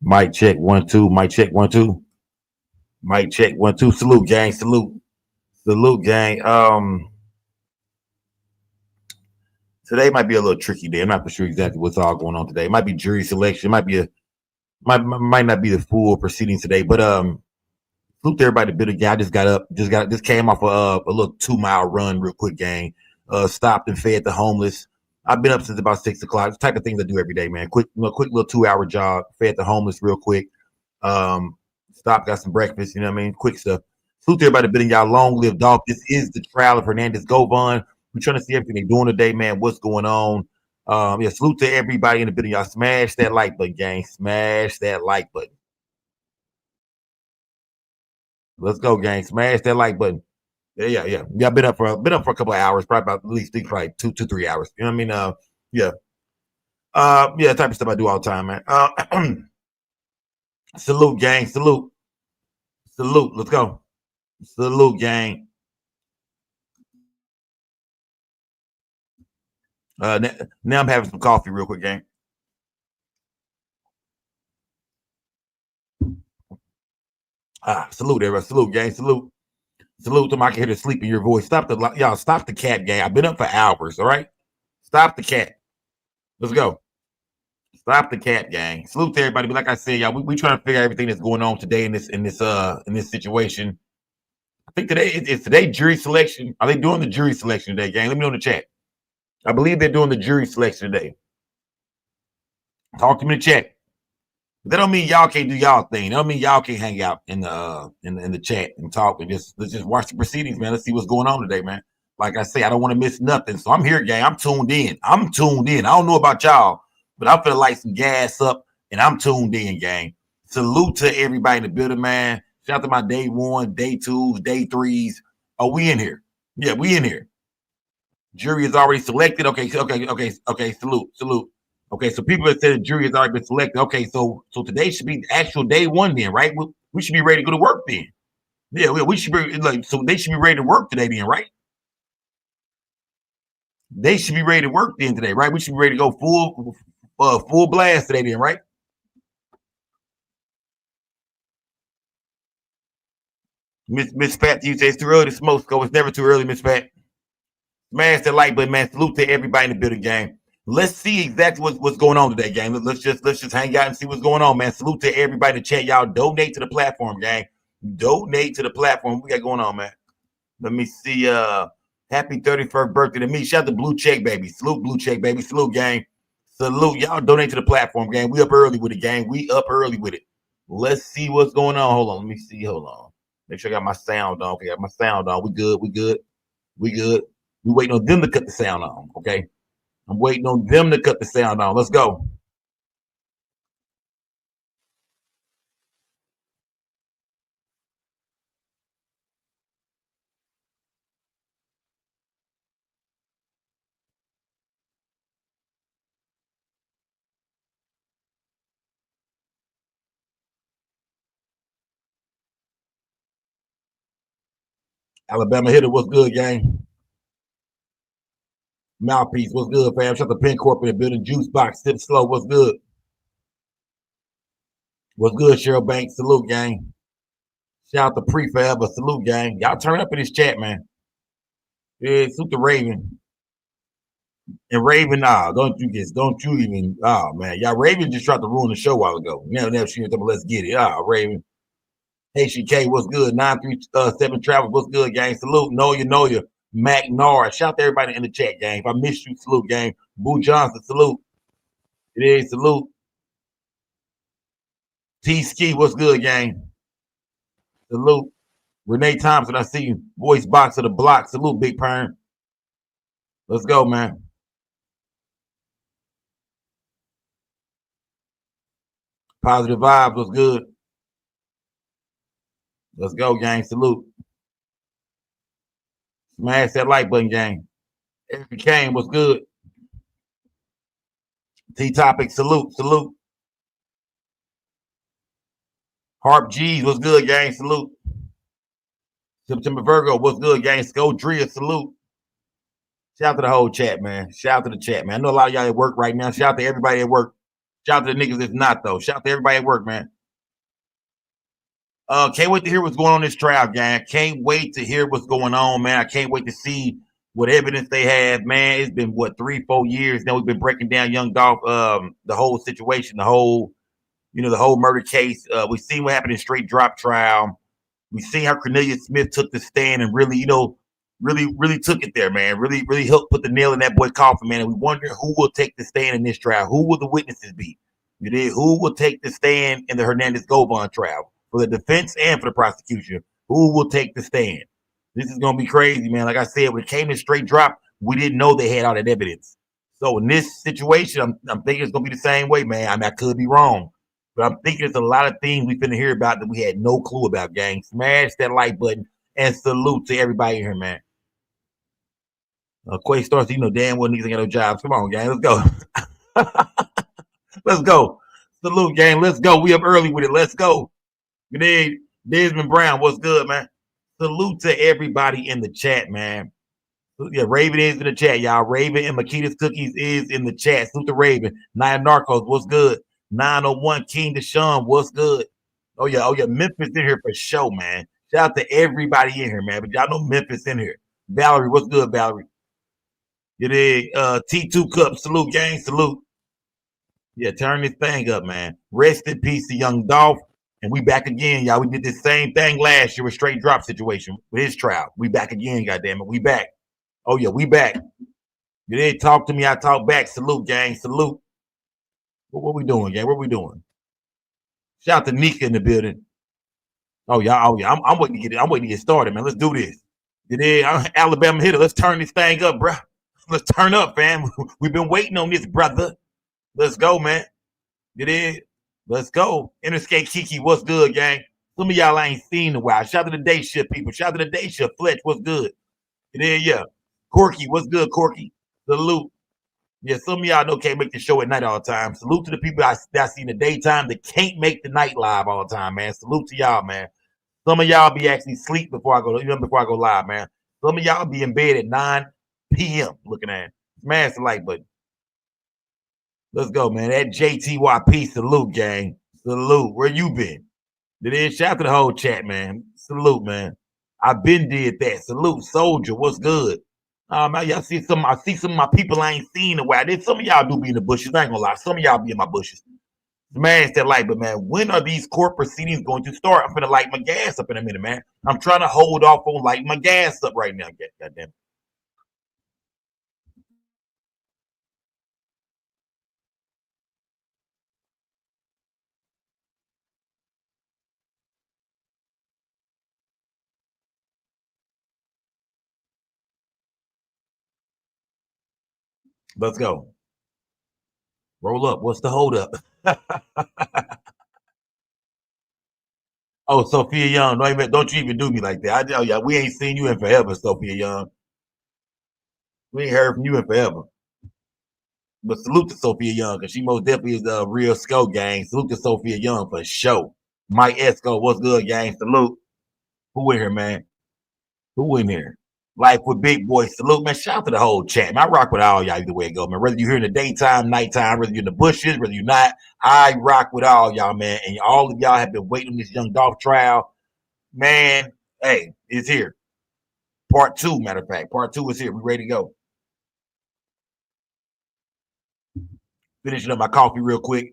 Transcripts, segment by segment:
Mic check 1 2. Mic check 1 2. Mic check 1 2. Salute, gang. Salute, gang. Today might be a little tricky day. I'm not for sure exactly what's all going on today. It might be jury selection. It might be might not be the full proceedings today. But salute to everybody. Bit of guy just got up. Just came off a little 2-mile run, real quick, gang. Stopped and fed the homeless. I've been up since about 6 o'clock. It's the type of things I do every day, man. Quick little 2-hour jog. Fed the homeless real quick. Stopped, got some breakfast. You know what I mean? Quick stuff. Salute to everybody. Bidding y'all long live Dolph. This is the trial of Hernandez. Govan. We're trying to see everything they're doing today, man. What's going on? Yeah, salute to everybody in the building. Y'all smash that like button, gang. Smash that like button. Let's go, gang. Smash that like button. Yeah. Yeah, I've been up for a couple of hours, probably about at least probably 2-3 hours. You know what I mean? Yeah. Yeah, type of stuff I do all the time, man. Salute, gang. Salute. Let's go. Salute, gang. Now I'm having some coffee real quick, gang. Salute, everybody. Salute, gang. Salute to my hear the sleep in your voice. Stop the cat, gang. I've been up for hours, all right? Stop the cat. Let's go. Stop the cat, gang. Salute to everybody. But like I said, y'all, we trying to figure out everything that's going on today in this situation. I think today is today jury selection. Are they doing the jury selection today, gang? Let me know in the chat. I believe they're doing the jury selection today. Talk to me in the chat. That don't mean y'all can't do y'all thing. That don't mean y'all can't hang out in the chat and talk and let's just watch the proceedings, man. Let's see what's going on today, man. Like I say, I don't want to miss nothing. So I'm here, gang. I'm tuned in. I don't know about y'all, but I feel like some gas up and I'm tuned in, gang. Salute to everybody in the building, man. Shout out to my day 1, day 2s, day 3s. Oh, we in here. Yeah, we in here. Jury is already selected. Okay. Salute. Okay, so people that said the jury has already been selected. Okay, so today should be the actual day 1 then, right? We should be ready to go to work then. Yeah, we should be so they should be ready to work today then, right? They should be ready to work then today, right? We should be ready to go full blast today then, right? Miss Pat, you say it's too early to smoke. Go, it's never too early, Miss Pat. Smash that like button, man. Salute to everybody in the building, gang. Let's see exactly what's going on today, gang. Let's just hang out and see what's going on, man. Salute to everybody in the chat. Y'all donate to the platform, gang. Donate to the platform. What we got going on, man? Let me see. Happy 31st birthday to me. Shout out to Blue Check, baby. Salute, Blue Check, baby. Salute, gang. Salute. Y'all donate to the platform, gang. We up early with it, gang. We up early with it. Let's see what's going on. Hold on. Let me see. Hold on. Make sure I got my sound on. Okay, I got my sound on. We good. We waiting on them to cut the sound on. Okay. I'm waiting on them to cut the sound on. Let's go. Alabama hitter, what's good, gang? Mouthpiece, what's good, fam? Shout out to Pin Corp in the building. Juice Box, Sip Slow, what's good? What's good, Cheryl Banks? Salute, gang. Shout out to Pre Forever. Salute, gang. Y'all turn up in this chat, man. Yeah, salute to Raven. And Raven, don't you even, man. Y'all, Raven just tried to ruin the show a while ago. Never she was let's get it. Raven. Hey, HCK, what's good? 937 Travel, what's good, gang? Salute. Know you. Mac Norris. Shout out to everybody in the chat, gang. If I missed you, salute, gang. Boo Johnson, salute. It is, salute. T Ski, what's good, gang? Salute. Renee Thompson, I see you. Voice box of the block. Salute, Big Perm. Let's go, man. Positive vibes, what's good? Let's go, gang. Salute. Smash that like button, gang. Eric Kane, what's good? T-Topic, salute. Harp G's, what's good, gang? Salute. September Virgo, what's good, gang? Skodria, salute. Shout out to the whole chat, man. Shout out to the chat, man. I know a lot of y'all at work right now. Shout out to everybody at work. Shout out to the niggas that's not though. Shout out to everybody at work, man. Can't wait to hear what's going on in this trial, gang. Can't wait to hear what's going on, man. I can't wait to see what evidence they have, man. It's been what 3-4 years now. We've been breaking down young Dolph, the whole situation, the whole murder case. We've seen what happened in straight drop trial. We've seen how Cornelius Smith took the stand and really, really took it there, man. Really, really helped put the nail in that boy coffin, man. And we wonder who will take the stand in this trial. Who will the witnesses be? You did. Who will take the stand in the Hernandez Govan trial for the defense and for the prosecution? Who will take the stand? This is gonna be crazy, man. Like I said, when it came in straight drop, we didn't know they had all that evidence. So in this situation, I'm thinking it's gonna be the same way, man. I mean, I could be wrong, but I'm thinking there's a lot of things we finna hear about that we had no clue about, gang. Smash that like button and salute to everybody here, man. Quay starts, damn well niggas ain't got no jobs. Come on, gang, let's go. Let's go. Salute, gang. Let's go. We up early with it. Let's go. You need Desmond Brown. What's good, man? Salute to everybody in the chat, man. Yeah, Raven is in the chat, y'all. Raven and Makita's Cookies is in the chat. Salute to Raven. Nine Narcos, what's good? 901 King Deshaun, what's good? Oh yeah. Memphis in here for show, man. Shout out to everybody in here, man. But y'all know Memphis in here. Valerie, what's good, Valerie? You dig? T2 Cup, salute, gang, salute. Yeah, turn this thing up, man. Rest in peace to young Dolph. And we back again, y'all. We did this same thing last year with straight drop situation with his trial. We back again, goddamn it. We back. Oh yeah, we back. You didn't talk to me, I talk back. Salute, gang. Salute. What we doing, gang? What we doing? Shout out to Nika in the building. Oh yeah, I'm waiting to get it. I'm waiting to get started, man. Let's do this. You did Alabama hitter. Let's turn this thing up, bro. Let's turn up, fam. We've been waiting on this, brother. Let's go, man. You did. Let's go. Interstate Kiki, what's good, gang? Some of y'all I ain't seen in a while. Shout out to the day shift people. Shout out to the day shift. Fletch, what's good? You did, yeah. Corky, what's good, Corky? Salute. Yeah, some of y'all know can't make the show at night all the time. Salute to the people I see in the daytime that can't make the night live all the time, man. Salute to y'all, man. Some of y'all be actually sleep before I go live, man. Some of y'all be in bed at 9 p.m. looking at it. Smash the like button. Let's go, man. That JTYP salute, gang. Salute. Where you been? Shout out to the whole chat, man. Salute, man. I been did that. Salute, soldier. What's good? Man, I see some of my people I ain't seen in a while. Then some of y'all do be in the bushes. I ain't gonna lie. Some of y'all be in my bushes. Smash that like, but man, when are these court proceedings going to start? I'm gonna light my gas up in a minute, man. I'm trying to hold off on lighting my gas up right now. Goddamn. Let's go. Roll up. What's the hold up? Oh, Sophia Young. Don't you even do me like that. We ain't seen you in forever, Sophia Young. We ain't heard from you in forever. But salute to Sophia Young, because she most definitely is the real Skull gang. Salute to Sophia Young for sure. Mike Esco, what's good, gang? Salute. Who in here, man? Who in here? Life with Big Boy. Salute, man. Shout out to the whole chat, man. I rock with all y'all either way it go, man. Whether you're here in the daytime, nighttime, whether you're in the bushes, whether you're not, I rock with all y'all, man. And all of y'all have been waiting on this young Dolph trial. Man, hey, it's here. Part two, matter of fact. Part two is here. We ready to go. Finishing up my coffee real quick.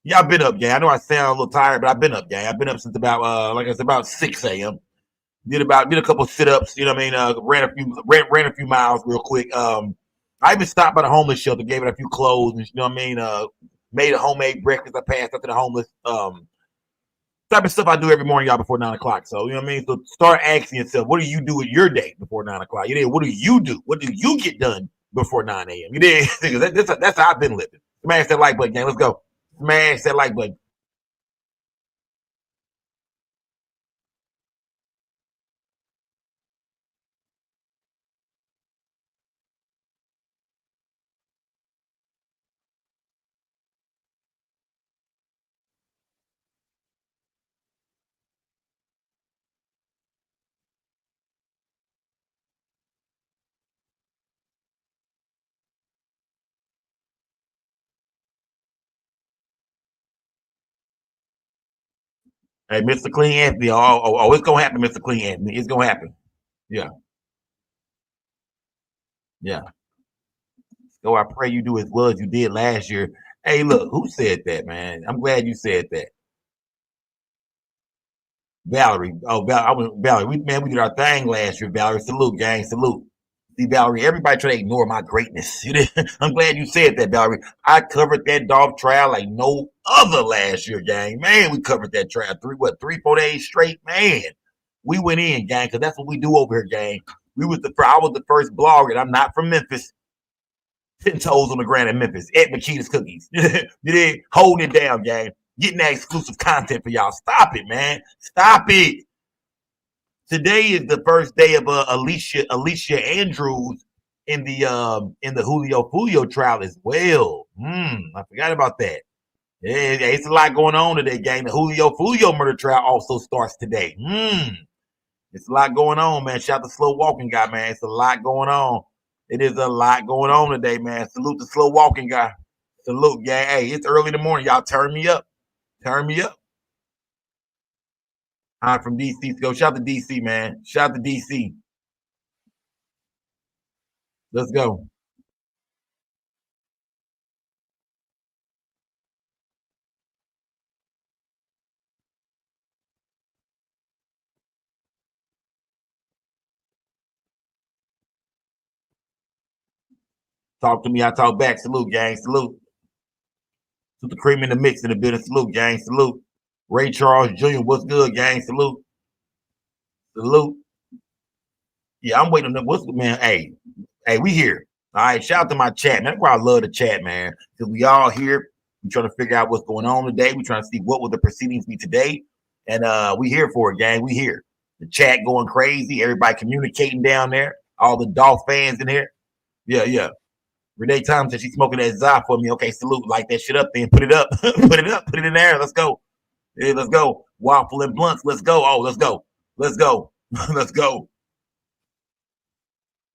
Yeah, I've been up, gang. I know I sound a little tired, but I've been up, gang. I've been up since about like I said, about 6 a.m. Did a couple sit-ups, you know what I mean? Ran a few miles real quick. I even stopped by the homeless shelter, gave it a few clothes, and you know what I mean? Made a homemade breakfast. I passed out to the homeless. Type of stuff I do every morning, y'all, before 9 o'clock. So, you know what I mean? So start asking yourself, what do you do with your day before 9 o'clock? You know, what do you do? What do you get done before 9 a.m.? You did. That's how I've been living. Smash that like button, gang. Let's go. Smash that like button. Hey, Mr. Clean Anthony. Oh, it's gonna happen, Mr. Clean Anthony. It's gonna happen. Yeah, yeah. So I pray you do as well as you did last year. Hey, look, who said that, man? I'm glad you said that. Valerie. Oh, Valerie. We did our thing last year, Valerie. Salute, gang. Salute. See, Valerie, everybody try to ignore my greatness. I'm glad you said that, Valerie. I covered that Dolph trial like no other last year, gang. Man, we covered that trial 3-4 days straight, man. We went in, gang, because that's what we do over here, gang. I was the first blogger, and I'm not from Memphis. 10 toes on the ground in Memphis at Makita's Cookies. You did holding it down, gang. Getting that exclusive content for y'all. Stop it, man. Stop it. Today is the first day of Alicia Andrews in the Julio trial as well. I forgot about that. Yeah, it's a lot going on today, gang. The Julio murder trial also starts today. It's a lot going on, man. Shout out to Slow Walking Guy, man. It's a lot going on. It is a lot going on today, man. Salute the Slow Walking Guy. Salute, gang. Hey, it's early in the morning. Y'all turn me up. Turn me up. I'm from DC. Go shout out to DC, man. Shout out to DC. Let's go. Talk to me. I talk back. Salute, gang. Salute. Put the cream in the mix in the building. Salute, gang. Salute. Ray Charles Jr. What's good, gang? Salute. Salute. Yeah, I'm waiting on them. What's good, man? Hey, we here. All right, shout out to my chat, man. That's why I love the chat, man. Because we all here. We trying to figure out what's going on today. We trying to see what will the proceedings be today. And we here for it, gang. We here. The chat going crazy. Everybody communicating down there. All the Dolph fans in here. Yeah, yeah. Renee Thompson, she's smoking that za for me. Okay, salute. Light that shit up then. Put it up. Put it up. Put it in there. Let's go. Yeah, let's go. Waffle and blunts. Let's go. Oh, let's go. Let's go. Let's go.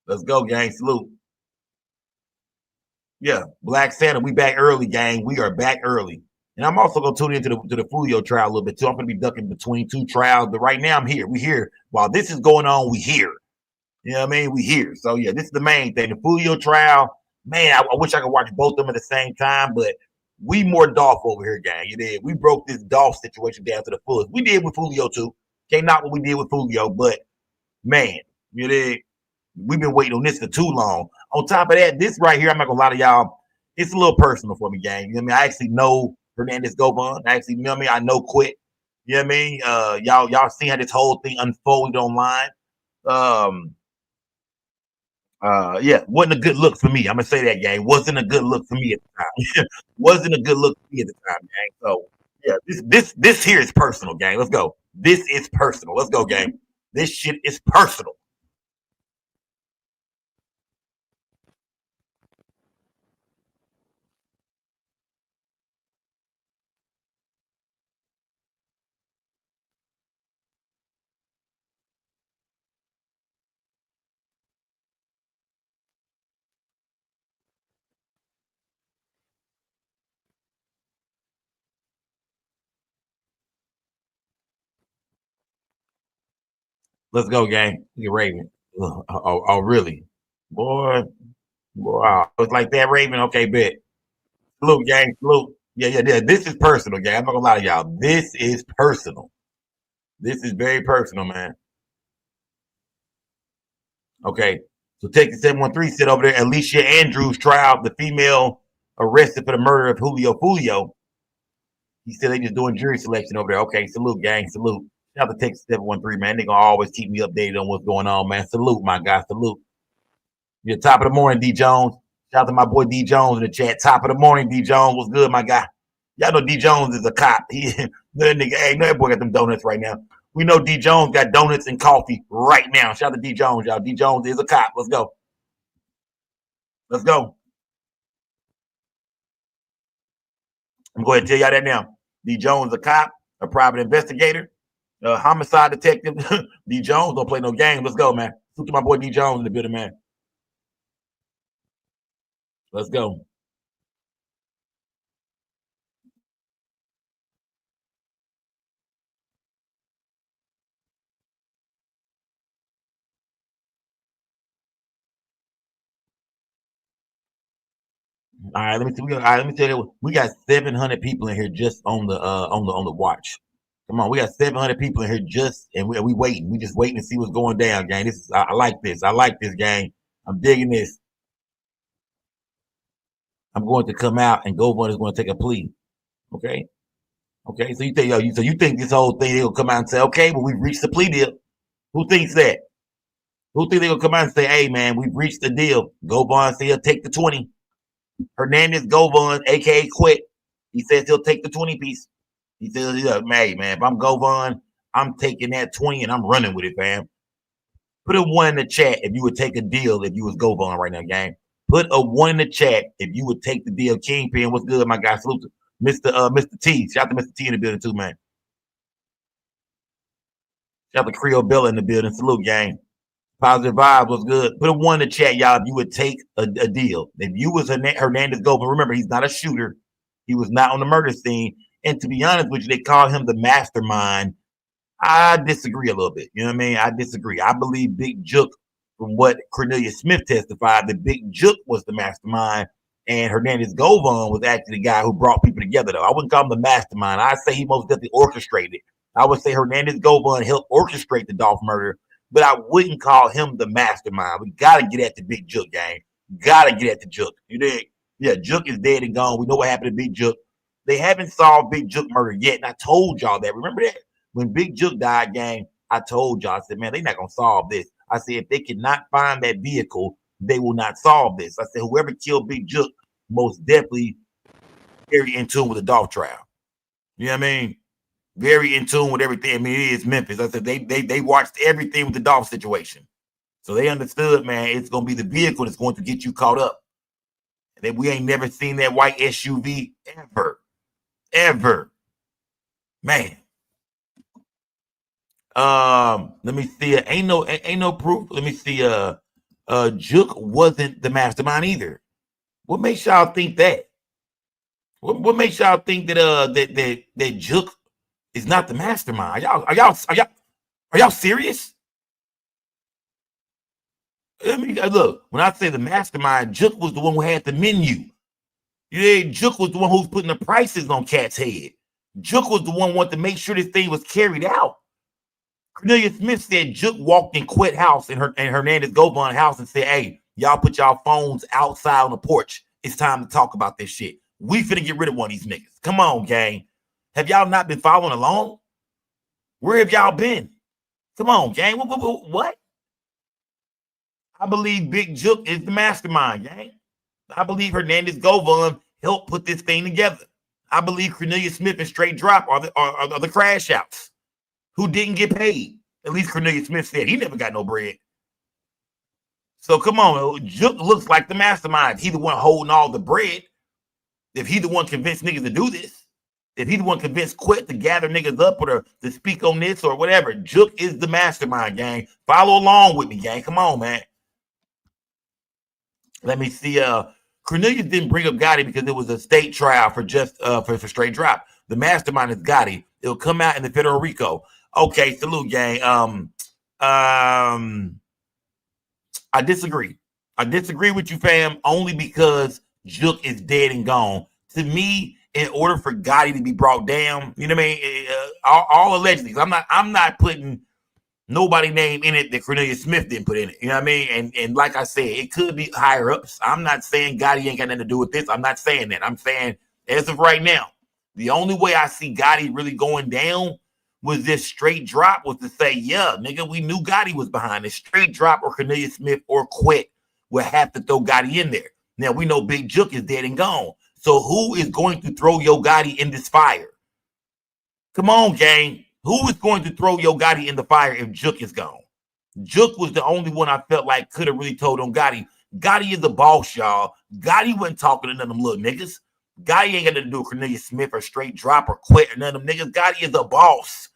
Let's go, gang. Salute. Yeah, Black Santa, we back early, gang. We are back early. And I'm also gonna tune into the Fulio trial a little bit too. I'm gonna be ducking between two trials, but right now I'm here. We here. While this is going on, we here. You know what I mean? We here. So yeah, this is the main thing. The Fulio trial, man, I wish I could watch both of them at the same time, but we more Dolph over here, gang. You did. We broke this Dolph situation down to the fullest. We did with Fulio too. Can't knock what we did with Fulio, but man, you did. We've been waiting on this for too long. On top of that, this right here, I'm not gonna lie to y'all, it's a little personal for me, gang. You know what I mean? I actually know Hernandez Govan. I actually, you know what I mean? I know Quit. You know what I mean? Y'all seen how this whole thing unfolded online. Um, yeah, wasn't a good look for me. I'm gonna say that, gang. Wasn't a good look for me at the time. Wasn't a good look for me at the time, gang. So yeah, this here is personal, gang. Let's go. This is personal. Let's go, gang. This shit is personal. Let's go, gang. You Raven. Really? Boy, wow. It's like that, Raven. Okay, bet. Salute, gang. Salute. Yeah. This is personal, gang. I'm not gonna lie to y'all. This is personal. This is very personal, man. Okay. So Texas 713 said over there, Alicia Andrews trial, the female arrested for the murder of Julio. He said they just doing jury selection over there. Okay, salute, gang. Salute. Shout out to Texas 713, man. They gonna always keep me updated on what's going on, man. Salute, my guy. Salute. You're top of the morning, D Jones. Shout out to my boy D Jones in the chat. Top of the morning, D Jones. What's good, my guy? Y'all know D Jones is a cop. That nigga, hey, that boy got them donuts right now. We know D Jones got donuts and coffee right now. Shout out to D Jones, y'all. D Jones is a cop. Let's go. Let's go. I'm going to tell y'all that now. D Jones is a cop, a private investigator, a homicide detective. D Jones don't play no game. Let's go, man. Look to my boy D Jones in the building, man. Let's go. All right, let me see. Let me tell you, we got 700 people in here just on the watch. Come on, we got 700 people in here just, and we waiting. We just waiting to see what's going down, gang. This is I like this. I like this, gang. I'm digging this. I'm going to come out, and Govan is going to take a plea. Okay, okay. So you think, so you think this whole thing they'll come out and say, okay, well we've reached the plea deal. Who thinks that? Who think they're gonna come out and say, hey man, we've reached the deal? Govan say he'll take the 20. Hernandez Govan, aka Quit. He says he'll take the 20 piece. He says, hey man, if I'm Govan, I'm taking that 20 and I'm running with it, fam. Put a 1 in the chat if you would take a deal if you was Govan right now, gang. Put a 1 in the chat if you would take the deal. Kingpin, what's good, my guy? Salute to Mr. T. Shout out to Mr. T in the building too, man. Shout out to Creole Bella in the building. Salute, gang. Positive vibes was good. Put a 1 in the chat, y'all, if you would take a deal. If you was Hernandez Govan, remember, he's not a shooter. He was not on the murder scene. And to be honest with you, they call him the mastermind. I disagree a little bit. You know what I mean? I disagree. I believe Big Jook, from what Cornelius Smith testified, that Big Jook was the mastermind, and Hernandez Govan was actually the guy who brought people together, though. I wouldn't call him the mastermind. I'd say he most definitely orchestrated. I would say Hernandez Govan helped orchestrate the Dolph murder, but I wouldn't call him the mastermind. We got to get at the Big Jook, gang. Got to get at the Jook. You dig? Yeah, Jook is dead and gone. We know what happened to Big Jook. They haven't solved Big Jook murder yet, and I told y'all that. Remember that? When Big Jook died, gang, I told y'all, I said, man, they're not going to solve this. I said, if they cannot find that vehicle, they will not solve this. I said, whoever killed Big Jook most definitely very in tune with the Dolph trial. You know what I mean? Very in tune with everything. I mean, it is Memphis. I said, they watched everything with the Dolph situation. So they understood, man, it's going to be the vehicle that's going to get you caught up. And then we ain't never seen that white SUV ever. Ever. Man. Let me see. Ain't no proof. Let me see. Jook wasn't the mastermind either. What makes y'all think that? What makes y'all think that that Jook is not the mastermind? Are y'all serious? Let me look. When I say the mastermind, Jook was the one who had the menu. Yeah, Jook was the one who was putting the prices on Cat's head. Jook was the one who wanted to make sure this thing was carried out. Cornelius Smith said Jook walked in Quit house and Hernandez Govan house and said, hey, y'all put y'all phones outside on the porch. It's time to talk about this shit. We finna get rid of one of these niggas. Come on, gang. Have y'all not been following along? Where have y'all been? Come on, gang. What? I believe Big Jook is the mastermind, gang. I believe Hernandez Govan helped put this thing together. I believe Cornelius Smith and Straight Drop are the crash outs who didn't get paid. At least Cornelius Smith said he never got no bread. So come on, Jook looks like the mastermind. He the one holding all the bread. If he the one convinced niggas to do this, if he the one convinced Quit to gather niggas up or to speak on this or whatever, Jook is the mastermind, gang. Follow along with me, gang. Come on, man. Let me see. Cornelius didn't bring up Gotti because it was a state trial for just for Straight Drop. The mastermind is Gotti. It'll come out in the federal RICO. Okay, salute, gang. I disagree. I disagree with you, fam, only because Jook is dead and gone. To me, in order for Gotti to be brought down, you know what I mean? All allegedly, I'm not putting nobody name in it that Cornelius Smith didn't put in it. You know what I mean? And like I said, it could be higher ups. I'm not saying Gotti ain't got nothing to do with this. I'm not saying that. I'm saying as of right now, the only way I see Gotti really going down was this Straight Drop was to say, yeah, nigga, we knew Gotti was behind it. Straight Drop or Cornelius Smith or Quit will have to throw Gotti in there. Now, we know Big Jook is dead and gone. So who is going to throw Yo Gotti in this fire? Come on, gang. Who is going to throw Yo Gotti in the fire if Jook is gone? Jook was the only one I felt like could have really told on Gotti. Gotti is the boss, y'all. Gotti wasn't talking to none of them little niggas. Gotti ain't got nothing to do with Cornelius Smith or Straight Drop or Quit or none of them niggas. Gotti is a boss.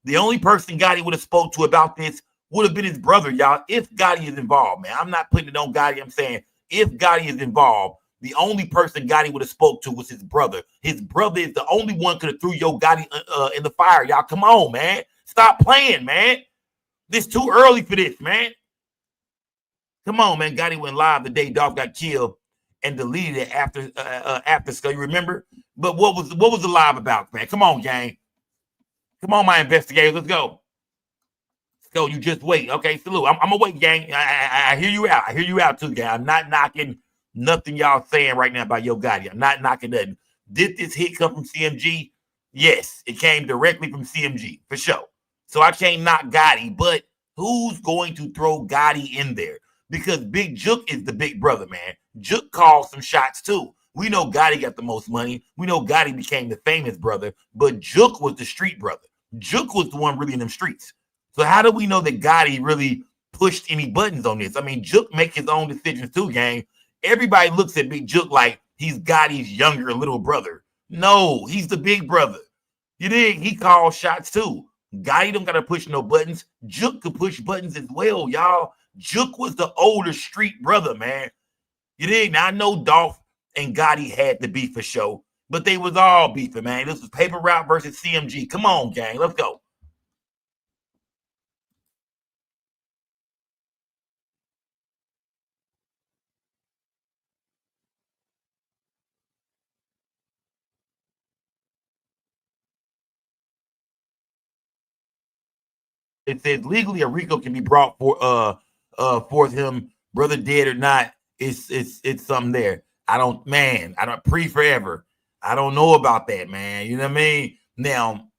The only person Gotti would have spoke to about this would have been his brother, y'all, if Gotti is involved, man. I'm not putting it on Gotti. I'm saying if Gotti is involved, the only person Gotti would have spoke to was his brother. His brother is the only one could have threw Yo Gotti in the fire, y'all. Come on, man. Stop playing, man. This too early for this, man. Come on, man. Gotti went live the day Dolph got killed. and deleted it after Skull. You remember? But what was the live about, man? Come on, gang. Come on, my investigators. Let's go. Skull, you just wait. Okay, salute. I'm gonna wait, gang. I hear you out. I hear you out too, gang. I'm not knocking nothing y'all saying right now about Yo Gotti. I'm not knocking nothing. Did this hit come from CMG? Yes, it came directly from CMG for sure. So I can't knock Gotti, but who's going to throw Gotti in there? Because Big Jook is the big brother, man. Jook calls some shots too. We know Gotti got the most money. We know Gotti became the famous brother, but Jook was the street brother. Jook was the one really in them streets. So how do we know that Gotti really pushed any buttons on this? I mean, Jook make his own decisions too, gang. Everybody looks at Big Jook like he's Gotti's younger little brother. No, he's the big brother. You dig? He calls shots too. Gotti don't got to push no buttons. Jook could push buttons as well, y'all. Jook was the older street brother, man. You dig? Now, I know Dolph and Gotti had to beef for show, but they was all beefing, man. This was Paper Route versus CMG. Come on, gang. Let's go. It says legally a RICO can be brought for him, brother dead or not. It's something there. I don't pre forever. I don't know about that, man. You know what I mean? Now,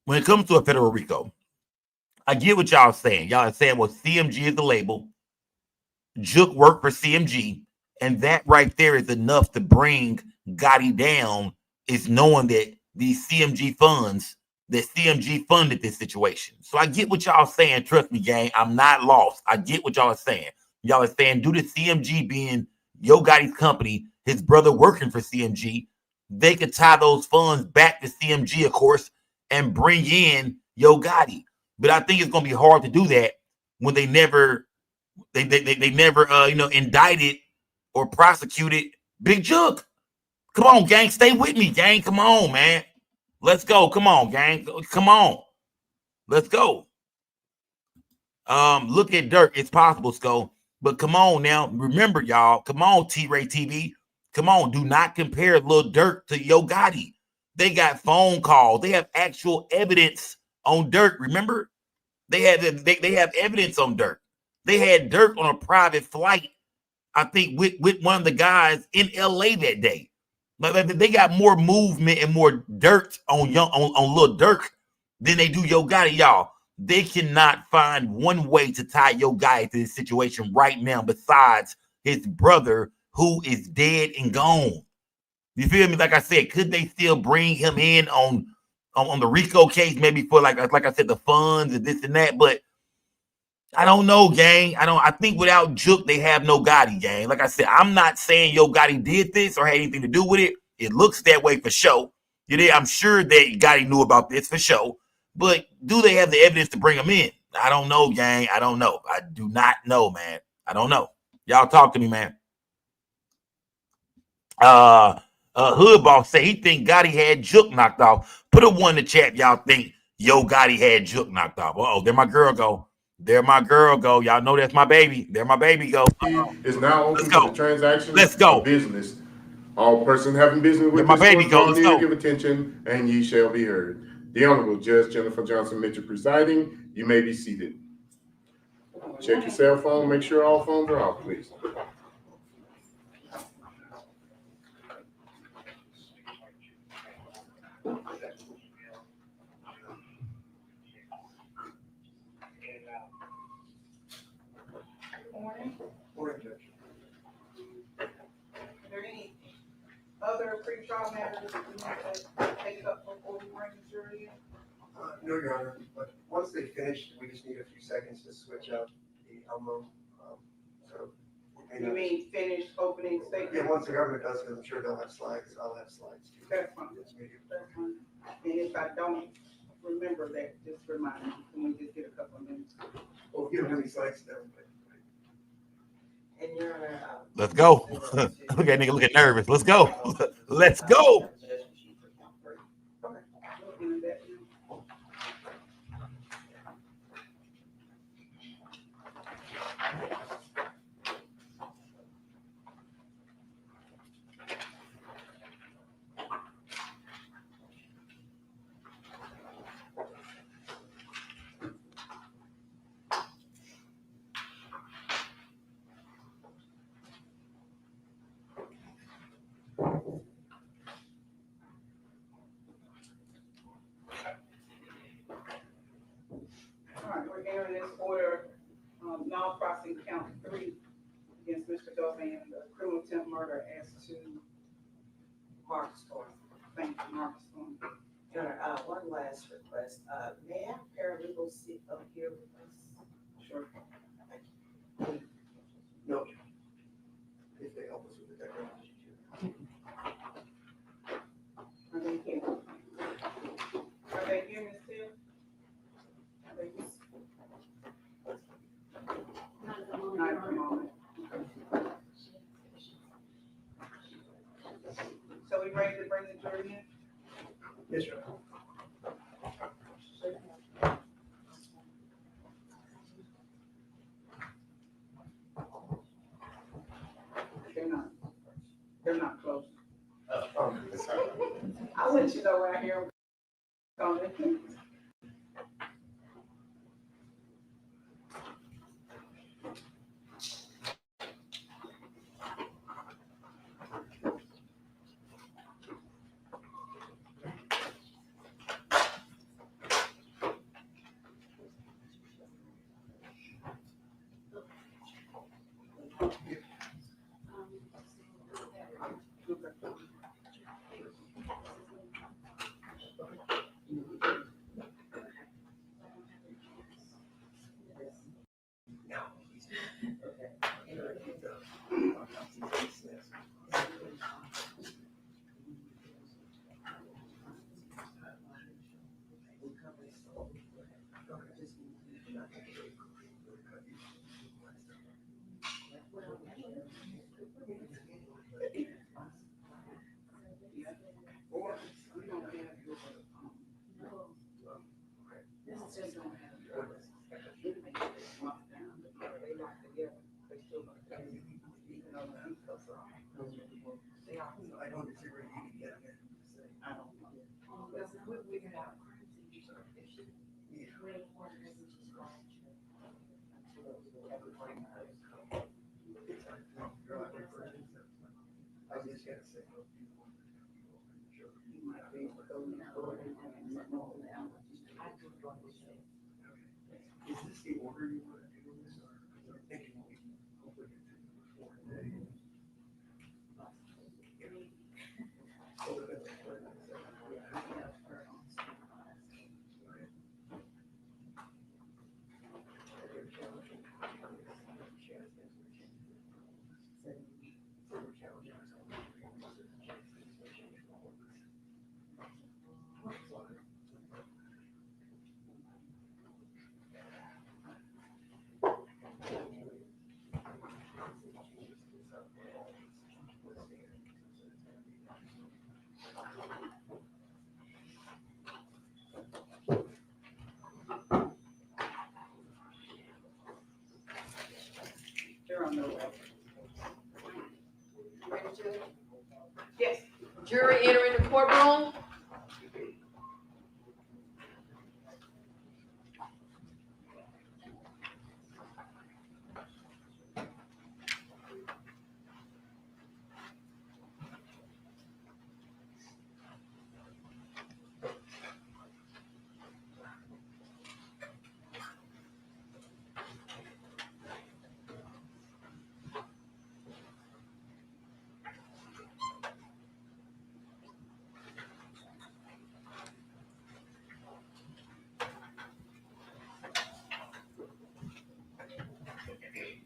when it comes to a federal RICO, I get what y'all saying. Y'all are saying, well, CMG is the label. Jook worked for CMG, and that right there is enough to bring Gotti down. Is knowing that these CMG funds, that CMG funded this situation. So I get what y'all saying. Trust me, gang. I'm not lost. I get what y'all are saying. Y'all are saying due to CMG being Yo Gotti's company, his brother working for CMG, they could tie those funds back to CMG, of course, and bring in Yo Gotti. But I think it's going to be hard to do that when they never indicted or prosecuted Big Jook. Come on, gang. Stay with me, gang. Come on, man. Let's go. Come on, gang. Come on. Let's go. Look at Dirk. It's possible, Skull. But come on now. Remember, y'all. Come on, T-Ray TV. Come on. Do not compare Lil Dirk to Yo Gotti. They got phone calls. They have actual evidence on Dirk. Remember? They have evidence on Dirk. They had Dirk on a private flight, I think, with one of the guys in LA that day. But they got more movement and more dirt on Lil Dirk than they do Yo Gotti, y'all. They cannot find one way to tie Yo Gotti to this situation right now besides his brother, who is dead and gone. You feel me? Like I said, could they still bring him in on the RICO case, maybe for like I said, the funds and this and that? But I don't know, gang. I think without Jook, they have no Gotti, gang. Like I said, I'm not saying Yo Gotti did this or had anything to do with it. It looks that way for sure. I'm sure that Gotti knew about this for sure. But do they have the evidence to bring him in? I don't know, gang. I don't know. I do not know, man. I don't know. Y'all talk to me, man. Hood Boss say he think Gotti had Jook knocked off. Put a one in the chat. Y'all think Yo Gotti had Jook knocked off. Oh, there my girl go. There my girl go. Y'all know that's my baby. There my baby go. Is now open for the transaction of business. All persons having business with my baby go. Let's go. Give attention, and ye shall be heard. The Honorable Judge Jennifer Johnson Mitchell presiding. You may be seated. Check your cell phone. Make sure all phones are off, please. Morning, Judge. Are there any other pre-trial matters that we need to take up before we bring the jury in? No, Your Honor, but once they finish, we just need a few seconds to switch up the Elmo. You mean finish opening statement? Yeah, once the government does, because I'm sure they'll have slides, I'll have slides too. That's fine. That's fine. And if I don't remember that, just remind me. Can we just get a couple of minutes? Well, if you don't have any slides, then. And Your Honor, let's go. Look at nigga, look nervous. Let's go. Let's go. we're entering this order, non-processing count 3 against Mr. Govan, the criminal attempt murder as to Marcus Thornton. thank you, Marcus Thornton. Your Honor, one last request. May I have paralegals sit up here with us? Sure. No. If they help us with the declaration. Are they here? Are they here, Ms. Hill? Are they here? Not at the moment. So we ready to bring the jury in? Yes, Your Honor. They're not close. That's how. I'll let you know when I hear them coming. I don't disagree. You can get it. I don't know. I just gotta say. Is this the order you want to do this, or I think you will hopefully get to before today? They're on their way. Ready to? Yes. Jury entering the courtroom.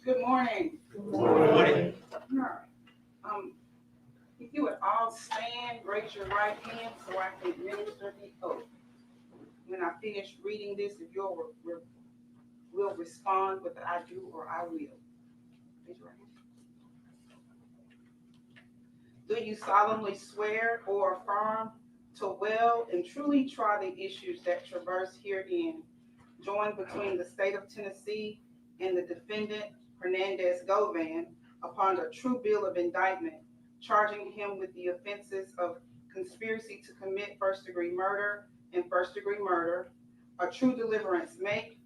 Good morning. Good morning. All right. If you would all stand, raise your right hand so I can administer the oath. When I finish reading this, if you will respond with I do or I will. Raise your hand. Do you solemnly swear or affirm to well and truly try the issues that traverse herein, joined between the state of Tennessee and the defendant Hernandez Govan, upon a true bill of indictment, charging him with the offenses of conspiracy to commit first-degree murder and first-degree murder, a true deliverance make,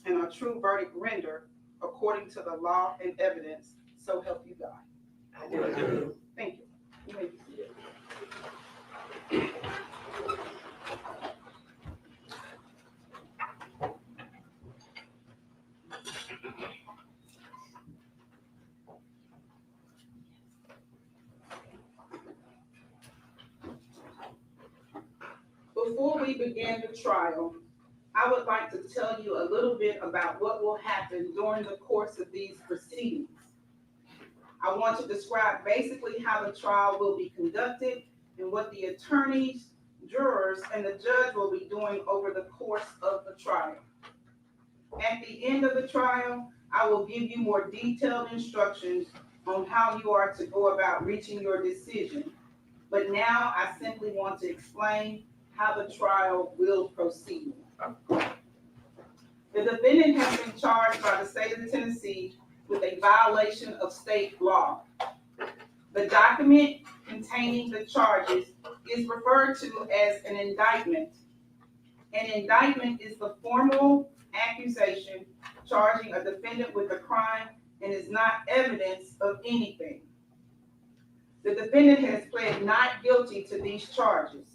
and a true verdict render, according to the law and evidence, so help you God. I do. Thank you. You may be seated. we begin the trial, I would like to tell you a little bit about what will happen during the course of these proceedings. I want to describe basically how the trial will be conducted and what the attorneys, jurors, and the judge will be doing over the course of the trial. At the end of the trial, I will give you more detailed instructions on how you are to go about reaching your decision. But now I simply want to explain how the trial will proceed. The defendant has been charged by the state of Tennessee with a violation of state law. The document containing the charges is referred to as an indictment. An indictment is the formal accusation charging a defendant with a crime and is not evidence of anything. The defendant has pled not guilty to these charges.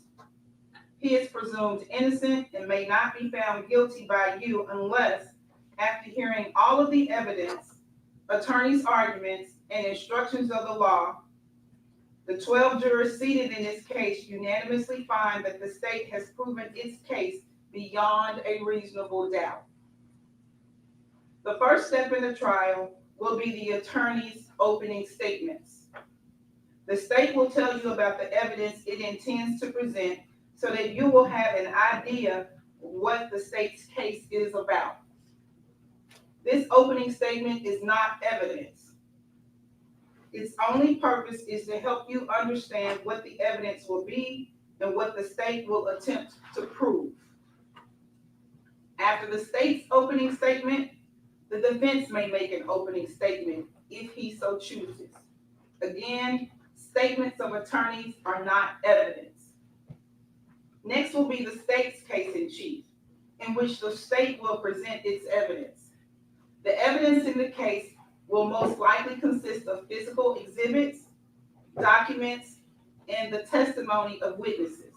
He is presumed innocent and may not be found guilty by you unless, after hearing all of the evidence, attorney's arguments, and instructions of the law, the 12 jurors seated in this case unanimously find that the state has proven its case beyond a reasonable doubt. The first step in the trial will be the attorney's opening statements. The state will tell you about the evidence it intends to present so that you will have an idea what the state's case is about. This opening statement is not evidence. Its only purpose is to help you understand what the evidence will be and what the state will attempt to prove. After the state's opening statement, the defense may make an opening statement if he so chooses. Again, statements of attorneys are not evidence. Next will be the state's case in chief, in which the state will present its evidence. The evidence in the case will most likely consist of physical exhibits, documents, and the testimony of witnesses.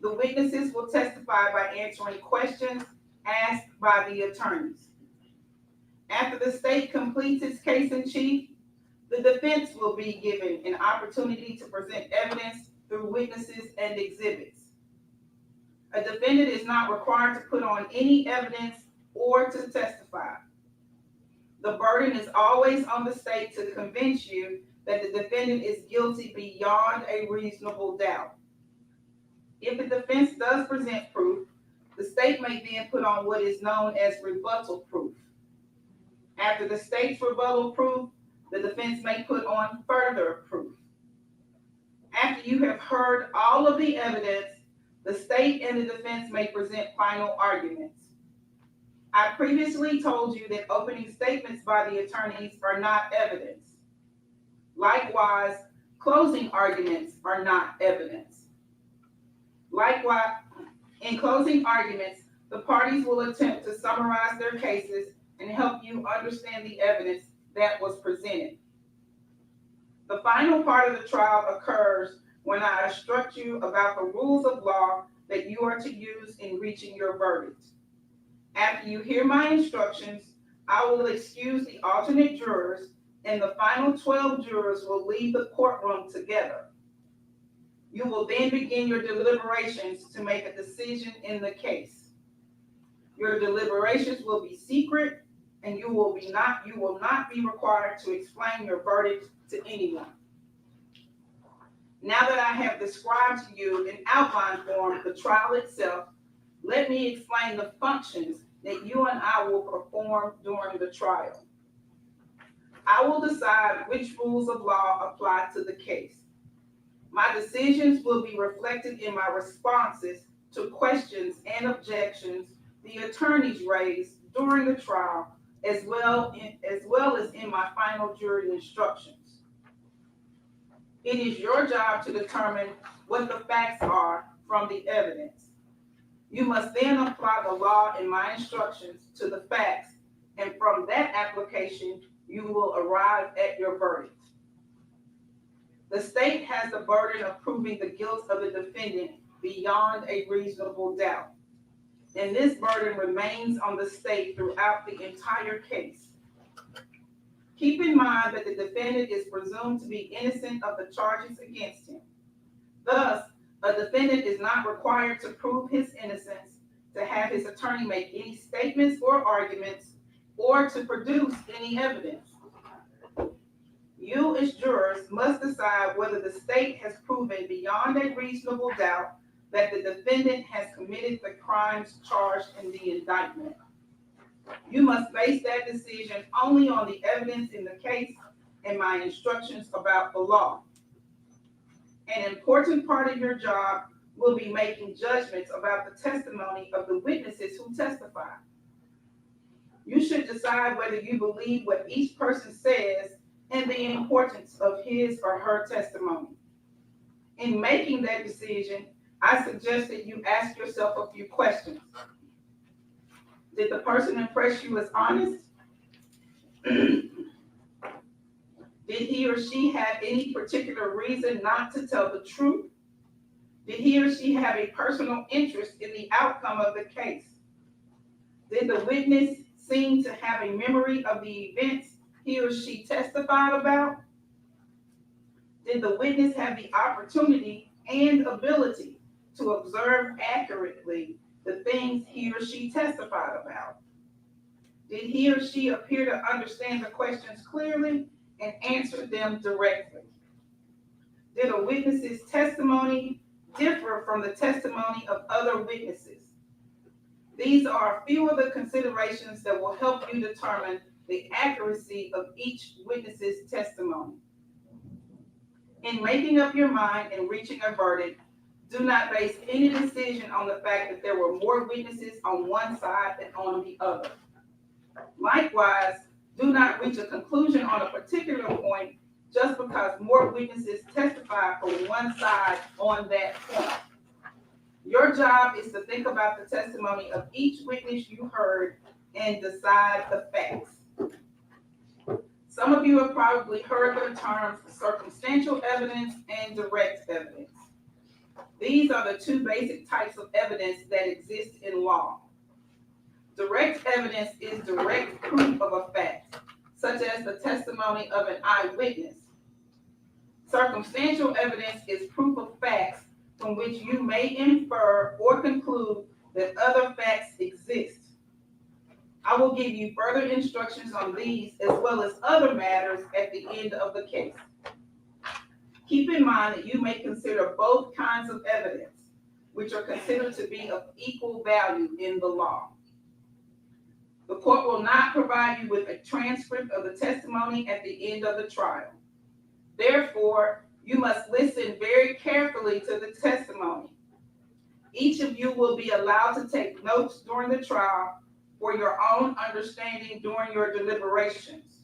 The witnesses will testify by answering questions asked by the attorneys. After the state completes its case in chief, the defense will be given an opportunity to present evidence through witnesses and exhibits. A defendant is not required to put on any evidence or to testify. The burden is always on the state to convince you that the defendant is guilty beyond a reasonable doubt. If the defense does present proof, the state may then put on what is known as rebuttal proof. After the state's rebuttal proof, the defense may put on further proof. After you have heard all of the evidence, the state and the defense may present final arguments. I previously told you that opening statements by the attorneys are not evidence. Likewise, closing arguments are not evidence. Likewise, in closing arguments, the parties will attempt to summarize their cases and help you understand the evidence that was presented. The final part of the trial occurs when I instruct you about the rules of law that you are to use in reaching your verdict. After you hear my instructions, I will excuse the alternate jurors, and the final 12 jurors will leave the courtroom together. You will then begin your deliberations to make a decision in the case. Your deliberations will be secret, and you will not be required to explain your verdict to anyone. Now that I have described to you in outline form the trial itself, let me explain the functions that you and I will perform during the trial. I will decide which rules of law apply to the case. My decisions will be reflected in my responses to questions and objections the attorneys raised during the trial, as well as in my final jury instructions. It is your job to determine what the facts are from the evidence. You must then apply the law in my instructions to the facts, and from that application, you will arrive at your verdict. The state has the burden of proving the guilt of the defendant beyond a reasonable doubt, and this burden remains on the state throughout the entire case. Keep in mind that the defendant is presumed to be innocent of the charges against him. Thus, A defendant is not required to prove his innocence, to have his attorney make any statements or arguments, or to produce any evidence. You as jurors must decide whether the state has proven beyond a reasonable doubt that the defendant has committed the crimes charged in the indictment. You must base that decision only on the evidence in the case and my instructions about the law. An important part of your job will be making judgments about the testimony of the witnesses who testify. You should decide whether you believe what each person says and the importance of his or her testimony. In making that decision, I suggest that you ask yourself a few questions. Did the person impress you as honest? Did he or she have any particular reason not to tell the truth? Did he or she have a personal interest in the outcome of the case? Did the witness seem to have a memory of the events he or she testified about? Did the witness have the opportunity and ability to observe accurately the things he or she testified about? Did he or she appear to understand the questions clearly and answer them directly? Did a witness's testimony differ from the testimony of other witnesses? These are a few of the considerations that will help you determine the accuracy of each witness's testimony. In making up your mind and reaching a verdict, do not base any decision on the fact that there were more witnesses on one side than on the other. Likewise, do not reach a conclusion on a particular point just because more witnesses testify from one side on that point. Your job is to think about the testimony of each witness you heard and decide the facts. Some of you have probably heard the terms circumstantial evidence and direct evidence. These are the two basic types of evidence that exist in law. Direct evidence is direct proof of a fact, such as the testimony of an eyewitness. Circumstantial evidence is proof of facts from which you may infer or conclude that other facts exist. I will give you further instructions on these as well as other matters at the end of the case. Keep in mind that you may consider both kinds of evidence, which are considered to be of equal value in the law. The court will not provide you with a transcript of the testimony at the end of the trial. Therefore, you must listen very carefully to the testimony. Each of you will be allowed to take notes during the trial for your own understanding during your deliberations.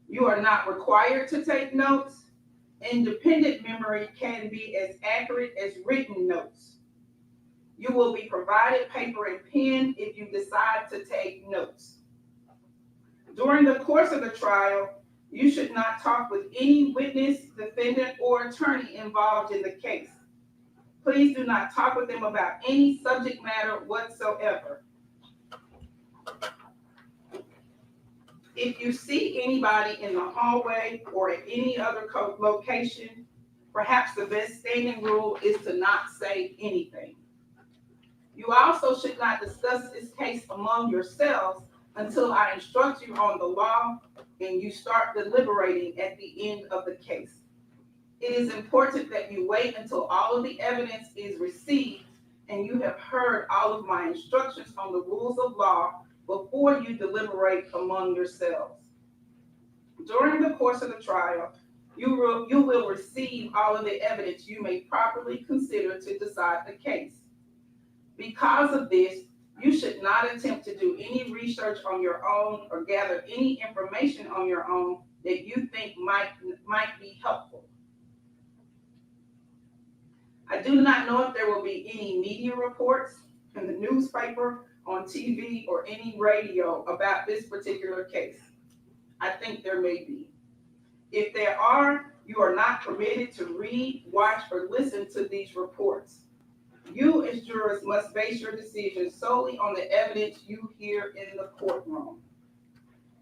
You are not required to take notes. Independent memory can be as accurate as written notes. You will be provided paper and pen if you decide to take notes. During the course of the trial, you should not talk with any witness, defendant, or attorney involved in the case. Please do not talk with them about any subject matter whatsoever. If you see anybody in the hallway or at any other location, perhaps the best standing rule is to not say anything. You also should not discuss this case among yourselves until I instruct you on the law and you start deliberating at the end of the case. It is important that you wait until all of the evidence is received and you have heard all of my instructions on the rules of law before you deliberate among yourselves. During the course of the trial, you will receive all of the evidence you may properly consider to decide the case. Because of this, you should not attempt to do any research on your own or gather any information on your own that you think might be helpful. I do not know if there will be any media reports in the newspaper, on TV, or any radio about this particular case. I think there may be. If there are, you are not permitted to read, watch, or listen to these reports. You as jurors must base your decision solely on the evidence you hear in the courtroom.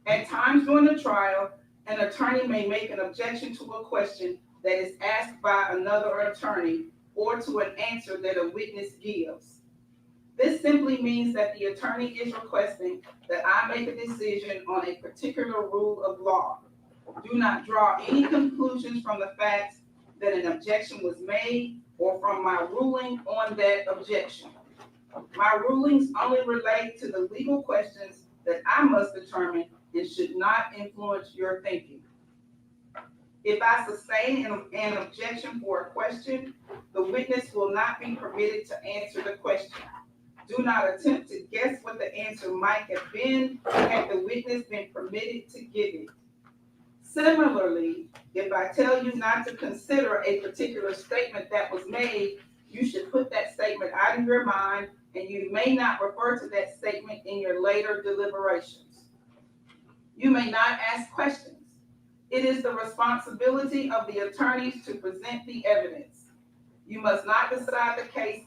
At times during the trial, an attorney may make an objection to a question that is asked by another attorney or to an answer that a witness gives. This simply means that the attorney is requesting that I make a decision on a particular rule of law. Do not draw any conclusions from the facts that an objection was made or from my ruling on that objection. My rulings only relate to the legal questions that I must determine and should not influence your thinking. If I sustain an objection for a question, the witness will not be permitted to answer the question. Do not attempt to guess what the answer might have been had the witness been permitted to give it. Similarly, if I tell you not to consider a particular statement that was made, you should put that statement out of your mind, and you may not refer to that statement in your later deliberations. You may not ask questions. It is the responsibility of the attorneys to present the evidence. You must decide the case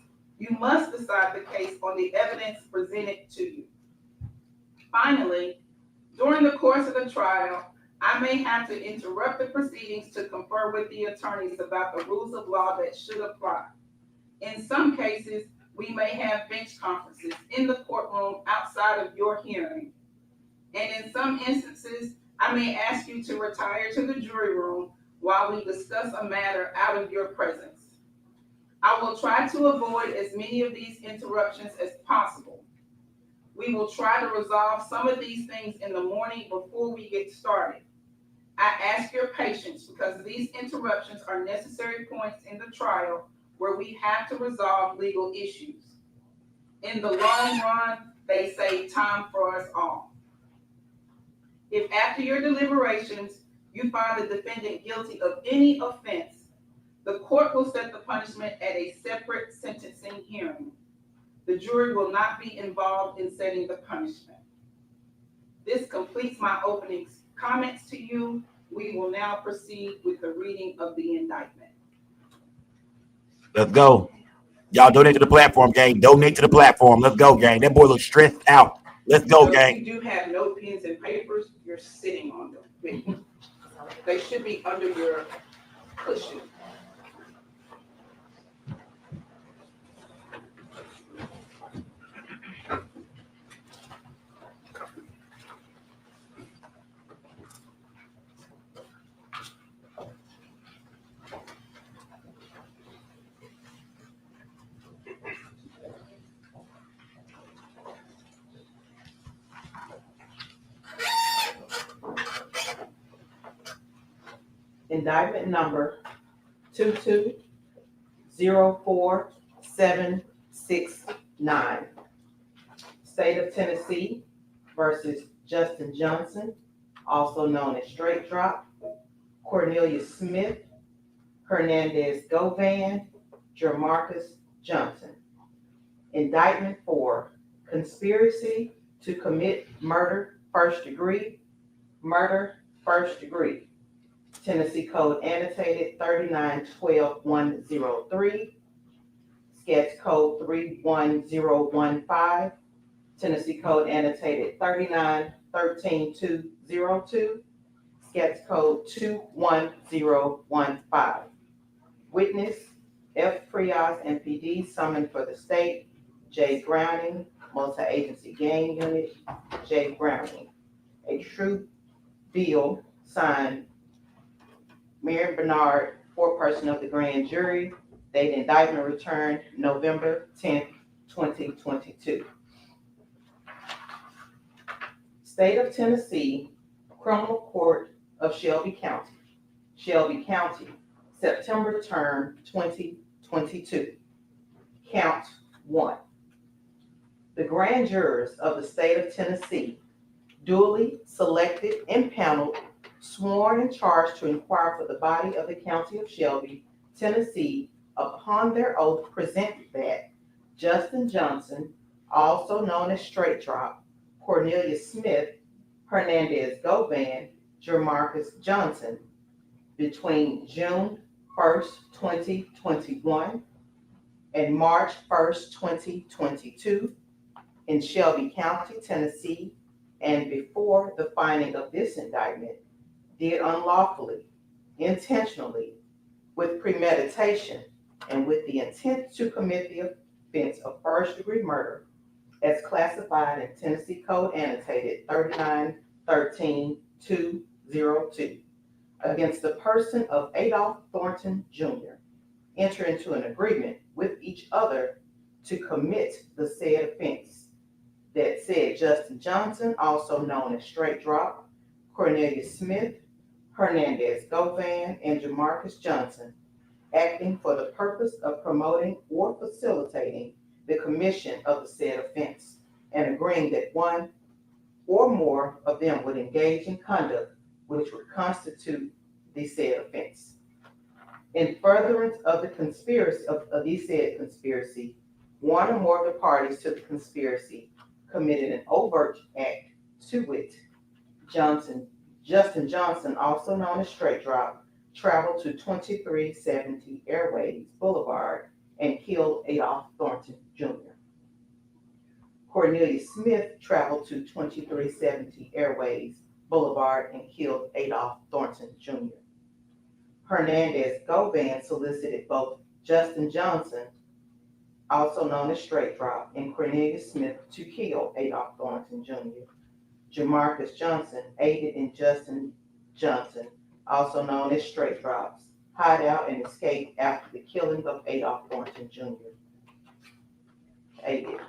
on the evidence presented to you. Finally, during the course of the trial, I may have to interrupt the proceedings to confer with the attorneys about the rules of law that should apply. In some cases, we may have bench conferences in the courtroom outside of your hearing. And in some instances, I may ask you to retire to the jury room while we discuss a matter out of your presence. I will try to avoid as many of these interruptions as possible. We will try to resolve some of these things in the morning before we get started. I ask your patience because these interruptions are necessary points in the trial where we have to resolve legal issues. In the long run, they save time for us all. If after your deliberations, you find the defendant guilty of any offense, the court will set the punishment at a separate sentencing hearing. The jury will not be involved in setting the punishment. This completes my opening comments to you. We will now proceed with the reading of the indictment. Let's go. Y'all donate to the platform, gang. Donate to the platform. Let's go, gang. That boy looks stressed out. Let's go, So gang. if you do have note pens and papers, you're sitting on them. They should be under your cushion. Indictment number 2204769. State of Tennessee versus Justin Johnson, also known as Straight Drop, Cornelius Smith, Hernandez Govan, Jamarcus Johnson. Indictment for conspiracy to commit murder first degree, Tennessee Code annotated 39-12-103, Sketch Code 31015, Tennessee Code annotated 39-13-202, Sketch Code 21015. Witness F. Prios MPD summoned for the state, J. Browning, Multi-Agency Gang Unit, J. Browning. A true bill signed Mary Bernard, foreperson of the grand jury, date indictment returned November 10th, 2022. State of Tennessee, Criminal Court of Shelby County, September term 2022. Count 1. The grand jurors of the state of Tennessee, duly selected and paneled, sworn and charged to inquire for the body of the county of Shelby, Tennessee, upon their oath present that Justin Johnson, also known as Straight Drop, Cornelius Smith, Hernandez Govan, Jamarcus Johnson, between June 1st, 2021 and March 1st, 2022 in Shelby County, Tennessee, and before the finding of this indictment, did unlawfully, intentionally, with premeditation, and with the intent to commit the offense of first-degree murder as classified in Tennessee Code Annotated 39-13-202 against the person of Adolph Thornton Jr., enter into an agreement with each other to commit the said offense. That said, Justin Johnson, also known as Straight Drop, Cornelius Smith, Hernandez, Govan, and Jamarcus Johnson, acting for the purpose of promoting or facilitating the commission of the said offense, and agreeing that one or more of them would engage in conduct which would constitute the said offense. In furtherance of the conspiracy of the said conspiracy, one or more of the parties to the conspiracy committed an overt act, to wit, Justin Johnson, also known as Straight Drop, traveled to 2370 Airways Boulevard and killed Adolph Thornton Jr. Cornelius Smith traveled to 2370 Airways Boulevard and killed Adolph Thornton Jr. Hernandez Govan solicited both Justin Johnson, also known as Straight Drop, and Cornelius Smith to kill Adolph Thornton Jr. Jamarcus Johnson aided in Justin Johnson, also known as Straight Drop's, hideout and escape after the killing of Adolph Thornton Jr. Aided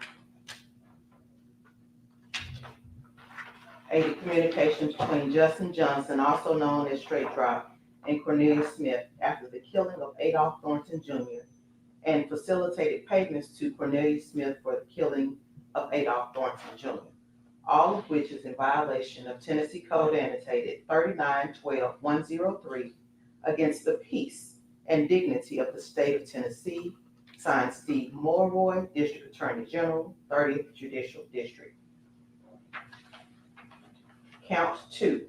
communications between Justin Johnson, also known as Straight Drop, and Cornelius Smith after the killing of Adolph Thornton Jr., and facilitated payments to Cornelius Smith for the killing of Adolph Thornton Jr., all of which is in violation of Tennessee Code Annotated 39-12-103 against the peace and dignity of the state of Tennessee, signed Steve Mulroy, District Attorney General, 30th Judicial District. Count 2.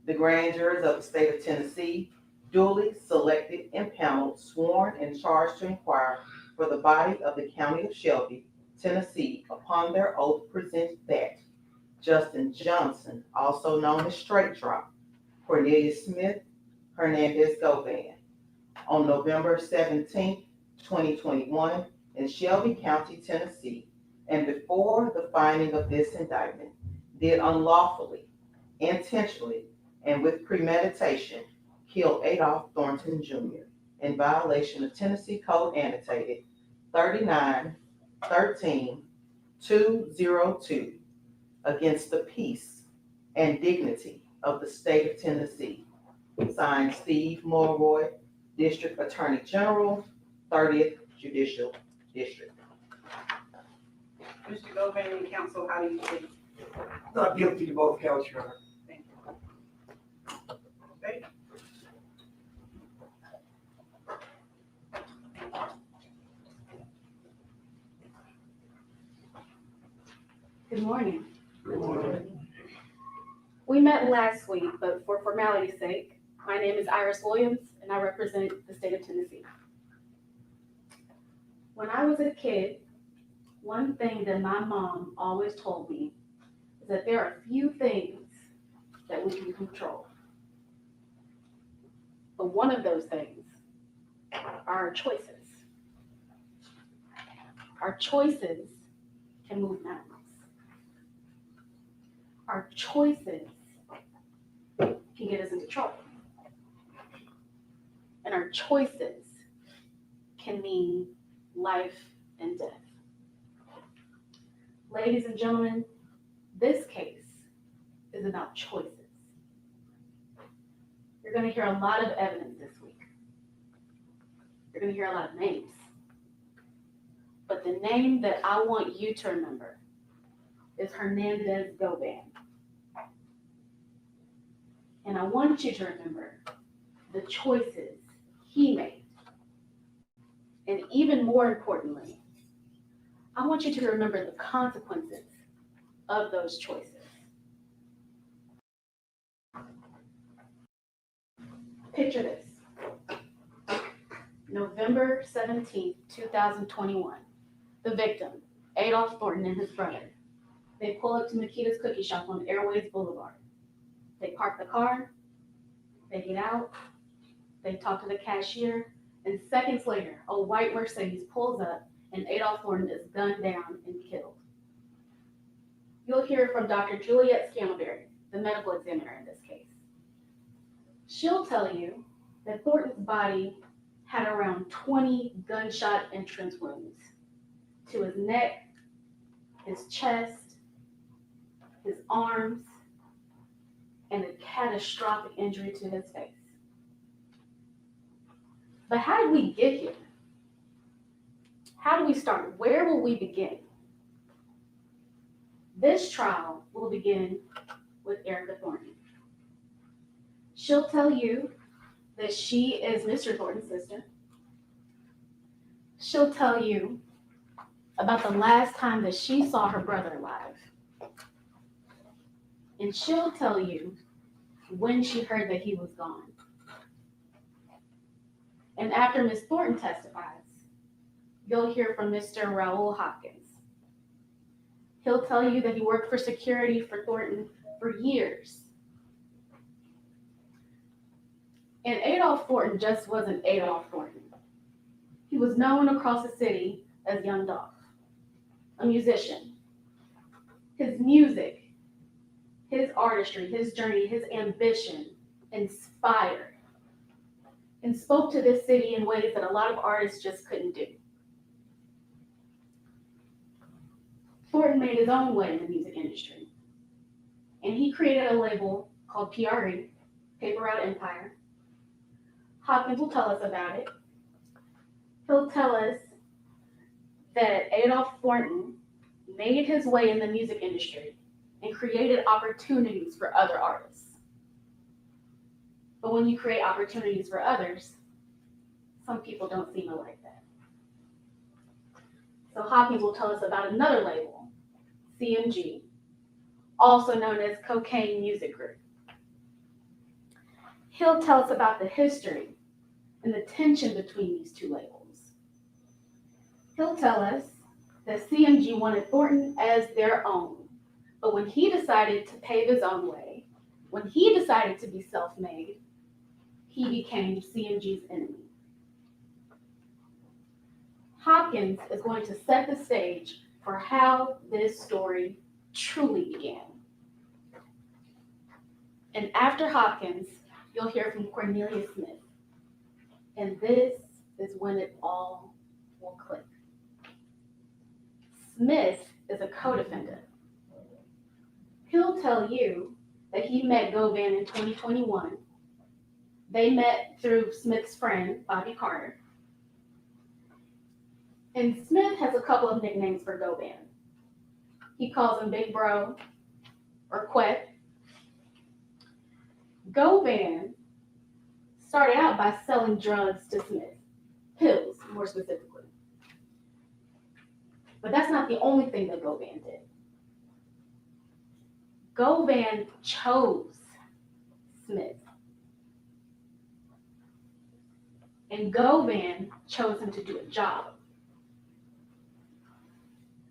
The grand jurors of the state of Tennessee, duly selected, impaneled, sworn, and charged to inquire for the body of the county of Shelby, Tennessee, upon their oath present that Justin Johnson, also known as Straight Drop, Cornelius Smith, Hernandez Govan, on November 17, 2021, in Shelby County, Tennessee, and before the finding of this indictment, did unlawfully, intentionally, and with premeditation kill Adolph Thornton Jr. in violation of Tennessee Code Annotated 39-13-202 against the peace and dignity of the state of Tennessee. Signed Steve Mulroy, District Attorney General, 30th Judicial District. Mr. Govan and counsel, how do you plead? Not guilty to both counts, Your Honor. Thank you. Okay. Good morning. We met last week, but for formality's sake, my name is Iris Williams, and I represent the state of Tennessee. When I was a kid, one thing that my mom always told me is that there are few things that we can control. But one of those things are our choices. Our choices can move mountains. Our choices can get us into trouble. And our choices can mean life and death. Ladies and gentlemen, this case is about choices. You're going to hear a lot of evidence this week. You're going to hear a lot of names. But the name that I want you to remember is Hernandez Govan. And I want you to remember the choices he made. And even more importantly, I want you to remember the consequences of those choices. Picture this. November 17th, 2021. The victim, Adolph Thornton, and his brother. They pull up to Makita's Cookie Shop on Airways Boulevard. They park the car, they get out, they talk to the cashier, And seconds later, a white Mercedes pulls up and Adolph Thornton is gunned down and killed. You'll hear from Dr. Juliet Scantleberry, the medical examiner in this case. She'll tell you that Thornton's body had around 20 gunshot entrance wounds to his neck, his chest, his arms, and a catastrophic injury to his face. But how did we get here? How do we start? Where will we begin? This trial will begin with Erica Thornton. She'll tell you that she is Mr. Thornton's sister. She'll tell you about the last time that she saw her brother alive. And she'll tell you when she heard that he was gone. And after Ms. Thornton testifies, you'll hear from Mr. Rahul Hopkins. He'll tell you that he worked for security for Thornton for years. And Adolph Thornton just wasn't Adolph Thornton. He was known across the city as Young Dolph, a musician. His music, his artistry, his journey, his ambition inspired and spoke to this city in ways that a lot of artists just couldn't do. Thornton made his own way in the music industry, and he created a label called PRE, Paper Route Empire. Hopkins will tell us about it. He'll tell us that Adolph Thornton made his way in the music industry and created opportunities for other artists. But when you create opportunities for others, some people don't seem to like that. So Hopkins will tell us about another label, CMG, also known as Cocaine Music Group. He'll tell us about the history and the tension between these two labels. He'll tell us that CMG wanted Thornton as their own, but when he decided to pave his own way, when he decided to be self-made, he became CMG's enemy. Hopkins is going to set the stage for how this story truly began. And after Hopkins, you'll hear from Cornelius Smith. And this is when it all will click. Smith is a co-defendant. He'll tell you that he met Govan in 2021. They met through Smith's friend, Bobby Carter. And Smith has a couple of nicknames for Govan. He calls him Big Bro or Quet. Govan started out by selling drugs to Smith, pills more specifically. But that's not the only thing that Govan did. Govan chose Smith. And Govan chose him to do a job.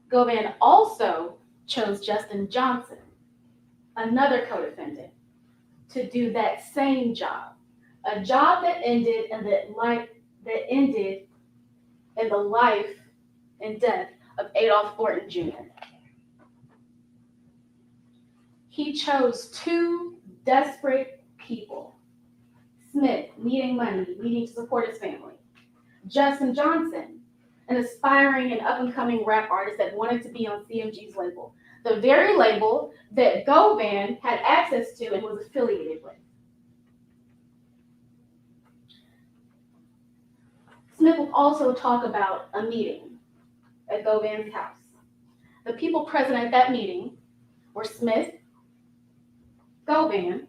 Govan also chose Justin Johnson, another co-defendant, to do that same job. A job that ended in the life and death of Adolph Thornton Jr. He chose two desperate people. Smith, needing money, needing to support his family. Justin Johnson, an aspiring and up-and-coming rap artist that wanted to be on CMG's label, the very label that Govan had access to and was affiliated with. Smith will also talk about a meeting at Govan's house. The people present at that meeting were Smith, Govan,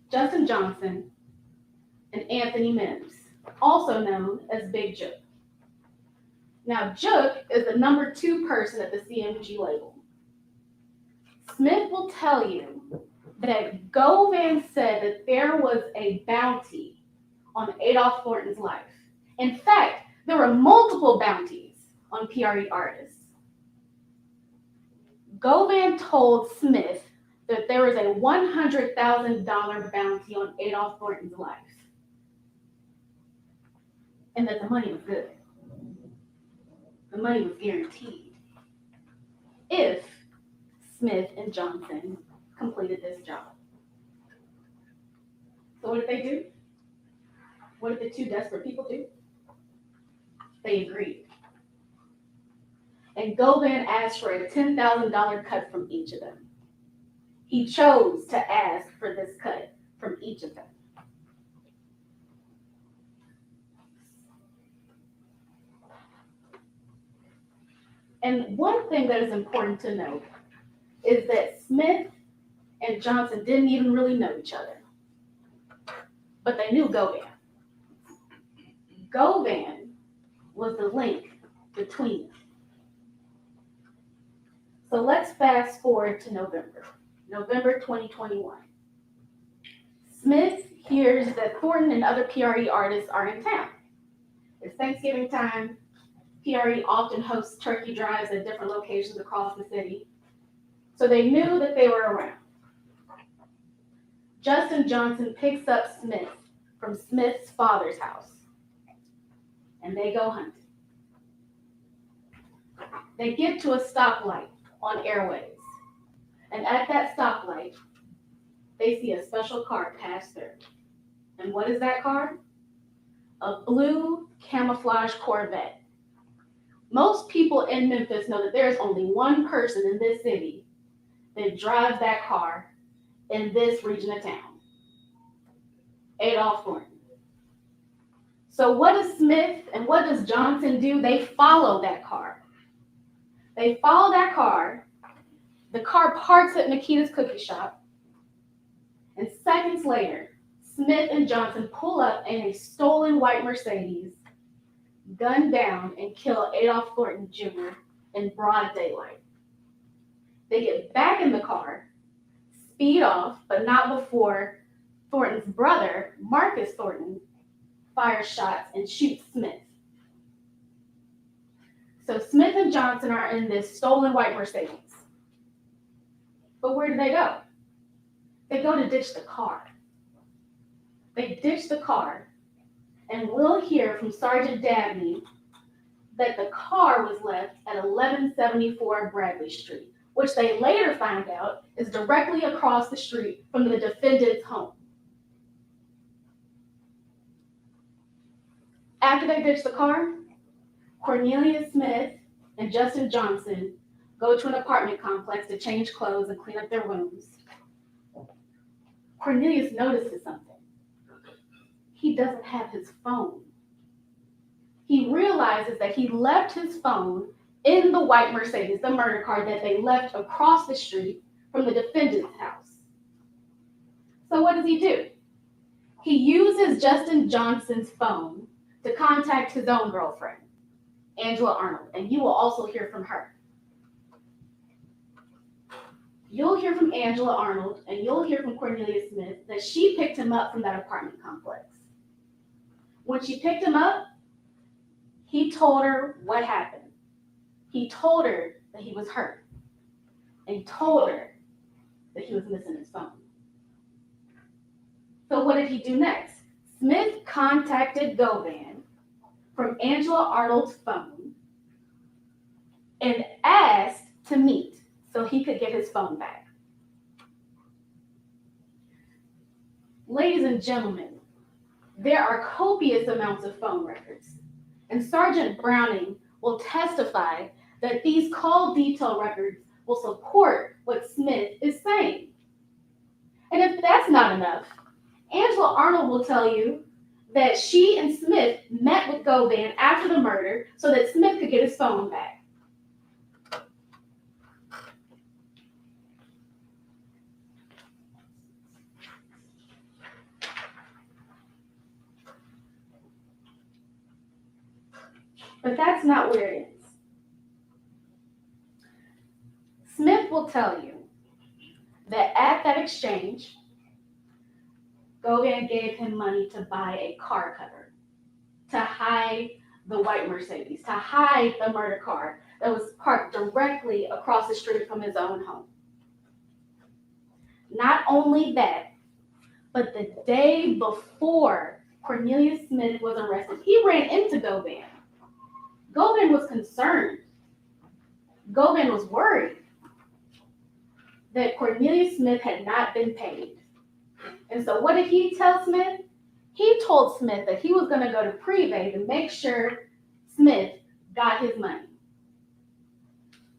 Justin Johnson, and Anthony Mims, also known as Big Jook. Now, Jook is the number 2 person at the CMG label. Smith will tell you that Govan said that there was a bounty on Adolph Thornton's life. In fact, there were multiple bounties on PRE artists. Govan told Smith that there was a $100,000 bounty on Adolph Thornton's life. and that the money was good. The money was guaranteed if Smith and Johnson completed this job. So what did they do? What did the two desperate people do? They agreed. And Govan asked for a $10,000 cut from each of them. He chose to ask for this cut from each of them. And one thing that is important to note is that Smith and Johnson didn't even really know each other, but they knew Govan. Govan was the link between them. So let's fast forward to November 2021. Smith hears that Thornton and other PRE artists are in town. It's Thanksgiving time. PRE often hosts turkey drives at different locations across the city. So they knew that they were around. Justin Johnson picks up Smith from Smith's father's house, and they go hunting. They get to a stoplight on Airways, and at that stoplight, they see a special car pass through. And what is that car? A blue camouflage Corvette. Most people in Memphis know that there's only one person in this city that drives that car in this region of town. Adolph Thornton. So what does Smith and what does Johnson do? They follow that car. They follow that car. The car parks at Nikita's cookie shop. And seconds later, Smith and Johnson pull up in a stolen white Mercedes, gun down, and kill Adolph Thornton Jr. in broad daylight. They get back in the car, speed off, but not before Thornton's brother, Marcus Thornton, fires shots and shoots Smith. So Smith and Johnson are in this stolen white Mercedes. But where do they go? They go to ditch the car. They ditch the car, and we'll hear from Sergeant Dabney that the car was left at 1174 Bradley Street, which they later found out is directly across the street from the defendant's home. After they ditch the car, Cornelius Smith and Justin Johnson go to an apartment complex to change clothes and clean up their rooms. Cornelius notices something. He doesn't have his phone. He realizes that he left his phone in the white Mercedes, the murder car that they left across the street from the defendant's house. So what does he do? He uses Justin Johnson's phone to contact his own girlfriend, Angela Arnold, and you will also hear from her. You'll hear from Angela Arnold, and you'll hear from Cornelius Smith that she picked him up from that apartment complex. When she picked him up, he told her what happened. He told her that he was hurt, and he told her that he was missing his phone. So what did he do next? Smith contacted Govan from Angela Arnold's phone and asked to meet so he could get his phone back. Ladies and gentlemen, there are copious amounts of phone records, and Sergeant Browning will testify that these call detail records will support what Smith is saying. And if that's not enough, Angela Arnold will tell you that she and Smith met with Govan after the murder so that Smith could get his phone back. But that's not where it ends. Smith will tell you that at that exchange, Govan gave him money to buy a car cutter, to hide the white Mercedes, to hide the murder car that was parked directly across the street from his own home. Not only that, but the day before Cornelius Smith was arrested, he ran into Govan. Govan was concerned. Govan was worried that Cornelius Smith had not been paid. And so what did he tell Smith? He told Smith that he was going to go to Privé to make sure Smith got his money.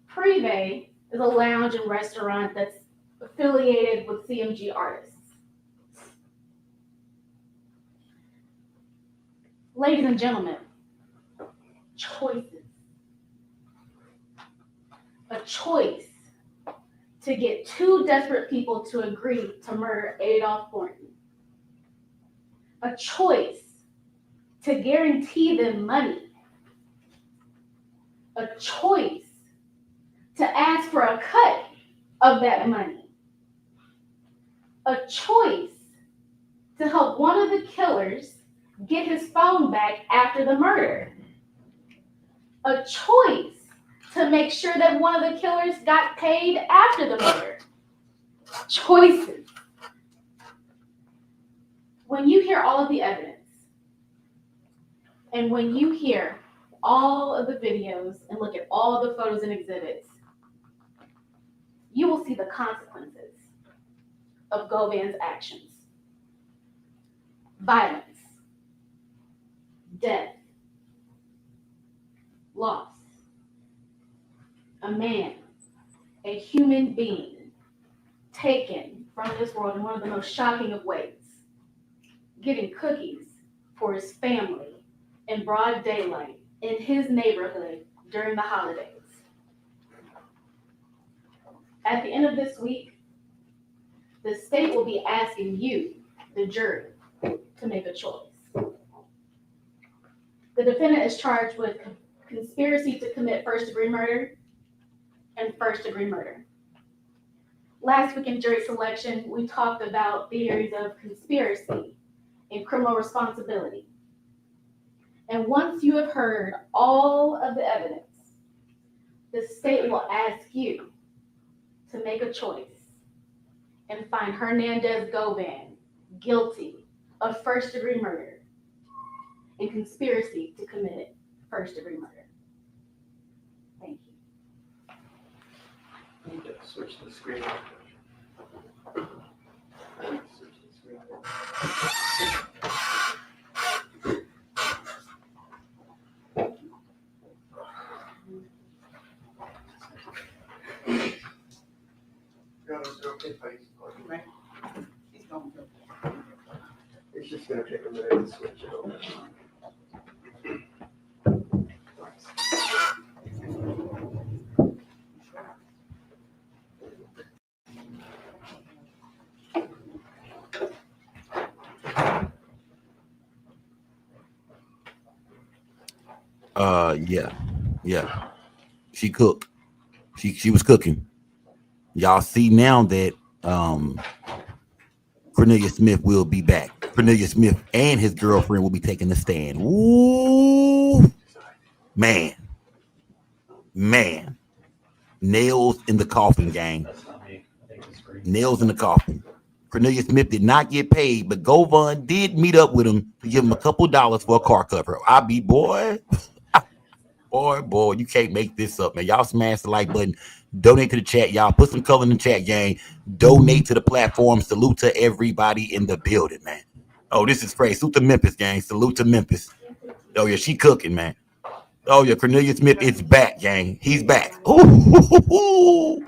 Privé is a lounge and restaurant that's affiliated with CMG artists. Ladies and gentlemen, choices. A choice to get two desperate people to agree to murder Adolph Thornton. A choice to guarantee them money. A choice to ask for a cut of that money. A choice to help one of the killers get his phone back after the murder. A choice to make sure that one of the killers got paid after the murder. Choices. When you hear all of the evidence, and when you hear all of the videos and look at all the photos and exhibits, you will see the consequences of Govan's actions. Violence, death, loss. A man, a human being, taken from this world in one of the most shocking of ways, getting cookies for his family in broad daylight in his neighborhood during the holidays. At the end of this week, the state will be asking you, the jury, to make a choice. The defendant is charged with conspiracy to commit first-degree murder and first-degree murder. Last week in jury selection, we talked about theories of conspiracy and criminal responsibility. And once you have heard all of the evidence, the state will ask you to make a choice and find Hernandez Govan guilty of first-degree murder and conspiracy to commit first-degree murder. Thank you. I need to switch the screen. Switch the screen. It's just gonna take a minute to switch it over. Yeah. She cooked. She was cooking. Y'all see now that Cornelius Smith will be back. Cornelius Smith and his girlfriend will be taking the stand. Ooh, man. Nails in the coffin, gang. Nails in the coffin. Cornelius Smith did not get paid, but Govan did meet up with him to give him a couple dollars for a car cover. I be boy, you can't make this up, man. Y'all smash the like button. Donate to the chat, y'all. Put some color in the chat, gang. Donate to the platform. Salute to everybody in the building, man. Oh, this is crazy. Salute to Memphis, gang. Salute to Memphis. Oh, yeah, she cooking, man. Oh, yeah, Cornelius Smith is back, gang. He's back. Ooh.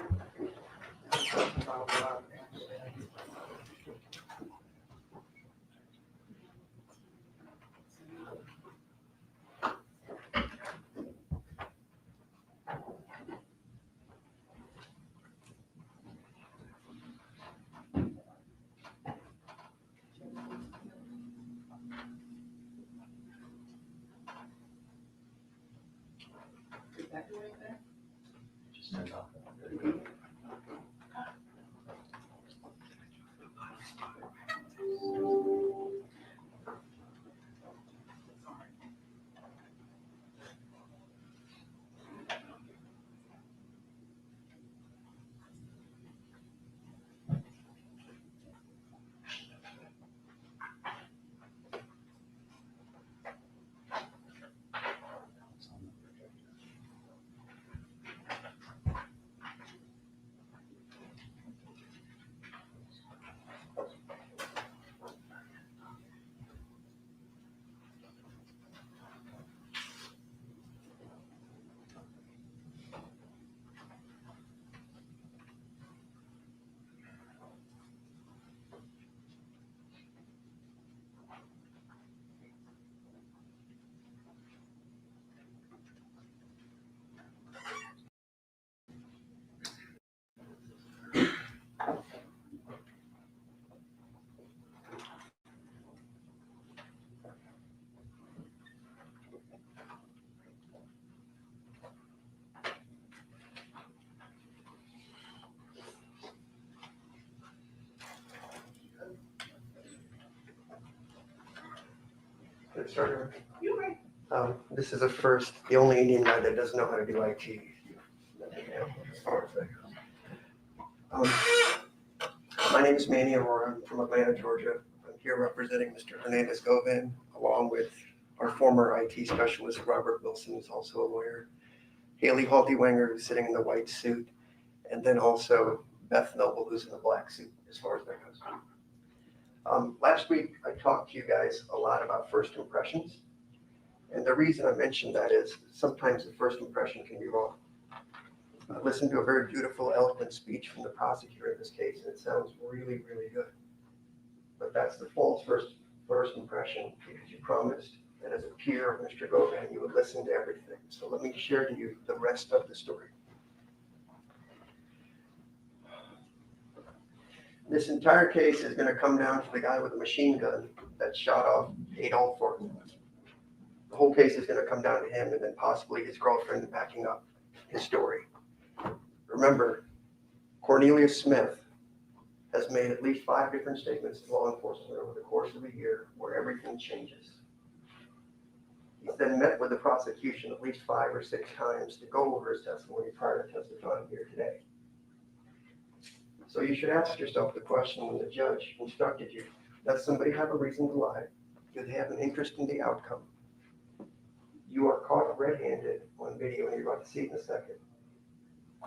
to start over? You may. This is a first, the only Indian guy that doesn't know how to do IT. As far as that goes. My name is Manny Aurora. I'm from Atlanta, Georgia. I'm here representing Mr. Hernandez Govan, along with our former IT specialist, Robert Wilson, who's also a lawyer, Haley Halty-Wenger, who's sitting in the white suit, and then also Beth Noble, who's in the black suit, as far as that goes. Last week, I talked to you guys a lot about first impressions. And the reason I mentioned that is sometimes the first impression can be wrong. I listened to a very beautiful, eloquent speech from the prosecutor in this case, and it sounds really, really good. But that's the false first impression, because you promised that as a peer of Mr. Govan, you would listen to everything. So let me share to you the rest of the story. This entire case is going to come down to the guy with the machine gun that shot off Adolph Thornton. The whole case is going to come down to him and then possibly his girlfriend backing up his story. Remember, Cornelius Smith has made at least 5 different statements to law enforcement over the course of a year where everything changes. He's then met with the prosecution at least 5 or 6 times to go over his testimony prior to testifying here today. So you should ask yourself the question when the judge instructed you, does somebody have a reason to lie? Do they have an interest in the outcome? You are caught red-handed on video, and you're about to see it in a second,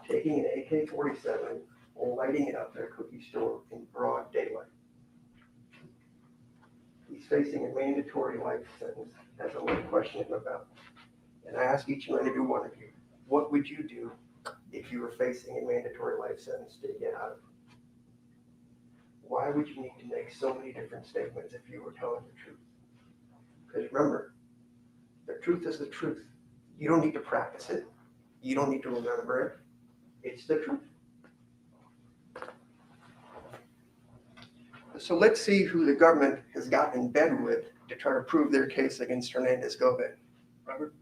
taking an AK-47 or lighting it up at a cookie store in broad daylight. He's facing a mandatory life sentence, as I'm going to question him about. And I ask each and every one of you, what would you do if you were facing a mandatory life sentence to get out of it? Why would you need to make so many different statements if you were telling the truth? Because remember, the truth is the truth. You don't need to practice it. You don't need to remember it. It's the truth. So let's see who the government has gotten in bed with to try to prove their case against Hernandez Govan. Robert?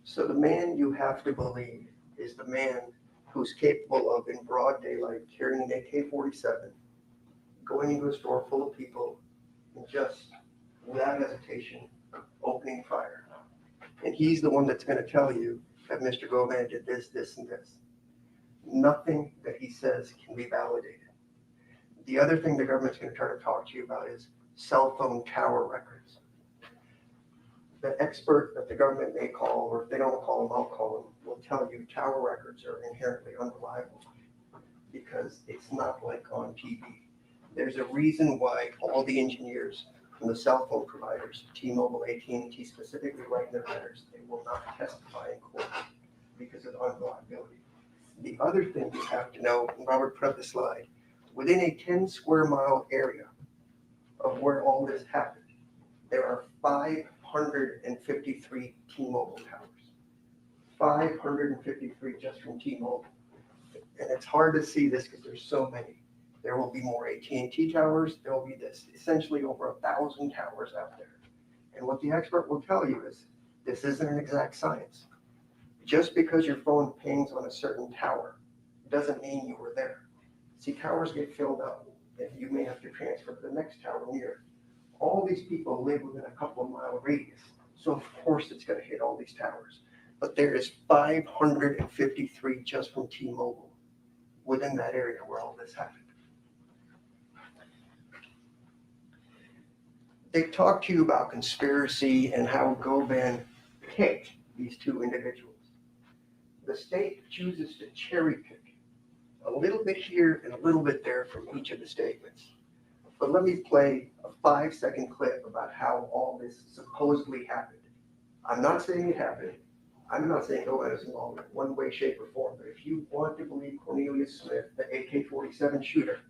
So the man you have to believe is the man who's capable of, in broad daylight, carrying an AK-47, going into a store full of people, and just, without hesitation, opening fire. And he's the one that's going to tell you that Mr. Govan did this, this, and this. Nothing that he says can be validated. The other thing the government's going to try to talk to you about is cell phone tower records. The expert that the government may call, or if they don't call him, I'll call him, will tell you tower records are inherently unreliable because it's not like on TV. There's a reason why all the engineers from the cell phone providers, T-Mobile, AT&T specifically, write in their letters, they will not testify in court because of unreliability. The other thing you have to know, and Robert put up the slide, within a 10 square mile area of where all this happened, there are 553 T-Mobile towers. 553 just from T-Mobile. And it's hard to see this because there's so many. There will be more AT&T towers. There will be this, essentially over 1,000 towers out there. And what the expert will tell you is this isn't an exact science. Just because your phone pings on a certain tower doesn't mean you were there. See, towers get filled up and you may have to transfer to the next tower near. All these people live within a couple of mile radius. So of course it's going to hit all these towers. But there is 553 just from T-Mobile within that area where all this happened. They talked to you about conspiracy and how Govan picked these 2 individuals. The state chooses to cherry pick a little bit here and a little bit there from each of the statements. But let me play a 5-second clip about how all this supposedly happened. I'm not saying it happened. I'm not saying Govan is involved in one way, shape, or form. But if you want to believe Cornelius Smith, the AK-47 shooter,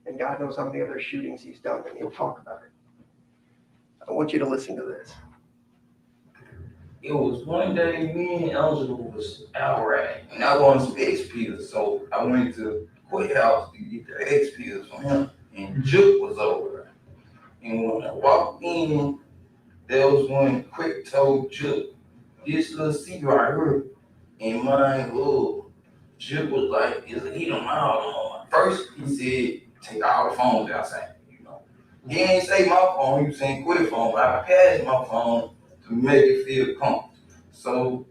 And God knows how many other shootings he's done, and he'll talk about it. I want you to listen to this. It was one day, me and Angela was out riding, and I wanted some X pills, so I went to Quay House to get the X pills from him, and Juke was over there. And when I walked in, there was one quick told Juke, this little seat right here, and my Juke was like, he don't know. First, he said, take all the phones outside, you know. He ain't say my phone, he was saying quit phone, but I passed my phone to make it feel comfortable. So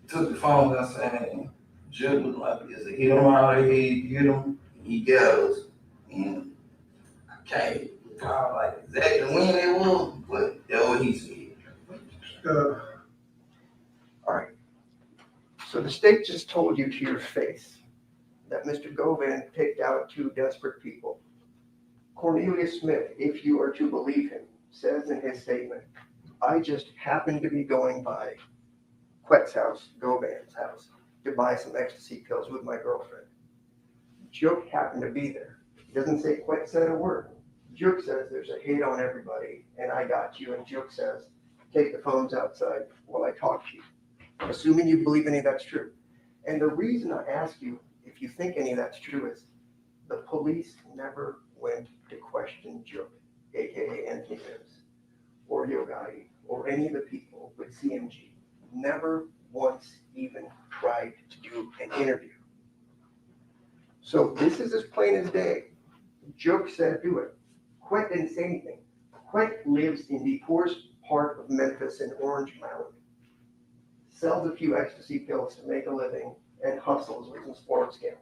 took the phones outside and Jude was like, hit him out of here, hit him, he got us. And I can't recall like exactly when it was, but that's what he said. All right. So the state just told you to your face that Mr. Govan picked out two desperate people. Cornelius Smith, if you are to believe him, says in his statement, I just happened to be going by Quet's house, Govan's house, to buy some ecstasy pills with my girlfriend. Juke happened to be there. He doesn't say Quet said a word. Juke says there's a hit on everybody, and I got you. And Juke says, take the phones outside while I talk to you. Assuming you believe any of that's true. And the reason I ask you if you think any of that's true is the police never went to question Juke, aka Anthony Mims, or Yogati, or any of the people with CMG. Never once even tried to do an interview. So this is as plain as day. Juke said do it. Quet didn't say anything. Quet lives in the poorest part of Memphis in Orange Mound, sells a few ecstasy pills to make a living, and hustles with some sports gambling.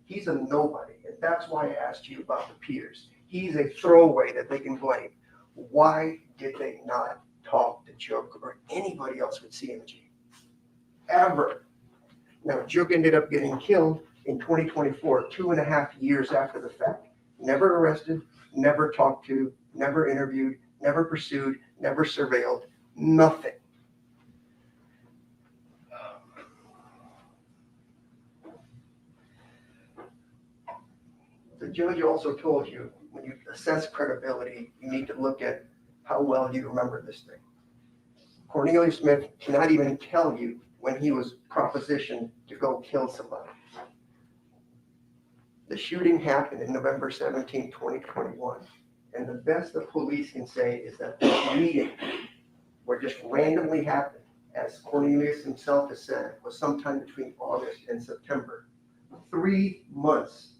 He's a nobody, and that's why I asked you about the peers. He's a throwaway that they can blame. Why did they not talk to Juke or anybody else with CMG? Ever. Now, Juke ended up getting killed in 2024, 2.5 years after the fact. Never arrested, never talked to, never interviewed, never pursued, never surveilled, nothing. The judge also told you when you assess credibility, you need to look at how well you remember this thing. Cornelius Smith cannot even tell you when he was propositioned to go kill somebody. The shooting happened in November 17, 2021. And the best the police can say is that this meeting, where just randomly happened, as Cornelius himself has said, was sometime between August and September, 3 months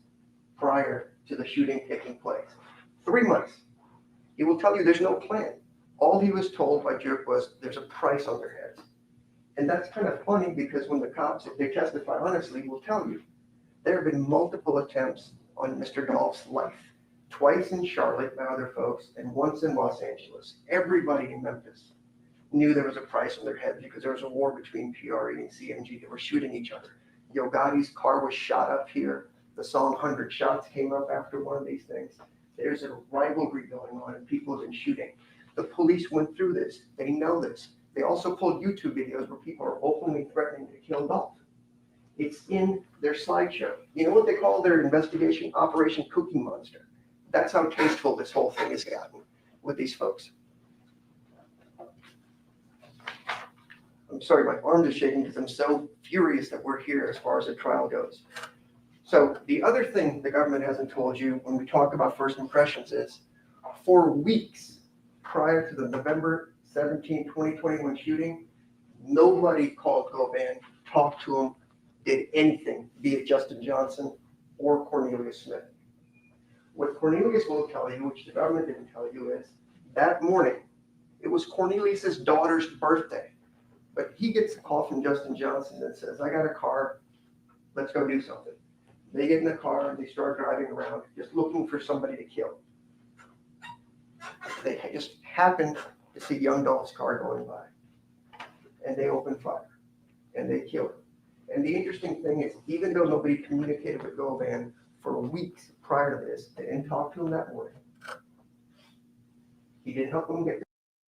prior to the shooting taking place. 3 months. He will tell you there's no plan. All he was told by Juke was there's a price on their heads. And that's kind of funny because when the cops, if they testify honestly, will tell you there have been multiple attempts on Mr. Dolph's life. Twice in Charlotte by other folks and once in Los Angeles. Everybody in Memphis knew there was a price on their head because there was a war between PRE and CMG. They were shooting each other. Yo Gotti's car was shot up here. The song 100 Shots came up after one of these things. There's a rivalry going on and people have been shooting. The police went through this. They know this. They also pulled YouTube videos where people are openly threatening to kill Dolph. It's in their slideshow. You know what they call their investigation? Operation Cookie Monster. That's how tasteful this whole thing has gotten with these folks. I'm sorry, my arms are shaking because I'm so furious that we're here as far as the trial goes. So the other thing the government hasn't told you when we talk about first impressions is for weeks prior to the November 17, 2021 shooting, nobody called Govan, talked to him, did anything, be it Justin Johnson or Cornelius Smith. What Cornelius will tell you, which the government didn't tell you, is that morning, it was Cornelius's daughter's birthday, but he gets a call from Justin Johnson that says, I got a car, let's go do something. They get in the car and they start driving around just looking for somebody to kill. They just happened to see young Dolph's car going by and they open fire and they kill him. And the interesting thing is, even though nobody communicated with Govan for weeks prior to this, they didn't talk to him that morning. He didn't help him get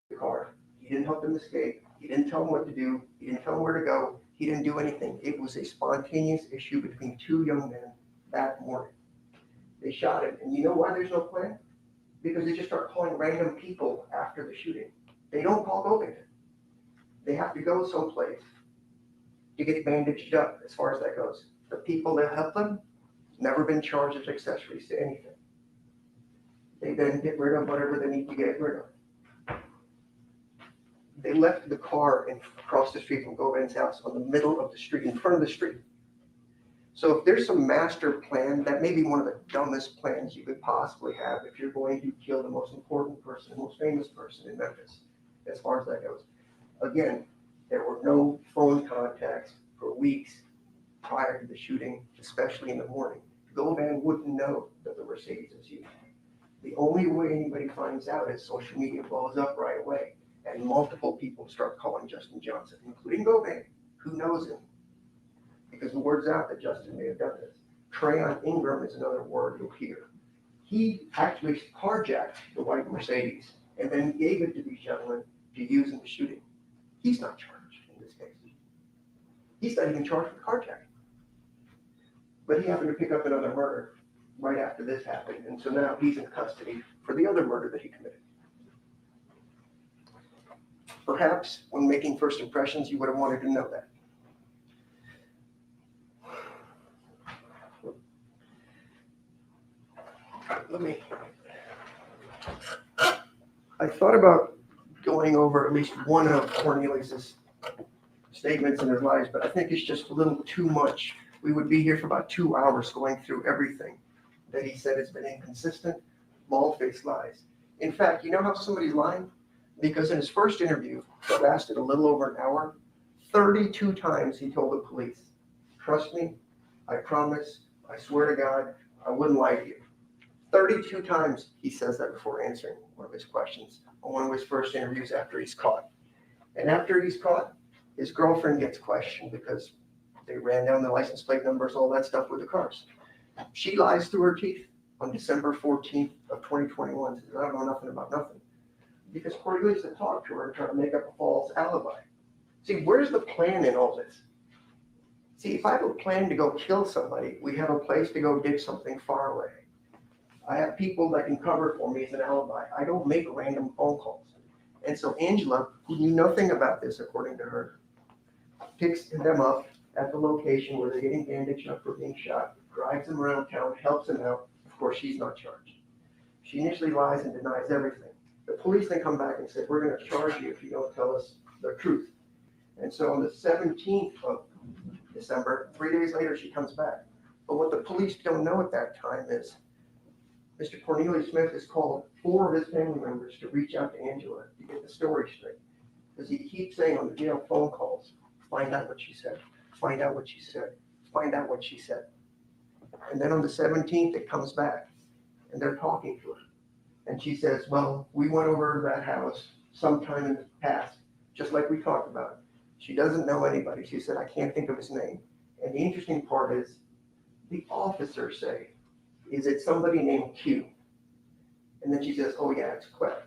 the car. He didn't help him escape. He didn't tell him what to do. He didn't tell him where to go. He didn't do anything. It was a spontaneous issue between two young men that morning. They shot him. And you know why there's no plan? Because they just start calling random people after the shooting. They don't call Govan. They have to go someplace to get bandaged up as far as that goes. The people that help them, never been charged as accessories to anything. They then get rid of whatever they need to get rid of. They left the car across the street from Govan's house on the middle of the street, in front of the street. So if there's some master plan, that may be one of the dumbest plans you could possibly have if you're going to kill the most important person, the most famous person in Memphis, as far as that goes. Again, there were no phone contacts for weeks prior to the shooting, especially in the morning. Govan wouldn't know that the Mercedes was used. The only way anybody finds out is social media blows up right away, and multiple people start calling Justin Johnson, including Govan, who knows him, because the word's out that Justin may have done this. Trayon Ingram is another word you'll hear. He actually carjacked the white Mercedes and then gave it to these gentlemen to use in the shooting. He's not charged in this case. He's not even charged with carjacking. But he happened to pick up another murder right after this happened, and so now he's in custody for the other murder that he committed. Perhaps when making first impressions, you would have wanted to know that. I thought about going over at least one of Cornelius's statements in his lives, but I think it's just a little too much. We would be here for about 2 hours going through everything that he said has been inconsistent, bald-faced lies. In fact, you know how somebody's lying? Because in his first interview, that lasted a little over an hour, 32 times he told the police, "Trust me, I promise, I swear to God, I wouldn't lie to you." 32 times he says that before answering one of his questions on one of his first interviews after he's caught. And after he's caught, his girlfriend gets questioned because they ran down the license plate numbers, all that stuff with the cars. She lies through her teeth on December 14th of 2021, says, "I don't know nothing about nothing." Because Cornelius had talked to her and tried to make up a false alibi. See, where's the plan in all this? See, if I have a plan to go kill somebody, we have a place to go dig something far away. I have people that can cover for me as an alibi. I don't make random phone calls. And so Angela, who knew nothing about this, according to her, picks them up at the location where they're getting bandaged up for being shot, drives them around town, helps them out. Of course, she's not charged. She initially lies and denies everything. The police then come back and say, "We're going to charge you if you don't tell us the truth." And so on the 17th of December, 3 days later, she comes back. But what the police don't know at that time is Mr. Cornelius Smith has called 4 of his family members to reach out to Angela to get the story straight. Because he keeps saying on the jail phone calls, "Find out what she said, find out what she said, find out what she said." And then on the 17th, it comes back and they're talking to her. And she says, "Well, we went over to that house sometime in the past, just like we talked about." She doesn't know anybody. She said, "I can't think of his name." And the interesting part is the officers say, "Is it somebody named Q?" And then she says, "Oh yeah, it's Quet."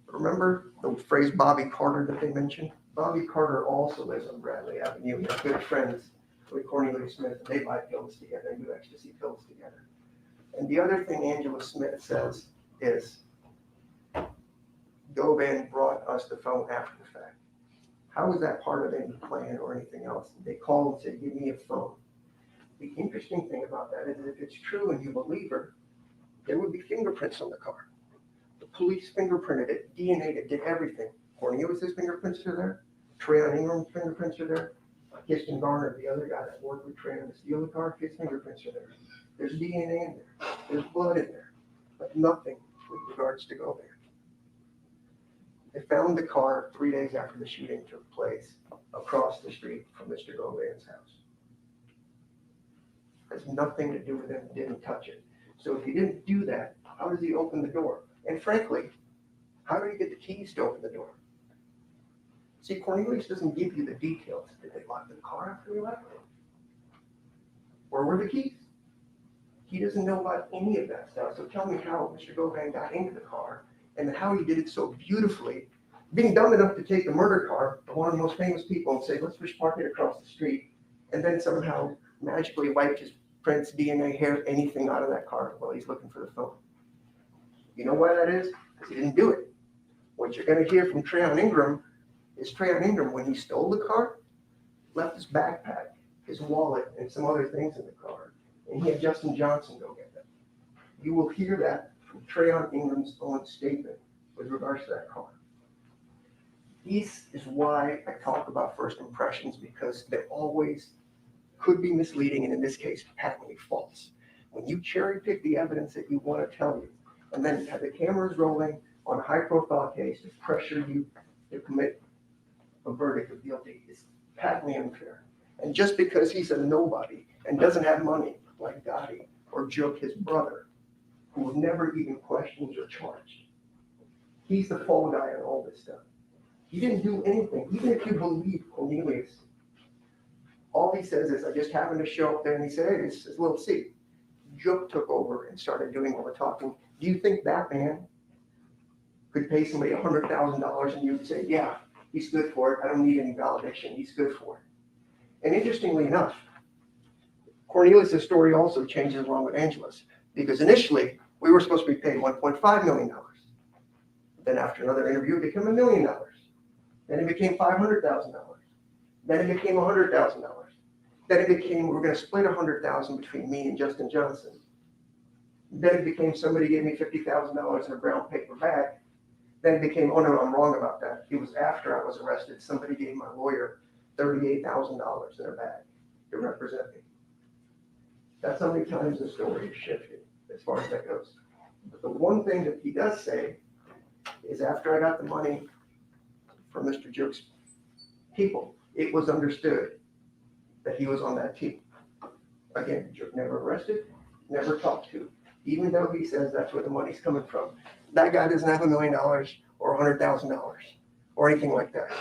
Remember the phrase Bobby Carter that they mentioned? Bobby Carter also lives on Bradley Avenue. They're good friends with Cornelius Smith. They buy pills together and do ecstasy pills together. And the other thing Angela Smith says is, Govan brought us the phone after the fact. How is that part of any plan or anything else? They called and said, "Give me a phone." The interesting thing about that is if it's true and you believe her, there would be fingerprints on the car. The police fingerprinted it, DNA'd it, did everything. Cornelius' fingerprints are there. Trayon Ingram's fingerprints are there. Kirsten Garner, the other guy that worked with Trayon to steal the car, his fingerprints are there. There's DNA in there. There's blood in there. But nothing with regards to Govan. They found the car 3 days after the shooting took place across the street from Mr. Govan's house. Has nothing to do with him, didn't touch it. So if he didn't do that, how does he open the door? And frankly, how do you get the keys to open the door? See, Cornelius doesn't give you the details. Did they lock the car after we left? Where were the keys? He doesn't know about any of that stuff. So tell me how Mr. Govan got into the car and how he did it so beautifully, being dumb enough to take the murder car of one of the most famous people and say, "Let's just park it across the street," and then somehow magically wiped his prints, DNA, hair, anything out of that car while he's looking for the phone. You know why that is? Because he didn't do it. What you're gonna hear from Trayon Ingram is Trayon Ingram, when he stole the car, left his backpack, his wallet, and some other things in the car, and he had Justin Johnson go get them. You will hear that from Trayon Ingram's own statement with regards to that car. This is why I talk about first impressions, because they always could be misleading, and in this case, patently false. When you cherry pick the evidence that you want to tell you, and then have the cameras rolling on a high-profile case to pressure you to commit a verdict of guilty, is patently unfair. And just because he's a nobody and doesn't have money like Gotti or Joke, his brother, who was never even questioned or charged, he's the fall guy on all this stuff. He didn't do anything. Even if you believe Cornelius, all he says is, I just happened to show up there, and he said, hey, it's little C. Joke took over and started doing all the talking. Do you think that man could pay somebody $100,000 and you'd say, yeah, he's good for it. I don't need any validation. He's good for it. And interestingly enough, Cornelius' story also changes along with Angela's, because initially we were supposed to be paid $1.5 million. Then after another interview, it became $1 million. Then it became $500,000. Then it became $100,000. Then it became, we're going to split $100,000 between me and Justin Johnson. Then it became, somebody gave me $50,000 in a brown paper bag. Then it became, oh no, I'm wrong about that. It was after I was arrested. Somebody gave my lawyer $38,000 in a bag to represent me. That's how many times the story has shifted as far as that goes. But the one thing that he does say is, after I got the money from Mr. Joke's people, it was understood that he was on that team. Again, Joke never arrested, never talked to, even though he says that's where the money's coming from. That guy doesn't have $1 million or $100,000 or anything like that.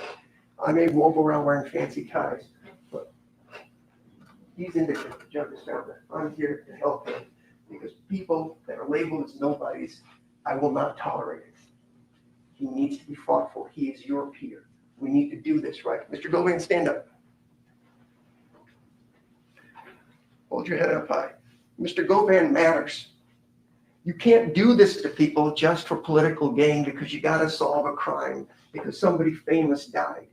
I may walk around wearing fancy ties, but he's indictment. The judge has found that. I'm here to help him, because people that are labeled as nobodies, I will not tolerate it. He needs to be fought for. He is your peer. We need to do this right. Mr. Govan, stand up. Hold your head up high. Mr. Govan matters. You can't do this to people just for political gain, because you got to solve a crime because somebody famous died.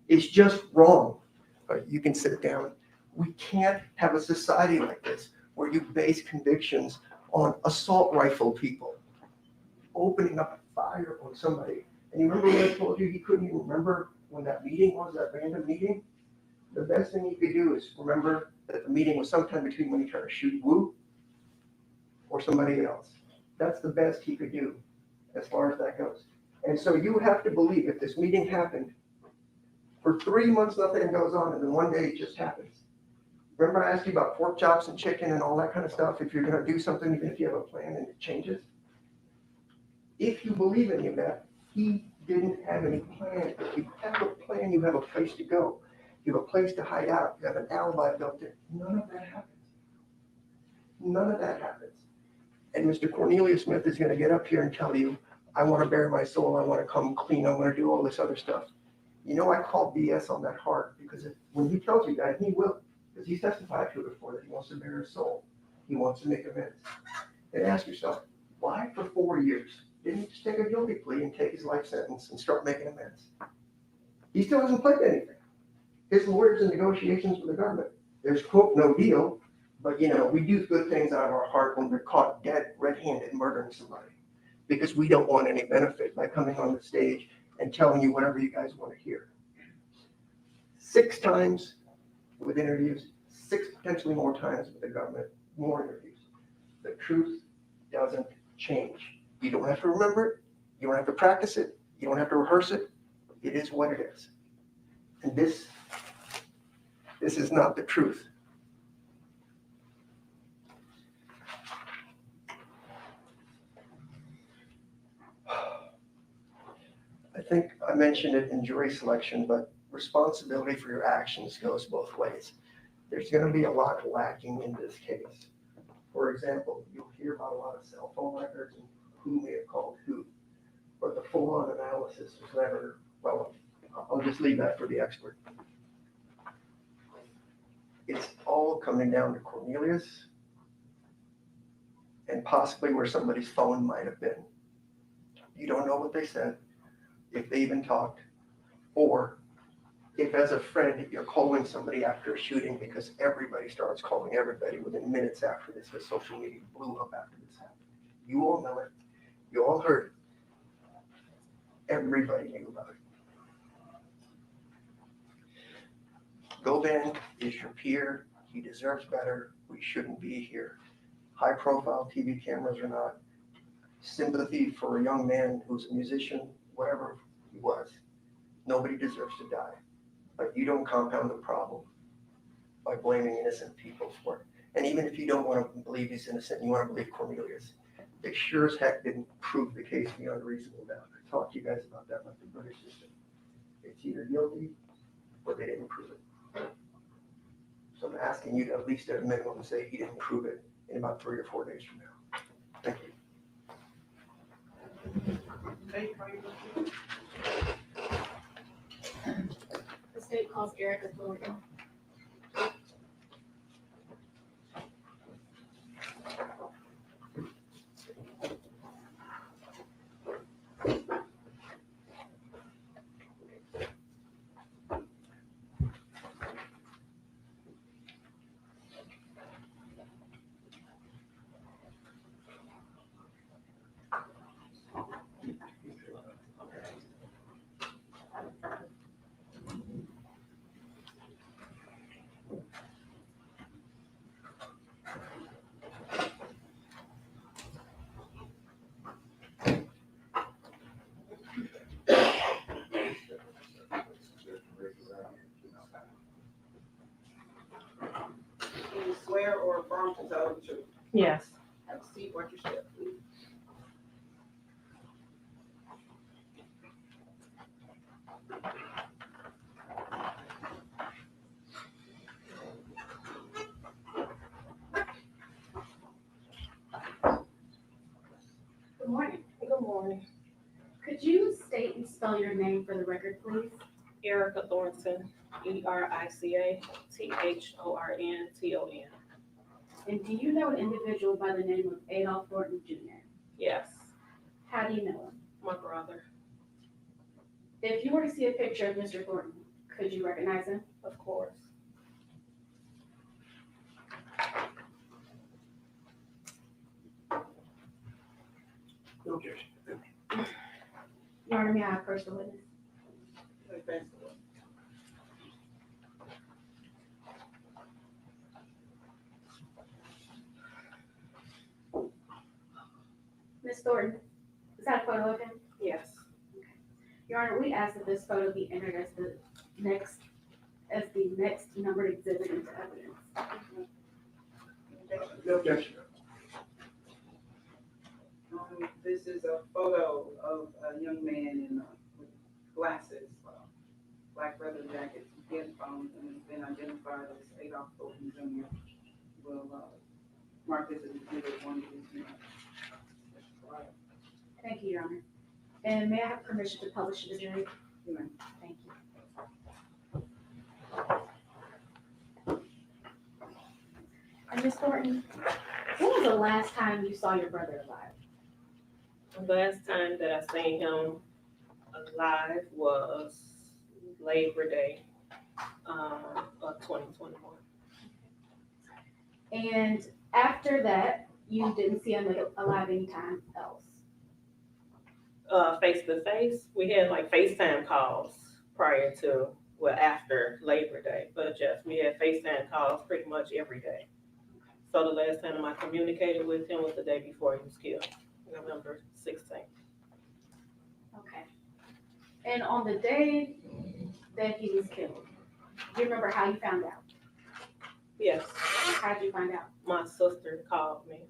It's just wrong. You can sit down. We can't have a society like this where you base convictions on assault rifle people opening up fire on somebody. And you remember when I told you he couldn't even remember when that meeting was, that random meeting? The best thing you could do is remember that the meeting was sometime between when he tried to shoot Wu or somebody else. That's the best he could do as far as that goes. And so you have to believe, if this meeting happened, for 3 months nothing goes on, and then one day it just happens. Remember I asked you about pork chops and chicken and all that kind of stuff? If you're going to do something, even if you have a plan and it changes. If you believe any of that, he didn't have any plan. If you have a plan, you have a place to go. You have a place to hide out. You have an alibi built in. None of that happens. None of that happens. And Mr. Cornelius Smith is going to get up here and tell you, I want to bare my soul. I want to come clean. I want to do all this other stuff. You know, I call BS on that heart, because when he tells you that, he will. Because he's testified to it before, that he wants to bare his soul. He wants to make amends. And ask yourself, why for 4 years didn't he just take a guilty plea and take his life sentence and start making amends? He still hasn't played anything. His lawyers in negotiations with the government. There's, quote, no deal, but, you know, we do good things out of our heart when we're caught dead, red-handed, murdering somebody, because we don't want any benefit by coming on the stage and telling you whatever you guys want to hear. 6 times with interviews, 6 potentially more times with the government, more interviews. The truth doesn't change. You don't have to remember it. You don't have to practice it. You don't have to rehearse it. It is what it is. And this is not the truth. I think I mentioned it in jury selection, but responsibility for your actions goes both ways. There's going to be a lot lacking in this case. For example, you'll hear about a lot of cell phone records and who may have called who, but the full-on analysis was never, well, I'll just leave that for the expert. It's all call coming down to Cornelius and possibly where somebody's phone might have been. You don't know what they said, if they even talked, or if as a friend, you're calling somebody after a shooting, because everybody starts calling everybody within minutes after this, because social media blew up after this happened. You all know it. You all heard it. Everybody knew about it. Govan is your peer. He deserves better. We shouldn't be here. High profile TV cameras or not. Sympathy for a young man who's a musician, whatever he was. Nobody deserves to die. But you don't compound the problem by blaming innocent people for it. And even if you don't want to believe he's innocent, you want to believe Cornelius, they sure as heck didn't prove the case beyond reasonable doubt. I talked to you guys about that, like the British system. It's either guilty or they didn't prove it. So I'm asking you to at least at a minimum say he didn't prove it in about 3 or 4 days from now. Thank you. The state calls Erica Thornton. Can you swear or affirm to tell the truth? Yes. Have a seat, watch your step, please. Good morning. Good morning. Could you state and spell your name for the record, please? Erica Thornton, ERICA THORNTON. And do you know an individual by the name of Adolph Thornton Jr.? Yes, How do you know him? my brother, If you were to see a picture of Mr. Thornton, could you recognize him? of course. Okay. Your Honor, may I approach the witness? Ms. Thornton, is that a photo of him? Yes, Your Honor, we ask that this photo be entered as the next numbered exhibit into evidence. No objection. This is a photo of a young man in with glasses, black leather jacket, headphones, and has been identified as Adolph Thornton Jr. Will mark this as exhibit 1 of his unit. Thank you, Your Honor. And may I have permission to publish to the jury? You may. Thank you. And Ms. Thornton, when was the last time you saw your brother alive? the last time that I seen him alive was Labor Day of 2021. And after that, you didn't see him alive anytime else? Face to face, we had like FaceTime calls prior to, well, after Labor Day, but just we had FaceTime calls pretty much every day. So the last time I communicated with him was the day before he was killed, November 16th. Okay. And on the day that he was killed, do you remember how you found out? Yes, How did you find out? my sister called me.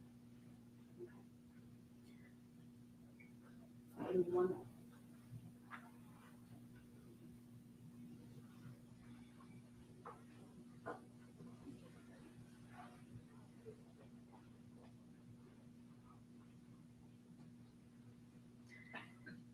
Give me one moment.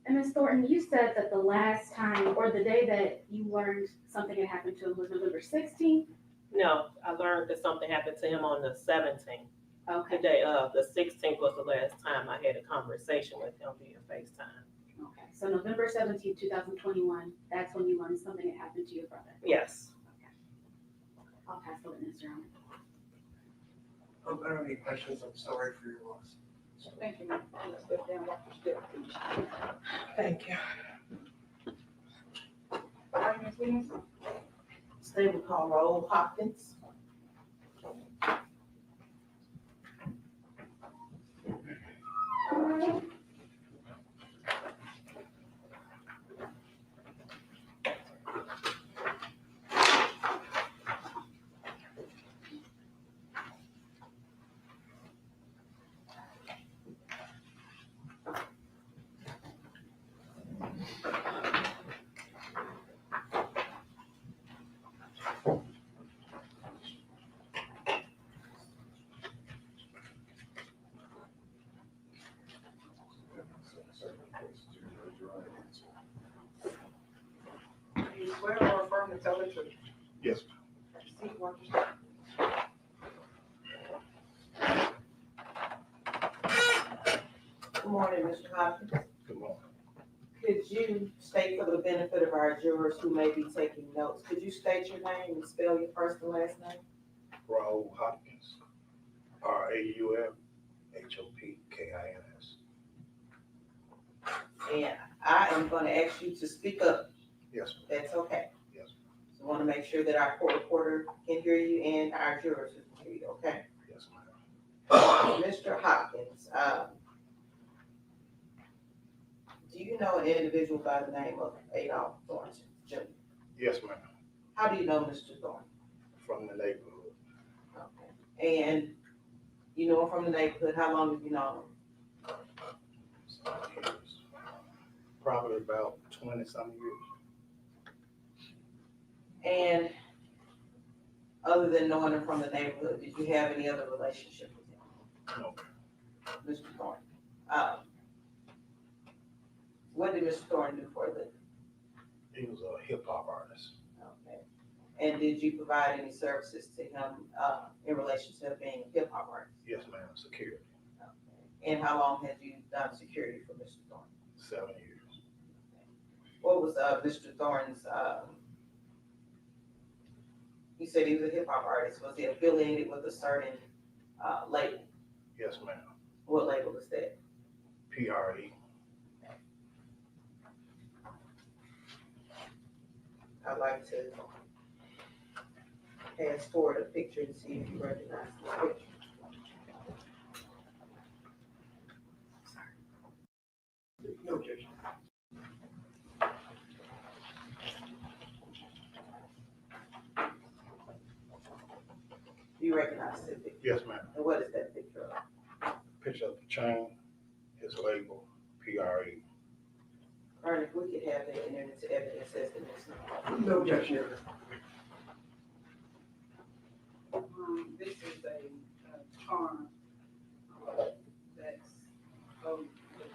And Ms. Thornton, you said that the last time or the day that you learned something had happened to him was November 16th. No, I learned that something happened to him on the 17th. Okay, The 16th was the last time I had a conversation with him via FaceTime. okay. So November 17th, 2021, that's when you learned something had happened to your brother. Yes. Okay. I'll pass the witness, Your Honor. I don't have any questions. I'm sorry for your loss. Thank you, ma'am. Let's step down, walk your step, please. Thank you. All right, Ms. Williams? State will call Rahul Hopkins. Do you swear or affirm to tell the truth? Yes. Proceed, walk your step. Good morning, Mr. Hopkins. Good morning. Could you state for the benefit of our jurors who may be taking notes, could you state your name and spell your first and last name? Rahul Hopkins, RAULHOPKINS. And I am gonna ask you to speak up. Yes, ma'am. That's okay. Yes. So I wanna make sure that our court reporter can hear you and our jurors can hear you, okay? Yes, ma'am. Mr. Hopkins, do you know an individual by the name of Adolph Thornton Jr.? Yes, ma'am. How do you know Mr. Thornton? From the neighborhood. Okay. And you know him from the neighborhood, how long have you known him? Some years. Probably about 20-some years. And other than knowing him from the neighborhood, did you have any other relationship with him, No, Mr. Thornton? What did Mr. Thornton do for a living? he was a hip hop artist. Okay. And did you provide any services to him in relation to being a hip hop artist? Yes, ma'am. Security. Okay. And how long have you done security for Mr. Thornton? 7 years. What was Mr. Thornton's, you said he was a hip hop artist, was he affiliated with a certain label? Yes, ma'am. What label is that? PRE. I'd like to pass forward a picture and see if you recognize this picture. No objection. Do you recognize this picture? Yes, ma'am. And what is that picture of? Picture of the chain, his label, PRE. Ern, if we could have that entered into evidence as the next. No objection, Your Honor. This is a charm that's the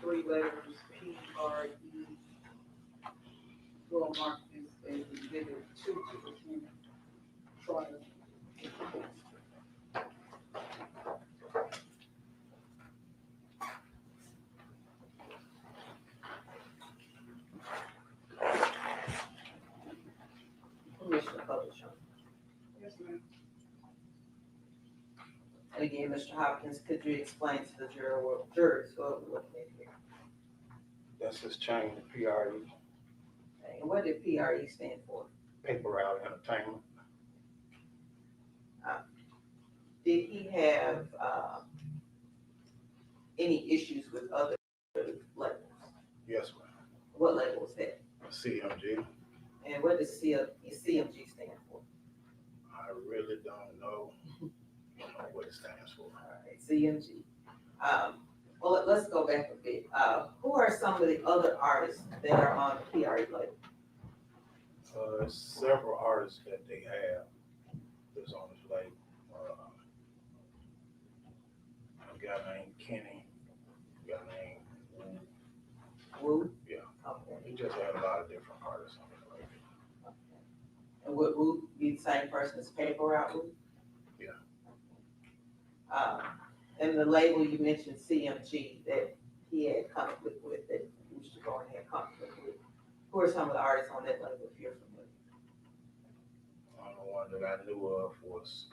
three letters PRE. Will mark this as exhibit 2 to the trial. Commissioner Publisher. Yes, ma'am. And again, Mr. Hopkins, could you explain to the jurors what we're looking at here? That's his chain, the PRE. And what did PRE stand for? Paper Route Entertainment. Did he have any issues with other labels? Yes, ma'am. What label was that? CMG. And what does CMG stand for? I really don't know, what it stands for. All right, CMG. Well, let's go back a bit. Who are some of the other artists that are on the PRE label? Several artists that they have that's on this label. A guy named Kenny, a guy named Wu. Wu? Yeah. Okay. He just had a lot of different artists on this label. And would Ruth be the same person as paper route Ruth? Yeah. And the label you mentioned CMG that he had conflict with, that Mr. Thornton had conflict with. Who are some of the artists on that label if you're familiar? The only one that I knew of was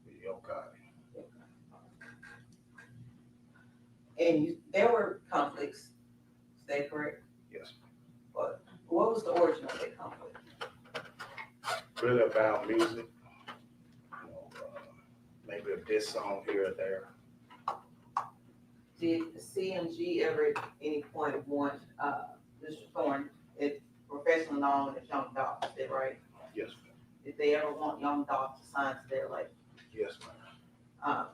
Yokai. And there were conflicts, is that correct? Yes. But what was the origin of that conflict? Really about music. Maybe a diss song here or there. Did CMG ever at any point want Mr. Thornton, professionally known as Young Dolph, is that right? Yes, Did they ever want Young Dolph to sign to their label? yes, ma'am.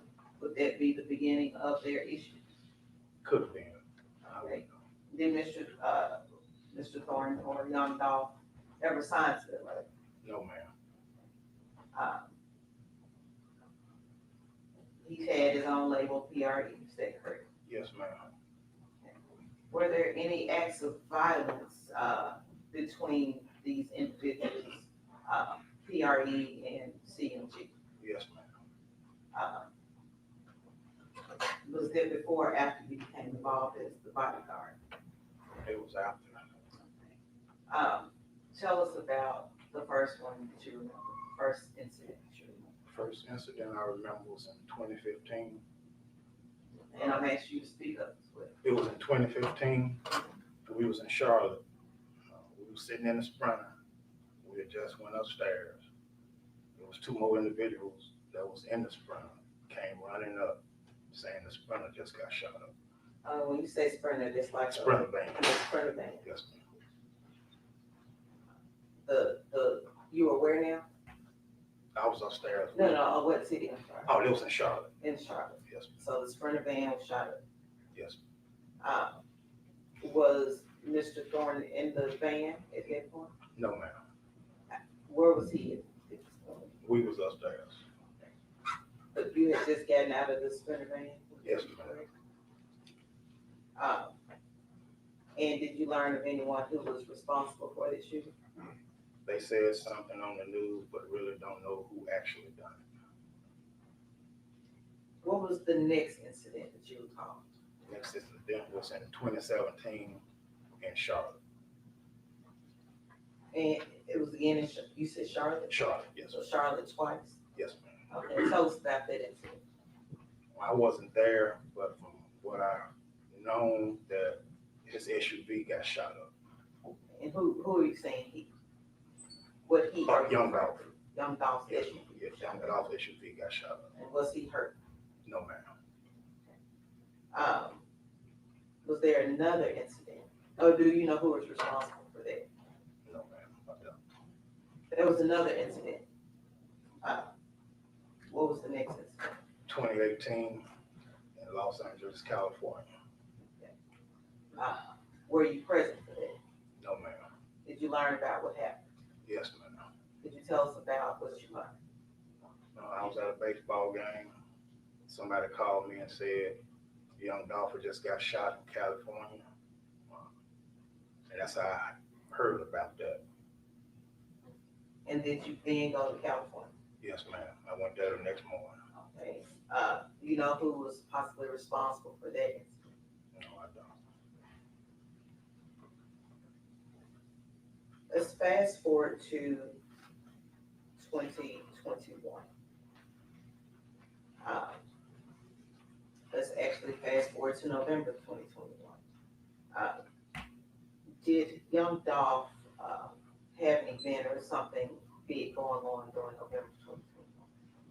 Would that be the beginning of their issue? Could have been. Okay. Did Mr. Thornton or Young Dolph ever sign to their label? No, ma'am. He's had his own label, PRE, is that correct? Yes, ma'am. Were there any acts of violence between these individuals, PRE and CMG? Yes, ma'am. Was that before or after you became involved as the bodyguard? It was after. Tell us about the first one that you remember, first incident that you remember. First incident I remember was in 2015. And I'm asking you to speak up as well. It was in 2015. We was in Charlotte. We were sitting in the Sprinter. We had just went upstairs. There was two more individuals that was in the Sprinter, came running up saying the Sprinter just got shot up. When you say Sprinter, it's like Sprinter van. a Sprinter van. Yes, ma'am. You were where now? I was upstairs. No, what city? I'm sorry. Oh, it was in Charlotte. In Charlotte. Yes, So the Sprinter van was shot up. yes. Was Mr. Thornton in the van at that point? No, ma'am. Where was he? We was upstairs. But you had just gotten out of the Sprinter van? Yes, ma'am. And did you learn of anyone who was responsible for this shooting? They said something on the news, but really don't know who actually done it. What was the next incident that you recall? Next incident was in 2017 in Charlotte. And it was again in, you said Charlotte? Charlotte, yes, So Charlotte twice? yes, ma'am. Okay, tell us about that incident. I wasn't there, but from what I known, that his SUV got shot up. And who are you saying he? What he? Young Dolph. Young Dolph's Yes, SUV. yes, Young Dolph's SUV got shot up. And was he hurt? No, ma'am. Was there another incident? Or do you know who was responsible for that? No, ma'am. I don't. There was another incident. What was the next incident? 2018 in Los Angeles, California. Were you present for that? No, ma'am. Did you learn about what happened? Yes, ma'am. Could you tell us about what you learned? I was at a baseball game. Somebody called me and said, Young Dolph just got shot in California. And that's how I heard about that. And did you then go to California? Yes, ma'am. I went there the next morning. Okay. You know who was possibly responsible for that incident? No, I don't. Let's fast forward to 2021. Let's actually fast forward to November 2021. Did Young Dolph have an event or something big going on during November 2021?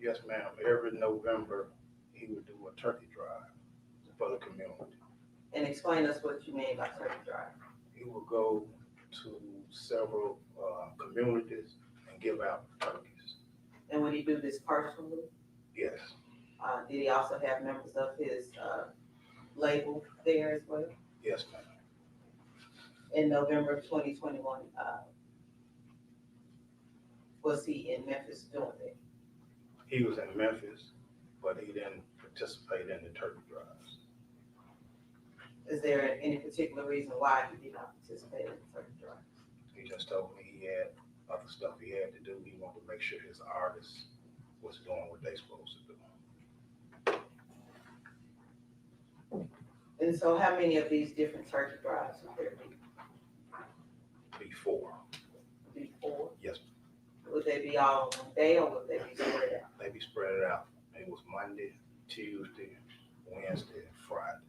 Yes, ma'am. Every November, he would do a turkey drive for the community. And explain us what you mean by turkey drive. He would go to several communities and give out turkeys. And would he do this personally? Yes, Did he also have members of his label there as well? yes, ma'am. In November of 2021, was he in Memphis doing that? He was in Memphis, but he didn't participate in the turkey drives. Is there any particular reason why he did not participate in the turkey drive? He just told me he had other stuff he had to do. He wanted to make sure his artists was doing what they supposed to do. And so how many of these different turkey drives would there be? Before, yes, Would they be all on one day or would they be spread out? they be spread out. It was Monday, Tuesday, Wednesday, and Friday.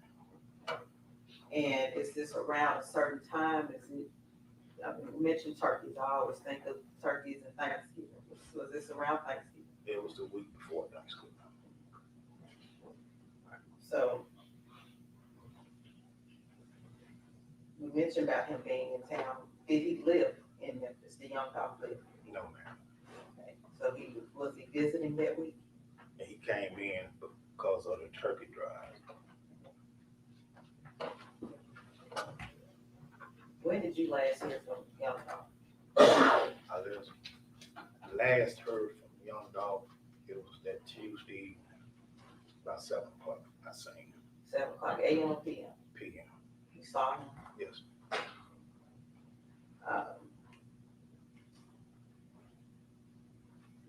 And is this around a certain time? Is it, I mean, you mentioned turkeys, I always think of turkeys and Thanksgiving. Was this around Thanksgiving? It was the week before Thanksgiving. So you mentioned about him being in town. Did he live in Memphis? The young Dolph live? No, ma'am. Okay. So was he visiting that week? And he came in because of the turkey drive. When did you last hear from young Dolph? I last heard from young Dolph, it was that Tuesday, about 7 o'clock, I seen him. 7 o'clock a.m. or p.m.? PM, You saw him? yes.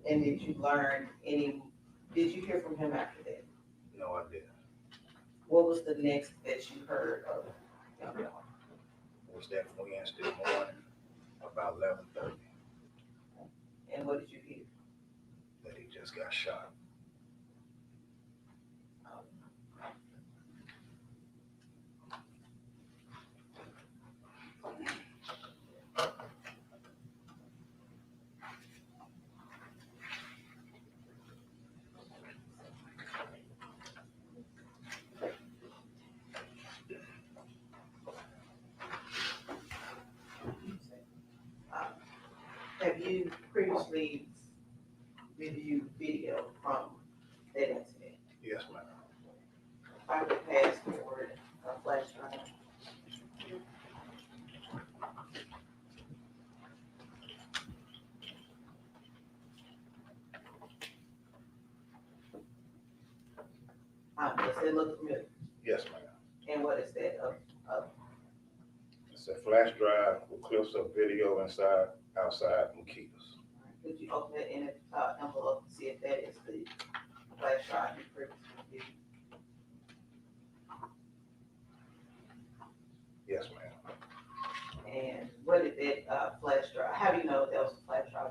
And did you learn did you hear from him after that? No, I didn't. What was the next that you heard of young Dolph? It was that Wednesday morning, about 11:30, And what did you hear? that he just got shot. Have you previously reviewed video from that incident? Yes, ma'am. If I could pass forward a flash drive. Does it look familiar? Yes, ma'am. And what is that of? It's a flash drive with clips of video outside Makitas. Could you open it in an envelope and see if that is the flash drive you previously reviewed? Yes, ma'am. And what did that flash drive, how do you know that was a flash drive?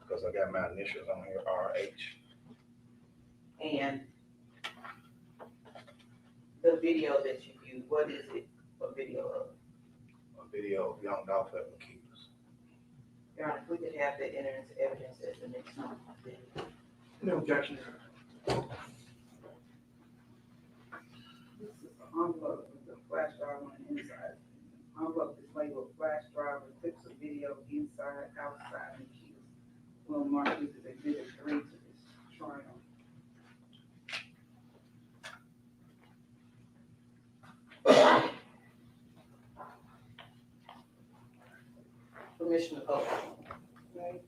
Because I got my initials on here, RH. And the video that you viewed, what is it a video of? A video of young Dolph at Makitas. Your Honor, if we could have that enter into evidence as the next one. No objection. This is an envelope with the flash drive on the inside. Envelope is labeled flash drive with clips of video inside, outside, and keys. We'll mark this as exhibit 3 to this trial. Permission to vote. Okay?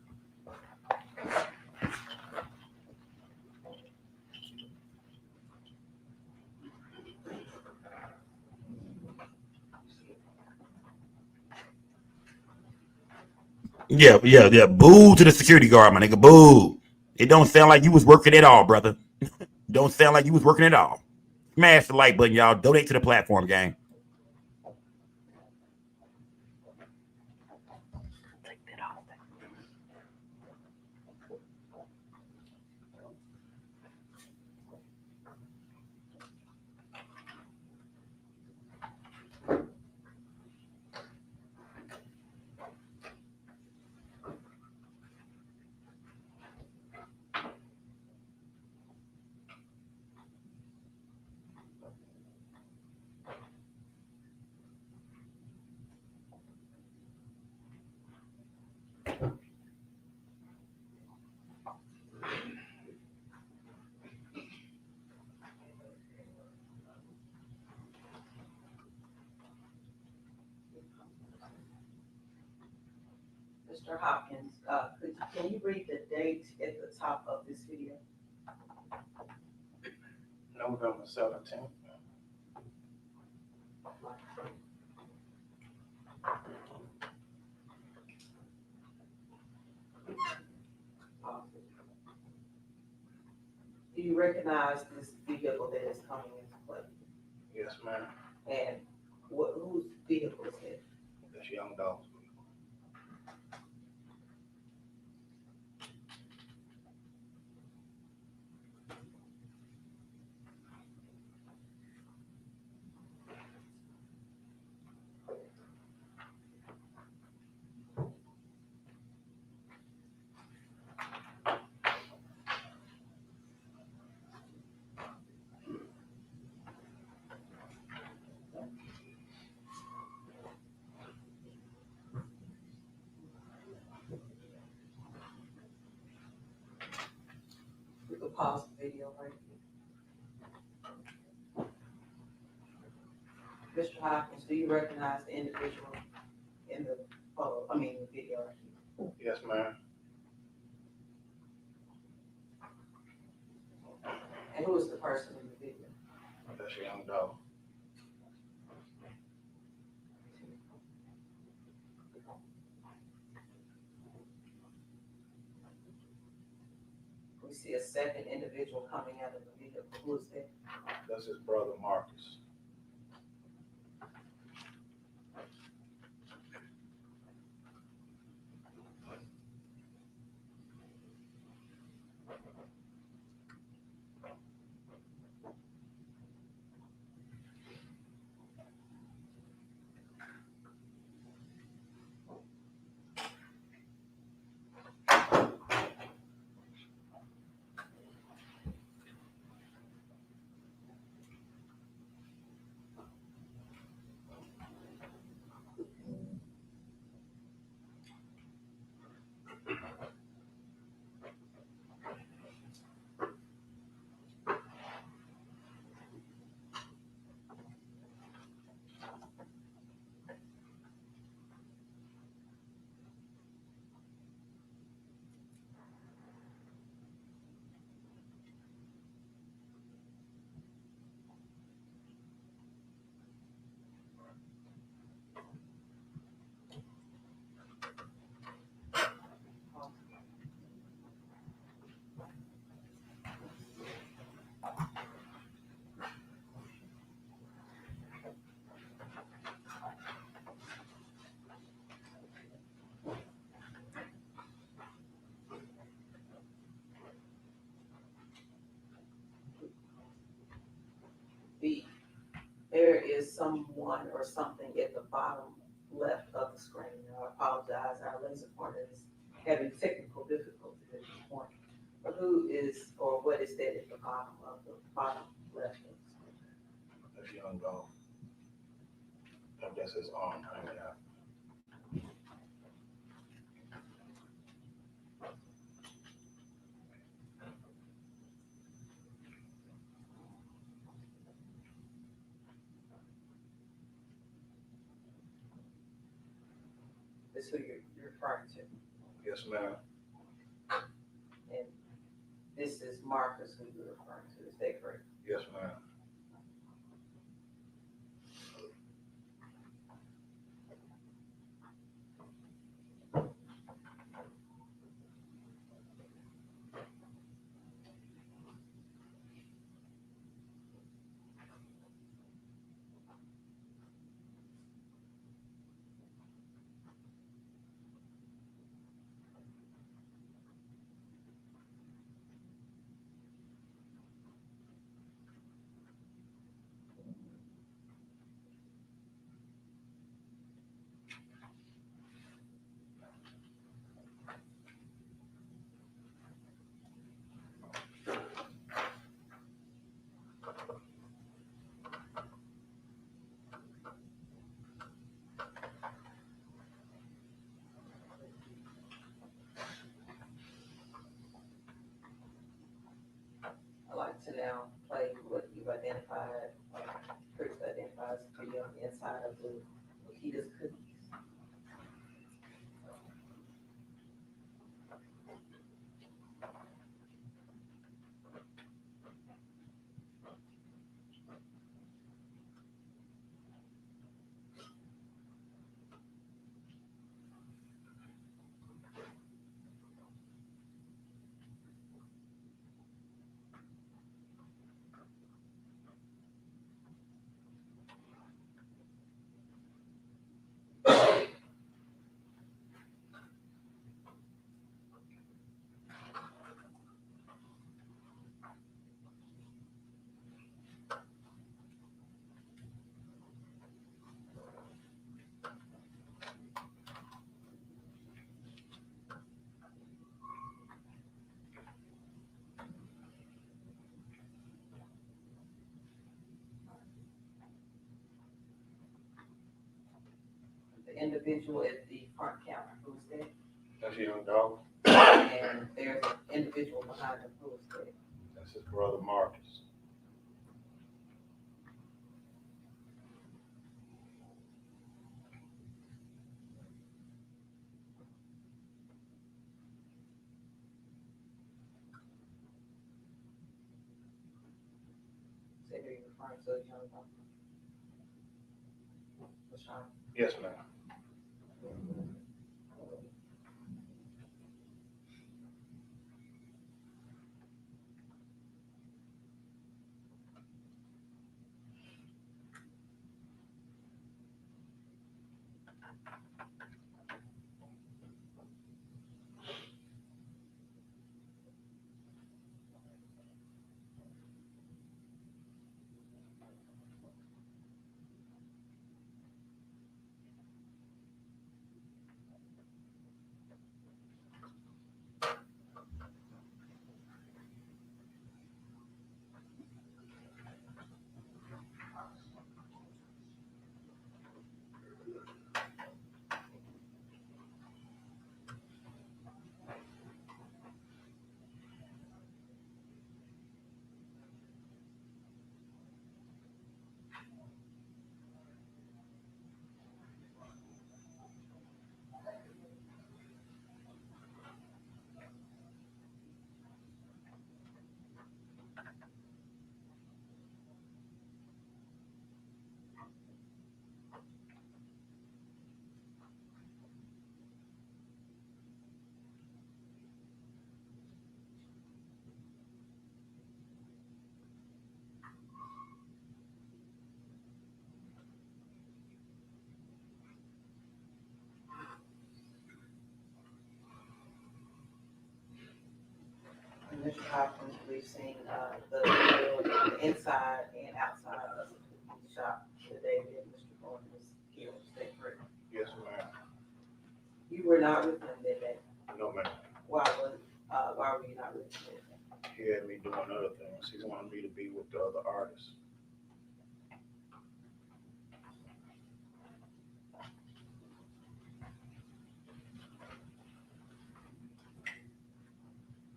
Yeah. Boo to the security guard, my nigga. Boo. It don't sound like you was working at all, brother. Don't sound like you was working at all. Smash the like button, y'all. Donate to the platform, gang. Mr. Hopkins, can you read the date at the top of this video? November 17th. Do you recognize this vehicle that is coming into play? Yes, ma'am. And whose vehicle is it? That's young Dolph's. We could pause the video right here. Mr. Hopkins, do you recognize the individual in the photo, the video right here? Yes, ma'am. And who is the person in the video? That's young Dolph. We see a second individual coming out of the vehicle. Who is that? That's his brother Marcus. There is someone or something at the bottom left of the screen. I apologize, our laser pointer is having technical difficulties at this point. But who is, or what is that at the bottom left of the screen? That's young Dolph. I think that's his arm hanging out. This is who you're referring to. Yes, ma'am. And this is Marcus who you're referring to, is that correct? Yes, ma'am. individual at the front counter. Who's that? That's young Dolph. And there's an individual behind him. Who's that? That's his brother Marcus. Say who you're referring to, young Dolph. LaShawn. Yes, ma'am. And Mr. Hopkins, we've seen, the video on the inside and outside of the shop the day that Mr. Thornton was killed. Is that correct? Yes, ma'am. You were not with him that day. No, ma'am. Why were you not with him that day? He had me doing other things. He wanted me to be with the other artists.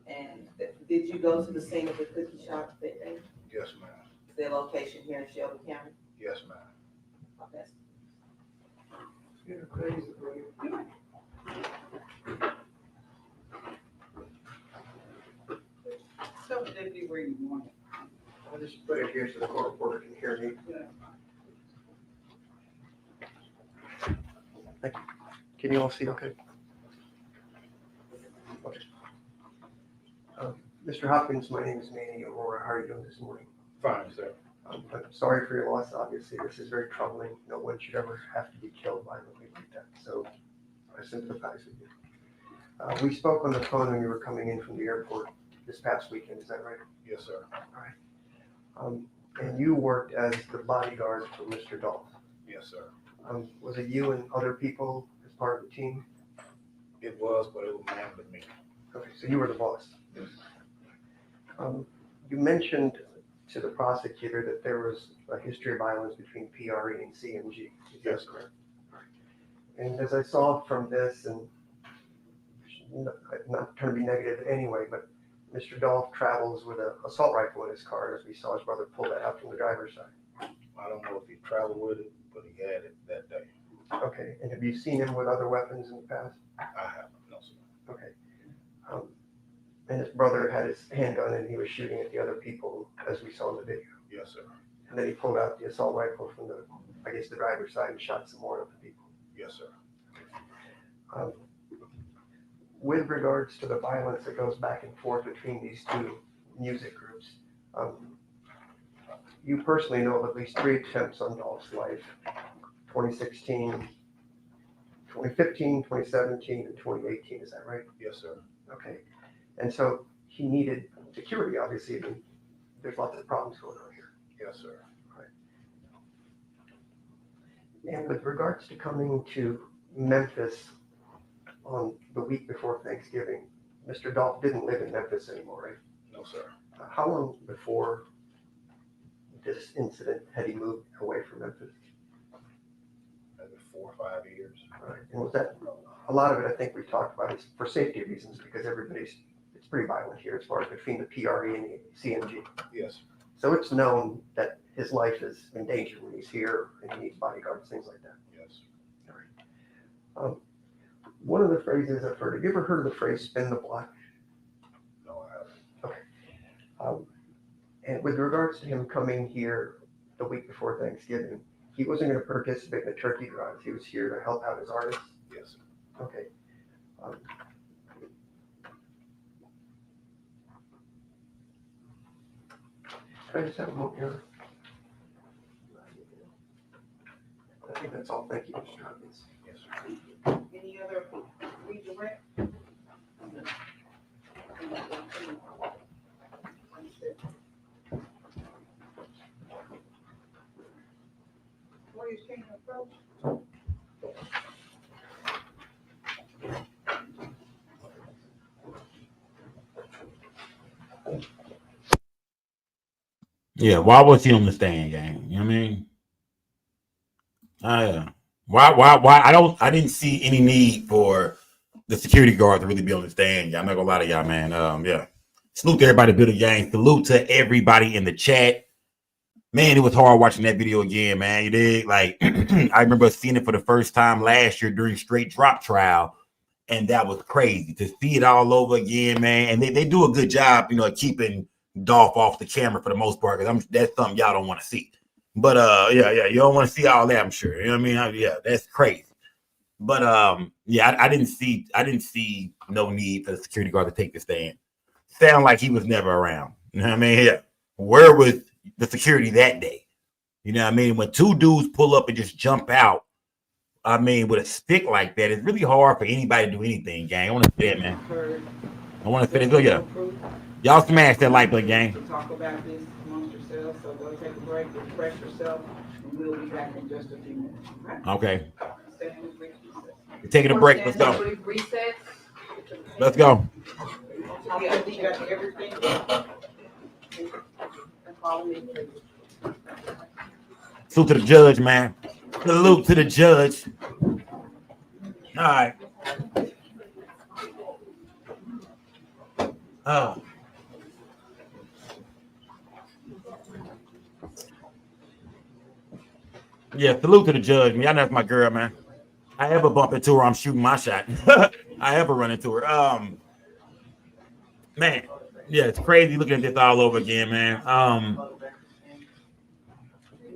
And did you go to the scene of the cookie shop that day? Yes, ma'am. Is their location here in Shelby County? Yes, ma'am. Okay. You're crazy, bro. So Deputy, where you want it? I'll just put it here so the court reporter can hear me. Thank you. Can you all see okay? Okay. Mr. Hopkins, my name is Manny Aurora. How are you doing this morning? Fine, sir. I'm sorry for your loss. Obviously, this is very troubling. No one should ever have to be killed violently like that. So I sympathize with you. We spoke on the phone when you were coming in from the airport this past weekend. Is that right? Yes, sir. And you worked as the bodyguard for Mr. Dolph. Yes, sir. Was it you and other people as part of the team? It was, but it was mainly me. Okay, so you were the boss. You mentioned to the prosecutor that there was a history of violence between PRE and CMG. Is that correct? And as I saw from this, and not trying to be negative anyway, but Mr. Dolph travels with an assault rifle in his car, as we saw his brother pull that out from the driver's side. I don't know if he traveled with it, but he had it that day. Okay, and have you seen him with other weapons in the past? I haven't, no, sir. Okay. And his brother had his handgun and he was shooting at the other people, as we saw in the video. Yes, sir. And then he pulled out the assault rifle from the, I guess, the driver's side and shot some more of the people. Yes, sir. With regards to the violence that goes back and forth between these two music groups, you personally know of at least 3 attempts on Dolph's life: 2016, 2015, 2017, and 2018. Is that right? Yes, sir. Okay. And so he needed security, obviously. I mean, there's lots of problems going on here. Yes, sir. And with regards to coming to Memphis on the week before Thanksgiving, Mr. Dolph didn't live in Memphis anymore, right? No, sir. How long before this incident had he moved away from Memphis? As maybe 4 or 5 years. Right. And was that, a lot of it, I think we talked about is for safety reasons, because it's pretty violent here as far as between the PRE and the CMG. Yes. So it's known that his life is in danger when he's here and he needs bodyguards, things like that. Yes. One of the phrases I've heard, have you ever heard of the phrase spin the block? No, I haven't. And with regards to him coming here the week before Thanksgiving, he wasn't going to participate in the turkey drive. He was here to help out his artists. Yes. Okay. Can I just have a moment here? I think that's all. Thank you, Mr. Hopkins. Yes. Any other redirect? What is changing approach? Yeah, why was he on the stand, gang? You know what I mean? Why? I didn't see any need for the security guard to really be on the stand. I'm not gonna lie to y'all, man. Yeah. Salute to everybody building gang. Salute to everybody in the chat. Man, it was hard watching that video again, man. You did like I remember seeing it for the first time last year during straight drop trial, and that was crazy to see it all over again, man. And they do a good job, you know, keeping Dolph off the camera for the most part, because that's something y'all don't want to see. But yeah, you don't want to see all that, I'm sure. You know what I mean? Yeah, that's crazy. But yeah, I didn't see no need for the security guard to take the stand. Sound like he was never around. You know what I mean? Yeah. Where was the security that day? You know what I mean? When two dudes pull up and just jump out, I mean, with a stick like that, it's really hard for anybody to do anything, gang. I want to say it, man. I want to say it. Go, yeah. Y'all smash that like button, gang. To talk about this amongst yourselves, so go take a break, refresh yourself, and we'll be back in just a few minutes. Okay. Stand with recess. We're taking a break. Let's go. Recess. Let's go. Yeah, you got everything. Follow me, please. Salute to the judge, man. Salute to the judge. All right. Oh. Yeah, salute to the judge, man. Y'all know that's my girl, man. I ever bump into her, I'm shooting my shot. I ever run into her. Man, yeah, it's crazy looking at this all over again, man.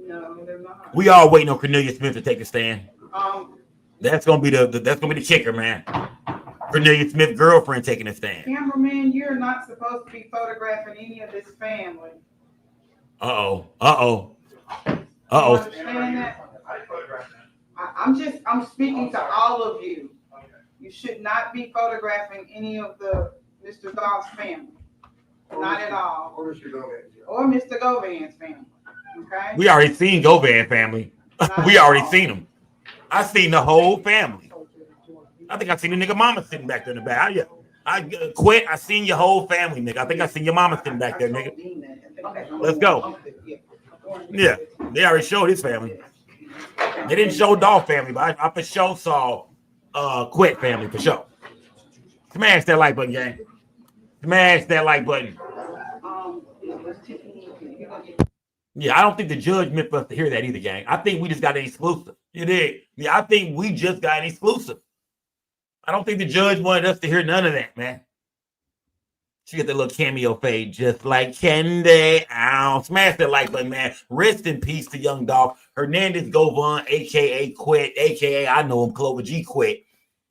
No, they're not. We all waiting on Cornelius Smith to take a stand. Um, That's gonna be the kicker, man. Cornelius Smith's girlfriend taking a stand. Cameraman, you're not supposed to be photographing any of this family. Uh-oh. You Uh-oh. understand that? I'm speaking to all of you. You should not be photographing any of the Mr. Goff's family. Not at all. Or Mr. Govan. Or Mr. Govan's family. Okay? We already seen Govan family. We already seen them. I seen the whole family. I think I seen the nigga mama sitting back there in the back. I quit. I seen your whole family, nigga. I think I seen your mama sitting back there, nigga. Let's go. Yeah, they already showed his family. They didn't show Dolph family, but I for sure saw Quit family for sure. Smash that like button, gang. Smash that like button. Yeah, I don't think the judge meant for us to hear that either, gang. I think we just got an exclusive. You did. Yeah, I think we just got an exclusive. I don't think the judge wanted us to hear none of that, man. She got that little cameo fade, just like Candy. Ow. Smash that like button, man. Rest in peace to young Dolph. Hernandez Govan, a.k.a. Quit, a.k.a. I know him, Clover G Quit.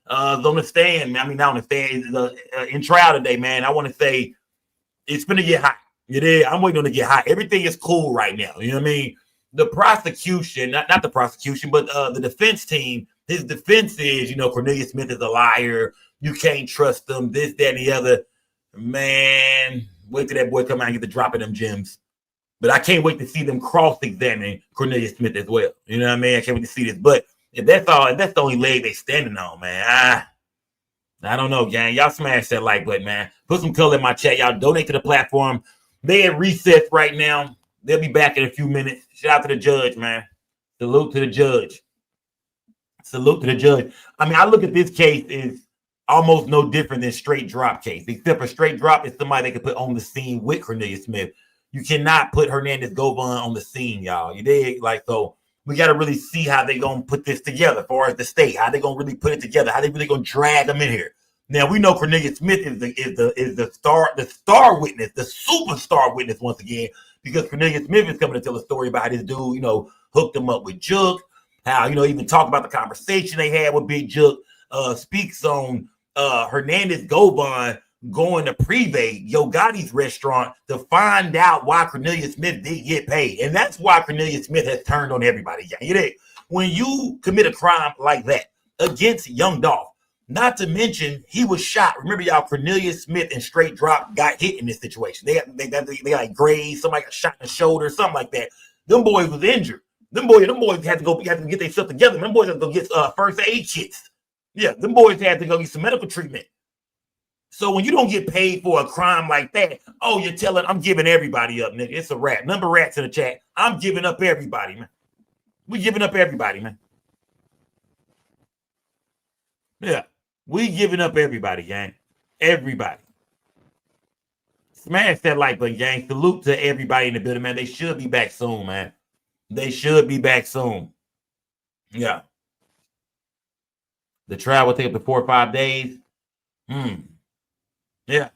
On the stand, man. I mean, not on the stand. In trial today, man. I want to say it's going to get hot. It is. I'm waiting on it to get hot. Everything is cool right now. You know what I mean? The prosecution, not the prosecution, but the defense team, his defense is, Cornelius Smith is a liar. You can't trust them, this, that, and the other. Man, wait till that boy come out and get the drop of them gems. But I can't wait to see them cross-examine Cornelius Smith as well. You know what I mean? I can't wait to see this. But if that's the only leg they standing on, man, I don't know, gang. Y'all smash that like button, man. Put some color in my chat. Y'all donate to the platform. They at recess right now. They'll be back in a few minutes. Shout out to the judge, man. Salute to the judge. Salute to the judge. I mean, I look at this case is almost no different than straight drop case, except for straight drop is somebody they could put on the scene with Cornelius Smith. You cannot put Hernandez Govan on the scene, y'all. You dig? Like, so we got to really see how they going to put this together as far as the state, how they going to really put it together, how they really going to drag them in here. Now, we know Cornelius Smith is the star witness, the superstar witness once again, because Cornelius Smith is coming to tell a story about his dude, you know, hooked him up with Juke, how, you know, even talk about the conversation they had with Big Juke, speaks on Hernandez Govan going to Privé, Yo Gotti's restaurant, to find out why Cornelius Smith did get paid. And that's why Cornelius Smith has turned on everybody. When you commit a crime like that against young Dolph, not to mention he was shot. Remember, y'all, Cornelius Smith and Straight Drop got hit in this situation. They got grazed, somebody got shot in the shoulder, something like that. Them boys was injured. Them boys had to get their stuff together. Them boys had to go get first aid kits. Yeah, them boys had to go get some medical treatment. So when you don't get paid for a crime like that, oh, you're telling, I'm giving everybody up, nigga. It's a rat. Number rats in the chat. I'm giving up everybody, man. We giving up everybody, man. Yeah, we giving up everybody, gang. Everybody. Smash that like button, gang. Salute to everybody in the building, man. They should be back soon, man. They should be back soon. Yeah. The trial will take up to 4 or 5 days. Yeah.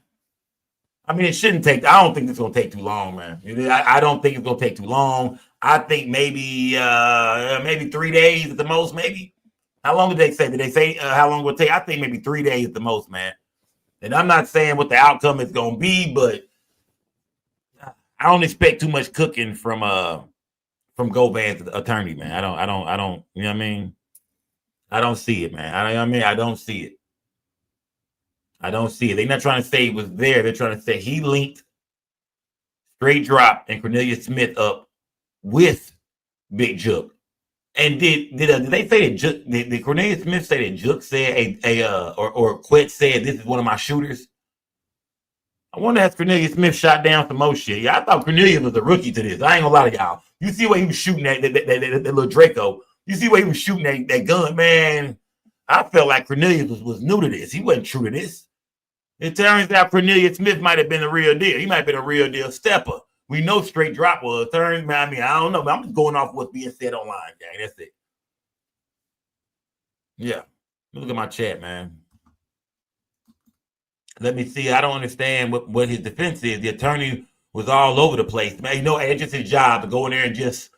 I mean, it shouldn't take, I don't think it's going to take too long, man. I don't think it's going to take too long. I think maybe 3 days at the most, maybe. How long did they say? Did they say how long it would take? I think maybe 3 days at the most, man. And I'm not saying what the outcome is going to be, but I don't expect too much cooking from Govan's attorney, man. I don't, you know what I mean? I don't see it, man. I don't see it. I don't see it. They're not trying to say it was there. They're trying to say he linked Straight Drop and Cornelius Smith up with Big Juke. And did they say that Juke, did Cornelius Smith say that Juke said or Quet said this is one of my shooters? I wonder has Cornelius Smith shot down some more shit. Yeah, I thought Cornelius was a rookie to this. I ain't gonna lie to y'all. You see what he was shooting at that little Draco. You see what he was shooting that gun, man. I felt like Cornelius was new to this. He wasn't true to this. It turns out Cornelius Smith might have been the real deal. He might have been a real deal stepper. We know Straight Drop was. I mean, I don't know, but I'm just going off what's being said online, gang. That's it. Yeah. Look at my chat, man. Let me see. I don't understand what his defense is. The attorney was all over the place. Man, you know, it's just his job to go in there and just,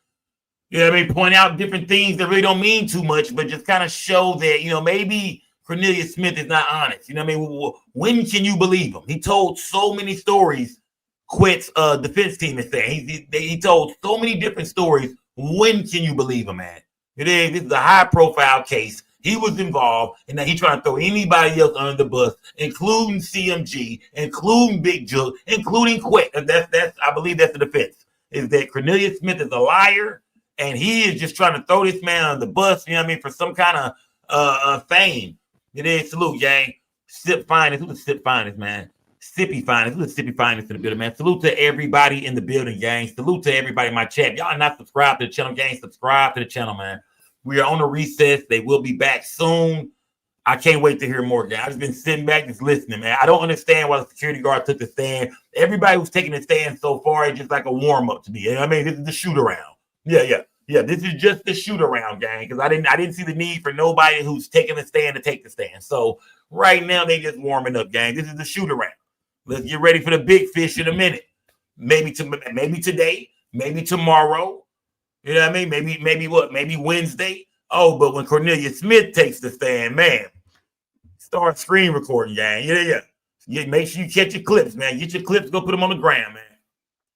you know what I mean, point out different things that really don't mean too much, but just kind of show that, you know, maybe Cornelius Smith is not honest. You know what I mean? When can you believe him? He told so many stories, Quet's defense team is saying. He told so many different stories. When can you believe him, man? This is a high-profile case. He was involved, and now he's trying to throw anybody else under the bus, including CMG, including Big Juke, including Quet. I believe that's the defense, is that Cornelius Smith is a liar, and he is just trying to throw this man under the bus, you know what I mean, for some kind of fame. It is. Salute, gang. Sip Finest. Who's the Sip Finest, man? Sippy Finest. Who's the Sippy Finest in the building, man? Salute to everybody in the building, gang. Salute to everybody in my chat. Y'all not subscribed to the channel, gang. Subscribe to the channel, man. We are on a recess. They will be back soon. I can't wait to hear more, gang. I've just been sitting back just listening, man. I don't understand why the security guard took the stand. Everybody who's taking the stand so far is just like a warm-up to me. You know what I mean? This is the shoot-around. Yeah, this is just the shoot-around, gang, because I didn't see the need for nobody who's taking the stand to take the stand. So right now, they just warming up, gang. This is the shoot-around. Let's get ready for the big fish in a minute. Maybe today, maybe tomorrow. You know what I mean? Maybe Wednesday. Oh, but when Cornelius Smith takes the stand, man, start screen recording, gang. Yeah. Make sure you catch your clips, man. Get your clips, go put them on the ground, man.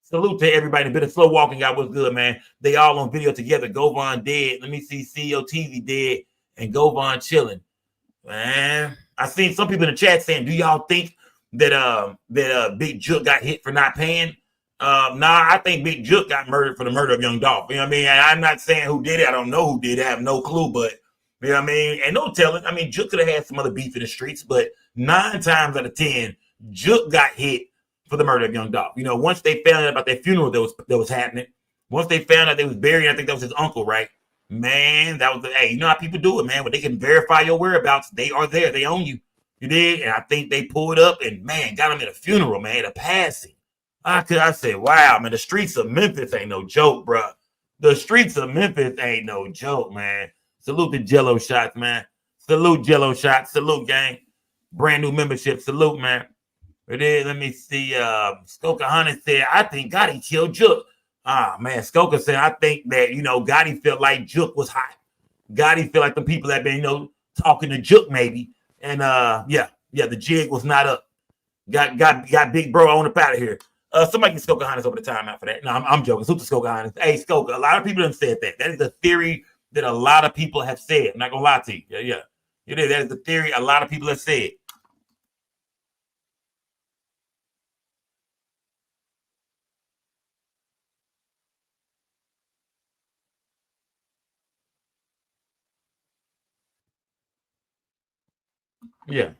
Salute to everybody. A bit of slow walking, y'all. What's good, man? They all on video together. Govan dead. Let me see. CEO TV dead and Govan chilling. Man, I seen some people in the chat saying, "Do y'all think that Big Juke got hit for not paying?" Nah, I think Big Juke got murdered for the murder of young Dolph. You know what I mean? And I'm not saying who did it. I don't know who did it. I have no clue. But you know what I mean? And no telling. I mean, Juke could have had some other beef in the streets, but 9 times out of 10, Juke got hit for the murder of young Dolph. You know, once they found out about that funeral that was happening, once they found out they was burying, I think that was his uncle, right? Man, that was hey, you know how people do it, man. When they can verify your whereabouts, they are there. They own you. You did, and I think they pulled up and man, got him in a funeral, man, a passing. I said, wow, man, the streets of Memphis ain't no joke, bro. The streets of Memphis ain't no joke, man. Salute the Jello shots, man. Salute Jello shots. Salute, gang. Brand new membership. Salute, man. It is. Let me see. Skoka Hunter said, I think Gotti killed Jook. Man, Skoka said, I think that, Gotti felt like Jook was hot. Gotti felt like the people that been, talking to Jook maybe. And yeah, the jig was not up. Got big bro on up out of here. Somebody can Skoka Hunter over the timeout for that. No, I'm joking. Super Skoka Hunter. Hey, Skoka, a lot of people have said that. That is a theory that a lot of people have said. I'm not gonna lie to you. Yeah. It is. That is the theory a lot of people have said. Yeah.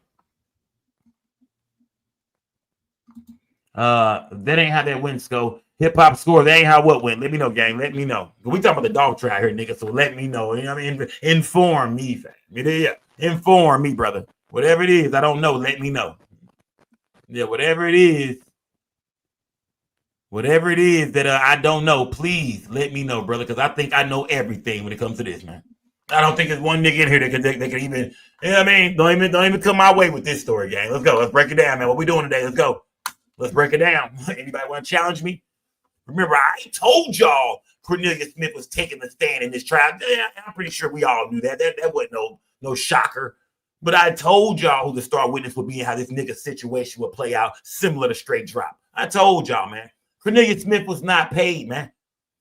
That ain't how that wins go. Hip hop score. That ain't how what went. Let me know, gang. Let me know. We talking about the dog try here, nigga. So let me know. You know what I mean? Inform me, fam. Yeah. Inform me, brother. Whatever it is, I don't know. Let me know. Yeah, whatever it is that I don't know, please let me know, brother. Because I think I know everything when it comes to this, man. I don't think there's one nigga in here that can even, you know what I mean? Don't even come my way with this story, gang. Let's go. Let's break it down, man. What we doing today? Let's go. Let's break it down. Anybody want to challenge me? Remember, I told y'all Cornelius Smith was taking the stand in this trial. Yeah, I'm pretty sure we all knew that. That wasn't no shocker. But I told y'all who the star witness would be and how this nigga situation would play out, similar to straight drop. I told y'all, man. Cornelius Smith was not paid, man.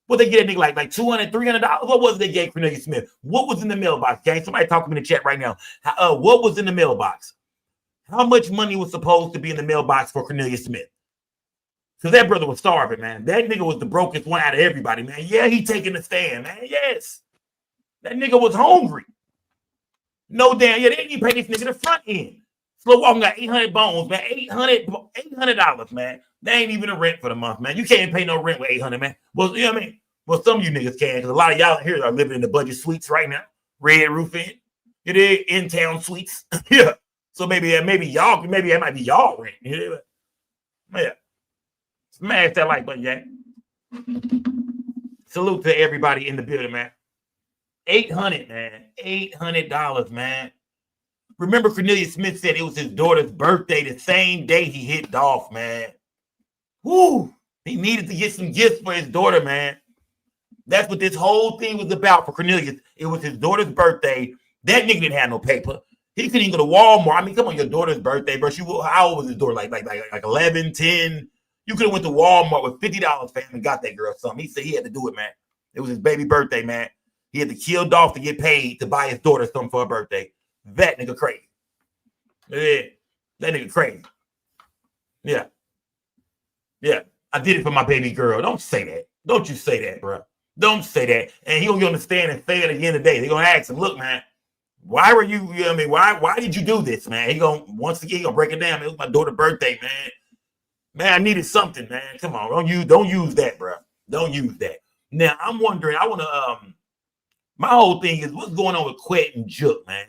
What they get a nigga like $200, $300? What was it they gave Cornelius Smith? What was in the mailbox, gang? Somebody talk to me in the chat right now. What was in the mailbox? How much money was supposed to be in the mailbox for Cornelius Smith? Because that brother was starving, man. That nigga was the brokest one out of everybody, man. Yeah, he taking the stand, man. Yes. That nigga was hungry. No damn, yeah, they didn't even pay this nigga the front end. Slow walking got 800 bones, man. $800, man. They ain't even a rent for the month, man. You can't pay no rent with 800, man. Well, you know what I mean? Well, some of you niggas can, because a lot of y'all here are living in the budget suites right now. Red roof in. It is in-town suites. Yeah. So maybe that might be y'all rent. Yeah. Smash that like button, yeah. Salute to everybody in the building, man. $800, man. $800, man. Remember, Cornelius Smith said it was his daughter's birthday the same day he hit Dolph, man. Woo! He needed to get some gifts for his daughter, man. That's what this whole thing was about for Cornelius. It was his daughter's birthday. That nigga didn't have no paper. He couldn't even go to Walmart. I mean, come on, your daughter's birthday, bro. How old was his daughter? Like 11, 10? You could have went to Walmart with $50, fam, and got that girl something. He said he had to do it, man. It was his baby birthday, man. He had to kill Dolph to get paid to buy his daughter something for her birthday. That nigga crazy. Yeah, that nigga crazy. Yeah. I did it for my baby girl. Don't say that. Don't you say that, bro. Don't say that. And he gonna understand and say it at the end of the day. They're gonna ask him, look, man, why were you know what I mean? Why did you do this, man? He gonna break it down. It was my daughter's birthday, man. Man, I needed something, man. Come on, don't use that, bro. Don't use that. Now I'm wondering. I want to. My whole thing is what's going on with Quet and Jook, man.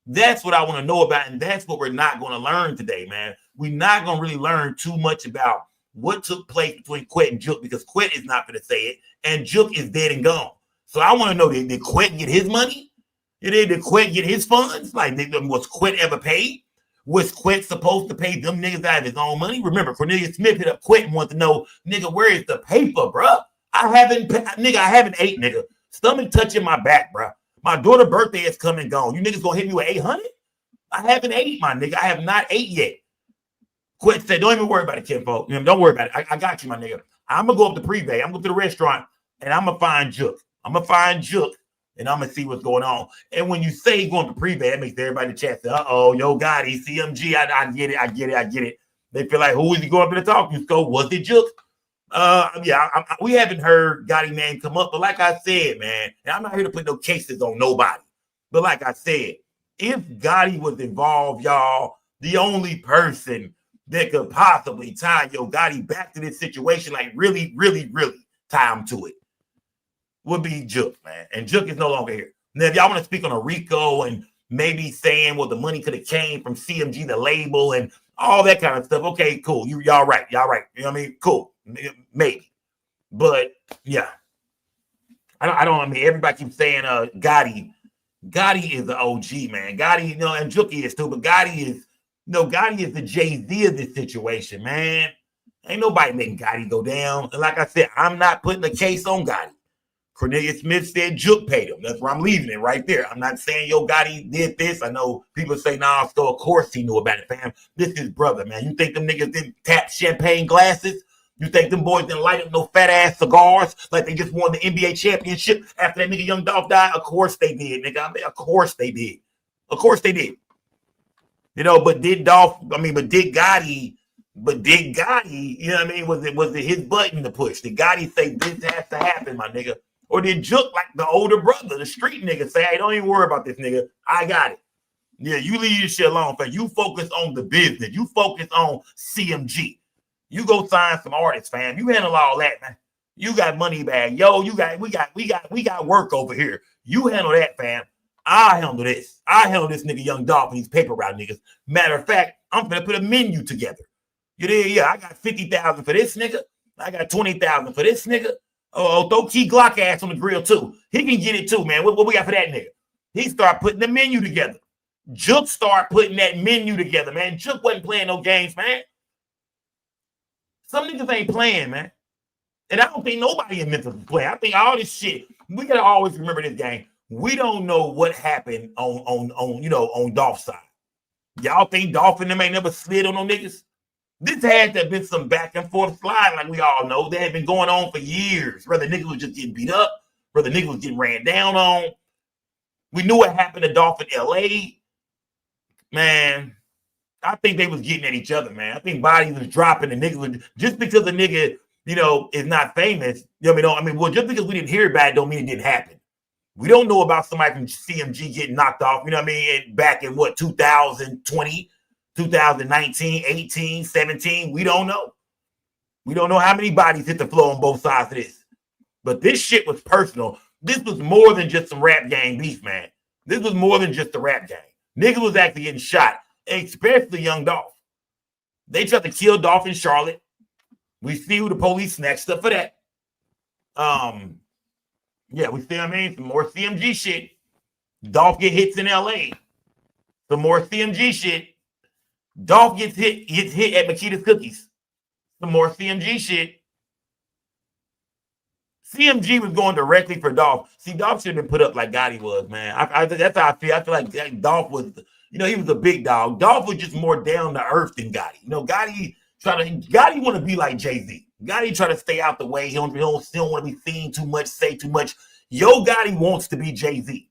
That's what I want to know about, and that's what we're not going to learn today, man. We're not going to really learn too much about what took place between Quet and Jook because Quet is not going to say it, and Jook is dead and gone. So I want to know: did Quet get his money? Did Quet get his funds? Like, was Quet ever paid? Was Quet supposed to pay them niggas out of his own money? Remember, Cornelius Smith hit up Quet and wanted to know, nigga, where is the paper, bro? I haven't ate, nigga. Stomach touching my back, bro. My daughter's birthday is come and gone. You niggas gonna hit me with 800? I haven't ate, my nigga. I have not ate yet. Quet said, don't even worry about it, kinfolk. Don't worry about it. I got you, my nigga. I'm gonna go up to Privé. I'm going to the restaurant and I'm gonna find Jook. And I'm gonna see what's going on. And when you say going to Privé, that makes everybody in the chat say, yo, Gotti, CMG. I get it. They feel like, who is he going up to the talking scope? Was it Jook? We haven't heard Gotti name come up, but like I said, man, and I'm not here to put no cases on nobody, but like I said, if Gotti was involved, y'all, the only person that could possibly tie Gotti back to this situation, like really, really, really tie him to it, would be Jook, man. And Jook is no longer here. Now, if y'all want to speak on a RICO and maybe saying, well, the money could have came from CMG, the label, and all that kind of stuff. Okay, cool. Y'all right. You know what I mean? Cool. Maybe. But yeah. I mean, everybody keeps saying Gotti. Gotti is the OG, man. Gotti, and Jookie is too, but Gotti is the Jay-Z of this situation, man. Ain't nobody making Gotti go down. And like I said, I'm not putting a case on Gotti. Cornelius Smith said Jook paid him. That's where I'm leaving it right there. I'm not saying, Gotti did this. I know people say, nah, so of course he knew about it, fam. This is brother, man. You think them niggas didn't tap champagne glasses? You think them boys didn't light up no fat-ass cigars like they just won the NBA championship after that nigga Young Dolph died? Of course they did, nigga. I mean, of course they did. Of course they did. But did Gotti, was it his button to push? Did Gotti say this has to happen, my nigga? Or did Jook, like the older brother, the street nigga, say, hey, don't even worry about this, nigga. I got it. Yeah, you leave this shit alone, fam. You focus on the business. You focus on CMG. You go sign some artists, fam. You handle all that, man. You got money bag. Yo, we got work over here. You handle that, fam. I handle this. I handle this nigga Young Dolph and these paper route niggas. Matter of fact, I'm gonna put a menu together. You did, yeah. I got 50,000 for this nigga. I got 20,000 for this nigga. Oh, throw Key Glock ass on the grill too. He can get it too, man. What we got for that nigga? He start putting the menu together. Jook start putting that menu together, man. Jook wasn't playing no games, man. Some niggas ain't playing, man. And I don't think nobody in Memphis is playing. I think all this shit, we gotta always remember this game. We don't know what happened on Dolph's side. Y'all think Dolph and them ain't never slid on no niggas? This had to have been some back and forth slide, like we all know. They had been going on for years. Whether niggas was just getting beat up, whether niggas was getting ran down on. We knew what happened to Dolph in LA. Man, I think they was getting at each other, man. I think bodies was dropping. The niggas was, just because the nigga, is not famous. Just because we didn't hear about it don't mean it didn't happen. We don't know about somebody from CMG getting knocked off, back in 2020, 2019, 18, 17. We don't know. We don't know how many bodies hit the floor on both sides of this. But this shit was personal. This was more than just some rap gang beef, man. This was more than just the rap gang. Niggas was actually getting shot, especially Young Dolph. They tried to kill Dolph in Charlotte. We see who the police snatched up for that. Yeah, we see, some more CMG shit. Dolph get hits in LA. Some more CMG shit. Dolph gets hit at Makita's Cookies. Some more CMG shit. CMG was going directly for Dolph. See, Dolph should have been put up like Gotti was, man. That's how I feel. I feel like Dolph was, he was a big dog. Dolph was just more down to earth than Gotti. Gotti want to be like Jay-Z. Gotti try to stay out the way. He don't want to be seen too much, say too much. Gotti wants to be Jay-Z.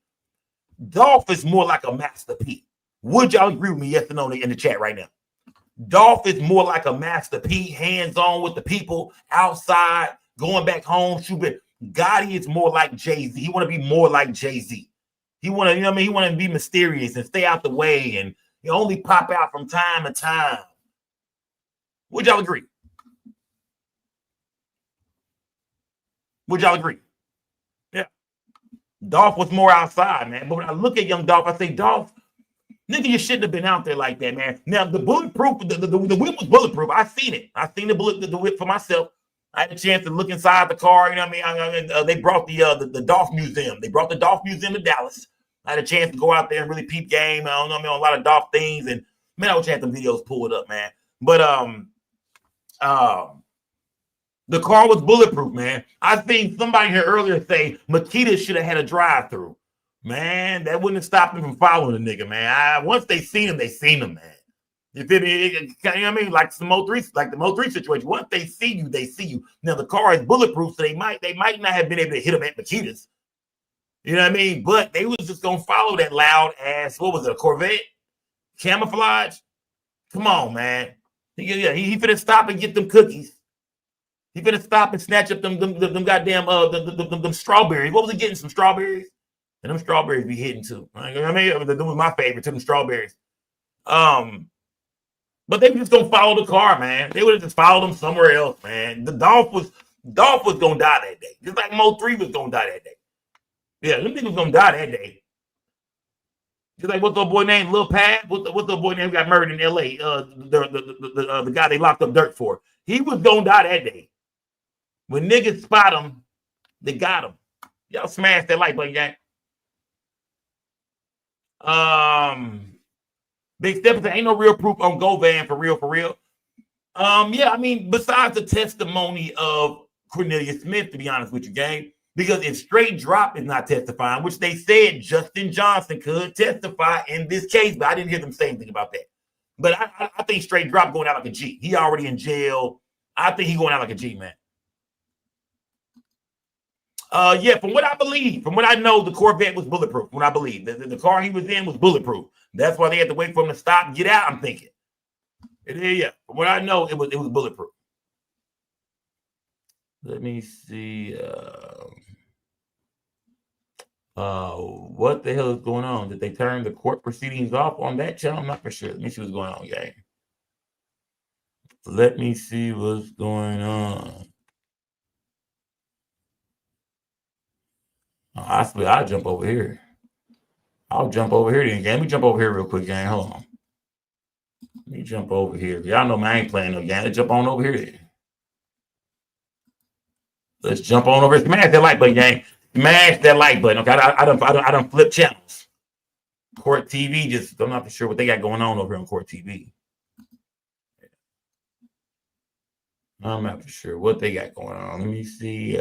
Dolph is more like a Master P. Would y'all agree with me? Yes or no in the chat right now. Dolph is more like a Master P, hands-on with the people, outside, going back home, shooting. Gotti is more like Jay-Z. He want to be more like Jay-Z. He want to, he want to be mysterious and stay out the way and he only pop out from time to time. Would y'all agree? Would y'all agree? Yeah. Dolph was more outside, man. But when I look at Young Dolph, I say, Dolph, nigga, you shouldn't have been out there like that, man. Now, the bulletproof, the whip was bulletproof. I seen it. I seen the whip for myself. I had a chance to look inside the car. They brought the Dolph Museum. They brought the Dolph Museum to Dallas. I had a chance to go out there and really peep game. On a lot of Dolph things. And, man, I wish I had some videos pulled up, man. But, the car was bulletproof, man. I think somebody here earlier say Makita should have had a drive-through. Man, that wouldn't have stopped him from following the nigga, man. Once they seen him, man. You feel me? Like the Mo3 situation. Once they see you, they see you. Now the car is bulletproof, so they might not have been able to hit him at Makita's. You know what I mean? But they was just gonna follow that loud ass. What was it? A Corvette? Camouflage? Come on, man. He finna stop and get them cookies. He finna stop and snatch up them goddamn them strawberries. What was he getting? Some strawberries? And them strawberries be hitting too. That was my favorite, to them strawberries. But they were just gonna follow the car, man. They would have just followed him somewhere else, man. The Dolph Dolph was gonna die that day. Just like Mo 3 was gonna die that day. Yeah, them niggas was gonna die that day. Just like what's the boy named Lil Pad? What's the boy name who got murdered in L.A.? The guy they locked up dirt for. He was gonna die that day. When niggas spot him, they got him. Y'all smash that like button, gang. Big Step said, ain't no real proof on Govan for real. Yeah, I mean, besides the testimony of Cornelius Smith, to be honest with you, gang, because if Straight Drop is not testifying, which they said Justin Johnson could testify in this case, but I didn't hear them say anything about that. But I think Straight Drop going out like a G. He already in jail. I think he going out like a G, man. Yeah, from what I believe, from what I know, the Corvette was bulletproof. What I believe, the car he was in was bulletproof. That's why they had to wait for him to stop and get out. I'm thinking. Yeah. From what I know, it was bulletproof. Let me see. What the hell is going on? Did they turn the court proceedings off on that channel? I'm not for sure. Let me see what's going on, gang. Let me see what's going on. I'll jump over here. I'll jump over here then, gang. Let me jump over here real quick, gang. Hold on. Let me jump over here. Y'all know, man, I ain't playing no game. Let's jump on over here then. Let's jump on over here. Smash that like button, gang. Smash that like button. Okay, I done flip channels. Court TV, just I'm not for sure what they got going on over here on Court TV. I'm not for sure what they got going on. Let me see.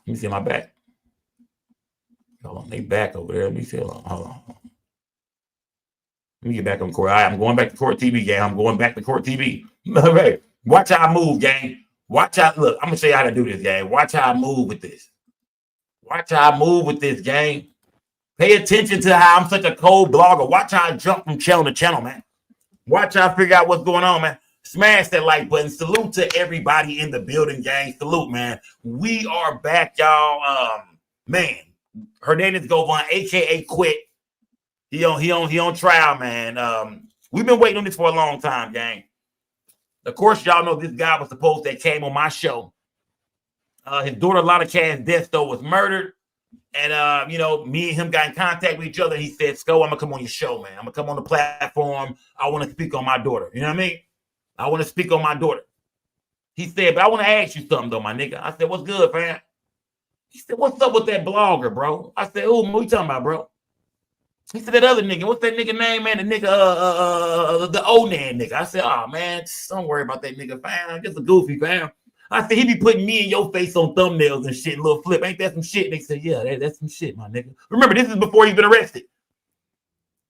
Let me see my back. Hold on, they back over there. Let me see. Hold on. Let me get back on court. I'm going back to Court TV, gang. I'm going back to Court TV. All right. Watch how I move, gang. Watch how. Look, I'm gonna show you how to do this, gang. Watch how I move with this. Watch how I move with this, gang. Pay attention to how I'm such a cold blogger. Watch how I jump from channel to channel, man. Watch how I figure out what's going on, man. Smash that like button. Salute to everybody in the building, gang. Salute, man. We are back, y'all. Man, Hernandez Govan, aka Quit. He on trial, man. We've been waiting on this for a long time, gang. Of course, y'all know this guy was supposed that came on my show. His daughter, Lana Cass Desto, was murdered. And, me and him got in contact with each other. He said, Sco, I'm going to come on your show, man. I'm going to come on the platform. I want to speak on my daughter. You know what I mean? I want to speak on my daughter. He said, but I want to ask you something, though, my nigga. I said, what's good, fam? He said, what's up with that blogger, bro? I said, what you talking about, bro? He said, that other nigga. What's that nigga name, man? The nigga, the Onan nigga. I said, oh, man, don't worry about that nigga, fam. Just a goofy, fam. I said, he be putting me in your face on thumbnails and shit, little flip. Ain't that some shit? They said, yeah, that's some shit, my nigga. Remember, this is before he's been arrested.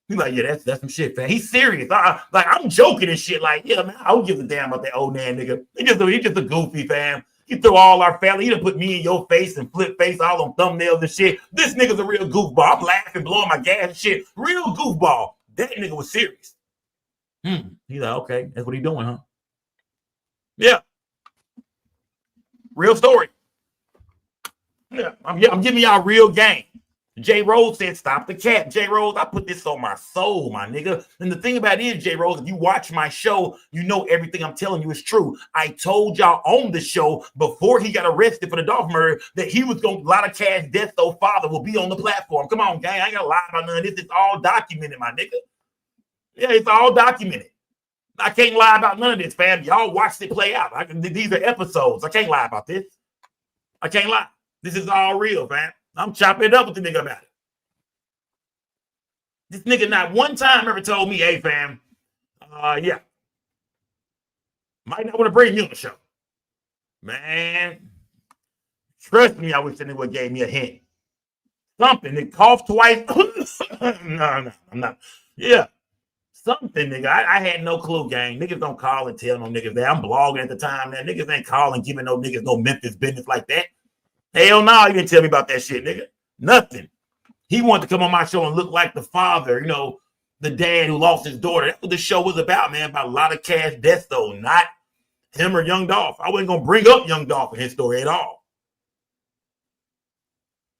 He's like, yeah, that's some shit, fam. He's serious. I'm joking and shit. Like, yeah, man, I don't give a damn about that old man nigga. He just a goofy, fam. He threw all our family. He done put me in your face and flip face all on thumbnails and shit. This nigga's a real goofball. I'm laughing, blowing my gas and shit. Real goofball. That nigga was serious. He's like, okay, that's what he doing, huh? Yeah. Real story. Yeah, I'm giving y'all real game. J. Rose said, stop the cap. J. Rose, I put this on my soul, my nigga. And the thing about it is, J. Rose, if you watch my show, you know everything I'm telling you is true. I told y'all on the show before he got arrested for the Dolph murder that he was going to, Lana Cass Desto father will be on the platform. Come on, gang. I ain't got to lie about none of this. It's all documented, my nigga. Yeah, it's all documented. I can't lie about none of this, fam. Y'all watched it play out. These are episodes. I can't lie about this. I can't lie. This is all real, fam. I'm chopping it up with the nigga about it. This nigga not one time ever told me, hey, fam, yeah. Might not want to bring you on the show. Man, trust me, I wish anyone gave me a hint. Something. They coughed twice. No, I'm not. Yeah. Something, nigga. I had no clue, gang. Niggas don't call and tell no niggas that. I'm blogging at the time, man. Niggas ain't calling, giving no niggas no Memphis business like that. Hell no, he didn't tell me about that shit, nigga. Nothing. He wanted to come on my show and look like the father, the dad who lost his daughter. That's what the show was about, man. About a lot of Cass Desto, not him or Young Dolph. I wasn't going to bring up Young Dolph in his story at all.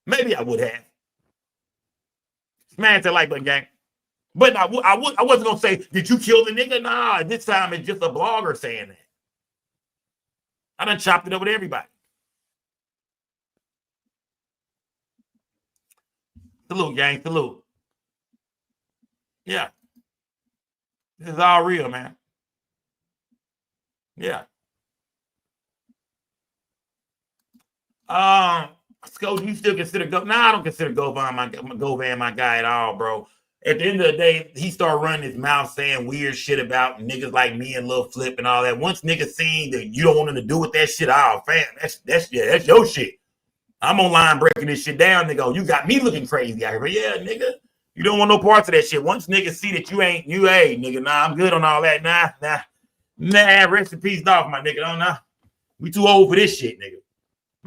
Maybe I would have. Smash that like button, gang. But I wasn't gonna say, did you kill the nigga? Nah, this time it's just a blogger saying that. I done chopped it up with everybody. Salute, gang, salute. Yeah. This is all real, man. Yeah. Sco, do you still consider Govan? I don't consider Govan my guy at all, bro. At the end of the day, he started running his mouth saying weird shit about niggas like me and Lil Flip and all that. Once niggas seen that you don't want him to do with that shit, oh, fam, that's your shit. I'm online breaking this shit down, nigga. You got me looking crazy out here. But yeah, nigga, you don't want no parts of that shit. Once niggas see that hey, nigga, nah, I'm good on all that. Nah, rest in peace, Dolph, my nigga. Nah. We too old for this shit, nigga.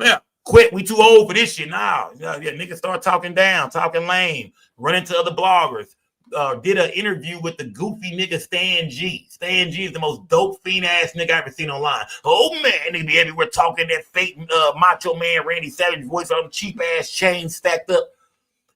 Yeah. Quit. We too old for this shit now. Yeah, niggas start talking down, talking lame, run into other bloggers. Did an interview with the goofy nigga Stan G. Stan G is the most dope fiend ass nigga I ever seen online. Oh man, nigga be everywhere talking that fake Macho Man Randy Savage voice on cheap ass chains stacked up.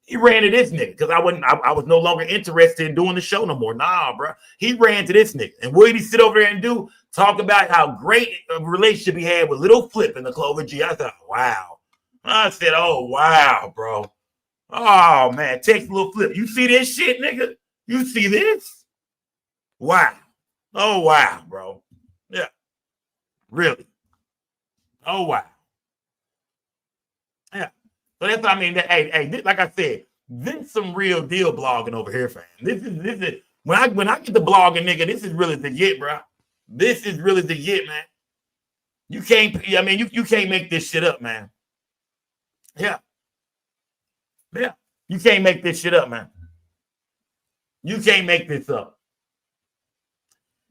He ran to this nigga because I was no longer interested in doing the show no more. Nah, bro. He ran to this nigga. And what did he sit over there and do? Talk about how great a relationship he had with Little Flip in the Clover G. I thought, wow. I said, oh, wow, bro. Oh, man. Text Little Flip. You see this shit, nigga? You see this? Wow. Oh, wow, bro. Yeah. Really. Oh, wow. Yeah. So that's what I mean. Hey, like I said, this is some real deal blogging over here, fam. This is when I get the blogging, nigga, this is really the get, bro. This is really the get, man. You can't make this shit up, man. Yeah. Yeah. You can't make this shit up, man. You can't make this up.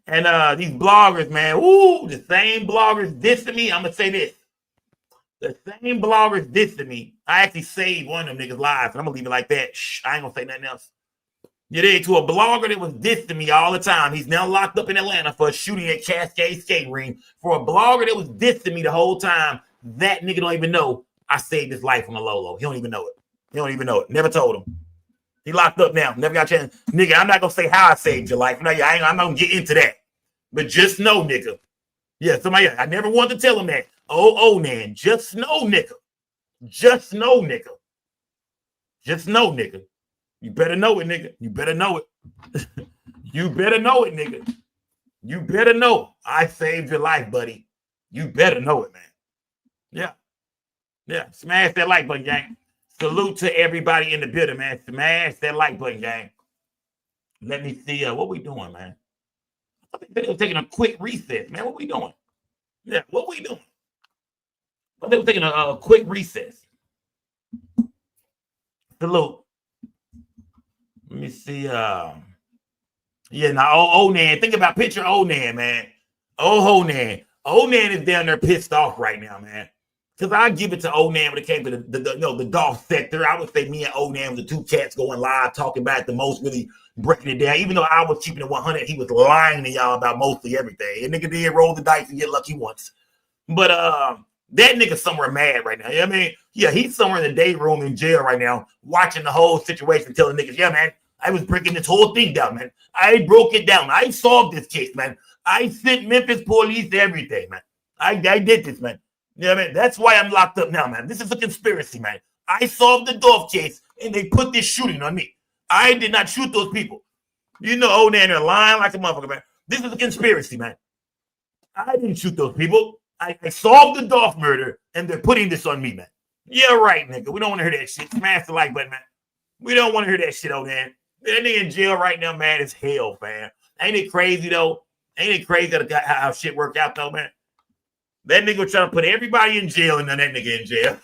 And these bloggers, man, the same bloggers dissing me. I'm gonna say this. The same bloggers dissing me. I actually saved one of them niggas' lives, and I'm gonna leave it like that. Shh, I ain't gonna say nothing else. You did to a blogger that was dissing me all the time. He's now locked up in Atlanta for a shooting at Cascade Skate Ring. For a blogger that was dissing me the whole time, that nigga don't even know I saved his life on the low. He don't even know it. He don't even know it. Never told him. He locked up now. Never got a chance. Nigga, I'm not gonna say how I saved your life. No, I'm not gonna get into that. But just know, nigga. Yeah, somebody, I never wanted to tell him that. Oh, man, just know, nigga. Just know, nigga. Just know, nigga. You better know it, nigga. You better know it. You better know it, nigga. You better know I saved your life, buddy. You better know it, man. Yeah. Yeah. Smash that like button, gang. Salute to everybody in the building, man. Smash that like button, gang. Let me see what we doing, man. I think they were taking a quick recess, man. What we doing? Yeah, what we doing? But they were taking a quick recess. Salute. Let me see. Yeah, now Onan. Think about picture Onan, man. Onan. Onan is down there pissed off right now, man. Because I give it to Onan when it came to the Dolph sector. I would say me and Onan were the two cats going live, talking about it the most, really breaking it down. Even though I was keeping it 100, he was lying to y'all about mostly everything. And nigga did roll the dice and get lucky once. But that nigga's somewhere mad right now. You know what I mean? Yeah, he's somewhere in the day room in jail right now, watching the whole situation, telling niggas, yeah, man, I was breaking this whole thing down, man. I broke it down. I solved this case, man. I sent Memphis police everything, man. I did this, man. You know what I mean? That's why I'm locked up now, man. This is a conspiracy, man. I solved the Dolph case, and they put this shooting on me. I did not shoot those people. You know, Onan are lying like a motherfucker, man. This is a conspiracy, man. I didn't shoot those people. I solved the Dolph murder, and they're putting this on me, man. Yeah, right, nigga. We don't want to hear that shit. Smash the like button, man. We don't want to hear that shit, Onan. That nigga in jail right now, man, is hell, man. Ain't it crazy, though? Ain't it crazy how shit worked out, though, man? That nigga trying to put everybody in jail, and then that nigga in jail.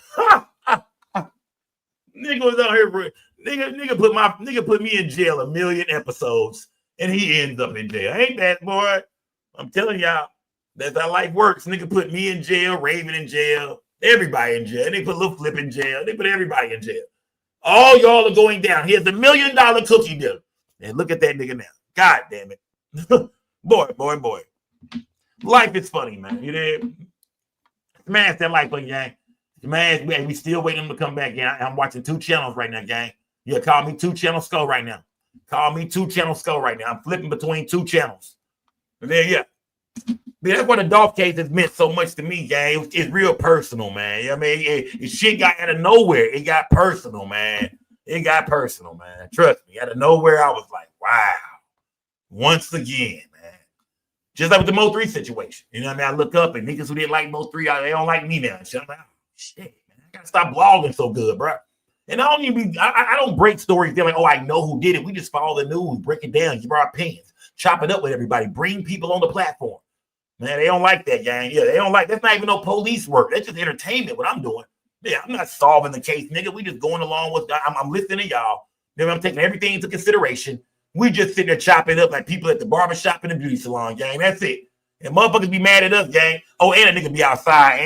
Nigga was out here, nigga put me in jail 1 million episodes, and he ends up in jail. Ain't that, boy? I'm telling y'all, that's how life works. Nigga put me in jail, Raven in jail, everybody in jail. They put Lil Flip in jail. They put everybody in jail. All y'all are going down. He has $1 million cookie deal. And look at that nigga now. God damn it. boy. Life is funny, man. You know? Smash that like button, gang. Man, we still waiting him to come back, gang. I'm watching 2 channels right now, gang. Yeah, call me 2 channel Skull right now. Call me 2-channel Skull right now. I'm flipping between 2 channels. And then, yeah. Man, that's why the Dolph case has meant so much to me, gang. It's real personal, man. You know what I mean? It shit got out of nowhere. It got personal, man. It got personal, man. Trust me. Out of nowhere, I was like, wow. Once again, man. Just like with the Mo3 situation. You know what I mean? I look up and niggas who didn't like Mo3, they don't like me now. I'm like, oh, shit, man. I gotta stop blogging so good, bro. And I don't even I don't break stories. They're like, oh, I know who did it. We just follow the news, break it down, give our opinions, chop it up with everybody, bring people on the platform. Man, they don't like that, gang. Yeah, they don't like that's not even no police work. That's just entertainment, what I'm doing. Yeah, I'm not solving the case, nigga. We just going along with I'm listening to y'all. Then I'm taking everything into consideration. We just sitting there chopping up like people at the barbershop and the beauty salon, gang. That's it. And motherfuckers be mad at us, gang. Oh, and a nigga be outside.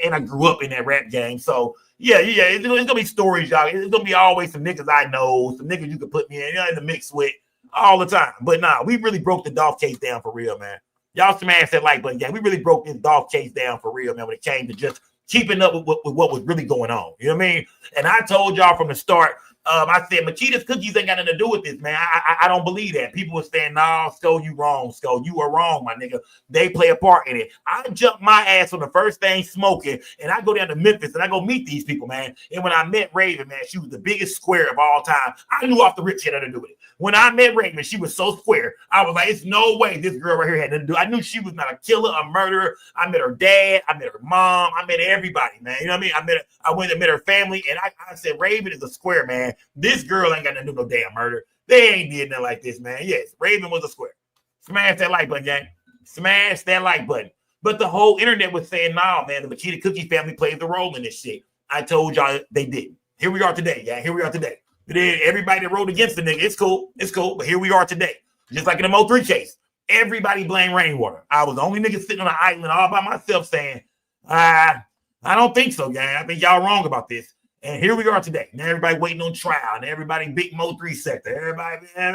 And I grew up in that rap gang. So yeah, it's gonna be stories, y'all. It's gonna be always some niggas I know, some niggas you can put me in the mix with all the time. But nah, we really broke the Dolph case down for real, man. Y'all smash that like button, gang. We really broke this Dolph case down for real, man, when it came to just keeping up with what was really going on. You know what I mean? And I told y'all from the start, I said, Makita's cookies ain't got nothing to do with this, man. I don't believe that. People were saying, nah, Sko, you wrong, Sko. You are wrong, my nigga. They play a part in it. I jumped my ass on the first thing smoking, and I go down to Memphis, and I go meet these people, man. And when I met Raven, man, she was the biggest square of all time. I knew off the rip she had nothing to do with it. When I met Raven, she was so square. I was like, it's no way this girl right here had nothing to do. I knew she was not a killer, a murderer. I met her dad. I met her mom. I met everybody, man. You know what I mean? I went and met her family, and I said, Raven is a square, man. This girl ain't got nothing to do no damn murder. They ain't did nothing like this, man. Yes, Raven was a square. Smash that like button, gang. Smash that like button. But the whole internet was saying, nah, man, the Makita Cookie family plays a role in this shit. I told y'all they didn't. Here we are today, gang. Here we are today. Everybody that wrote against the nigga, it's cool. It's cool. But here we are today. Just like in the Mo3 case. Everybody blamed Rainwater. I was the only nigga sitting on an island all by myself saying, I don't think so, gang. I think y'all wrong about this. And here we are today. Now everybody waiting on trial. And everybody big Mo3 sector. Everybody, all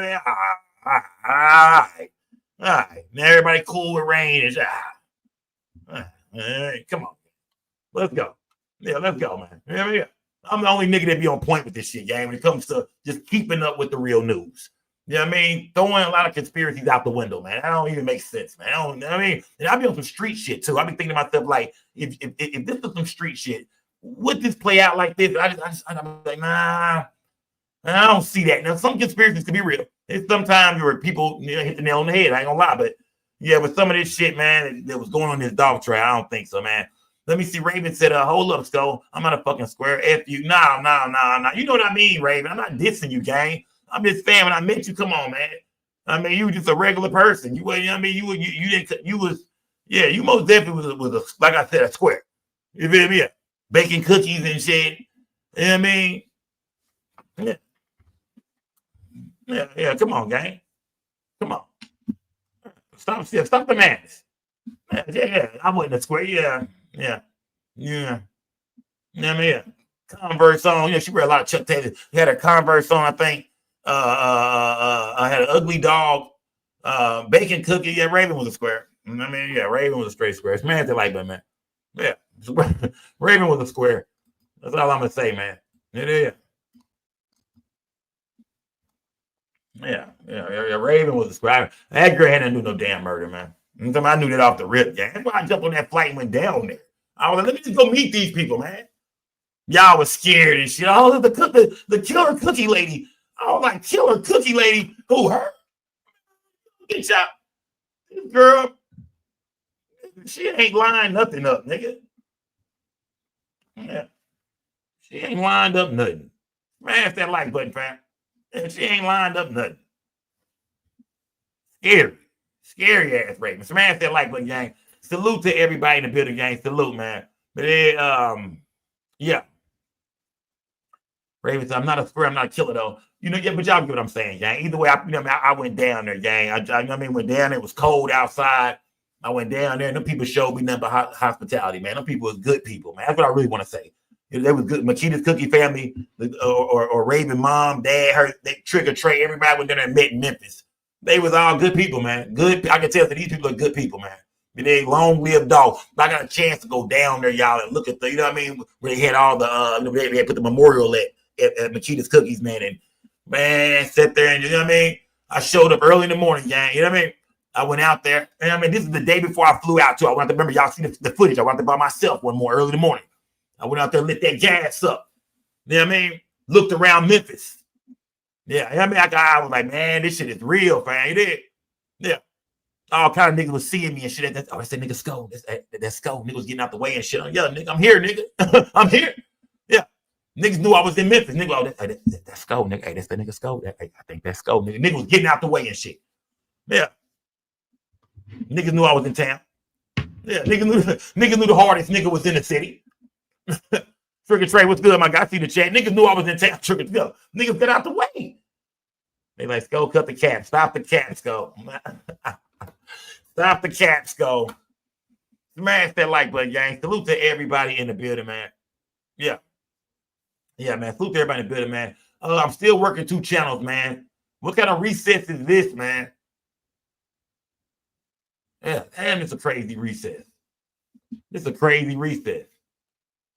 right. Now everybody cool with Rain. All right, come on. Let's go. Yeah, let's go, man. Yeah. I'm the only nigga that be on point with this shit, gang, when it comes to just keeping up with the real news. You know what I mean? Throwing a lot of conspiracies out the window, man. That don't even make sense, man. You know what I mean? And I be on some street shit, too. I be thinking to myself, like, if this was some street shit, would this play out like this? I'm like, nah, I don't see that. Now, some conspiracies can be real. It's sometimes where people hit the nail on the head. I ain't gonna lie, but yeah, with some of this shit, man, that was going on in this dog trail, I don't think so, man. Let me see. Raven said, hold up, Sko. I'm not a fucking square. F you. Nah. You know what I mean, Raven. I'm not dissing you, gang. I'm just saying when I met you, come on, man. I mean, you were just a regular person. You most definitely was a, like I said, a square. You feel me? Baking cookies and shit. You know what I mean? Yeah, come on, gang. Come on. Stop the madness. Yeah, I wasn't a square. Yeah. I mean, Converse on. Yeah, she wear a lot of Chuck Taylors. She had a Converse on, I think. I had an ugly dog. Bacon cookie. Yeah, Raven was a square. I mean, yeah, Raven was a straight square. Smash it like that, man. Yeah. Raven was a square. That's all I'm gonna say, man. Yeah. Raven was a square. That girl hadn't do no damn murder, man. I knew that off the rip, gang. That's why I jumped on that flight and went down there. I was like, let me just go meet these people, man. Y'all was scared and shit. Oh, the killer cookie lady. I was like, killer cookie lady? Who, her? Get y'all. This girl, she ain't lined nothing up, nigga. Yeah. She ain't lined up nothing. Smash that like button, fam. She ain't lined up nothing. Scary ass Raven. Smash that like button, gang. Salute to everybody in the building, gang. Salute, man. But yeah. Raven said, I'm not a square, I'm not a killer, though. You know, yeah, but y'all get what I'm saying, gang. Either way, I went down there, gang. Went down there. It was cold outside. I went down there, and them people showed me nothing but hospitality, man. Them people was good people, man. That's what I really want to say. They was good. Makita's Cookie family, or Raven mom, dad, they Trigger Trey, everybody went down there and met in Memphis. They was all good people, man. Good. I can tell that these people are good people, man. They long lived Dolph. I got a chance to go down there, y'all, and look at the, you know what I mean, where they had all the, they had put the memorial at Makita's Cookies, man, and Man, sat there and, you know what I mean? I showed up early in the morning, gang. You know what I mean? I went out there. And I mean, this is the day before I flew out, too. I went out there. Remember, y'all see the footage. I went out there by myself one more early in the morning. I went out there, lit that gas up. You know what I mean? Looked around Memphis. Yeah, you know what I mean? I was like, man, this shit is real, fam. You did? Yeah. All kind of niggas was seeing me and shit. That's that nigga Skull. That's Skull. Niggas was getting out the way and shit. Yeah, nigga, I'm here, nigga. I'm here. Yeah. Niggas knew I was in Memphis. Nigga, that's Skull, nigga. Hey, that's the nigga Skull. I think that's Skull, nigga. Niggas was getting out the way and shit. Yeah. Niggas knew I was in town. Yeah, niggas knew the hardest nigga was in the city. Trigger Trey, what's good, my guy? See the chat. Niggas knew I was in town. Trigger, go. Niggas get out the way. They like, Skull, cut the cap. Stop the cap, Skull. Stop the cap, Skull. Smash that like button, gang. Salute to everybody in the building, man. Yeah. Yeah, man. Salute to everybody in the building, man. I'm still working 2 channels, man. What kind of recess is this, man? Yeah, damn, it's a crazy recess. It's a crazy recess.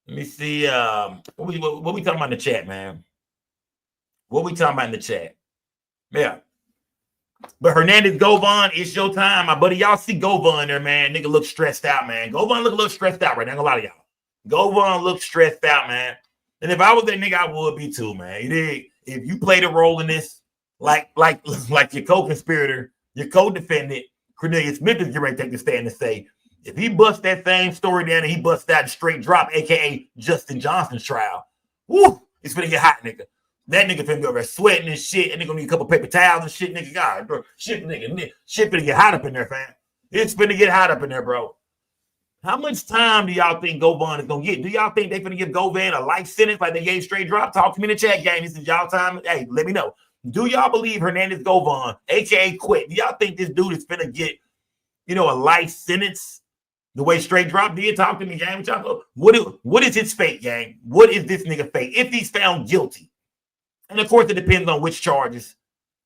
Let me see. What we talking about in the chat, man? What we talking about in the chat? Yeah. But Hernandez, Govan, it's your time, my buddy. Y'all see Govan there, man. Nigga look stressed out, man. Govan look a little stressed out right now. A lot of y'all. Govan look stressed out, man. And if I was that nigga, I would be too, man. You dig? If you played a role in this, like your co-conspirator, your co-defendant, Cornelius Smith is getting ready to take the stand and say, if he busts that same story down and he busts that straight drop, aka Justin Johnson's trial, woo, it's gonna get hot, nigga. That nigga finna be over there sweating and shit, and they gonna need a couple paper towels and shit, nigga. God, bro, shit finna get hot up in there, fam. It's finna get hot up in there, bro. How much time do y'all think Govan is gonna get? Do y'all think they finna give Govan a life sentence like they gave straight drop? Talk to me in the chat, gang. This is y'all time. Hey, let me know. Do y'all believe Hernandez Govan, aka Quit? Do y'all think this dude is finna get, a life sentence? The way straight drop did. Talk to me, gang. What is his fate, gang? What is this nigga fate if he's found guilty? And of course, it depends on which charges.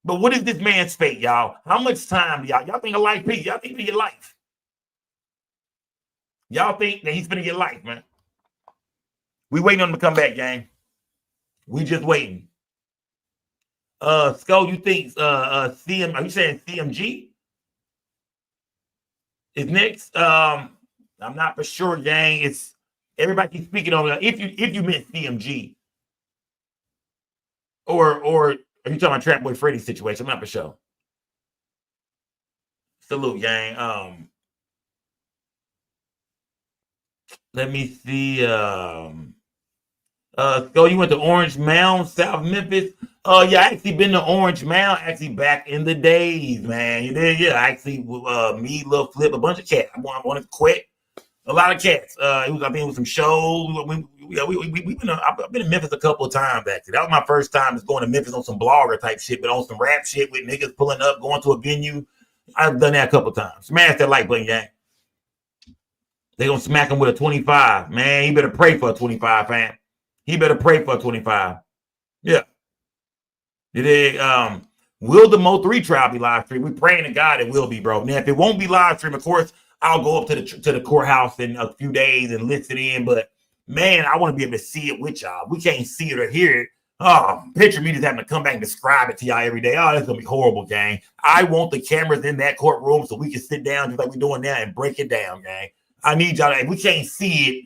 But what is this man's fate, y'all? How much time do y'all think a life piece? Y'all think he get life? Y'all think that he's gonna get life, man? We waiting on him to come back, gang. We just waiting. Skull, you think CM? Are you saying CMG is next? I'm not for sure, gang. It's everybody keeps speaking on it. If you meant CMG, or are you talking about Trap Boy Freddy's situation? I'm not for sure. Salute, gang. Let me see. Skull, you went to Orange Mound, South Memphis. Yeah, I actually been to Orange Mound actually back in the days, man. You did, yeah. Actually, me, Lil Flip, a bunch of cats. I want to quit. A lot of cats. I think it was some shows. I've been in Memphis a couple of times actually. That was my first time just going to Memphis on some blogger type shit, but on some rap shit with niggas pulling up, going to a venue. I've done that a couple of times. Smash that like button, gang. They gonna smack him with a 25, man. He better pray for a 25, fam. He better pray for a 25. Yeah. Will the Mo 3 trial be live stream? We praying to God it will be, bro. Now, if it won't be live stream, of course, I'll go up to the courthouse in a few days and listen in. But man, I want to be able to see it with y'all. We can't see it or hear it. Oh, picture me just having to come back and describe it to y'all every day. Oh, that's gonna be horrible, gang. I want the cameras in that courtroom so we can sit down just like we're doing now and break it down, gang. I need y'all to, if we can't see it,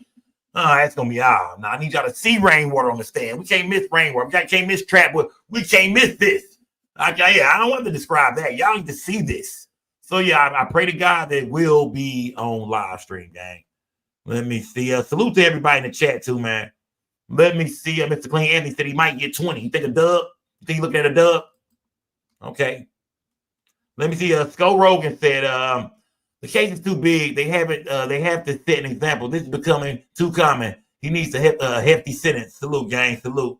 that's gonna be now I need y'all to see rainwater on the stand. We can't miss rainwater. We can't miss trap, but we can't miss this. I don't want to describe that. Y'all need to see this. So yeah, I pray to God that it will be on live stream, gang. Let me see. Salute to everybody in the chat too, man. Let me see. Mr. Clean Anthony said he might get 20. You think a dub? You think he looking at a dub? Okay. Let me see. Skull Rogan said the case is too big. They have to set an example. This is becoming too common. He needs a hefty sentence. Salute, gang. Salute.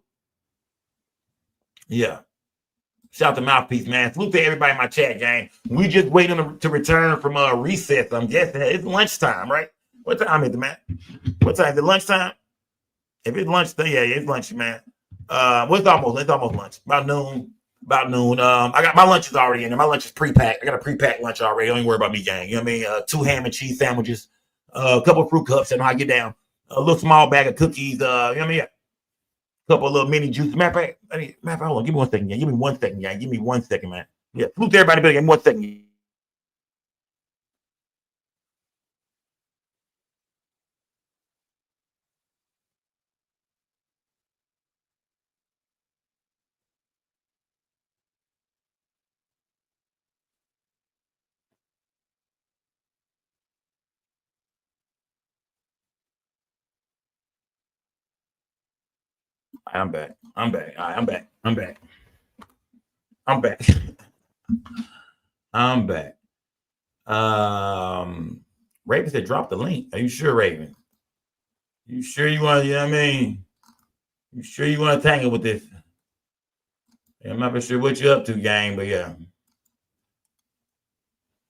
Yeah. Shout out to Mouthpiece, man. Salute to everybody in my chat, gang. We just waiting to return from recess. I'm guessing it's lunchtime, right? What time is it, man? What time is it? Lunchtime? If it's lunchtime, yeah, it's lunch, man. It's almost lunch. About noon. I got my lunch is already in there. My lunch is pre-packed. I got a pre-packed lunch already. Don't even worry about me, gang. You know what I mean? 2 ham and cheese sandwiches, a couple of fruit cups. I know how I get down. A little small bag of cookies. You know what I mean? Yeah. Couple of little mini juice. Matter of fact, hold on. Give me 1 second, yeah. Give me 1 second, yeah. Give me 1 second, man. Yeah, salute to everybody, but give me 1 second. I'm back. I'm back. All right, I'm back. I'm back. I'm back. I'm back. Raven said drop the link. Are you sure, Raven? You sure you want, you know what I mean? You sure you want to tangle with this? I'm not sure what you're up to, gang, but yeah.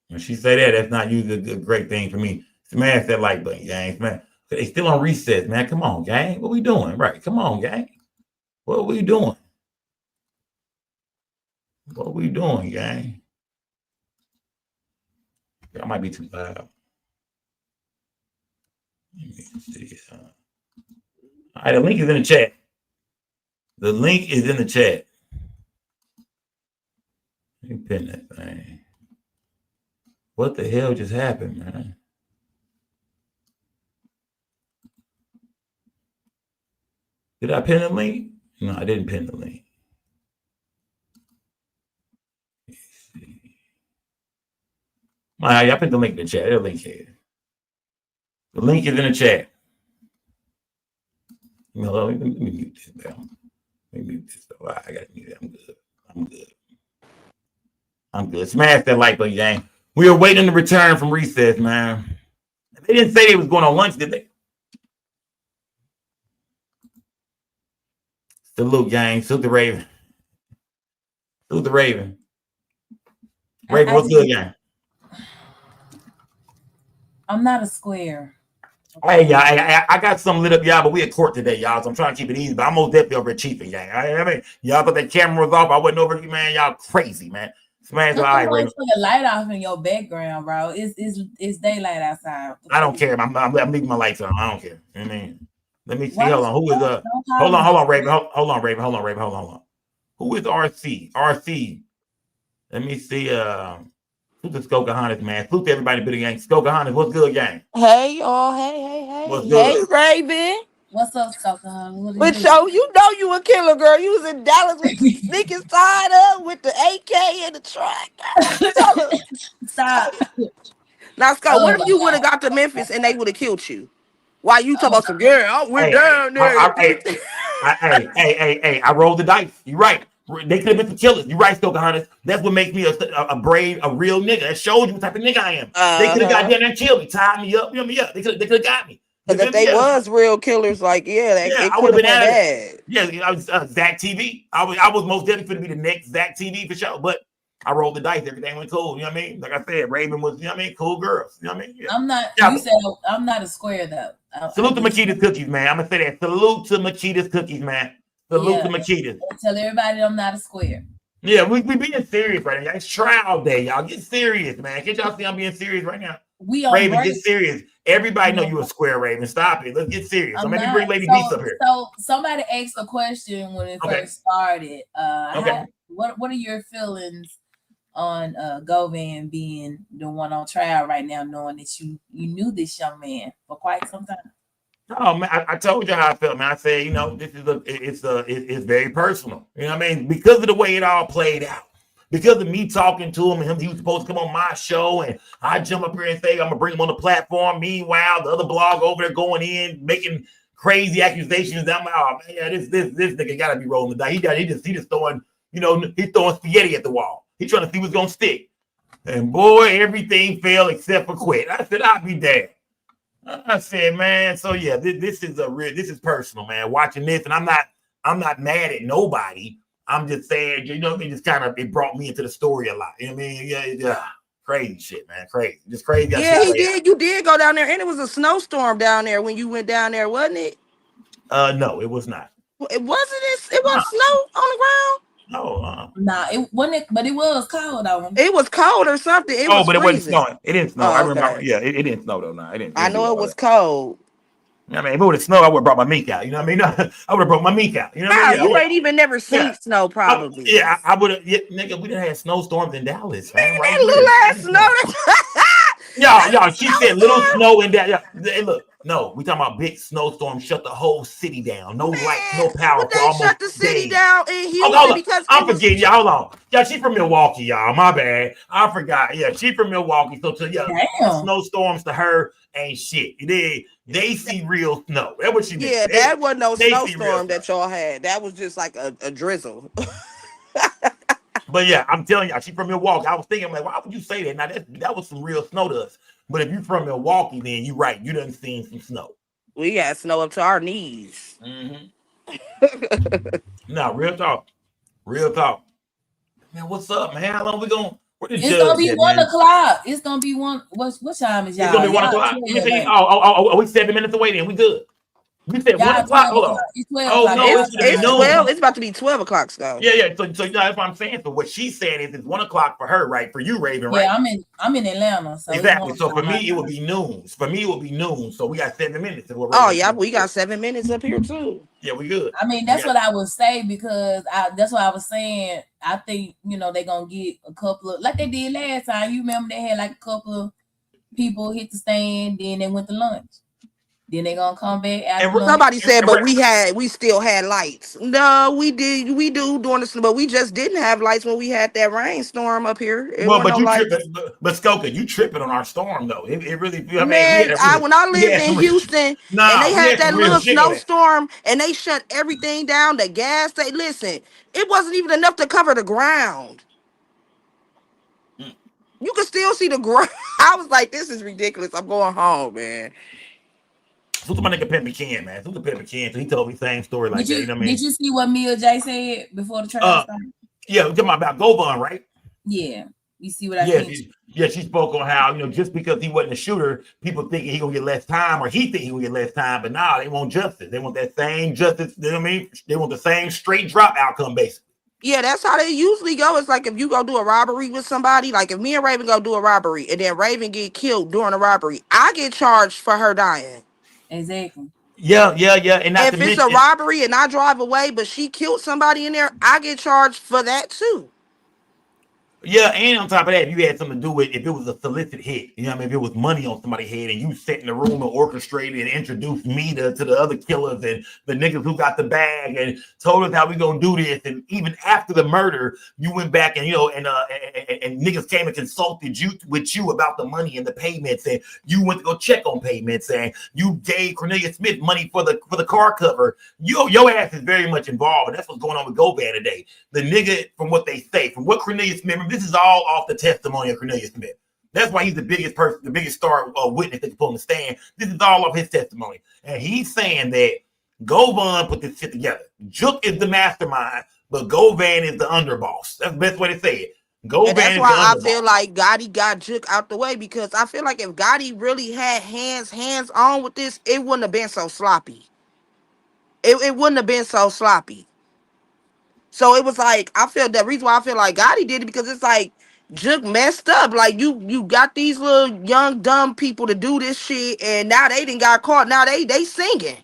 When she say that, that's not usually a great thing for me. Smash that like button, gang. Man, they still on recess, man. Come on, gang. What we doing? Right. Come on, gang. What we doing? What we doing, gang? That might be too loud. Let me see. All right, the link is in the chat. The link is in the chat. Let me pin that thing. What the hell just happened, man? Did I pin the link? No, I didn't pin the link. Let's see. All right, I put the link in the chat. There's a link here. The link is in the chat. Let me mute this down. Let me mute this stuff. I got to mute it. I'm good. I'm good. I'm good. Smash that like button, gang. We are waiting to return from recess, man. They didn't say they was going on lunch, did they? Salute, gang. Salute the Raven. Salute the Raven. Raven, what's good, gang? I'm not a square. Hey, y'all, I got something lit up, y'all, but we at court today, y'all, so I'm trying to keep it easy, but I'm most definitely over at Chiefing, gang. I mean, y'all thought that camera was off. I wasn't over here, man. Y'all crazy, man. Smash all right, Raven. Put a light off in your background, bro. It's daylight outside. I don't care. I'm leaving my lights on. I don't care. I mean, let me see. Hold on. Who is hold on, Raven. Hold on, Raven. Hold on. Who is RC? RC. Let me see. Who's the Skokahannes, man? Salute to everybody, bit of gang. Skokahannes, what's good, gang? Hey, y'all. Hey. What's good? Hey, Raven. What's up, Skokahannes? But yo, you know you a killer, girl. You was in Dallas with the sneakers tied up with the AK in the truck. Stop. Now, Scott, what if you would have got to Memphis and they would have killed you? Why you talking about some, yeah, I went down there. I rolled the dice. You're right. They could have been some killers. You're right, Skokahannes. That's what makes me a brave, a real nigga. That shows you what type of nigga I am. They could have got down there and killed me, tied me up, me up. They could have got me. Because if they was real killers, like, it I would have been out bad. Yeah, I was Zach TV. I was most definitely going to be the next Zach TV for sure. But I rolled the dice. Everything went cool. You know what I mean? Like I said, Raven was, you know what I mean? Cool girls. You know what I mean? Yeah. I'm not, yeah. You said I'm not a square, though. Salute to Makita's Cookies, man. I'm going to say that. Salute to Makita's Cookies, man. Salute to Makita's. Tell everybody I'm not a square. Yeah, we being serious right now. It's trial day, y'all. Get serious, man. Can't y'all see I'm being serious right now? We on Raven, break. Get serious. Everybody know you a square, Raven. Stop it. Let's get serious. So maybe bring Lady Beast up here. So somebody asked a question when it first started. What are your feelings on Govan being the one on trial right now, knowing that you knew this young man for quite some time? Oh man, I told you how I felt, man. I said, you know, this is it's very personal. You know what I mean? Because of the way it all played out. Because of me talking to him and him, he was supposed to come on my show, and I jump up here and say I'm gonna bring him on the platform. Meanwhile, the other blog over there going in, making crazy accusations. I'm like, oh man, this nigga gotta be rolling the dice. He just throwing, you know, he's throwing spaghetti at the wall. He's trying to see what's gonna stick. And boy, everything fell except for quit. I said, I'll be damned. I said, man, so yeah, this is personal, man. Watching this, and I'm not mad at nobody. I'm just saying, you know, it brought me into the story a lot. You know what I mean? Yeah, crazy shit, man, crazy, just crazy. Yeah, he did. You did go down there, and it was a snowstorm down there when you went down there, wasn't it? No, it was not. It wasn't. It was snow on the ground. No, nah, it wasn't. But it was cold though. It was cold or something. But it wasn't snowing. It didn't snow. Oh, I remember. Yeah, it didn't snow though. No, it didn't. I know it was cold. I mean, if it would have snowed, I would have brought my mink out. You know what I mean? I would have brought my mink out. You know what I mean? You ain't even never seen snow, probably. I would have. Yeah, nigga, we done had snowstorms in Dallas, man. Right that little ass snow. Y'all, she said little snow in that. Hey, look, no, we talking about big snowstorm. Shut the whole city down. No light, no power. But they shut the city down in Houston because I'm forgetting. Y'all, hold on. Yeah, she's from Milwaukee, y'all. My bad. I forgot. Yeah, she's from Milwaukee. So snowstorms to her ain't shit. They see real snow. That's what she meant. Yeah, that wasn't no snowstorm that y'all had. That was just like a drizzle. But yeah, I'm telling y'all, she's from Milwaukee. I was thinking, like, why would you say that? Now that was some real snow to us. But if you're from Milwaukee, then you're right. You done seen some snow. We had snow up to our knees. No, real talk. Real talk. Man, what's up, man? How long we going? It's gonna be 1 o'clock. It's gonna be one. What time is y'all? It's gonna be 1 o'clock. Oh, we 7 minutes away. Then we good. We said 1 o'clock. Hold on. It's 12 it's 12. It's about to be 12 o'clock, Scott. Yeah. So that's what I'm saying. So what she's saying is it's 1 o'clock for her, right? For you, Raven, right? Yeah, I'm in Atlanta. So exactly. So for me, it would be noon. So we got 7 minutes. Oh yeah, we got 7 minutes up here too. Yeah, we good. I mean, that's what I would say because that's what I was saying. I think they're gonna get a couple of like they did last time. You remember they had like a couple of people hit the stand, then they went to lunch. Then they gonna come back. And somebody said, but we still had lights. No, we do during the snow, but we just didn't have lights when we had that rainstorm up here. But Skoka, you tripping on our storm though. It really. When I lived in Houston, and they had that little snowstorm, and they shut everything down. The gas. Listen, it wasn't even enough to cover the ground. You could still see the ground. I was like, this is ridiculous. I'm going home, man. Who's my nigga Pimp McCann, man? Who's the Pimp McCann? So he told me the same story like that. You know what I mean? Did you see what Mia J said before the trial started? Yeah, we're talking about Govan, right? Yeah. You see what I mean? She spoke on how, just because he wasn't a shooter, people thinking he gonna get less time, or he think he gonna get less time, but nah, they want justice. They want that same justice, you know what I mean? They want the same straight drop outcome, basically. Yeah, that's how they usually go. It's like if you go do a robbery with somebody, like if me and Raven go do a robbery and then Raven get killed during a robbery, I get charged for her dying. Exactly. Yeah. And if it's a robbery and I drive away, but she killed somebody in there, I get charged for that too. Yeah, and on top of that, if you had something to do with if it was a solicit hit, you know what I mean? If it was money on somebody's head and you sat in the room and orchestrated and introduced me to the other killers and the niggas who got the bag and told us how we gonna do this, and even after the murder, you went back and and niggas came and consulted you about the money and the payments, and you went to go check on payments, and you gave Cornelius Smith money for the car cover. Your ass is very much involved, and that's what's going on with Govan today. The nigga, from what they say, from what Cornelius Smith. This is all off the testimony of Cornelius Smith. That's why he's the biggest person, the biggest star witness that can put on the stand. This is all of his testimony. And he's saying that Govan put this shit together. Juk is the mastermind, but Govan is the underboss. That's the best way to say it. Govan and that's why I feel like Gotti got Juk out the way, because I feel like if Gotti really had hands on with this, it wouldn't have been so sloppy. It wouldn't have been so sloppy. So it was like, I feel the reason why I feel like Gotti did it, because it's like Juk messed up. Like you got these little young dumb people to do this shit, and now they didn't got caught. Now they singing.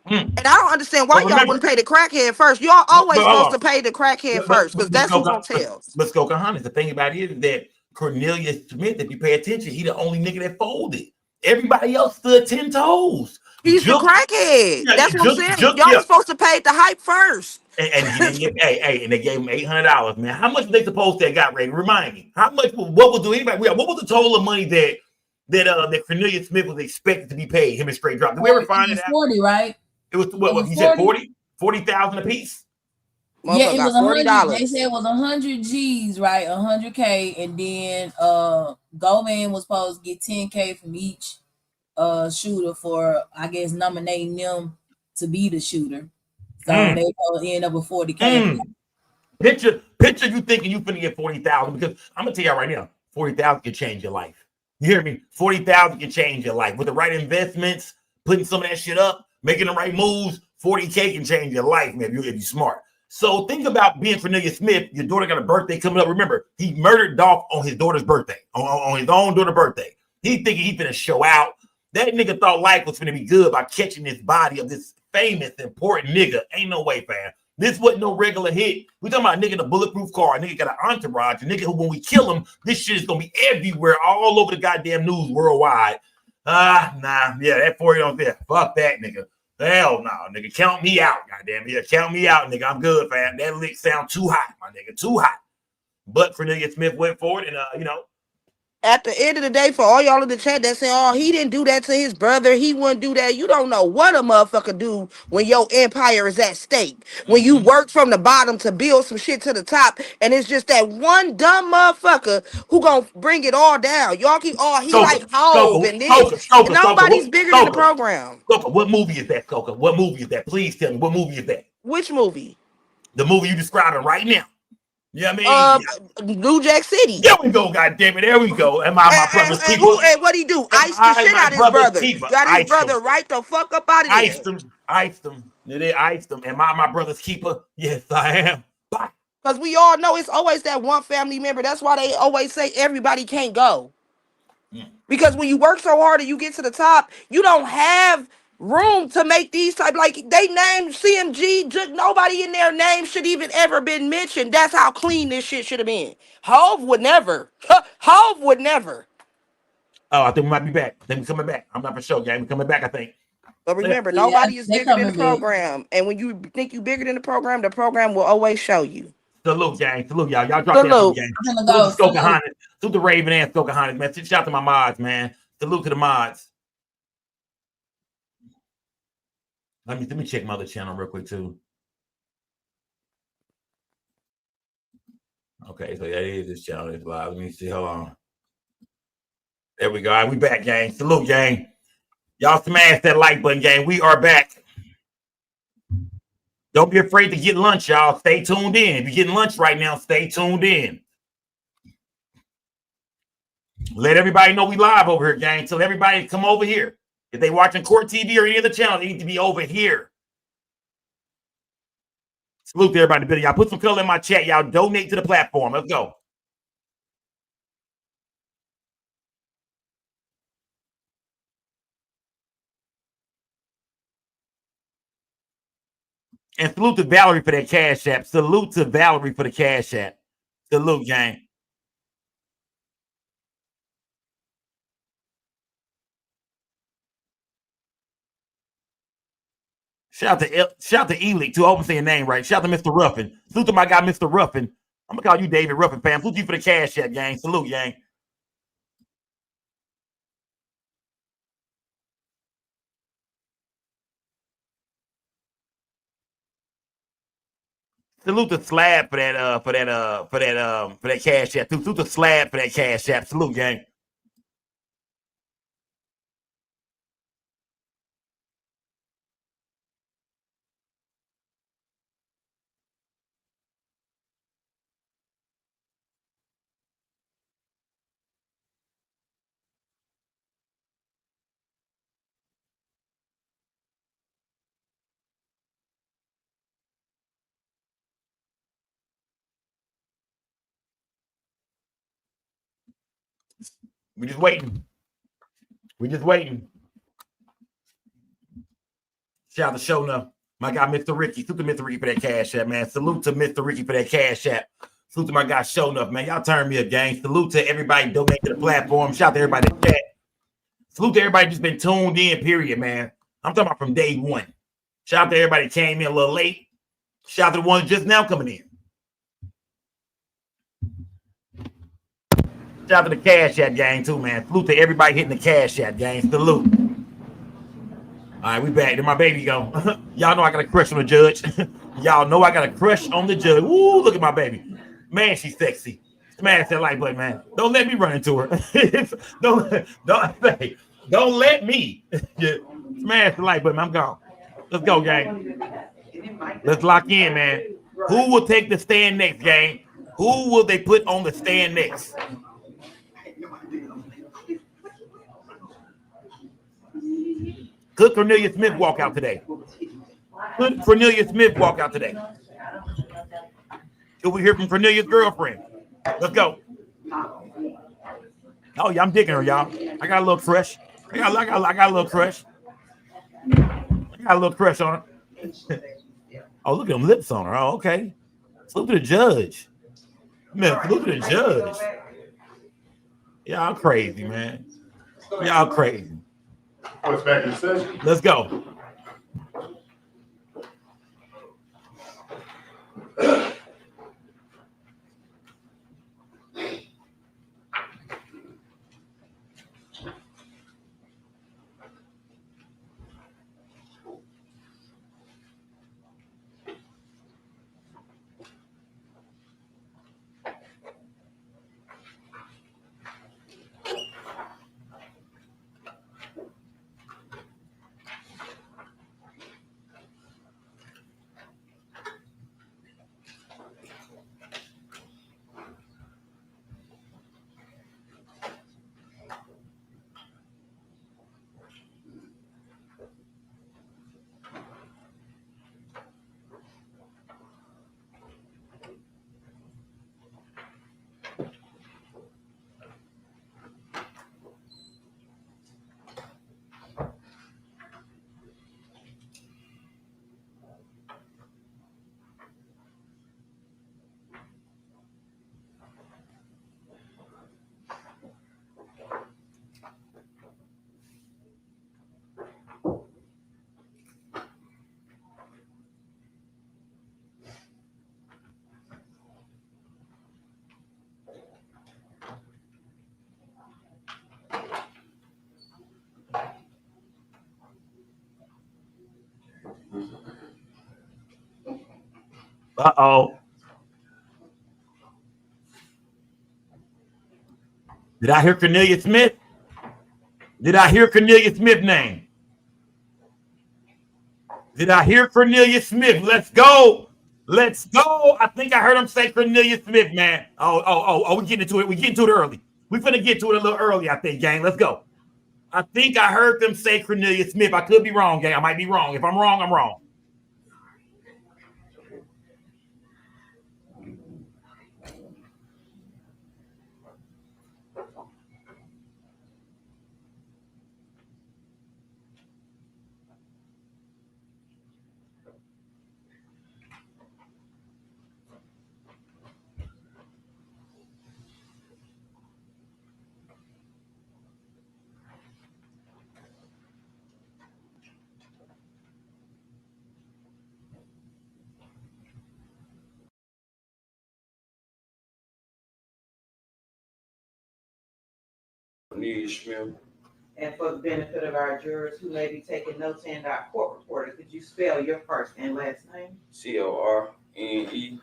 And I don't understand why y'all wouldn't pay the crackhead first. Y'all always supposed to pay the crackhead first, because that's who's gonna tell. But Skoka Hunters, the thing about it is that Cornelius Smith, if you pay attention, he the only nigga that folded. Everybody else stood 10 toes. He's the crackhead. That's what I'm saying. Y'all supposed to pay the hype first. And he didn't get, and they gave him $800, man. How much were they supposed to have got, Ray? Remind me. How much? What was the total of money that Cornelius Smith was expected to be paid? Him and Straight Drop. Did we ever find it out? 40, right? It was what? He said 40,000 a piece. Yeah, it was $100. They said it was 100 G's, right? 100K, and then Govan was supposed to get 10K from each shooter for, I guess, nominating them to be the shooter. So they probably end up with 40K. Picture you thinking you finna get 40,000, because I'm gonna tell y'all right now, 40,000 can change your life. You hear me? 40,000 can change your life with the right investments, putting some of that shit up, making the right moves. 40K can change your life, man, if you're smart. So think about being Cornelius Smith. Your daughter got a birthday coming up. Remember, he murdered Dolph on his daughter's birthday, on his own daughter's birthday. He thinking he finna show out. That nigga thought life was gonna be good by catching this body of this famous, important nigga. Ain't no way, fam. This wasn't no regular hit. We talking about a nigga in a bulletproof car. A nigga got an entourage. A nigga who, when we kill him, this shit is gonna be everywhere, all over the goddamn news worldwide. Nah, yeah, that 40 don't fit. Fuck that, nigga. Hell no, nigga. Count me out, goddamn. Yeah, count me out, nigga. I'm good, fam. That lick sound too hot, my nigga. Too hot. But Cornelius Smith went forward, and At the end of the day, for all y'all in the chat that say, oh, he didn't do that to his brother, he wouldn't do that. You don't know what a motherfucker do when your empire is at stake. When you work from the bottom to build some shit to the top, and it's just that one dumb motherfucker who gonna bring it all down. Y'all keep, oh, he like Hove and this. Nobody's bigger than the program. Skoka, what movie is that, Skoka? What movie is that? Please tell me, what movie is that? Which movie? The movie you describing right now. Yeah, I mean, New Jack City. There we go, goddamn it. There we go. And my brother's keeper. And what he do? Iced the shit out of his brother. Got his brother right the fuck up out of there. Iced him. They iced him. And my brother's keeper. Yes, I am. Because we all know it's always that one family member. That's why they always say everybody can't go. Because when you work so hard and you get to the top, you don't have room to make these type, like they named CMG, just nobody in their name should even ever been mentioned. That's how clean this shit should have been. Hove would never. Hove would never. Oh, I think we might be back. I think we're coming back. I'm not for sure, gang. We're coming back, I think. But remember, nobody is bigger than the program. And when you think you're bigger than the program will always show you. Salute, gang. Salute, y'all. Y'all drop that gang. Salute to Skoka. Salute to Raven and Skoka, man. Shout out to my mods, man. Salute to the mods. Let me check my other channel real quick too. Okay, so that is this channel is live. Let me see. Hold on. There we go. All right, we back, gang. Salute, gang. Y'all smash that like button, gang. We are back. Don't be afraid to get lunch, y'all. Stay tuned in. If you're getting lunch right now, stay tuned in. Let everybody know we live over here, gang. Tell everybody to come over here. If they watching Court TV or any other channel, they need to be over here. Salute to everybody in the video. Y'all put some color in my chat. Y'all donate to the platform. Let's go. And salute to Valerie for that cash app. Salute to Valerie for the cash app. Salute, gang. Shout out to E-League too. I hope I'm saying your name right. Shout out to Mr. Ruffin. Salute to my guy, Mr. Ruffin. I'm gonna call you David Ruffin, fam. Salute you for the cash app, gang. Salute, gang. Salute to Slab for that cash app. Salute to Slab for that cash app. Salute, gang. We're just waiting. We're just waiting. Shout out to Shona. My guy, Mr. Ricky. Salute to Mr. Ricky for that cash app, man. Salute to Mr. Ricky for that cash app. Salute to my guy, Shona, man. Y'all turn me a gang. Salute to everybody donating to the platform. Shout out to everybody in the chat. Salute to everybody just been tuned in, period, man. I'm talking about from day one. Shout out to everybody that came in a little late. Shout out to the ones just now coming in. Shout out to the Cash App gang too, man. Salute to everybody hitting the Cash App gang. Salute. All right, we back. There my baby go. Y'all know I got a crush on the judge. Y'all know I got a crush on the judge. Ooh, look at my baby. Man, she's sexy. Smash that like button, man. Don't let me run into her. don't let me. Smash the like button, man. I'm gone. Let's go, gang. Let's lock in, man. Who will take the stand next, gang? Who will they put on the stand next? Could Cornelius Smith walk out today? Could Cornelius Smith walk out today? Could we hear from Cornelius' girlfriend? Let's go. Oh, yeah, I'm digging her, y'all. I got a little crush. I got a little crush. I got a little crush on her. Oh, look at them lips on her. Oh, okay. Salute to the judge. Man, salute to the judge. Y'all crazy, man. Y'all crazy. What's back in session? Let's go. Uh-oh. Did I hear Cornelius Smith? Did I hear Cornelius Smith name? Did I hear Cornelius Smith? Let's go. Let's go. I think I heard him say Cornelius Smith, man. Oh, we getting into it. We getting to it early. We finna get to it a little early, I think, gang. Let's go. I think I heard them say Cornelius Smith. I could be wrong, gang. I might be wrong. If I'm wrong, I'm wrong. Cornelius Smith. And for the benefit of our jurors who may be taking notes and our court reporter, could you spell your first and last name? Cornelius.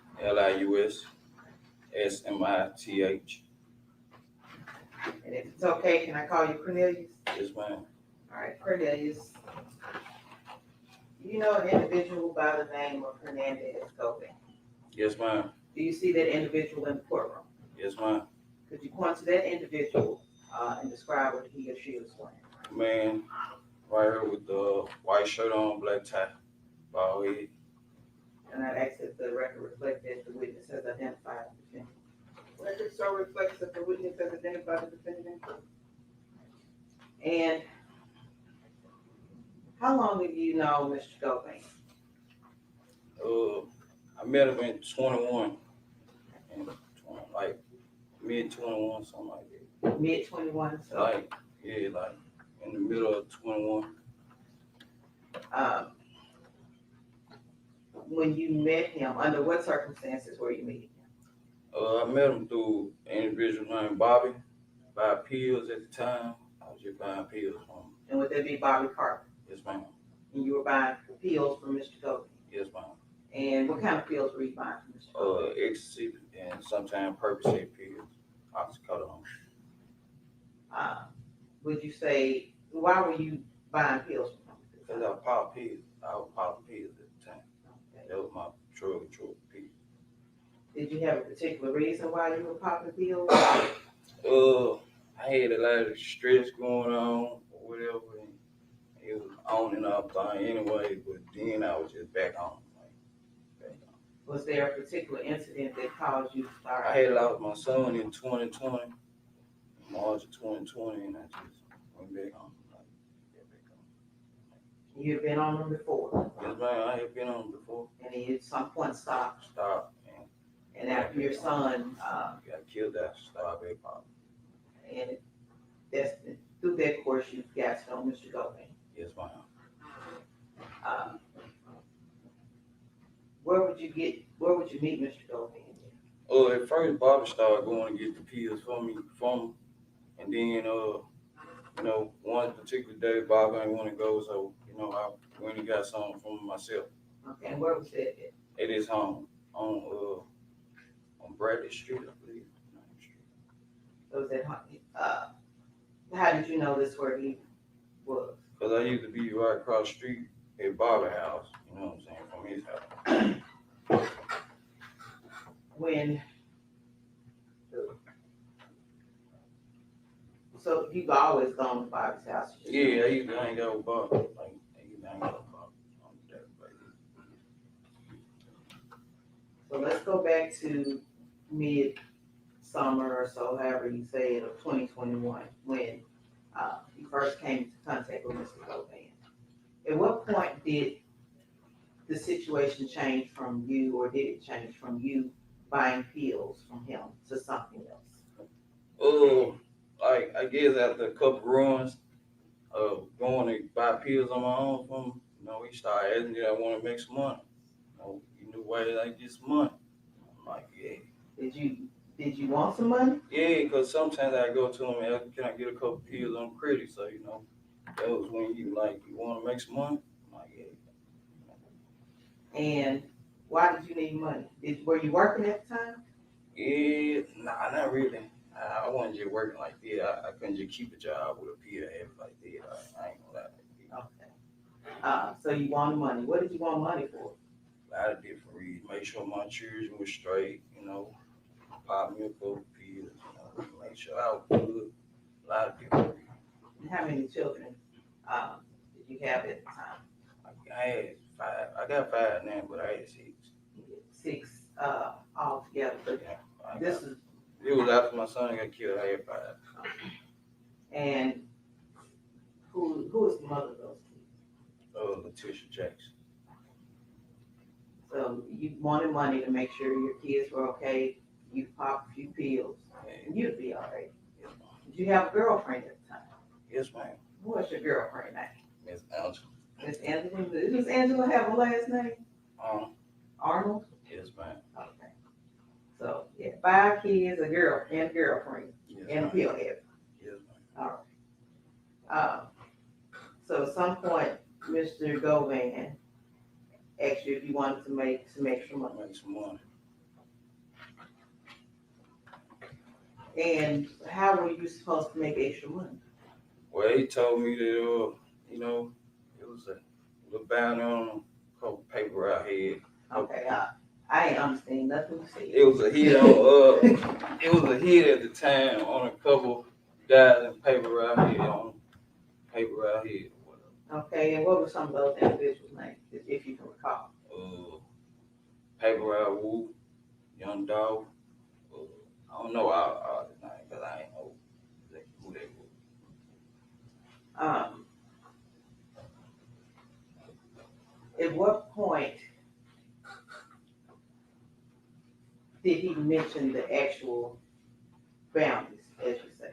And if it's okay, can I call you Cornelius? Yes, ma'am. All right, Cornelius. You know an individual by the name of Hernandez Govan? Yes, ma'am. Do you see that individual in the courtroom? Yes, ma'am. Could you point to that individual and describe what he or she was wearing? Man, right here with the white shirt on, black tie, bald head. And I'd ask that the record reflect that the witness has identified the defendant. Record so reflects that the witness has identified the defendant. And how long have you known Mr. Govan? I met him in 21, and like mid-21, something like that. Mid-21, so. Like in the middle of 21. When you met him, under what circumstances were you meeting him? I met him through an individual named Bobby, buy pills at the time. I was just buying pills from him. And would that be Bobby Carter? Yes, ma'am. And you were buying pills from Mr. Govan? Yes, ma'am. And what kind of pills were you buying from Mr. Govan? Ecstasy and sometimes Percocet pills, oxycodone. Would you say, why were you buying pills from him? Because I popped pills. I was popping pills at the time. Okay. That was my drug pills. Did you have a particular reason why you were popping pills? I had a lot of stress going on or whatever. And it was on and off thing anyway, but then I was just back on. Was there a particular incident that caused you to start? I had lost my son in 2020, March of 2020, and I just went back on. You've been on them before, Yes, ma'am, I have been on them before. and he at some point stopped. Stop. And after your son, Got killed after stop. and that's, through that course, you've got to know Mr. Govan. Yes, ma'am. Where would you meet Mr. Govan? At first, Bobby started going to get the pills from him, and then, one particular day, Bobby didn't want to go, so, I went and got something from him myself. Okay, and where was that at? At his home, on Bradley Street, I believe. It was at home. How did you know this where he was? Because I used to be right across the street at Bobby's house, you know what I'm saying, from his house. So you've always gone to Bobby's house? Yeah, I used to hang out with Bobby. So let's go back to mid-summer or so, however you say it, of 2021, when you first came into contact with Mr. Govan. At what point did the situation change from you, or did it change from you buying pills from him to something else? I guess after a couple runs of going to buy pills on my own from him, he started asking me, I want to make some money. You knew ways I get some money. I'm like, yeah. Did you want some money? Yeah, because sometimes I go to him and ask, can I get a couple pills on credit? So, that was when you want to make some money? I'm like, yeah. And why did you need money? Were you working at the time? Yeah, nah, not really. I wasn't just working like that. I couldn't just keep a job with a pill habit like that. I ain't gonna lie. Okay. So you wanted money. What did you want money for? A lot of different reasons. Make sure my children were straight, pop me a couple pills, make sure I was good. A lot of different reasons. How many children did you have at the time? I had 5. I got 5 now, but I had 6. 6 altogether. Yeah, it was after my son got killed. I had 5. And who is the mother of those kids? Letitia Jackson. So you wanted money to make sure your kids were okay. You popped a few pills, and you'd be all right. Yes, Did you have a girlfriend at the time? yes, ma'am. What's your girlfriend name? Miss Angela. Miss Angela. Does Angela have a last name? Arnold? Yes, ma'am. Okay. So, yeah, 5 kids, a girlfriend, Yes, and a ma'am. pill head. Yes, ma'am. All right. So at some point, Mr. Govan asked you if you wanted to make some extra money. Make some money. And how were you supposed to make extra money? Well, he told me that, it was a little bounty on a couple paper I had. Okay, I ain't understand nothing you said. It was a hit on, it was a hit at the time on a couple guys in paper I had on paper I had. Okay, and what were some of those individuals' names, if you can recall? Paper Route Woo, Young Dolph. I don't know all the names because I ain't know who they were. At what point did he mention the actual bounties, as you say?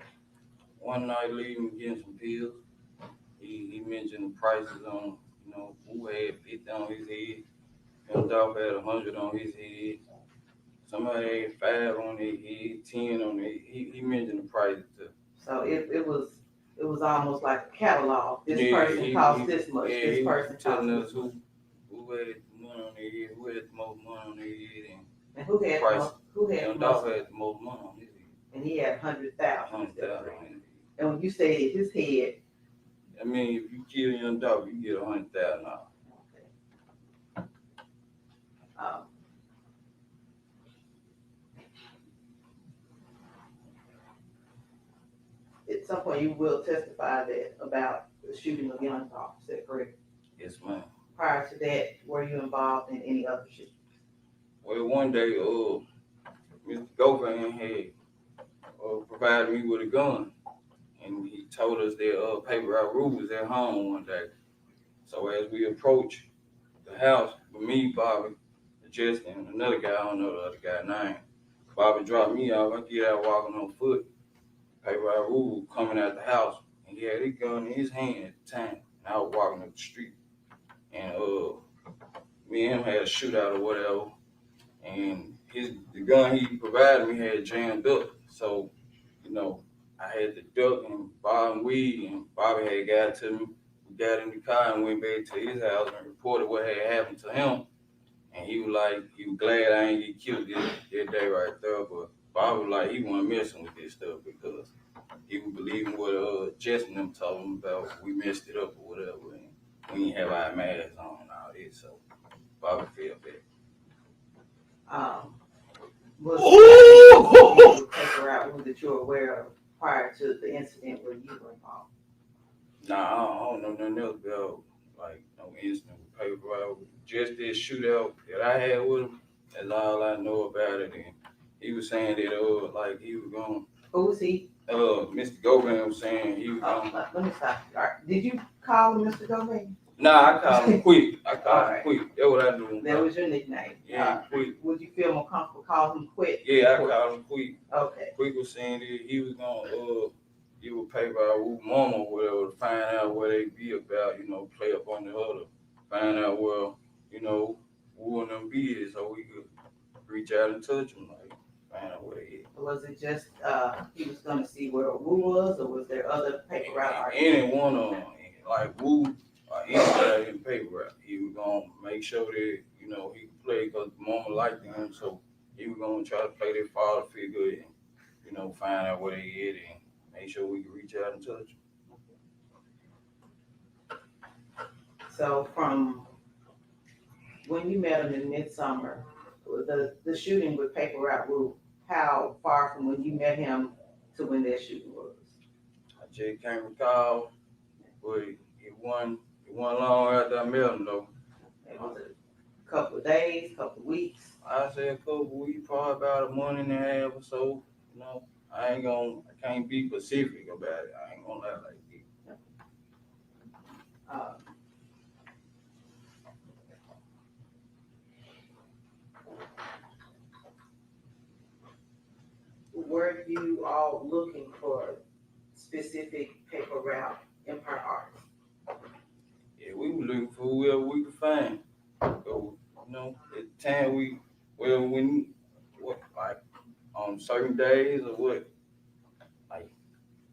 One night leaving getting some pills, he mentioned the prices on, who had 50 on his head. Young Dolph had 100 on his head. Somebody had 5 on their head, 10 on their head. He mentioned the prices too. So it was almost like a catalog. This Yeah, person costs this much. Yeah, This he person was telling costs us this much. who had money on their head, who had the most money on their head, And who had Young the Dolph most? had the most money on his head. And he had 100,000. 100,000 on his head. And when you say his head, I mean, if you kill Young Dolph, you get $100,000. at some point you will testify that about the shooting of Young Dolph. Is that correct? Yes, ma'am. Prior to that, were you involved in any other shootings? Well, one day, Mr. Govan had provided me with a gun, and he told us that Paper Route Rue was at home one day. So as we approach the house, with me, Bobby, Justin, and another guy, I don't know the other guy's name. Bobby dropped me off. I get out walking on foot. Paper Rahul coming out the house, and he had his gun in his hand at the time. And I was walking up the street, and me and him had a shootout or whatever. And the gun he provided me had jammed up, so I had to duck and Bob and weed, and Bobby had got to me. We got in the car and went back to his house and reported what had happened to him. And he was glad I ain't get killed that day right there. But Bobby was like, he wasn't messing with this stuff because he was believing what Justin them told him about. We messed it up or whatever, and we didn't have our masks on and all this. So Bobby felt that. Was paper out that you're aware of prior to the incident where you were involved? Nah, I don't know nothing else about no incident with paper out. Just this shootout that I had with him, that's all I know about it. And he was saying that he was going. Who was he? Mr. Govan was saying he was going. Let me stop you. Did you call him Mr. Govan? Nah, I called him Quick. Him Quick. That's what I knew. That was your nickname. Yeah, Quick. Would you feel more comfortable calling him Quick? Yeah, I called him Quick. Okay. Quick was saying that he was gonna he would pay by mama or whatever to find out what they be about, play up on the other, find out who and them be is, so we could reach out and touch them, find out where they is. Was it just he was gonna see where Wu was, or was there other paper route? Any one of them, Wu or anybody in paper route, he was gonna make sure that he could play because mama liked him, so he was gonna try to play that father figure and find out where they is and make sure we can reach out and touch them. So from when you met him in midsummer, the shooting with Paper Route Wu, how far from when you met him to when that shooting was? I just can't recall, but it wasn't long after I met him though. Was it a couple of days, couple of weeks? I say a couple of weeks, probably about a month and a half or so. I can't be specific about it. I ain't gonna lie like that. Were you all looking for specific paper route empire artists? Yeah, we were looking for whoever we could find. So, at the time on certain days or what,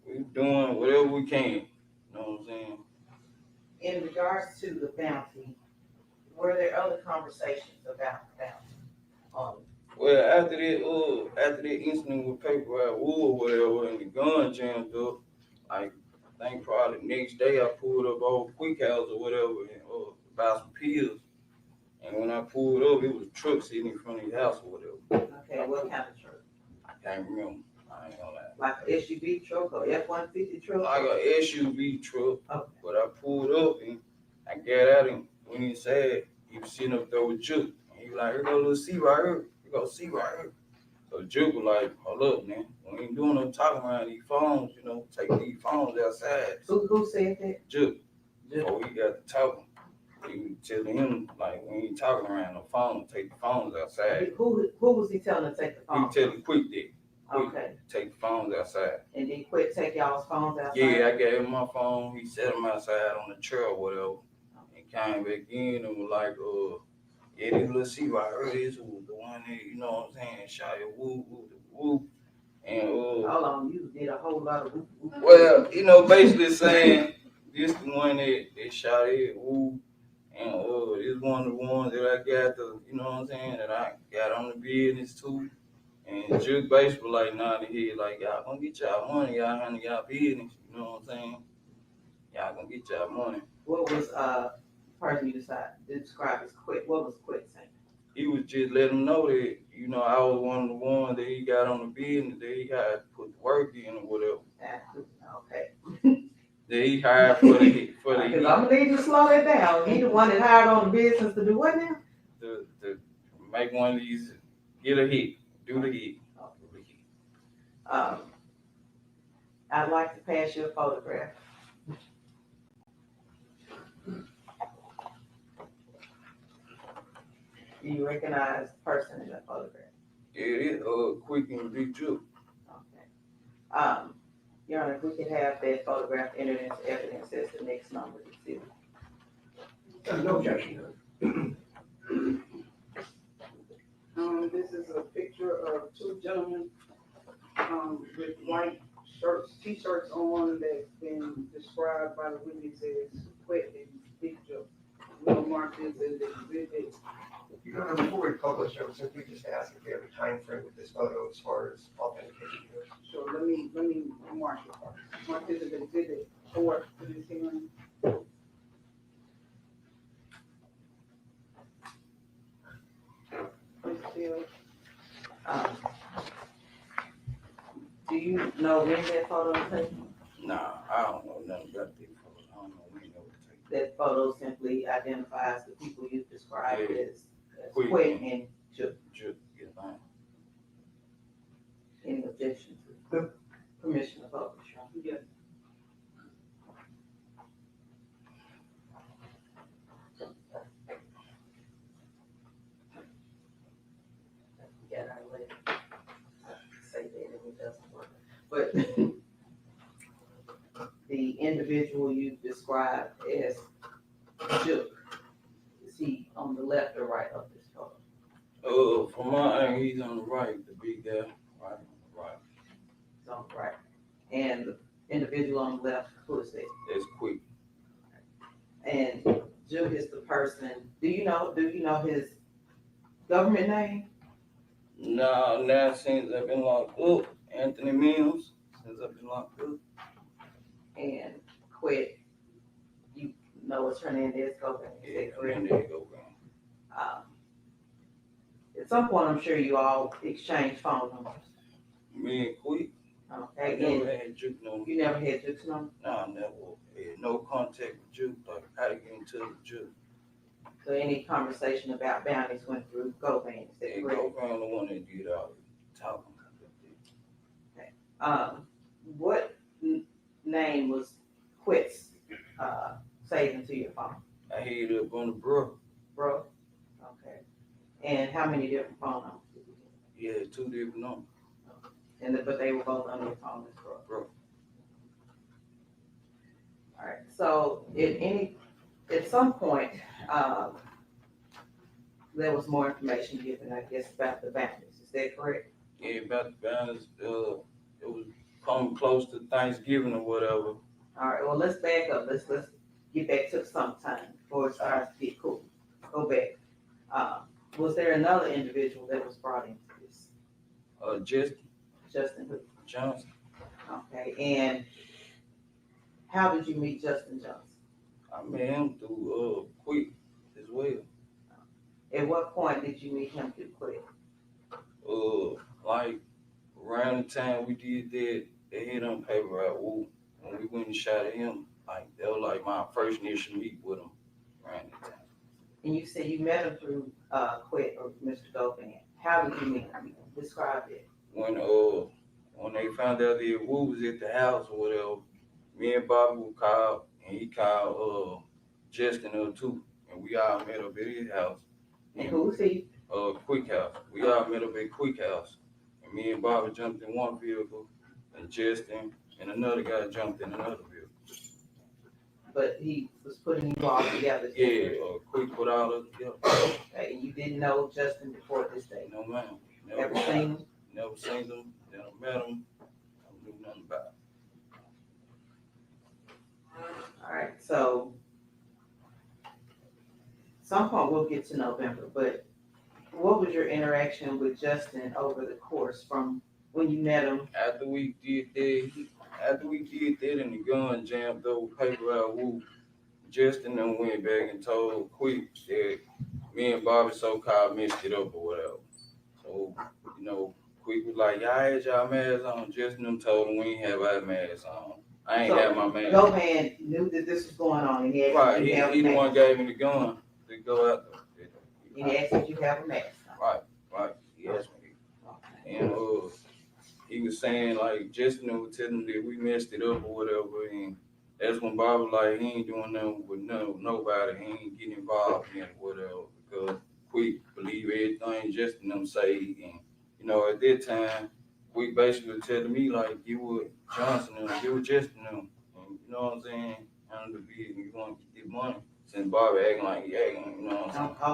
we were doing whatever we can. You know what I'm saying? In regards to the bounty, were there other conversations about the bounty? Well, after that incident with paper route Wu or whatever, and the gun jammed up, I think probably the next day I pulled up old Quick House or whatever and buy some pills. And when I pulled up, it was a truck sitting in front of his house or whatever. Okay, what kind of truck? I can't remember. I ain't gonna lie. Like an SUV truck or F-150 truck? Like an SUV truck. Okay. But I pulled up and I got out and when he said he was sitting up there with Juke. And he was like, here go a little C right here. Here go C right here. So Juke was like, hold up, man. We ain't doing no talking around these phones, take these phones outside. Who said that? Juke. Before we got to talking. He was telling him, we ain't talking around no phone, take the phones outside. Who was he telling to take the He phones? was telling Quick that. Okay. Take the phones outside. And then Quick take y'all's phones outside? Yeah, I gave him my phone. He set them outside on the chair or whatever. And came back in and was like, yeah, this little C right here, this was the one that, you know what I'm saying, shot your woo. And hold on, you did a whole lot of whoop. Well, basically saying this the one that shot it, woo. And this one of the ones that I got the, you know what I'm saying, that I got on the business too. And Juke basically like nodding his head like, y'all gonna get y'all money, y'all handle y'all business, you know what I'm saying? Y'all gonna get y'all money. What was person you described as Quick? What was Quick saying? He was just letting him know that, I was one of the ones that he got on the business, that he had to put the work in or whatever. Okay. That he hired for the heat. Because I'm gonna need you to slow that down. He the one that hired on the business to do what now? To make one of these, get a hit, do the hit. I'd like to pass you a photograph. Do you recognize the person in that photograph? It is Quick and Big Juke. Okay. Your Honor, if we could have that photograph entered into evidence as the next number to see. No objection. This is a picture of two gentlemen, with white shirts, t-shirts on that's been described by the witness as Quet and Big Joe. We'll mark this as exhibit. Your Honor, before we publish, I would simply just ask if you have a time frame with this photo as far as authentication goes. So let me mark it first. Mark this as exhibit 4 to this hearing. Do you know when that photo was taken? Nah, I don't know nothing about this photo. I don't know when it was taken. That photo simply identifies the people you described Yeah. as Quick Quet and Juke. Juke, yeah, man. In objection to permission to publish. Yes. Yeah, I would say that if it doesn't work. But the individual you described as Juke, is he on the left or right of this photo? From my end, he's on the right, the big guy, right on the right. He's on the right. And the individual on the left, who is that? That's Quick. And Juke is the person, do you know his government name? No, now since I've been locked up, Anthony Mills, since I've been locked up. And Quet, you know it's Hernandez Govan, is that correct? Hernandez Govan. At some point, I'm sure you all exchange phone numbers. Me and Quick, I Okay, never and had Juke number. you never had Juke's number? No, I never had no contact with Juke, like how to get into the Juke. So any conversation about bounties went through Govan, is that And correct? Govan the one that did all the talking. What name was Quet's saved into your phone? I hit it up on the bro. Bro? Okay. And how many different phone numbers did you get? Yeah, 2 different numbers. But they were both on your phone as bro. Bro. All right, so at some point, there was more information given, I guess, about the bounties, is that correct? Yeah, about the balance, it was coming close to Thanksgiving or whatever. All right, well, let's back up, let's get back to sometime before it starts to get cool. Go back. Was there another individual that was brought into this? Justin who? Johnson. Okay, and how did you meet Justin Johnson? I met him through Quick as well. At what point did you meet him through Quick? Like around the time we did that, they hit on paper at Woo. When we went and shot at him, like that was like my first initial meet with him around that time. And you said you met him through Quick or Mr. Govan. How did you meet him? Describe it. When they found out that Woo was at the house or whatever, me and Bobby would call, and he called Justin up too, and we all met up at his house. And who was he? Quick House. We all met up at Quick House, and me and Bobby jumped in one vehicle, and Justin and another guy jumped in another vehicle. But he was putting you all together. Yeah, Quick put all of us together. Okay, you didn't know Justin before this day? No man. Never seen him? Never seen him. Never met him. I knew nothing about him. All right, so some point we'll get to November, but what was your interaction with Justin over the course from when you met him? After we did that and the gun jammed over paper out Woo, Justin then went back and told Quick that me and Bobby so-called messed it up or whatever. So, Quick was like, y'all had y'all masks on. Justin them told him we ain't have our masks on. I ain't have my mask. Govan knew that this was going on and he asked Right, you to have a he the mask. one gave me the gun to go out there. He asked if you have a mask. Right. He asked me. And he was saying like Justin was telling him that we messed it up or whatever, and that's when Bob was like he ain't doing nothing with nobody, he ain't getting involved in it or whatever, because quick believe everything Justin them say, and you know at that time, Quick basically telling me like get with Johnson and get with Justin them, and you know what I'm saying, handle the bid, you want to get this money. Since Bobby acting like he acting, you know what I'm saying. I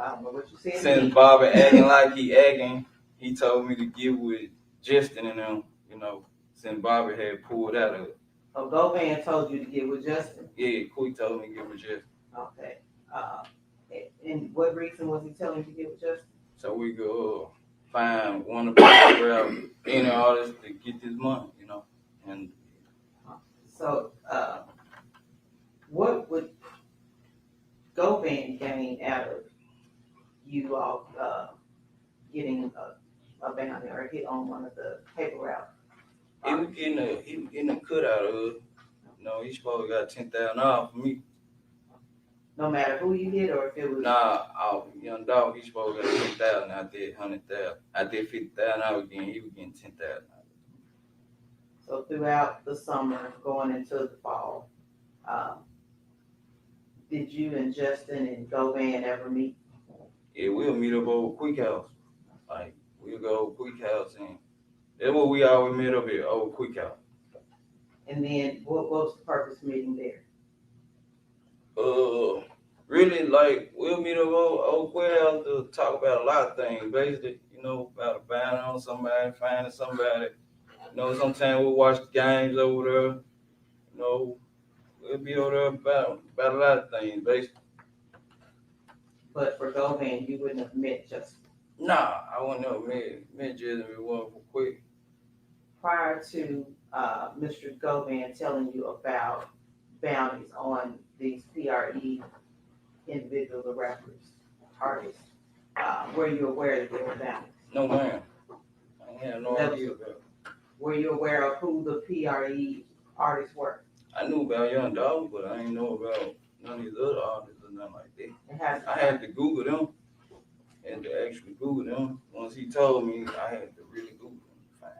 don't know what you said. Since Bobby acting like he acting, he told me to get with Justin and them, you know, since Bobby had pulled out of it. Oh, Govan told you to get with Justin? Yeah, Quick told me to get with Justin. Okay. And what reason was he telling you to get with Justin? So we go find one of the around any artists to get this money, you know. And so, what would Govan gain out of you all getting a bounty or a hit on one of the paper route? he was getting a cut out of it. You know, he supposed to got $10,000 for me. No matter who you hit or if it was. Young Dolph, he supposed to get 10,000. I did 100,000. I did 50,000 out again. He was getting 10,000. So throughout the summer, going into the fall, did you and Justin and Govan ever meet? Yeah, we'll meet up over Quick House. Like we'll go over Quick House, and that's what we always met up at, over Quick House. And then what was the purpose of meeting there? Really, like we'll meet up over Quick House to talk about a lot of things. Basically, you know, about a ban on somebody, finding somebody. You know, sometimes we'll watch the games over there. You know, we'll be over there about a lot of things, basically. But for Govan, you wouldn't have met Justin? Nah, I wouldn't have met Justin if it wasn't for Quick. Prior to Mr. Govan telling you about bounties on these PRE individuals or rappers, artists, were you aware that there were bounties? No, ma'am. I had no idea about it. Were you aware of who the PRE artists were? I knew about Young Dolph, but I didn't know about none of these other artists or nothing like that. I had to Google them. And to actually Google them. Once he told me, I had to really Google them to find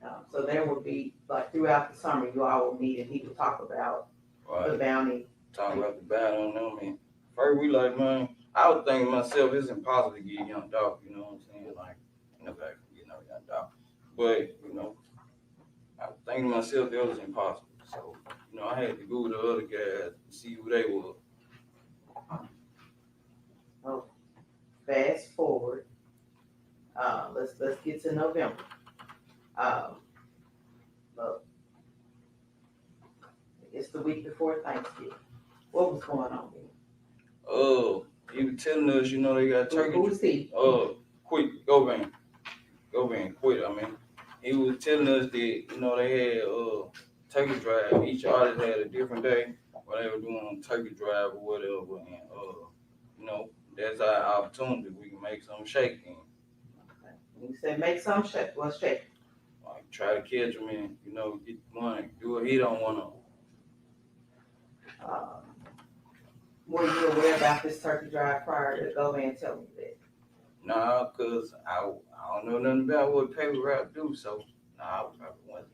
out. So there would be, like throughout the summer, you all would meet and he would talk about the bounty. Talk about the bounty on them. And first we like, man, I was thinking to myself, it's impossible to get Young Dolph, you know what I'm saying? Like, nobody can get no Young Dolph. But, you know, I was thinking to myself that was impossible. So, you know, I had to Google the other guys to see who they were. Oh, fast forward. Let's get to November. Look, it's the week before Thanksgiving. What was going on there? He was telling us, you know, they got turkey. Who was he? Quick, Govan, quit. I mean, he was telling us that, you know, they had turkey drive. Each artist had a different day where they were doing turkey drive or whatever, and you know, that's our opportunity. We can make some shaking. Okay. You said make some shake. What's shaking? Like try to catch them and, you know, get the money. Do what he don't want to. Were you aware about this turkey drive prior to Govan telling you that? Nah, cause I don't know nothing about what paper route do. So nah, I probably wasn't.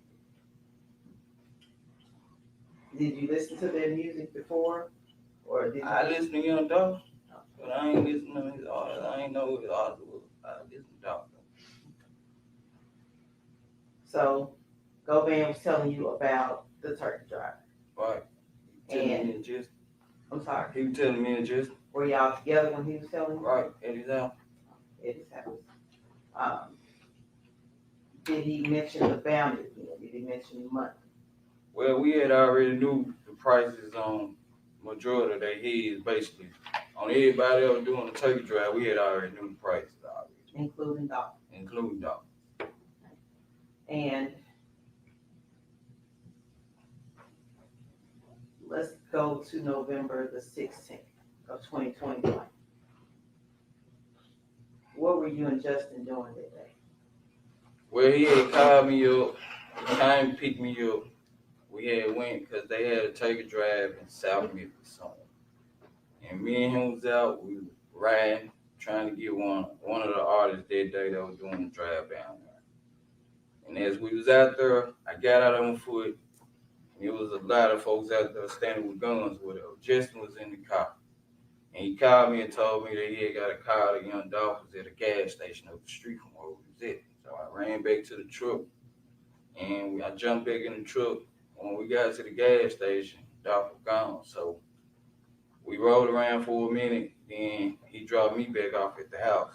Did you listen to their music before, or did you? I listen to Young Dolph, but I ain't listen to his artist. I ain't know who his artist was. I listen to Dolph. So, Govan was telling you about the turkey drive. Right. And I'm sorry. He was telling me and just. Were y'all together when he was telling you? Right, at his house. At his house. Did he mention the bounty again? Did he mention the money? Well, we had already knew the prices on majority of their heads, basically. On everybody else doing the turkey drive, we had already knew the prices already. Including Dolph. Including Dolph. And let's go to November the 16th of 2021. What were you and Justin doing that day? Well, he had called me up. He came and picked me up. We had went because they had a turkey drive in South Memphis. And me and him was out. We were riding, trying to get one of the artists that day that was doing the drive down there. And as we was out there, I got out on foot. And there was a lot of folks out there standing with guns with us. Justin was in the car. And he called me and told me that he had got a call that young Dolph was at a gas station up the street from where we was at. So I ran back to the truck and I jumped back in the truck. When we got to the gas station, Dolph was gone. So we rode around for a minute, then he dropped me back off at the house.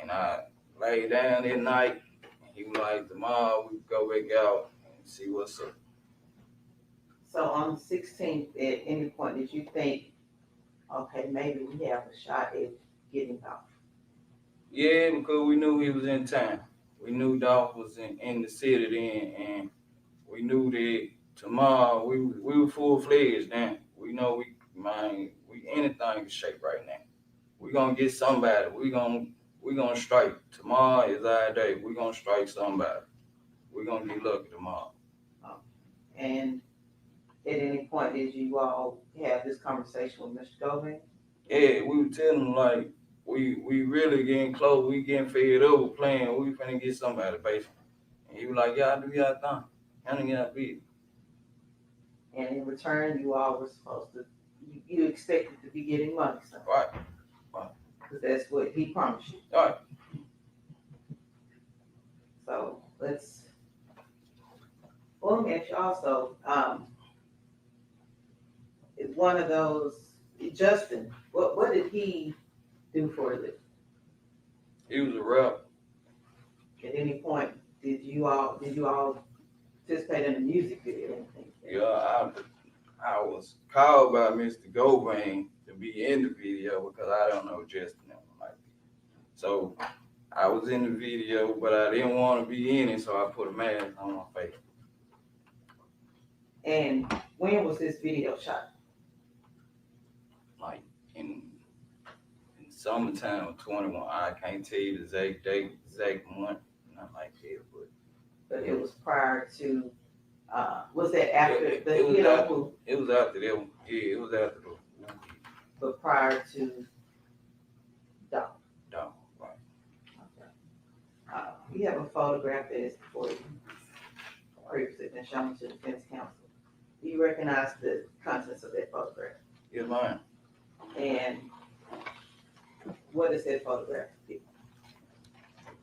And I laid down that night, and he was like, tomorrow we go back out and see what's up. So on the 16th, at any point, did you think, okay, maybe we have a shot at getting Dolph? Yeah, because we knew he was in town. We knew Dolph was in the city then, and we knew that tomorrow we were full-fledged then. We know we anything in shape right now. We gonna get somebody. We gonna strike. Tomorrow is our day. We gonna strike somebody. We gonna get lucky tomorrow. And at any point, did you all have this conversation with Mr. Govan? Yeah, we were telling him like we really getting close. We getting fed up playing. We finna get somebody basically. And he was like, y'all do y'all thing. Handle y'all business. And in return, you all were supposed to, you expected to be getting money, so. Right. Because that's what he promised you. All right. So let me ask you also, is one of those, Justin, what did he do for a living? He was a rapper. At any point, did you all participate in a music video or anything? Yeah, I was called by Mr. Govan to be in the video because I don't know Justin. So I was in the video, but I didn't want to be in it, so I put a mask on my face. And when was this video shot? Like in summertime of 21. I can't tell you the exact date, exact month, not like that, But it was prior to, was that after it the was hit after, on it was after that one. Yeah, it was after the but prior to Dolph. Dolph, right. Okay. We have a photograph that is for you, previously been shown to the defense counsel. Do you recognize the contents of that photograph? Yes, ma'am. And what is that photograph?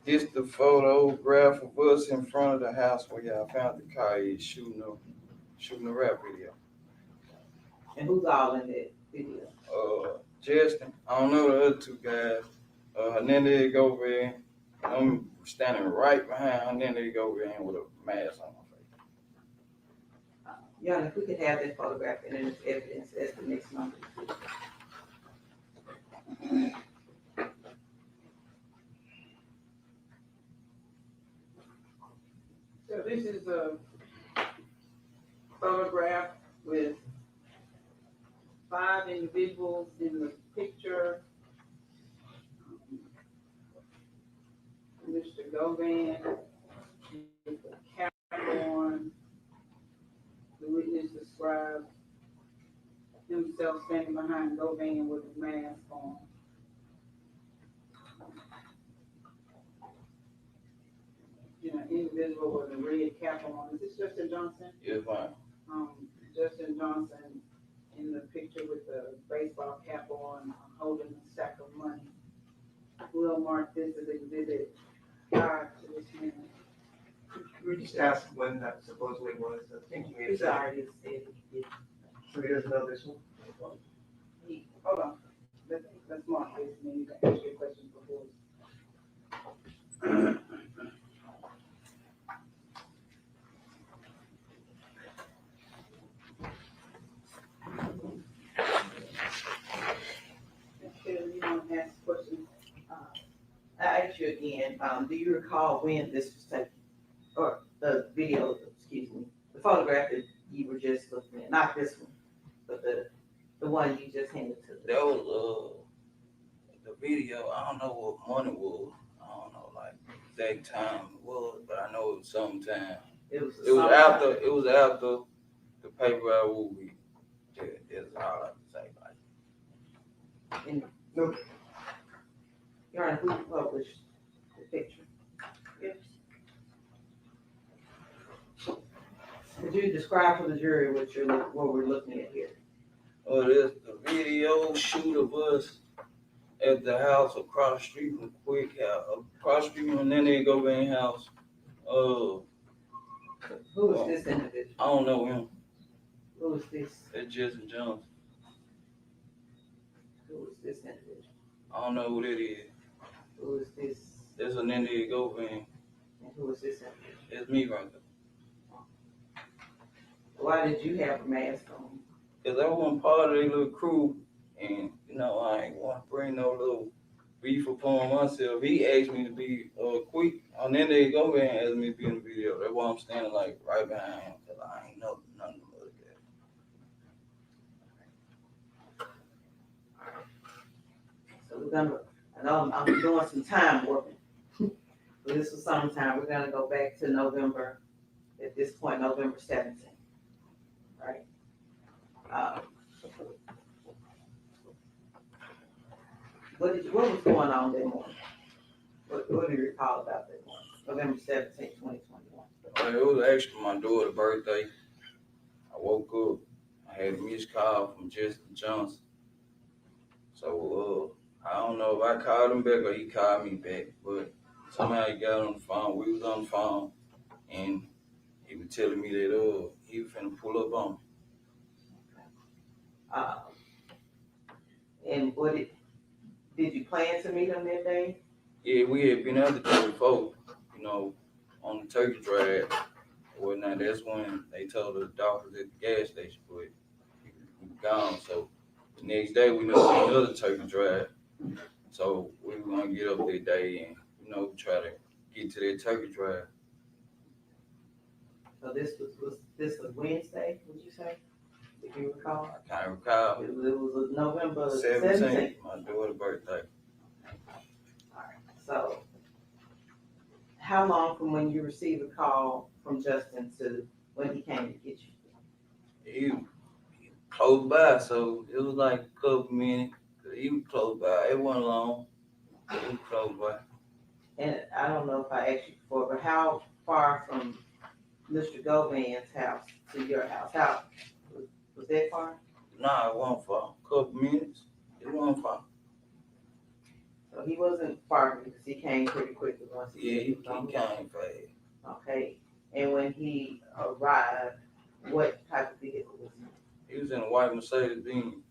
It's the photograph of us in front of the house where y'all found the car shooting a rap video. And who's all in that video? Justin, I don't know the other two guys. Hernandez Govan. I'm standing right behind Hernandez Govan with a mask on my face. Yana, if we could have that photograph and then it's evidence as the next number. So this is a photograph with 5 individuals in the picture. Mr. Govan with the cap on. The witness described himself standing behind Govan with a mask on. Individual with a red cap on. Is this Justin Johnson? Yes, ma'am. Justin Johnson in the picture with the baseball cap on, holding a stack of money. We'll mark this as exhibit 5 to this man. We just asked when that supposedly was. I think you made He's it. already said he did. So he doesn't know this one? Hold on. Let's mark this and then you can ask your questions before. You want to ask questions? I ask you again, do you recall when this was taken? Or the video, excuse me, the photograph that you were just looking at, not this one, but the one you just handed to me. That was the video. I don't know what month it was. I don't know like exact time it was, but I know it was sometime. It was after the paper movie. Yeah, that's all I can say. Like, And Your Honor, who published the picture? Yes. Could you describe for the jury what we're looking at here? There's the video shoot of us at the house across the street from Quick House, across the street from Govan house. Who is this individual? I don't know him. Who is this? That's Justin Johnson. Who is this individual? I don't know who that is. Who is this? That's a Govan. And who is this individual? That's me right there. Why did you have a mask on? Because I wasn't part of their little crew, and I ain't want to bring no little beef upon myself. He asked me to be quick, and then they go and ask me to be in the video. That's why I'm standing like right behind him, because I ain't know nothing about that. So we're gonna, I know I'm doing some time warping. But this was sometime, we're gonna go back to November, at this point, November 17th, right? What was going on that morning? What do you recall about that morning? November 17th, 2021. It was actually my daughter's birthday. I woke up, I had a missed call from Justin Johnson. So I don't know if I called him back or he called me back, but somehow he got on the phone. We was on the phone, and he was telling me that he was finna pull up on me. And did you plan to meet him that day? Yeah, we had been out the day before, on the turkey drive or whatnot. That's when they told us Dolph was at the gas station, but he was gone. So the next day we knew another turkey drive. So we were gonna get up that day and, try to get to that turkey drive. So this was Wednesday, would you say? If you recall? I can't recall. It was November 17th, 17th. my daughter's birthday. All right. So how long from when you received a call from Justin to when he came to get you? He was close by, so it was like a couple minutes. He was close by. It wasn't long. He was close by. And I don't know if I asked you before, but how far from Mr. Govan's house to your house? How was that far? Nah, it wasn't far. A couple minutes. It wasn't far. So he wasn't far because he came pretty quickly once He came fast. Okay. And when he arrived, what type of vehicle was he? He was in a white Mercedes Benz.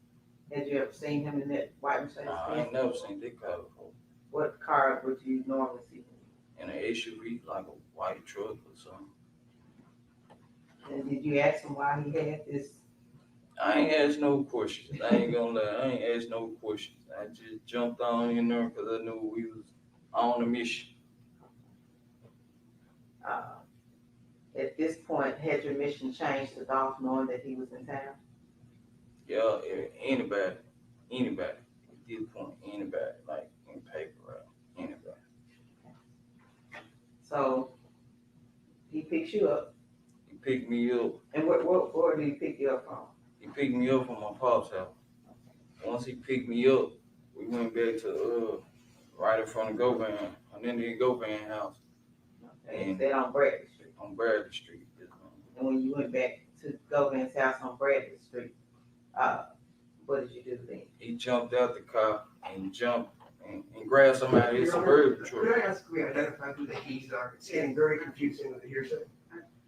Had you ever seen him in that white Mercedes Nah, I Benz? ain't never seen that car before. What car would you normally see him In an SUV, like a white truck or something. in? And did you ask him why he had this? I ain't asked no questions. I ain't gonna lie. I ain't asked no questions. I just jumped on in there because I knew we was on a mission. At this point, had your mission changed to Dolph knowing that he was in town? Yeah, anybody, at this point, anybody, like in paper, right? Anybody. So he picks you up. He picked me up. And where did he pick you up from? He picked me up from my pop's house. Once he picked me up, we went back to right in front of Govan, and then the Govan house. And stayed on Bradley Street. On Bradley Street. And when you went back to Govan's house on Bradley Street, what did you do then? He jumped out the car and grabbed somebody in his suburban truck. Could I ask, we identify who the he's are? It's getting very confusing with the hearsay.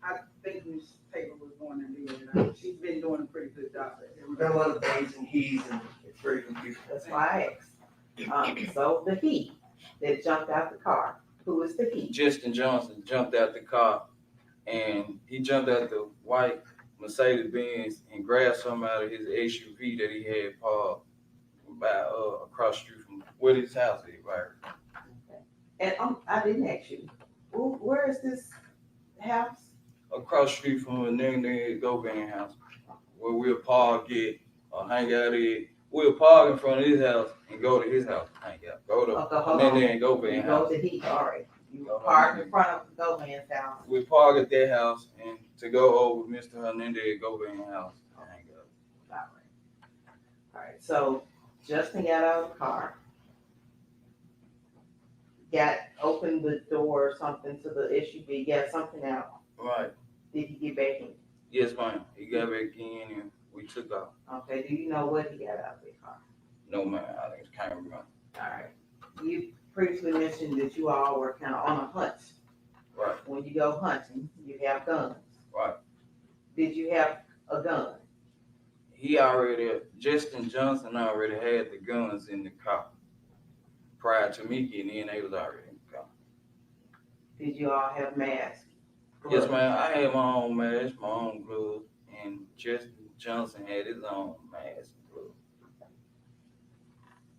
I think Ms. Taylor was going to do it. She's been doing a pretty good job at it. We've got a lot of theys and he's, and it's very confusing. That's why I asked. So the he that jumped out the car, who is the he? Justin Johnson jumped out the car, and he jumped out the white Mercedes Benz and grabbed some out of his SUV that he had parked by across the street from where his house is, right? And I didn't ask you, where is this house? Across the street from the Govan house, where we'll park it or hang out at. We'll park in front of his house and go to his house, hang out. Go to Govan house. Go to he, all right. You park in front of Govan's house. We park at their house and to go over Mr. Hernandez Govan house and hang out. All right. So Justin got out of the car, opened the door or something to the SUV, got something out. Right. Did he get back in? Yes, ma'am. He got back in and we we took off. Okay, do you know what he got out of the car? No, man, I can't remember. All right. You previously mentioned that you all were kind of on a hunt. Right. When you go hunting, you have guns. Right. Did you have a gun? Justin Johnson already had the guns in the car. Prior to me getting in, they was already in the car. Did you all have masks? Yes, man, I had my own mask, my own gloves, and Justin Johnson had his own mask and gloves.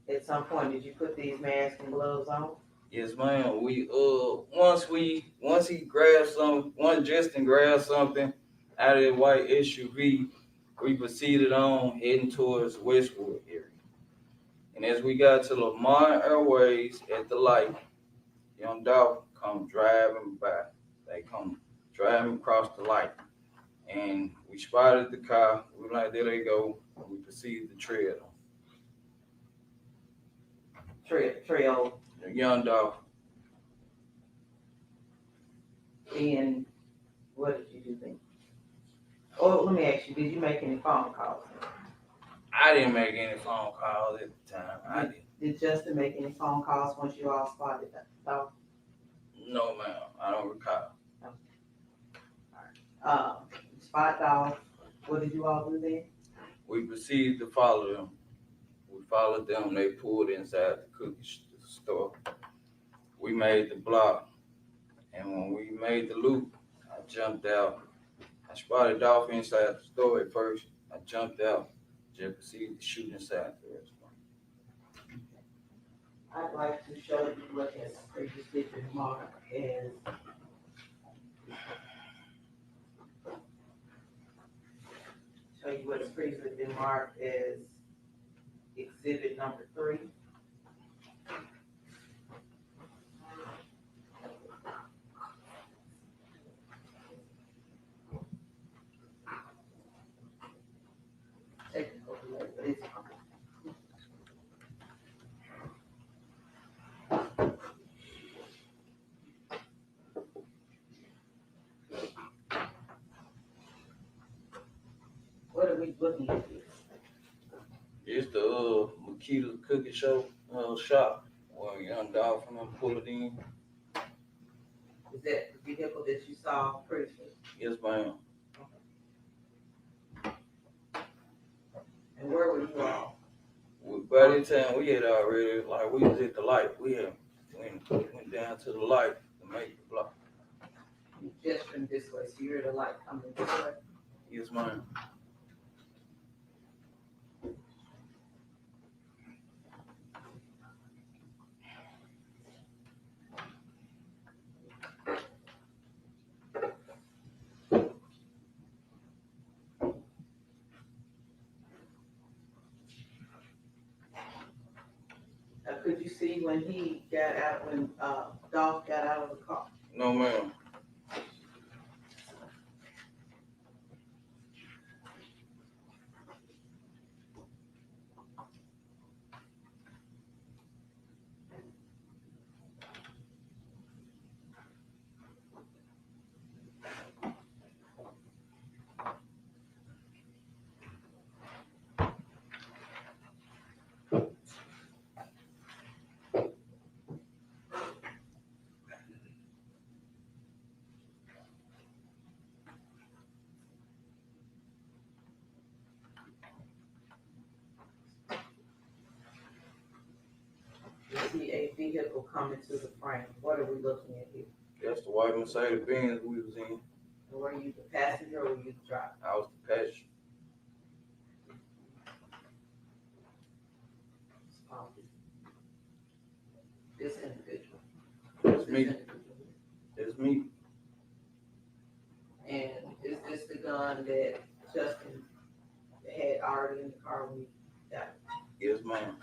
At some point, did you put these masks and gloves on? Yes, ma'am. We once Justin grabbed something out of the white SUV, we proceeded on heading towards Westwood area. And as we got to Lamar Airways at the light, young Dolph come driving by. They come driving across the light. And we spotted the car. We were like, there they go. And we proceeded to trail them. Trail. Young Dolph. And what did you do then? Oh, let me ask you, did you make any phone calls? I didn't make any phone calls at the time. I didn't. Did Justin make any phone calls once you all spotted that? No? No, ma'am. I don't recall. Spot Dolph, what did you all do then? We proceeded to follow them. We followed them. They pulled inside the cookie store. We made the block. And when we made the loop, I jumped out. I spotted Dolph inside the store at first. I jumped out. Just proceeded to shoot inside the restaurant. I'd like to show you what has previously been marked as exhibit number 3. What are we looking at here? It's the Makita Cookie Show shop where young Dolph and them pull it in. Is that the vehicle that you saw previously? Yes, ma'am. And where were you all? By the time we had already, like we was at the light, we had went down to the light to make the block. You gesturing this way, so you're at the light coming this way? Yes, ma'am. Could you see when he got out, when Dolph got out of the car? No, ma'am. You see a vehicle coming to the frame. What are we looking at here? That's the white Mercedes Benz we was in. And were you the passenger or were you the driver? I was the passenger. This individual. It's me. It's me. And is this the gun that Justin had already in the car when he got it? Yes, ma'am.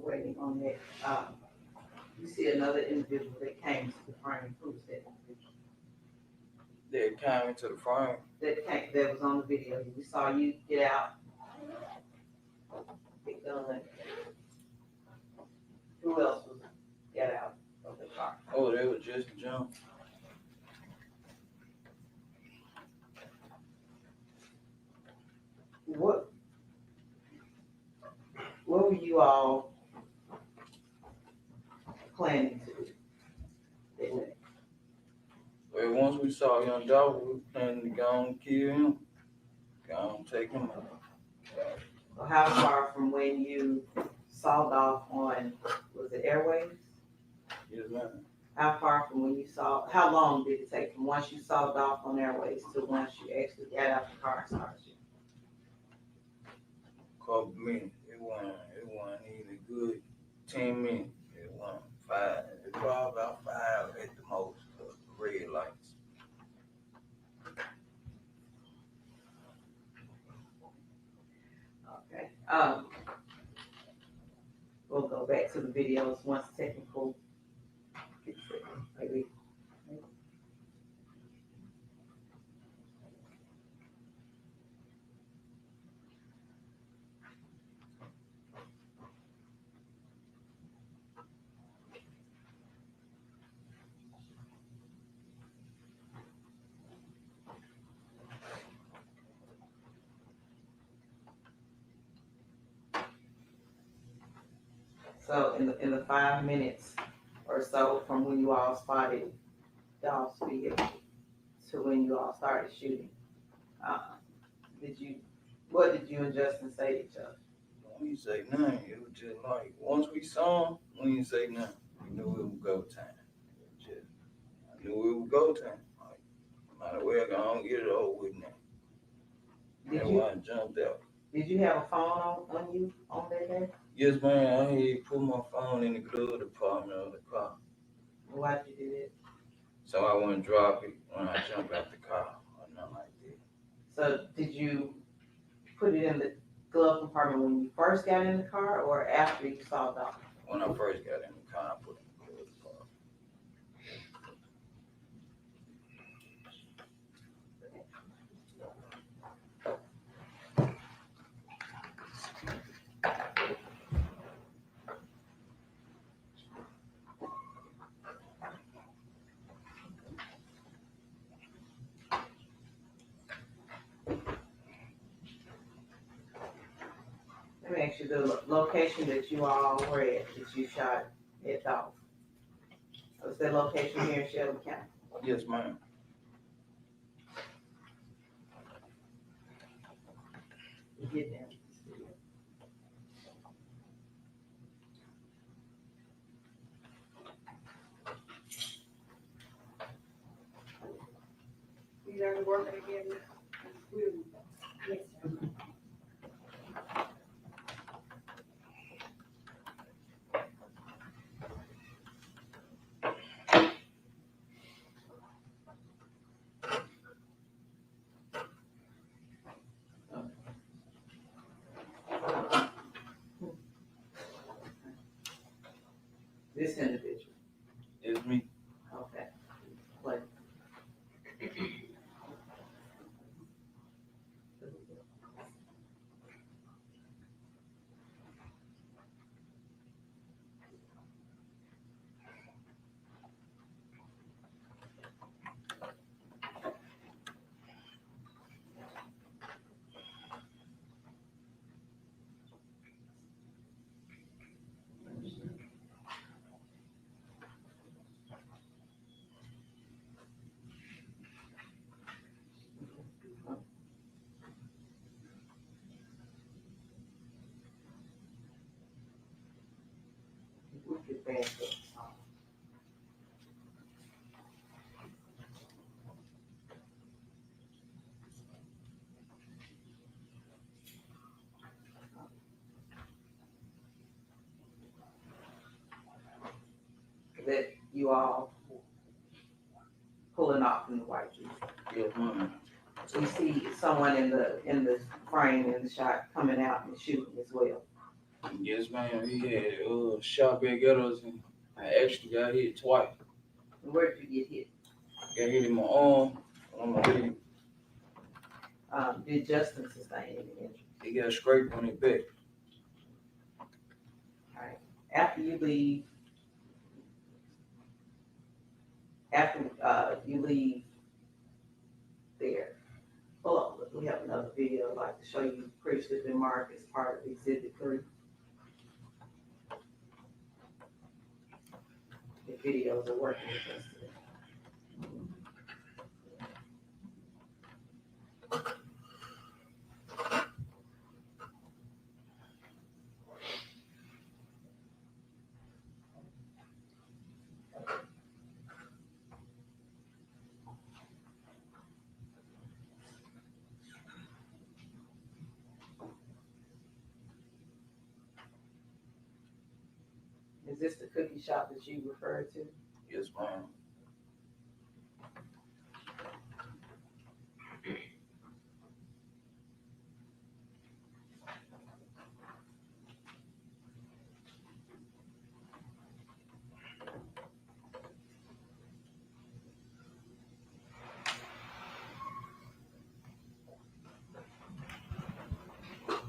we're waiting on that, you see another individual that came to the frame, who's that individual? They came into the frame. That was on the video, we saw you get out. Get done. Who else was get out of the car? Oh, they were just jump. What were you all planning to do that day? Well, once we saw young Dolph, we planning to go and kill him. Go and take him out. So how far from when you sawed off on, was it Airways? Yes, ma'am. How far from when you saw, how long did it take from once you sawed off on Airways to once you actually got out the car and started shooting? Couple minutes. It wasn't even a good 10 minutes. It wasn't 5. It was about 5 at the most. Red lights. Okay. We'll go back to the videos once technical gets it. Maybe. So in the 5 minutes or so from when you all spotted Dolph's vehicle to when you all started shooting, what did you and Justin say to each other? We didn't say nothing. It was just like, once we saw him, we didn't say nothing. We knew it was go time. I knew it was go time. Like, might as well go on get it over with now. That's why I jumped out. Did you have a phone on you on that day? Yes, man. I had put my phone in the glove compartment of the car. Why did you do that? So I wouldn't drop it when I jumped out the car or nothing like that. So did you put it in the glove compartment when you first got in the car or after you saw Dolph? When I first got in the car, I put it in the glove compartment. Let me ask you, the location that you all were at, that you shot at Dolph, was that location here in Shelby County? Yes, ma'am. Get there. You guys working again? Yes, sir. This individual, It's me. okay. Like, we could back up. That you all pulling off in the white Jeep. Yes, ma'am. You see someone in the frame in the shot coming out and shooting as well. Yes, man. He had shot back at us, and I actually got hit twice. Where did you get hit? Got hit in my arm, on my leg. Did Justin sustain any injury? He got scraped on his back. Alright, after you leave there, hold on, we have another video I'd like to show you, previously been marked as part of Exhibit 3. The videos are working with us today. Is this the cookie shop that you referred to? Yes, ma'am.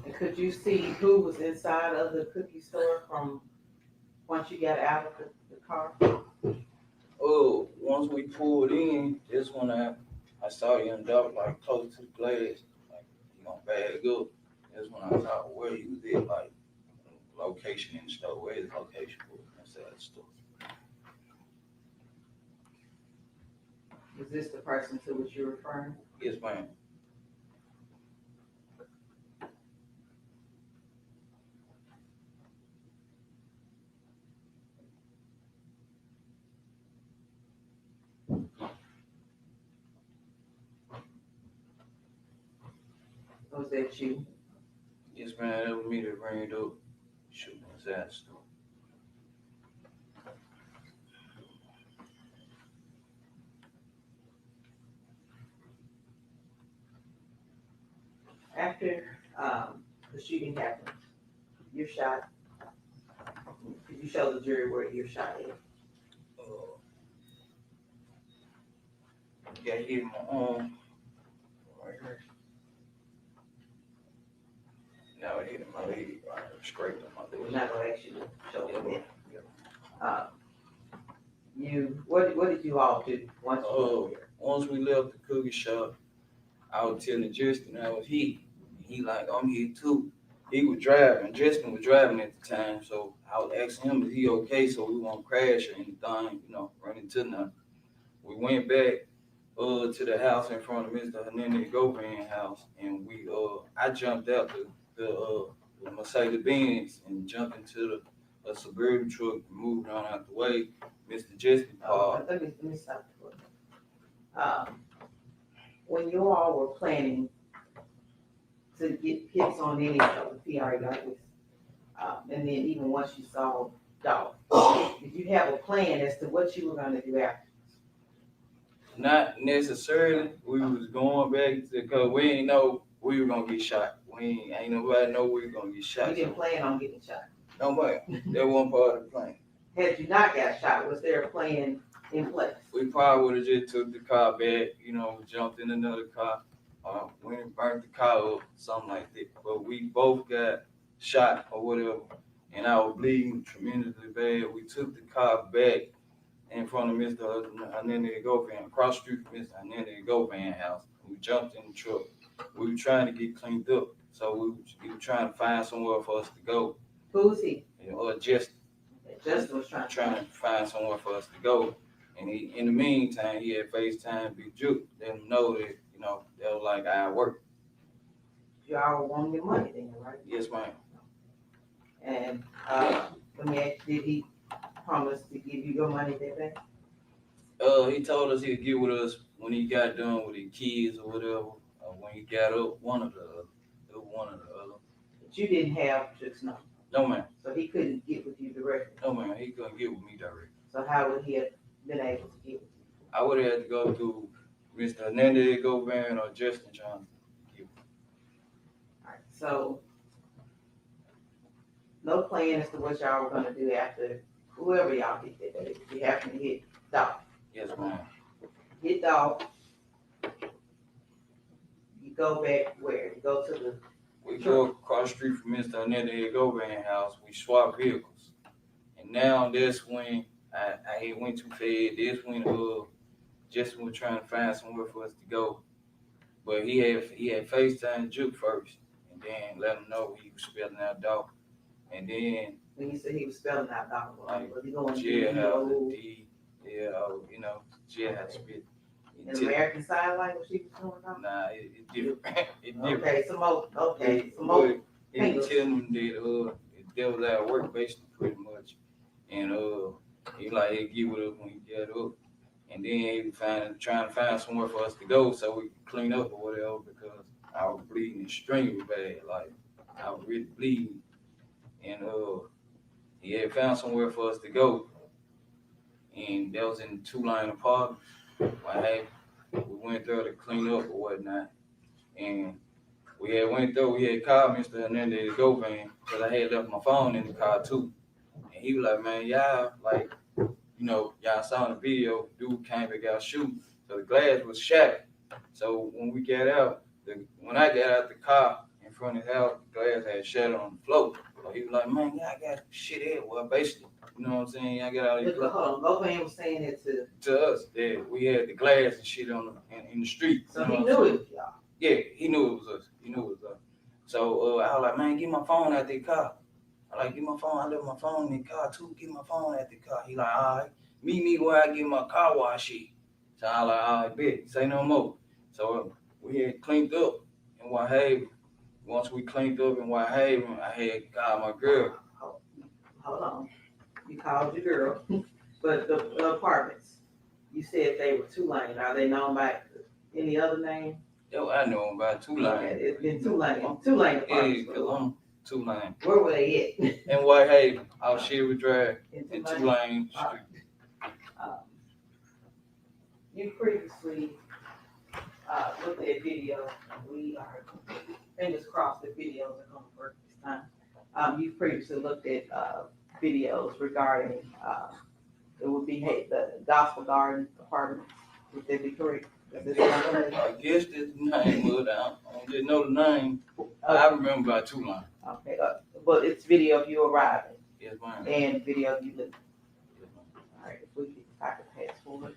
And could you see who was inside of the cookie store from once you got out of the car? Once we pulled in, that's when I saw him Dolph like close to the glass, like he gonna bag up. That's when I saw where he was at, like location in the store, where his location was inside the store. Is this the person to which you're referring? Yes, ma'am. Was that you? Yes, man, that was me that ran up, shooting inside the store. After the shooting happened, you're shot. Could you show the jury where you're shot at? Got hit in my arm, right here. Now it hit in my leg, right, scraped on my We're leg. not gonna ask you to show them it. Yeah. What did you all do once you were there? Once we left the cookie shop, I was telling Justin I was hit. He like, I'm hit too. He was driving. Justin was driving at the time, so I was asking him, is he okay? So we won't crash or anything, run into nothing. We went back to the house in front of Mr. Hernandez Govan house, and I jumped out the Mercedes Benz and jumped into a Suburban truck and moved on out the way. Mr. Justin parked. Let me stop you for a minute. When you all were planning to get hits on any of the PRA like this, and then even once you saw Dolph, did you have a plan as to what you were gonna do after? Not necessarily. We was going back because we didn't know we were gonna get shot. Ain't nobody know we were gonna get shot. You didn't plan on getting shot. No man, that wasn't part of the plan. Had you not got shot, was there a plan in place? We probably would have just took the car back, jumped in another car, went and burnt the car up, something like that. But we both got shot or whatever, and I was bleeding tremendously bad. We took the car back in front of Mr. Hernandez Govan, across the street from Mr. Hernandez Govan house. We jumped in the truck. We were trying to get cleaned up, so we were trying to find somewhere for us to go. Who's he? Justin. Justin was trying to find somewhere for us to go. And in the meantime, he had FaceTime Big Juke, let him know that, that was like our work. Y'all wanted your money then, right? Yes, ma'am. And let me ask, did he promise to give you your money that day? He told us he'd get with us when he got done with his kids or whatever. When he got up, one or the other. But you didn't have Juke's number. No, ma'am. So he couldn't get with you directly. No, ma'am. He couldn't get with me directly. So how would he have been able to get with you? I would have had to go through Mr. Hernandez Govan or Justin trying to get with me. All right, so no plan as to what y'all were gonna do after whoever y'all hit that day. If you happen to hit Dolph. Yes, ma'am. Hit Dolph. You go back where? You go to the. We go across the street from Mr. Hernandez Govan house. We swap vehicles. And now that's when I had went too fast. This when Justin was trying to find somewhere for us to go. But he had FaceTime Juke first and then let him know he was spelling out Dolph. And then When you said he was spelling out Dolph, like was he going jailhouse, D, jailhouse spit. in American Sign Language he was doing that? Nah, it's different. It's different. Okay, some more. He was telling him that that was at work basically pretty much. And he like he'd give it up when he get up. And then he was trying to find somewhere for us to go so we could clean up or whatever because I was bleeding extremely bad. Like I was really bleeding. And he had found somewhere for us to go. And that was in the 2-line apartment. We went there to clean up or whatnot. And we had called Mr. Hernandez Govan because I had left my phone in the car too. And he was like, man, y'all, like, y'all saw in the video, dude came back out shooting. So the glass was shattered. So when I got out the car in front of his house, the glass had shattered on the floor. So he was like, man, y'all got shit everywhere, basically. You know what I'm saying? Y'all got all these. Hold on, Govan was saying it to us that we had the glass and shit in the street. So he knew it was y'all. Yeah, he knew it was us. So I was like, man, get my phone out the car. I like, get my phone. I left my phone in the car too. Get my phone out the car. He like, all right, meet me where I get my car wash shit. So I like, all right, bet. Say no more. So we had cleaned up in White Haven. Once we cleaned up in White Haven, I had called my girl. Hold on. You called your girl, but the apartments, you said they were 2-lane. Are they known by any other name? Yo, I know them by 2-lane. Okay, it's been 2-lane apartments. Yeah, because I'm 2-lane. Where were they at? In White Haven, out Sherwood Drive, in 2-lane street. You previously looked at video. We are fingers crossed that videos are going to work this time. You previously looked at videos regarding it would be the Gospel Garden apartment. Would that be correct? I guess that's the name, but I don't just know the name. I remember by 2-line. Okay, but it's video of you arriving. Yes, ma'am. And video of you leaving. Yes, all right, if I could pass forward.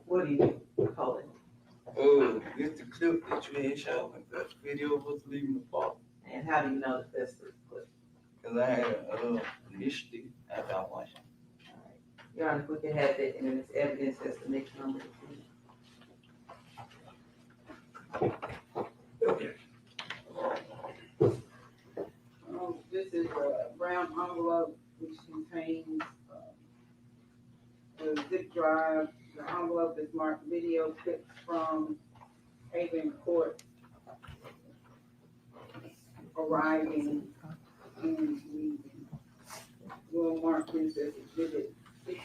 What do you call it? Oh, it's the clip that you had showed me. That video of us leaving the park. And how do you know that that's the clip? Because I had an initiative after I watched it. All right. Your Honor, if we can have that, and then it's evidence as the next number. Okay. This is a brown envelope which contains the zip drive. The envelope is marked video clips from Haven Court arriving and leaving. We'll mark this as exhibit 6.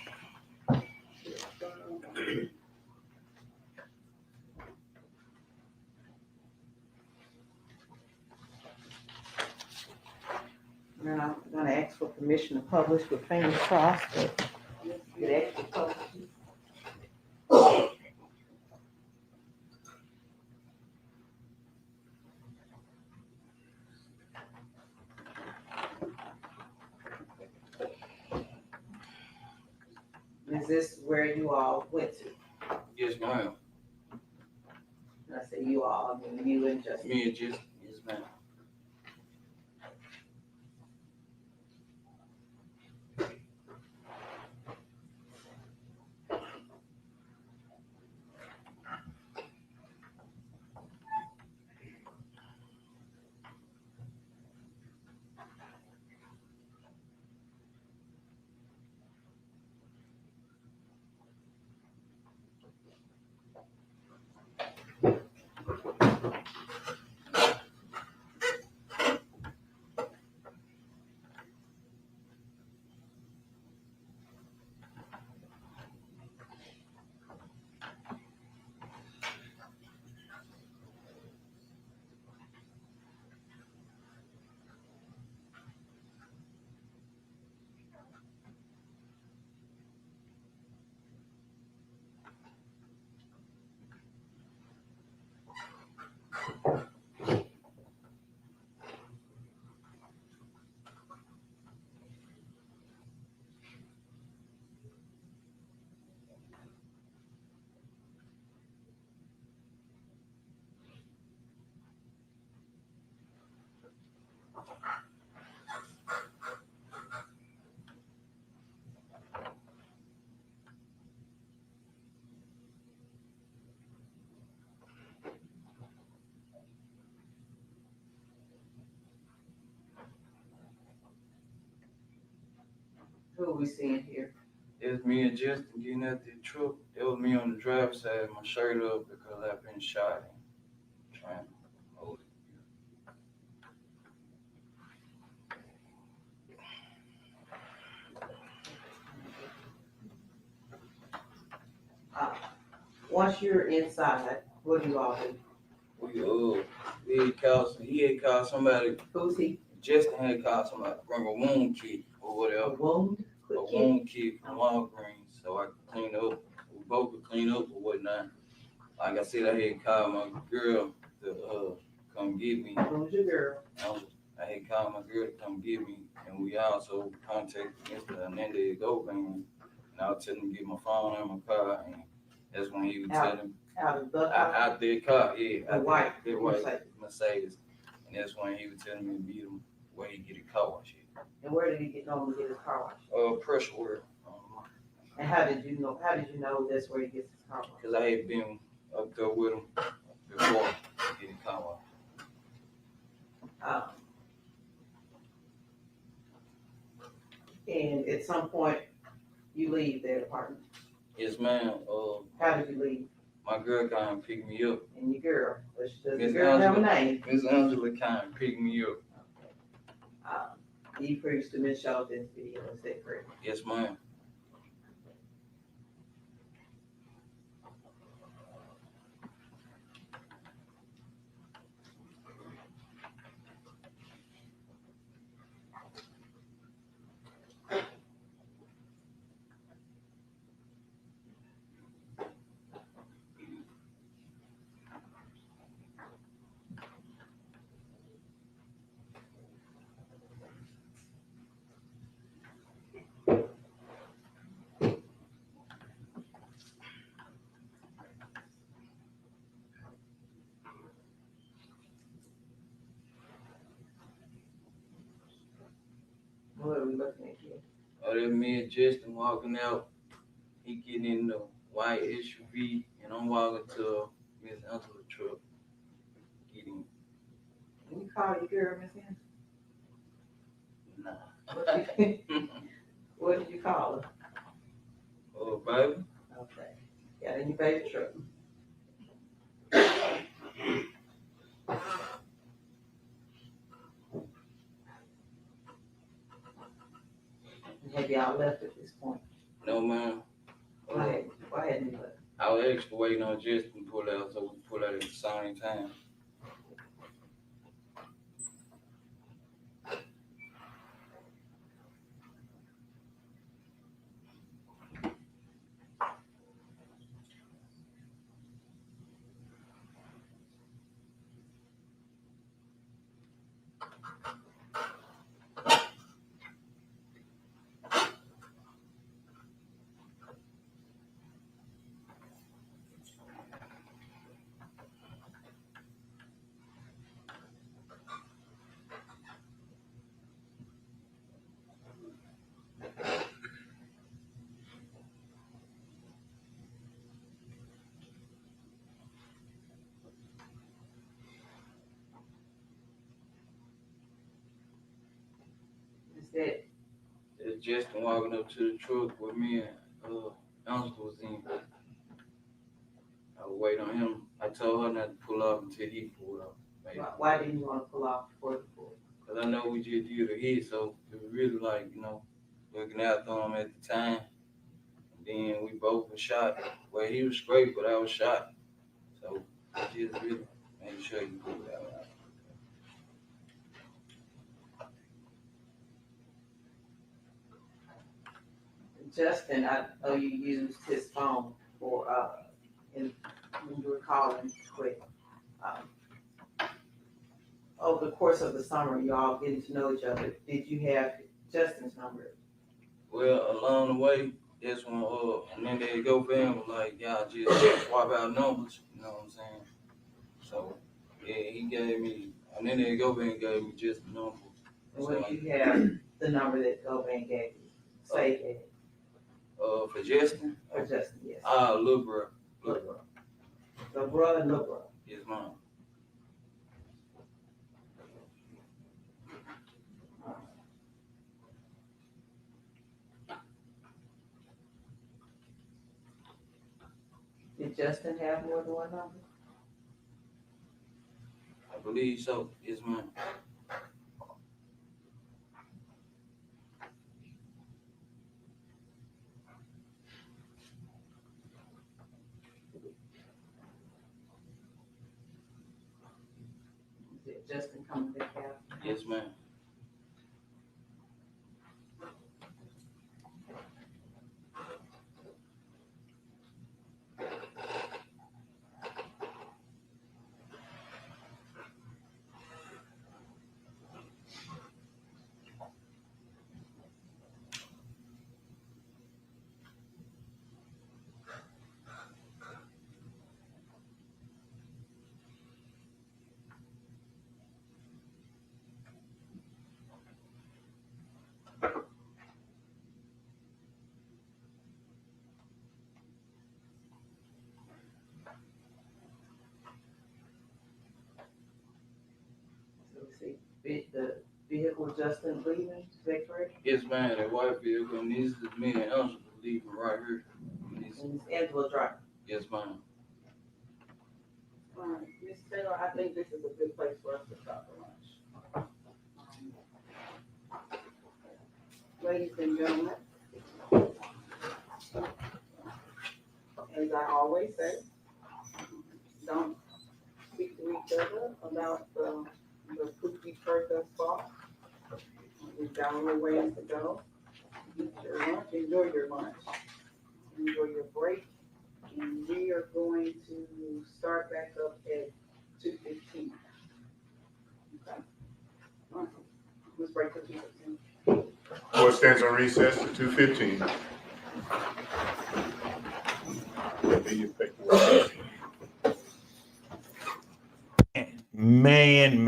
Now, I'm gonna ask for permission to publish with fingers crossed, but it actually publishes. Is this where you all went to? Yes, ma'am. I say you all, I mean you and Justin. Me and Justin. Yes, ma'am. Who we seeing here? It was me and Justin getting out the truck. It was me on the driver's side, my shirt up because I've been shot and trying to hold it. Once you're inside, what do you all do? He had called somebody. Who's he? Justin had called somebody to bring a wound kit or A whatever. wound? A wound kit from Walgreens, so I could clean up. We both could clean up or whatnot. Like I said, I had called my girl to come get me. Who's your girl? I had called my girl to come get me, and we also contacted Mr. Hernandez Govan, and I was telling him to get my phone and my car, and that's when he was telling me. Out of the car? Out their car, yeah. The white Mercedes. And that's when he was telling me to beat him where he get a car wash. And where did he normally get his car wash? Pressure work. And how did you know that's where he gets his car wash? Because I had been up there with him before getting car wash. And at some point, you leave their apartment. Yes, ma'am. How did you leave? My girl kind of picked me up. And your girl? Does the girl have a name? Miss Angela kind of picked me up. You produced the Miss Shelton's video, is that correct? Yes, ma'am. What are we looking at here? That's me and Justin walking out. He getting in the white SUV, and I'm walking to Miss Angela's truck. Getting. Can you call your girl, Miss Ann? Nah. What did you call her? Oh, baby. Okay. Got in your baby truck. Have y'all left at this point? No, ma'am. Why hadn't you left? I was actually waiting on Justin to pull out, so we pull out at the same time. It's Justin walking up to the truck with me and Angela was in. I was waiting on him. I told her not to pull off until he pulled off. Why didn't you want to pull off before you pulled? Because I know we just did a hit, so it was really like, looking out for him at the time. And then we both were shot. Well, he was straight, but I was shot. So I just really made sure you pulled out. Justin, I know you used his phone for when you were calling quick. Over the course of the summer, you all getting to know each other. Did you have Justin's number? Well, along the way, that's when and then they go Govan was like, y'all just swap out numbers, you know what I'm saying? So yeah, he gave me, and then they Govan gave me just the number. And what did you have the number that Govan gave you? Say it. For Justin? For Justin, yes. Lil' bro. So brother and little brother. Yes, ma'am. Did Justin have more than one number? I believe so. Yes, ma'am. Did Justin come to the cap? Yes, ma'am. So we see the vehicle Justin leaving, is that correct? Yes, ma'am. That white vehicle, and this is me and Angela leaving right here. And it's Angela driving. Yes, ma'am. All right, Ms. Taylor, I think this is a good place for us to stop for lunch. Ladies and gentlemen, as I always say, don't speak to each other about the poop you've heard thus far. We've got a little ways to go. Eat your lunch, enjoy your lunch, enjoy your break. And we are going to start back up at 2:15. Okay. All right. Let's break for 2:15. Board stands on recess to 2:15. Man.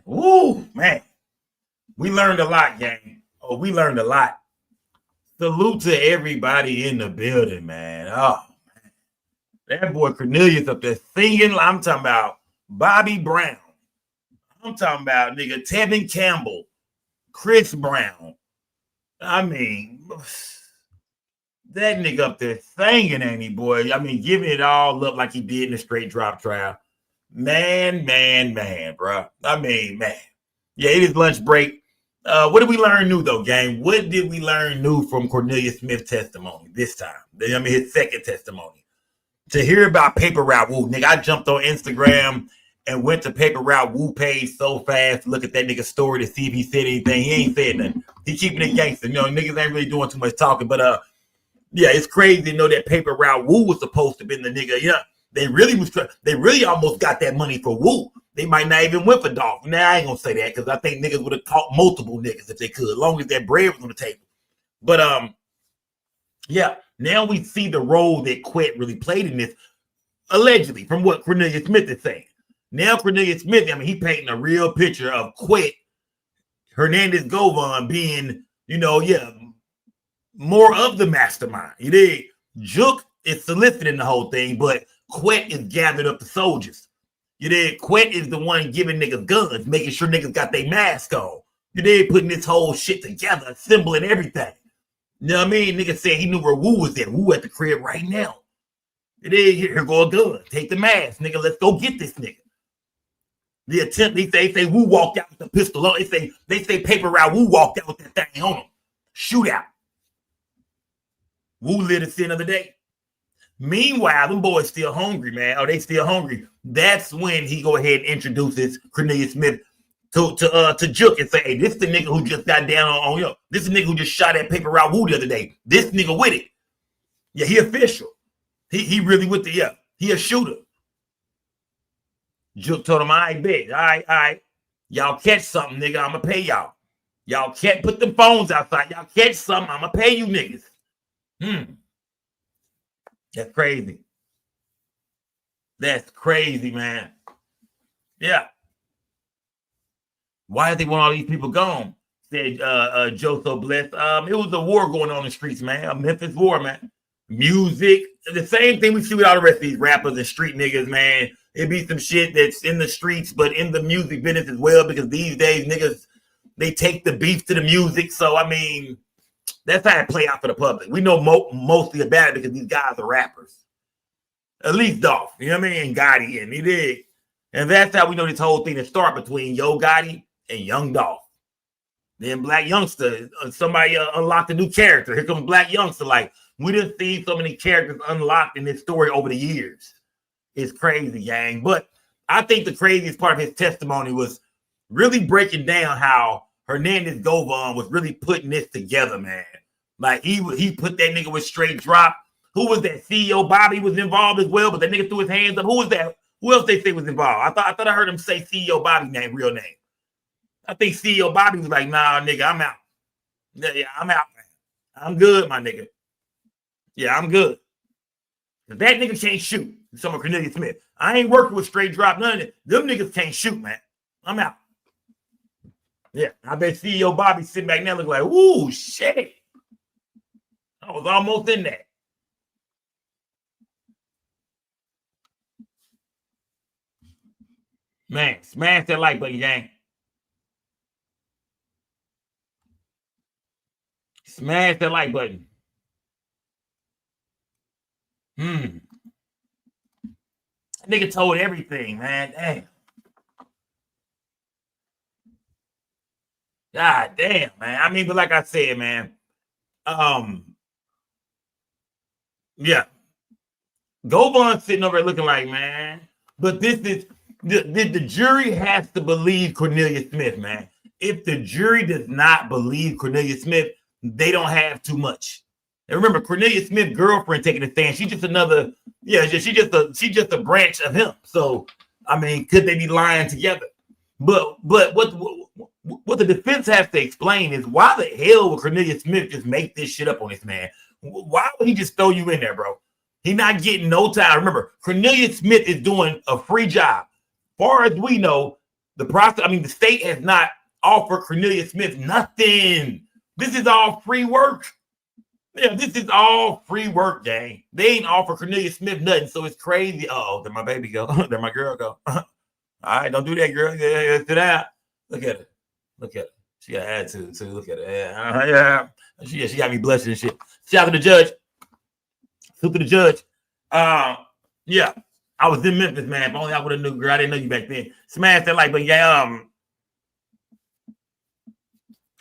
Woo, man. We learned a lot, gang. Oh, we learned a lot. Salute to everybody in the building, man. Oh, man. That boy Cornelius up there singing. I'm talking about Bobby Brown. I'm talking about nigga Tevin Campbell, Chris Brown. I mean, that nigga up there singing, ain't he, boy? I mean, giving it all up like he did in the straight drop trial. Man, bro. I mean, man. Yeah, it is lunch break. What did we learn new, though, gang? What did we learn new from Cornelius Smith's testimony this time? I mean, his second testimony. To hear about Paper Route Woo, nigga, I jumped on Instagram and went to Paper Route Woo page so fast. Look at that nigga's story to see if he said anything. He ain't said nothing. He keeping it gangster. You know, niggas ain't really doing too much talking. But, yeah, it's crazy to know that Paper Route Woo was supposed to be the nigga. Yeah, they really almost got that money for Woo. They might not even went for Dolph. Now, I ain't going to say that because I think niggas would have caught multiple niggas if they could, as long as that bread was on the table. But, yeah, now we see the role that Quet really played in this, allegedly, from what Cornelius Smith is saying. Now Cornelius Smith, I mean, he painting a real picture of Quet, Hernandez, Govan being, you know, yeah, more of the mastermind. You dig? Juke is soliciting the whole thing, but Quet is gathering up the soldiers. You dig? Quet is the one giving niggas guns, making sure niggas got their mask on. You dig? Putting this whole shit together, assembling everything. You know what I mean? Nigga said he knew where Woo was at. Woo at the crib right now. You dig? Here go a gun. Take the mask, nigga. Let's go get this nigga. The attempt, they say Woo walked out with the pistol on. They say Paper Route Woo walked out with that thing on him. Shootout. Woo lit a sin of the day. Meanwhile, them boys still hungry, man. Oh, they still hungry. That's when he go ahead and introduces Cornelius Smith to Juke and say, hey, this is the nigga who just got down on yo. This is the nigga who just shot at Paper Route Woo the other day. This nigga with it. Yeah, he official. He really with the, yeah, he a shooter. Juke told him, all right, bitch. All right. Y'all catch something, nigga. I'ma pay y'all. Y'all can't put them phones outside. Y'all catch something. I'ma pay you niggas. That's crazy. That's crazy, man. Yeah. Why did they want all these people gone? Said Joe So Blessed. It was a war going on in the streets, man. A Memphis war, man. Music. The same thing we see with all the rest of these rappers and street niggas, man. It be some shit that's in the streets, but in the music business as well, because these days niggas, they take the beef to the music. So, I mean, That's how it play out for the public. We know mostly about it because these guys are rappers. At least Dolph, you know what I mean? And Gotti, and he did. And that's how we know this whole thing to start between Yo Gotti and Young Dolph. Then Black Youngster, somebody unlocked a new character. Here comes Black Youngster. Like, we done seen so many characters unlocked in this story over the years. It's crazy, gang. But I think the craziest part of his testimony was really breaking down how Hernandez Govan was really putting this together, man. Like, he put that nigga with straight drop. Who was that? CEO Bobby was involved as well, but that nigga threw his hands up. Who was that? Who else they say was involved? I thought I heard him say CEO Bobby's name, real name. I think CEO Bobby was like, nah, nigga, I'm out. Yeah, I'm out, man. I'm good, my nigga. Yeah, I'm good. If that nigga can't shoot, some of Cornelius Smith. I ain't working with straight drop, none of it. Them niggas can't shoot, man. I'm out. Yeah, I bet CEO Bobby sitting back now looking like, ooh, shit. I was almost in that. Man, smash that like button, gang. Smash that like button. Nigga told everything, man. Damn. God damn, man. I mean, but like I said, man. Yeah. Govan sitting over there looking like, man. But this is the jury has to believe Cornelius Smith, man. If the jury does not believe Cornelius Smith, they don't have too much. And remember, Cornelius Smith's girlfriend taking the stand. She's just another, she's just a branch of him. So, I mean, could they be lying together? But what the defense has to explain is why the hell would Cornelius Smith just make this shit up on this man? Why would he just throw you in there, bro? He's not getting no time. Remember, Cornelius Smith is doing a free job. Far as we know, the state has not offered Cornelius Smith nothing. This is all free work. Yeah, this is all free work, gang. They ain't offer Cornelius Smith nothing, so it's crazy. Oh, there my baby go. There my girl go. All right, don't do that, girl. Yeah, sit down. Look at her. Look at her. She got attitude, too. Look at her. Yeah. She got me blushing and shit. Shout out to the judge. Salute to the judge. Yeah. I was in Memphis, man. If only I would have knew, girl. I didn't know you back then. Smash that like, but yeah,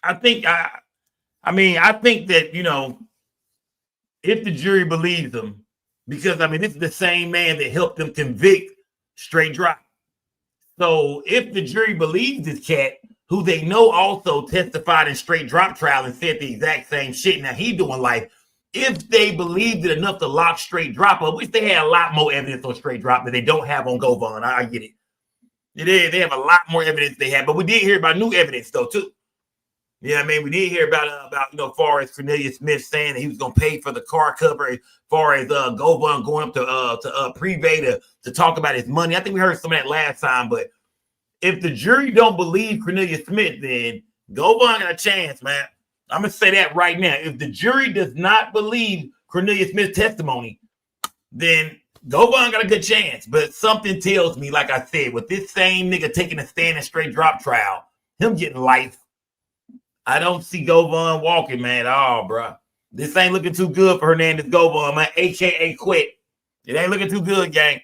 I think that, if the jury believes him, because this is the same man that helped them convict straight drop. So if the jury believes this cat, who they know also testified in straight drop trial and said the exact same shit, now he doing life. If they believed it enough to lock straight drop up, which they had a lot more evidence on straight drop that they don't have on Govan. I get it. They have a lot more evidence they have, but we did hear about new evidence though too. Yeah, we did hear about far as Cornelius Smith saying that he was gonna pay for the car cover, as far as Govan going up to Privé to talk about his money. I think we heard some of that last time, but if the jury don't believe Cornelius Smith, then Govan got a chance, man. I'm gonna say that right now. If the jury does not believe Cornelius Smith's testimony, then Govan got a good chance. But something tells me, like I said, with this same nigga taking a stand in straight drop trial, him getting life, I don't see Govan walking, man. Oh, bro. This ain't looking too good for Hernandez Govan, man. AKA quit. It ain't looking too good, gang.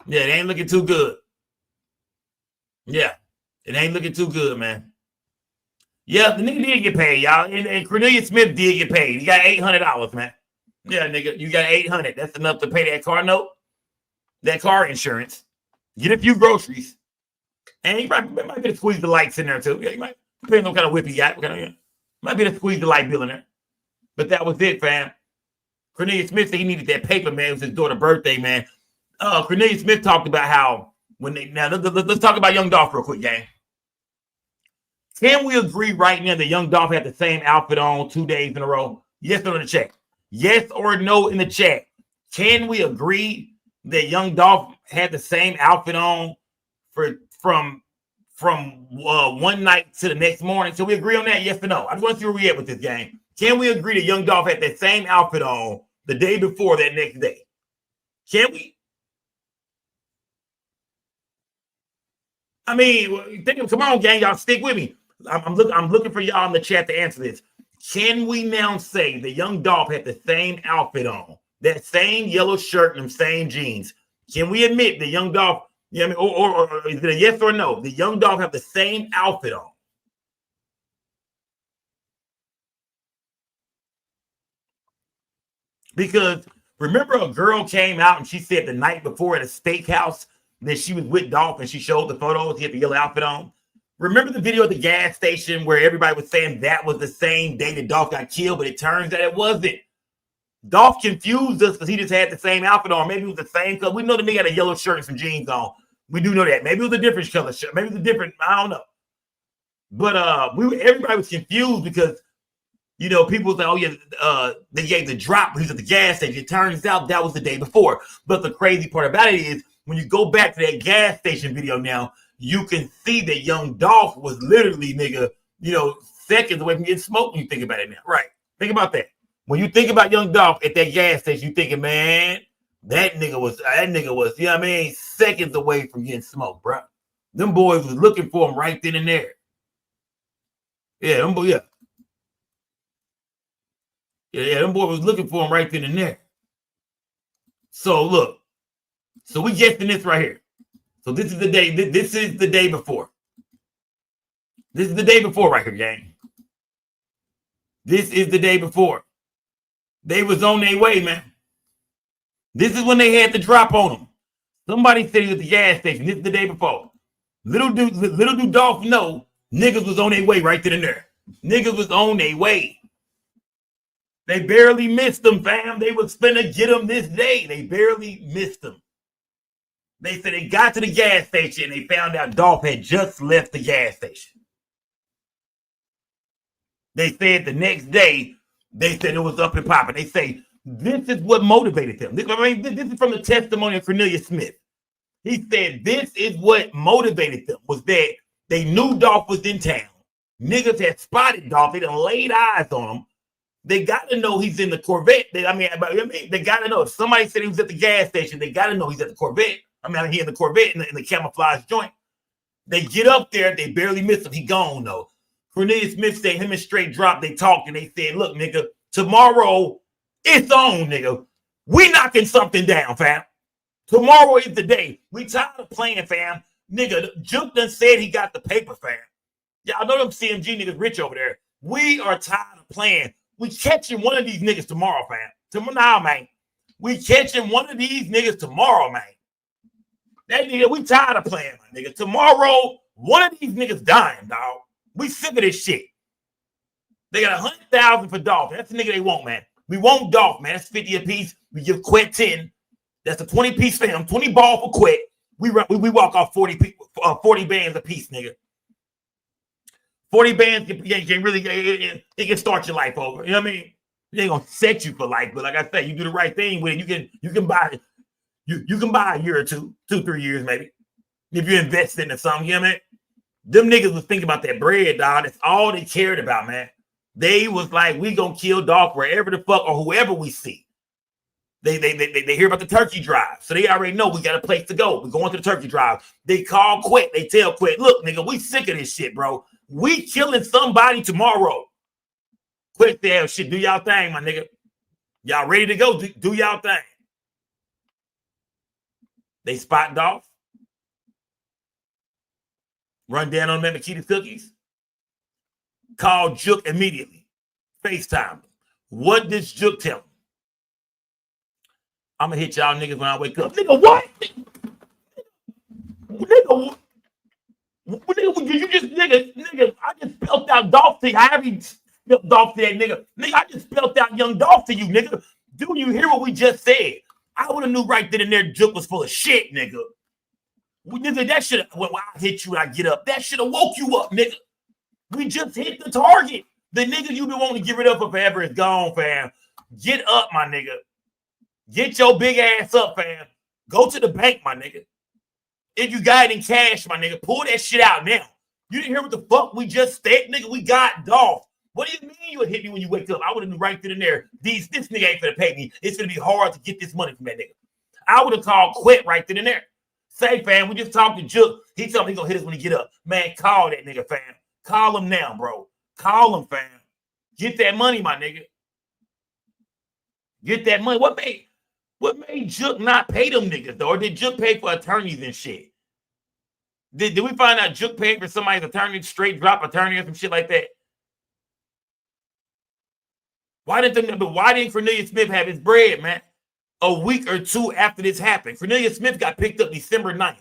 Yeah, it ain't looking too good. Yeah, it ain't looking too good, man. Yeah, the nigga did get paid, y'all. And Cornelius Smith did get paid. He got $800, man. Yeah, nigga, you got $800. That's enough to pay that car note, that car insurance, get a few groceries, and you might be to squeeze the lights in there too. Yeah, you might, depending on what kind of whip you got. Might be to squeeze the light bill in there. But that was it, fam. Cornelius Smith said he needed that paper, man. It was his daughter's birthday, man. Cornelius Smith talked about how let's talk about Young Dolph real quick, gang. Can we agree right now that Young Dolph had the same outfit on 2 days in a row? Yes or no in the chat? Yes or no in the chat? Can we agree that Young Dolph had the same outfit on from one night to the next morning? So we agree on that? Yes or no? I just want to see where we at with this game. Can we agree that Young Dolph had that same outfit on the day before that next day? Can we? Come on, gang, y'all stick with me. I'm looking for y'all in the chat to answer this. Can we now say the young Dolph had the same outfit on, that same yellow shirt and them same jeans? Can we admit the young Dolph, you know what I mean, or is it a yes or no? The young Dolph have the same outfit on. Because remember a girl came out and she said the night before at a steakhouse that she was with Dolph and she showed the photos, he had the yellow outfit on. Remember the video at the gas station where everybody was saying that was the same day that Dolph got killed, but it turns out it wasn't. Dolph confused us because he just had the same outfit on. Maybe it was the same color. We know the nigga had a yellow shirt and some jeans on. We do know that. Maybe it was a different color shirt. Maybe it was a different, I don't know. But everybody was confused because, you know, people say, oh yeah, they gave the drop when he was at the gas station. It turns out that was the day before. But the crazy part about it is when you go back to that gas station video now, you can see that young Dolph was literally, nigga, you know, seconds away from getting smoked when you think about it now. Right. Think about that. When you think about young Dolph at that gas station, you thinking, man, that nigga was, you know what I mean, seconds away from getting smoked, bro. Them boys was looking for him right then and there. Yeah, them boys, yeah, them boys was looking for him right then and there. So look, so we guessing this right here. So this is the day. This is the day before. This is the day before right here, gang. This is the day before. They was on their way, man. This is when they had the drop on them. Somebody said he was at the gas station. This is the day before. Little do Dolph know niggas was on their way right then and there. Niggas was on their way. They barely missed them, fam. They was finna get them this day. They barely missed them. They said they got to the gas station and they found out Dolph had just left the gas station. They said the next day, they said it was up and popping. They say this is what motivated them. This is from the testimony of Cornelius Smith. He said this is what motivated them, was that they knew Dolph was in town. Niggas had spotted Dolph. They done laid eyes on him. They got to know he's in the Corvette. They got to know. If somebody said he was at the gas station, they got to know he's at the Corvette. He in the Corvette in the camouflage joint. They get up there. They barely miss him. He gone, though. Cornelius Smith said him and Straight Drop, they talked, and they said, look, nigga, tomorrow, it's on, nigga. We knocking something down, fam. Tomorrow is the day. We tired of playing, fam. Nigga, Juke done said he got the paper, fam. Y'all know them CMG niggas rich over there. We are tired of playing. We catching one of these niggas tomorrow, fam. Tomorrow, man. We catching one of these niggas tomorrow, man. That nigga, we tired of playing, my nigga. Tomorrow, one of these niggas dying, dog. We sick of this shit. They got 100,000 for Dolph. That's the nigga they want, man. We want Dolph, man. That's 50 a piece. We give Quet 10. That's a 20-piece for him. 20 ball for Quet. We walk off 40 bands a piece, nigga. 40 bands can really, it can start your life over. You know what I mean? It ain't gonna set you for life, but like I said, you do the right thing with it. You can buy you can buy a year or 2-3 years maybe. If you invest into something, you know what I mean? Them niggas was thinking about that bread, dog. That's all they cared about, man. They was like, we gonna kill Dolph wherever the fuck or whoever we see. They hear about the turkey drive. So they already know we got a place to go. We're going to the turkey drive. They call Quet. They tell Quet, look, nigga, we sick of this shit, bro. We killing somebody tomorrow. Quet there, shit, do y'all thing, my nigga. Y'all ready to go? Do y'all thing. They spot Dolph. Run down on them at Makita Cookies. Call Juke immediately. FaceTime. What does Juke tell him? I'm gonna hit y'all niggas when I wake up. Nigga, what? Nigga, nigga, I just spelled out Dolph to you. I haven't spelled Dolph to that nigga. Nigga, I just spelled out young Dolph to you, nigga. Do you hear what we just said? I would have knew right then and there Juke was full of shit, nigga. Nigga, that should have, when I hit you and I get up, that should have woke you up, nigga. We just hit the target. The nigga you been wanting to give it up for forever is gone, fam. Get up, my nigga. Get your big ass up, fam. Go to the bank, my nigga. If you got it in cash, my nigga, pull that shit out now. You didn't hear what the fuck we just said, nigga? We got Dolph. What do you mean you would hit me when you wake up? I would have knew right then and there. This nigga ain't finna pay me. It's gonna be hard to get this money from that nigga. I would have called Quet right then and there. Say, fam, we just talked to Juke. He told me he gonna hit us when he get up. Man, call that nigga, fam. Call him now, bro. Call him, fam. Get that money, my nigga. Get that money. What made Jook not pay them niggas, though? Or did Jook pay for attorneys and shit? Did we find out Jook paid for somebody's attorney, straight drop attorney or some shit like that? Why didn't Cornelius Smith have his bread, man? A week or two after this happened. Cornelius Smith got picked up December 9th.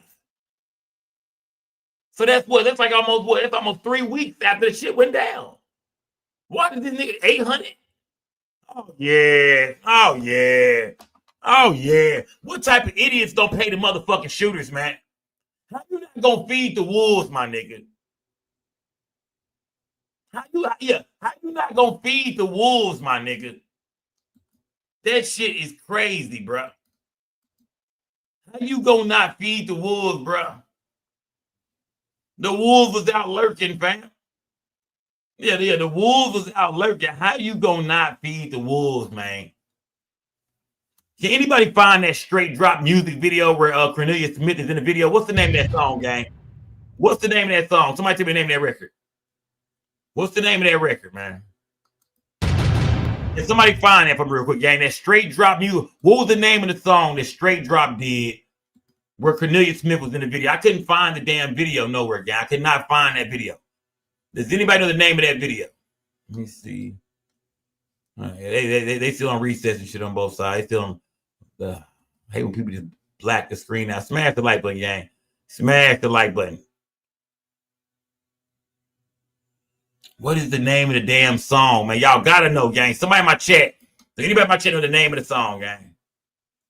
So that's like almost 3 weeks after the shit went down. Why did this nigga 800? Oh yeah. Oh yeah. Oh yeah. What type of idiots don't pay the motherfucking shooters, man? How you not gonna feed the wolves, my nigga? How you not gonna feed the wolves, my nigga? That shit is crazy, bro. How you gonna not feed the wolves, bro? The wolves was out lurking, fam. Yeah, the wolves was out lurking. How you gonna not feed the wolves, man? Can anybody find that straight drop music video where Cornelius Smith is in the video? What's the name of that song, gang? What's the name of that song? Somebody tell me the name of that record. What's the name of that record, man? If somebody find that for me real quick, gang, that straight drop music. What was the name of the song that straight drop did where Cornelius Smith was in the video? I couldn't find the damn video nowhere, gang. I could not find that video. Does anybody know the name of that video? Let me see. They still on recess and shit on both sides. Still on I hate when people just black the screen out. Smash the like button, gang. Smash the like button. What is the name of the damn song, man? Y'all gotta know, gang. Somebody in my chat. Does anybody in my chat know the name of the song, gang?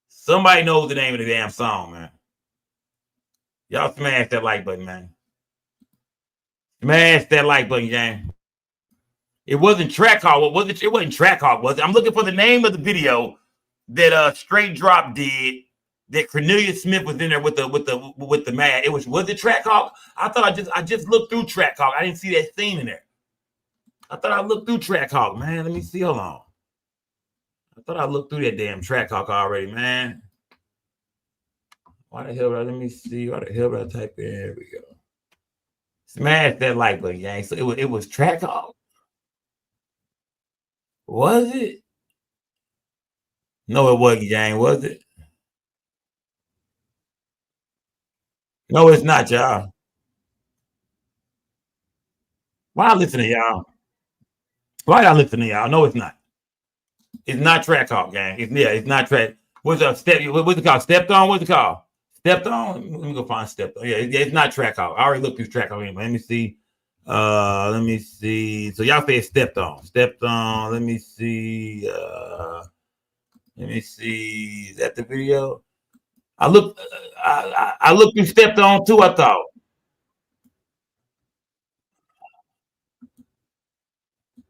Somebody knows the name of the damn song, man. Y'all smash that like button, man. Smash that like button, gang. It wasn't Trackhawk. It wasn't Trackhawk, was it? I'm looking for the name of the video that Straight Drop did. That Cornelius Smith was in there with the man. Was it Trackhawk? I thought I just looked through Trackhawk. I didn't see that scene in there. I thought I looked through Trackhawk, man. Let me see. Hold on. I thought I looked through that damn Trackhawk already, man. Why the hell? Let me see. Why the hell did I type in? Here we go. Smash that like button, gang. So it was Trackhawk. Was it? No, it wasn't, gang. Was it? No, it's not, y'all. Why I listen to y'all? Why y'all listen to y'all? No, it's not. It's not Trackhawk, gang. It's not Track. What's up? What's it called? Stepped On? What's it called? Stepped On? Let me go find Stepped On. Yeah, it's not Trackhawk. I already looked through Trackhawk anyway. Let me see. Let me see. So y'all say Stepped On. Stepped On. Let me see. Let me see. Is that the video? I looked through Stepped On too, I thought.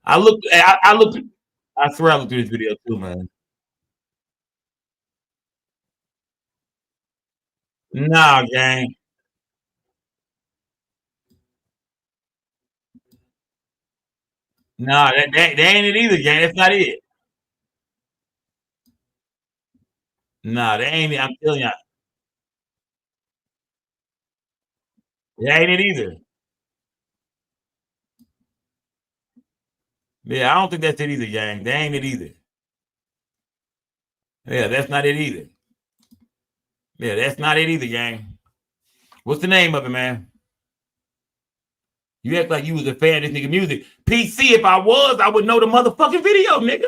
I swear I looked through this video too, man. Nah, gang. Nah, that ain't it either, gang. That's not it. Nah, that ain't it. I'm telling you. That ain't it either. Yeah, I don't think that's it either, gang. That ain't it either. Yeah, that's not it either. Yeah, that's not it either, gang. What's the name of it, man? You act like you was a fan of this nigga music. PC, if I was, I would know the motherfucking video, nigga.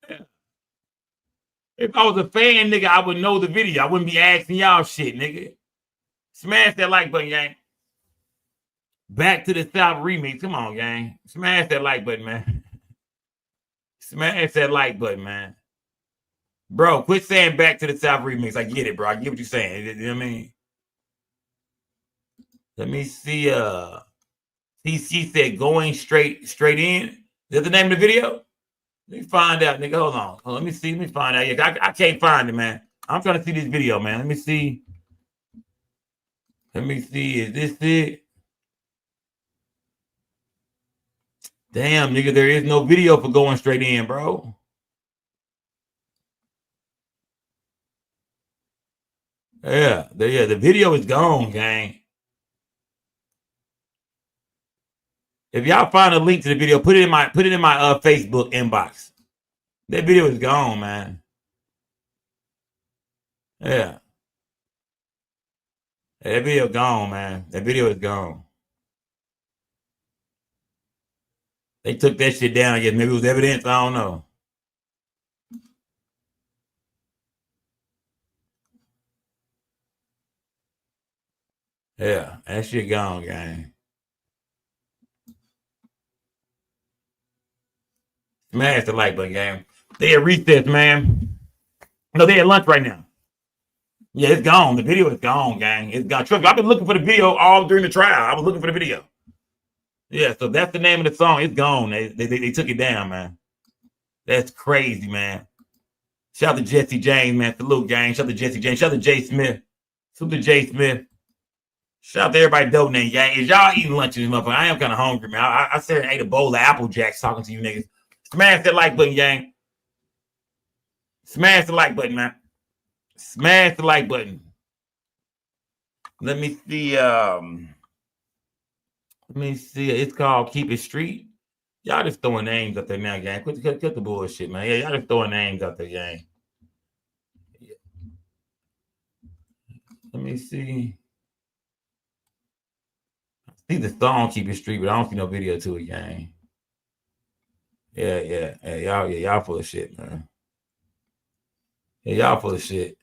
Yeah. If I was a fan, nigga, I would know the video. I wouldn't be asking y'all shit, nigga. Smash that like button, gang. Back to the South remix. Come on, gang. Smash that like button, man. Smash that like button, man. Bro, quit saying Back to the South remix. I get it, bro. I get what you're saying. You know what I mean? Let me see. TC said going straight in. Is that the name of the video? Let me find out, nigga. Hold on. Let me see. Let me find out. Yeah, I can't find it, man. I'm trying to see this video, man. Let me see. Let me see. Is this it? Damn, nigga, there is no video for going straight in, bro. Yeah, the video is gone, gang. If y'all find a link to the video, put it in my Facebook inbox. That video is gone, man. Yeah. That video gone, man. That video is gone. They took that shit down. I guess maybe it was evidence. I don't know. Yeah, that shit gone, gang. Smash the like button, gang. They at recess, man. No, they at lunch right now. Yeah, it's gone. The video is gone, gang. It's gone. Trust me, I've been looking for the video all during the trial. I was looking for the video. Yeah, so that's the name of the song. It's gone. They took it down, man. That's crazy, man. Shout out to Jesse James, man. Salute, gang. Shout out to Jesse James. Shout out to Jay Smith. Salute to Jay Smith. Shout out to everybody donating, gang. Is y'all eating lunch in this motherfucker? I am kind of hungry, man. I said I ate a bowl of Apple Jacks talking to you niggas. Smash that like button, gang. Smash the like button, man. Smash the like button. Let me see. It's called Keep It Street. Y'all just throwing names out there now, gang. Cut the bullshit, man. Yeah, y'all just throwing names out there, gang. Yeah. Let me see. I see the song Keep It Street, but I don't see no video to it, gang. Yeah. Y'all full of shit, man. Yeah, y'all full of shit.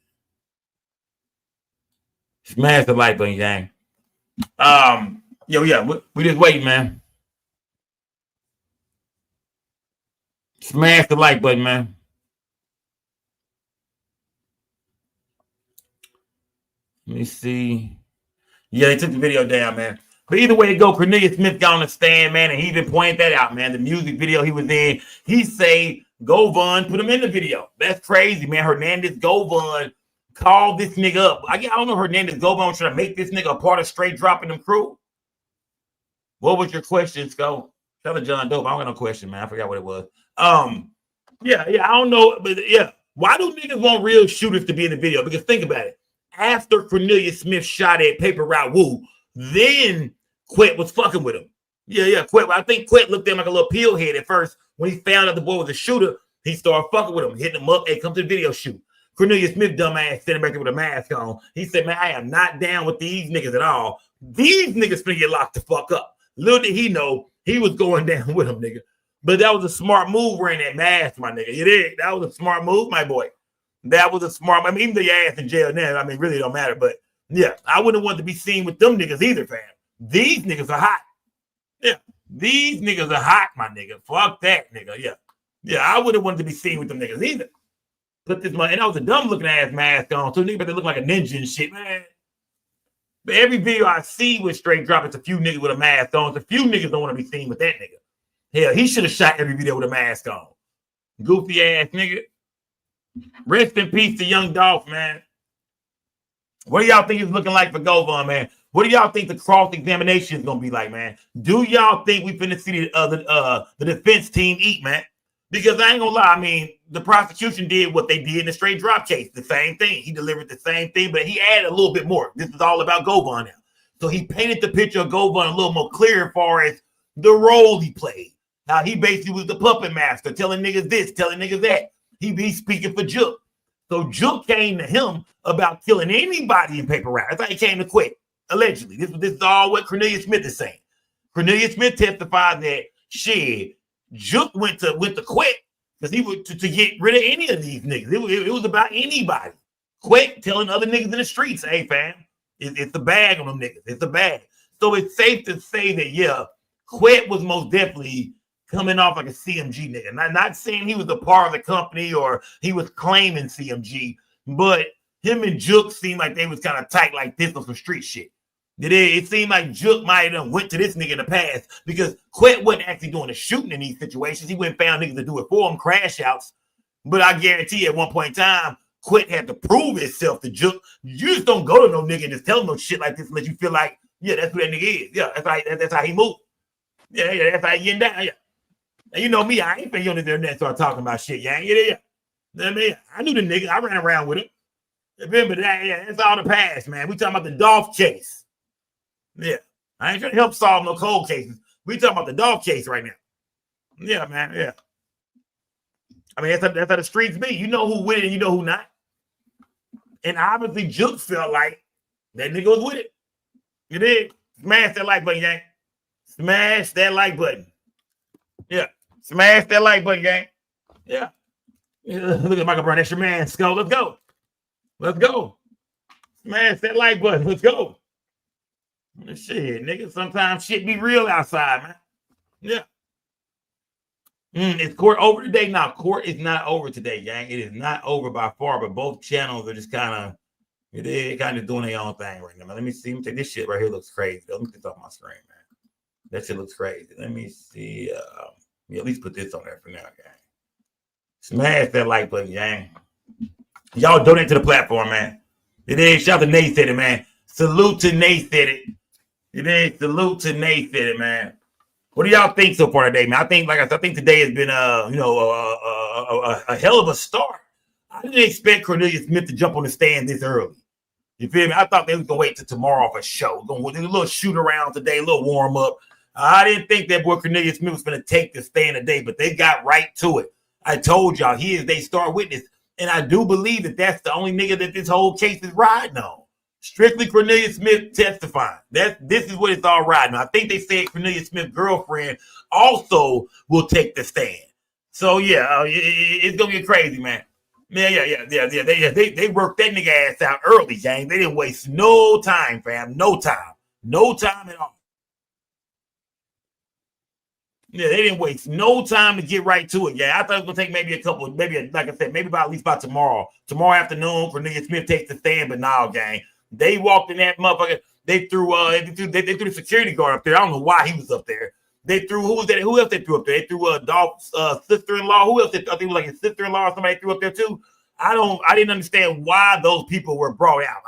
Smash the like button, gang. We just waiting, man. Smash the like button, man. Let me see. Yeah, they took the video down, man. But either way it go, Cornelius Smith got on the stand, man, and he even pointed that out, man. The music video he was in, he say Govan put him in the video. That's crazy, man. Hernandez, Govan called this nigga up. I don't know Hernandez, Govan trying to make this nigga a part of straight dropping them crew. What was your question, Sco? Tell it John Dope. I don't got no question, man. I forgot what it was. I don't know, but yeah. Why do niggas want real shooters to be in the video? Because think about it. After Cornelius Smith shot at Paper Route Woo, then Quet was fucking with him. Yeah, Quet. I think Quet looked at him like a little peel head at first. When he found out the boy was a shooter, he started fucking with him, hitting him up. Hey, come to the video shoot. Cornelius Smith, dumbass, standing back there with a mask on. He said, man, I am not down with these niggas at all. These niggas finna get locked the fuck up. Little did he know he was going down with him, nigga. But that was a smart move wearing that mask, my nigga. You did. That was a smart move, my boy. That was a smart. I mean, even though your ass in jail now, I mean, really don't matter. But yeah, I wouldn't want to be seen with them niggas either, fam. These niggas are hot. Yeah, these niggas are hot, my nigga. Fuck that, nigga. Yeah, I wouldn't want to be seen with them niggas either. Put this money, and that was a dumb looking ass mask on. So niggas better look like a ninja and shit, man. But every video I see with straight drop, it's a few niggas with a mask on. It's a few niggas don't want to be seen with that nigga. Hell, he should have shot every video with a mask on. Goofy ass nigga. Rest in peace to young Dolph, man. What do y'all think it's looking like for Govan, man? What do y'all think the cross-examination is going to be like, man? Do y'all think we finna see the defense team eat, man? Because I ain't going to lie. I mean, the prosecution did what they did in the straight drop case. The same thing. He delivered the same thing, but he added a little bit more. This is all about Govan now. So he painted the picture of Govan a little more clear as far as the role he played. Now, he basically was the puppet master, telling niggas this, telling niggas that. He be speaking for Jook. So Jook came to him about killing anybody in Paper Route. That's how he came to quit, allegedly. This is all what Cornelius Smith is saying. Cornelius Smith testified that, shit, Jook went to quit because he was to get rid of any of these niggas. It was about anybody. Quit telling other niggas in the streets, hey, fam, it's a bag on them niggas. It's a bag. So it's safe to say that, yeah, Quit was most definitely coming off like a CMG nigga. Not saying he was a part of the company or he was claiming CMG, but him and Jook seemed like they was kind of tight like this on some street shit. It seemed like Jook might have went to this nigga in the past because Quet wasn't actually doing the shooting in these situations. He went and found niggas to do it for him, crash outs. But I guarantee at one point in time, Quet had to prove himself to Jook. You just don't go to no nigga and just tell him no shit like this unless you feel like, yeah, that's who that nigga is. Yeah, that's how he moved. Yeah, that's how he getting down. Yeah. And you know me, I ain't been on the internet start talking about shit, yeah. I mean, I knew the nigga. I ran around with him. Remember that? Yeah, that's all the past, man. We talking about the Dolph case. Yeah. I ain't trying to help solve no cold cases. We talking about the Dolph case right now. Yeah, man. Yeah. I mean, that's how the streets be. You know who with it and you know who not. And obviously, Juke felt like that nigga was with it. You did. Smash that like button, gang. Smash that like button. Yeah. Smash that like button, gang. Yeah. Look at Michael Brown. That's your man, Skull. Let's go. Let's go. Smash that like button. Let's go. Shit, nigga. Sometimes shit be real outside, man. Yeah. Is court over today? No, court is not over today, gang. It is not over by far, but both channels are just kind of doing their own thing right now. Let me see. Let me take this shit right here. Looks crazy. Let me get this off my screen, man. That shit looks crazy. Let me see. At least put this on there for now, gang. Smash that like button, gang. Y'all donate to the platform, man. It is. Shout out to Nate said it, man. Salute to Nate said it. It is. Salute to Nate said it, man. What do y'all think so far today, man? I think, like I said, I think today has been a hell of a start. I didn't expect Cornelius Smith to jump on the stand this early. You feel me? I thought they was gonna wait till tomorrow for a show. Gonna do a little shoot around today, a little warm up. I didn't think that boy Cornelius Smith was gonna take the stand today, but they got right to it. I told y'all he is their star witness, and I do believe that that's the only nigga that this whole case is riding on. Strictly Cornelius Smith testifying. This is what it's all riding on. I think they said Cornelius Smith's girlfriend also will take the stand. So yeah, it's gonna get crazy, man. Yeah. They worked that nigga ass out early, gang. They didn't waste no time, fam. No time at all. Yeah, they didn't waste no time to get right to it. Yeah, I thought it was gonna take maybe like I said, maybe at least by tomorrow. Tomorrow afternoon, Cornelius Smith takes the stand, but now, gang, they walked in that motherfucker. They threw the security guard up there. I don't know why he was up there. They threw who was that? Who else they threw up there? They threw Dolph's sister-in-law. Who else? I think it was like his sister-in-law or somebody threw up there too. I didn't understand why those people were brought out.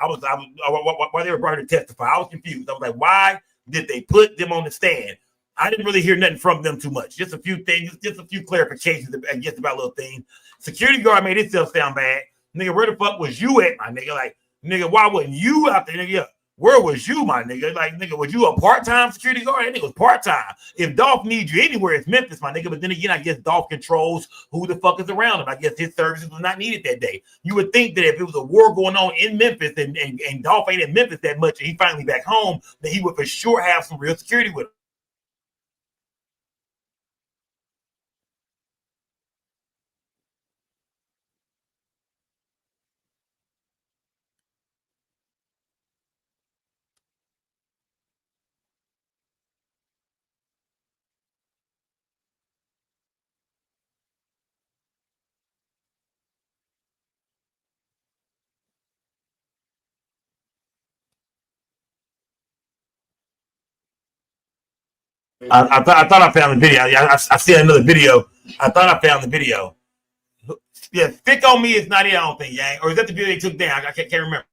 Why they were brought to testify. I was confused. I was like, why did they put them on the stand? I didn't really hear nothing from them too much. Just a few things, just a few clarifications, I guess, about little things. Security guard made itself sound bad. Nigga, where the fuck was you at, my nigga? Like, nigga, why wasn't you out there, nigga? Where was you, my nigga? Like, nigga, was you a part-time security guard? That nigga was part-time. If Dolph needs you anywhere, it's Memphis, my nigga. But then again, I guess Dolph controls who the fuck is around him. I guess his services was not needed that day. You would think that if it was a war going on in Memphis and Dolph ain't in Memphis that much and he finally back home, that he would for sure have some real security with him. I thought I found the video. I see another video. I thought I found the video. Yeah, Stick on Me is not it, I don't think, Yang. Or is that the video they took down? I can't remember.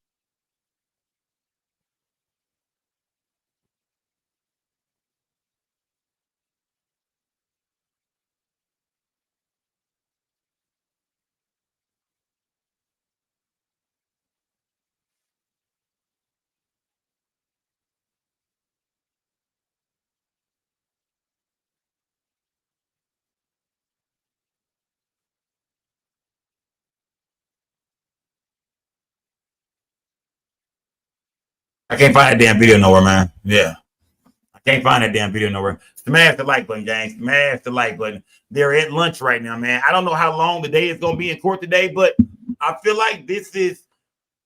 I can't find that damn video nowhere, man. Yeah. I can't find that damn video nowhere. Smash the like button, gang. Smash the like button. They're at lunch right now, man. I don't know how long the day is going to be in court today, but I feel like this is,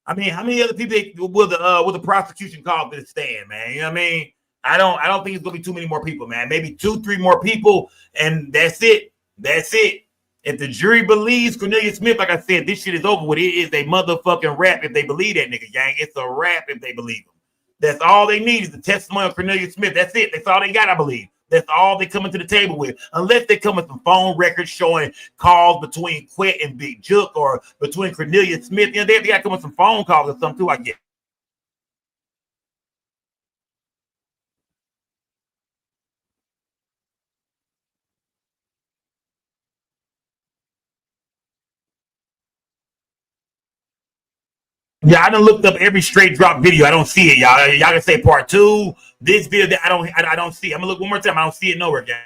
I mean, how many other people will the prosecution call for the stand, man? You know what I mean? I don't think it's going to be too many more people, man. Maybe 2-3 more people, and that's it. That's it. If the jury believes Cornelius Smith, like I said, this shit is over with. It is a motherfucking rap if they believe that nigga, gang. It's a rap if they believe him. That's all they need is the testimony of Cornelius Smith. That's it. That's all they got, I believe. That's all they coming to the table with. Unless they come with some phone records showing calls between Quet and Big Jook or between Cornelius Smith. You know, they got to come with some phone calls or something too, I guess. Yeah, I done looked up every straight drop video. I don't see it, y'all. Y'all can say part 2. This video that I don't see. I'm gonna look one more time. I don't see it nowhere, gang.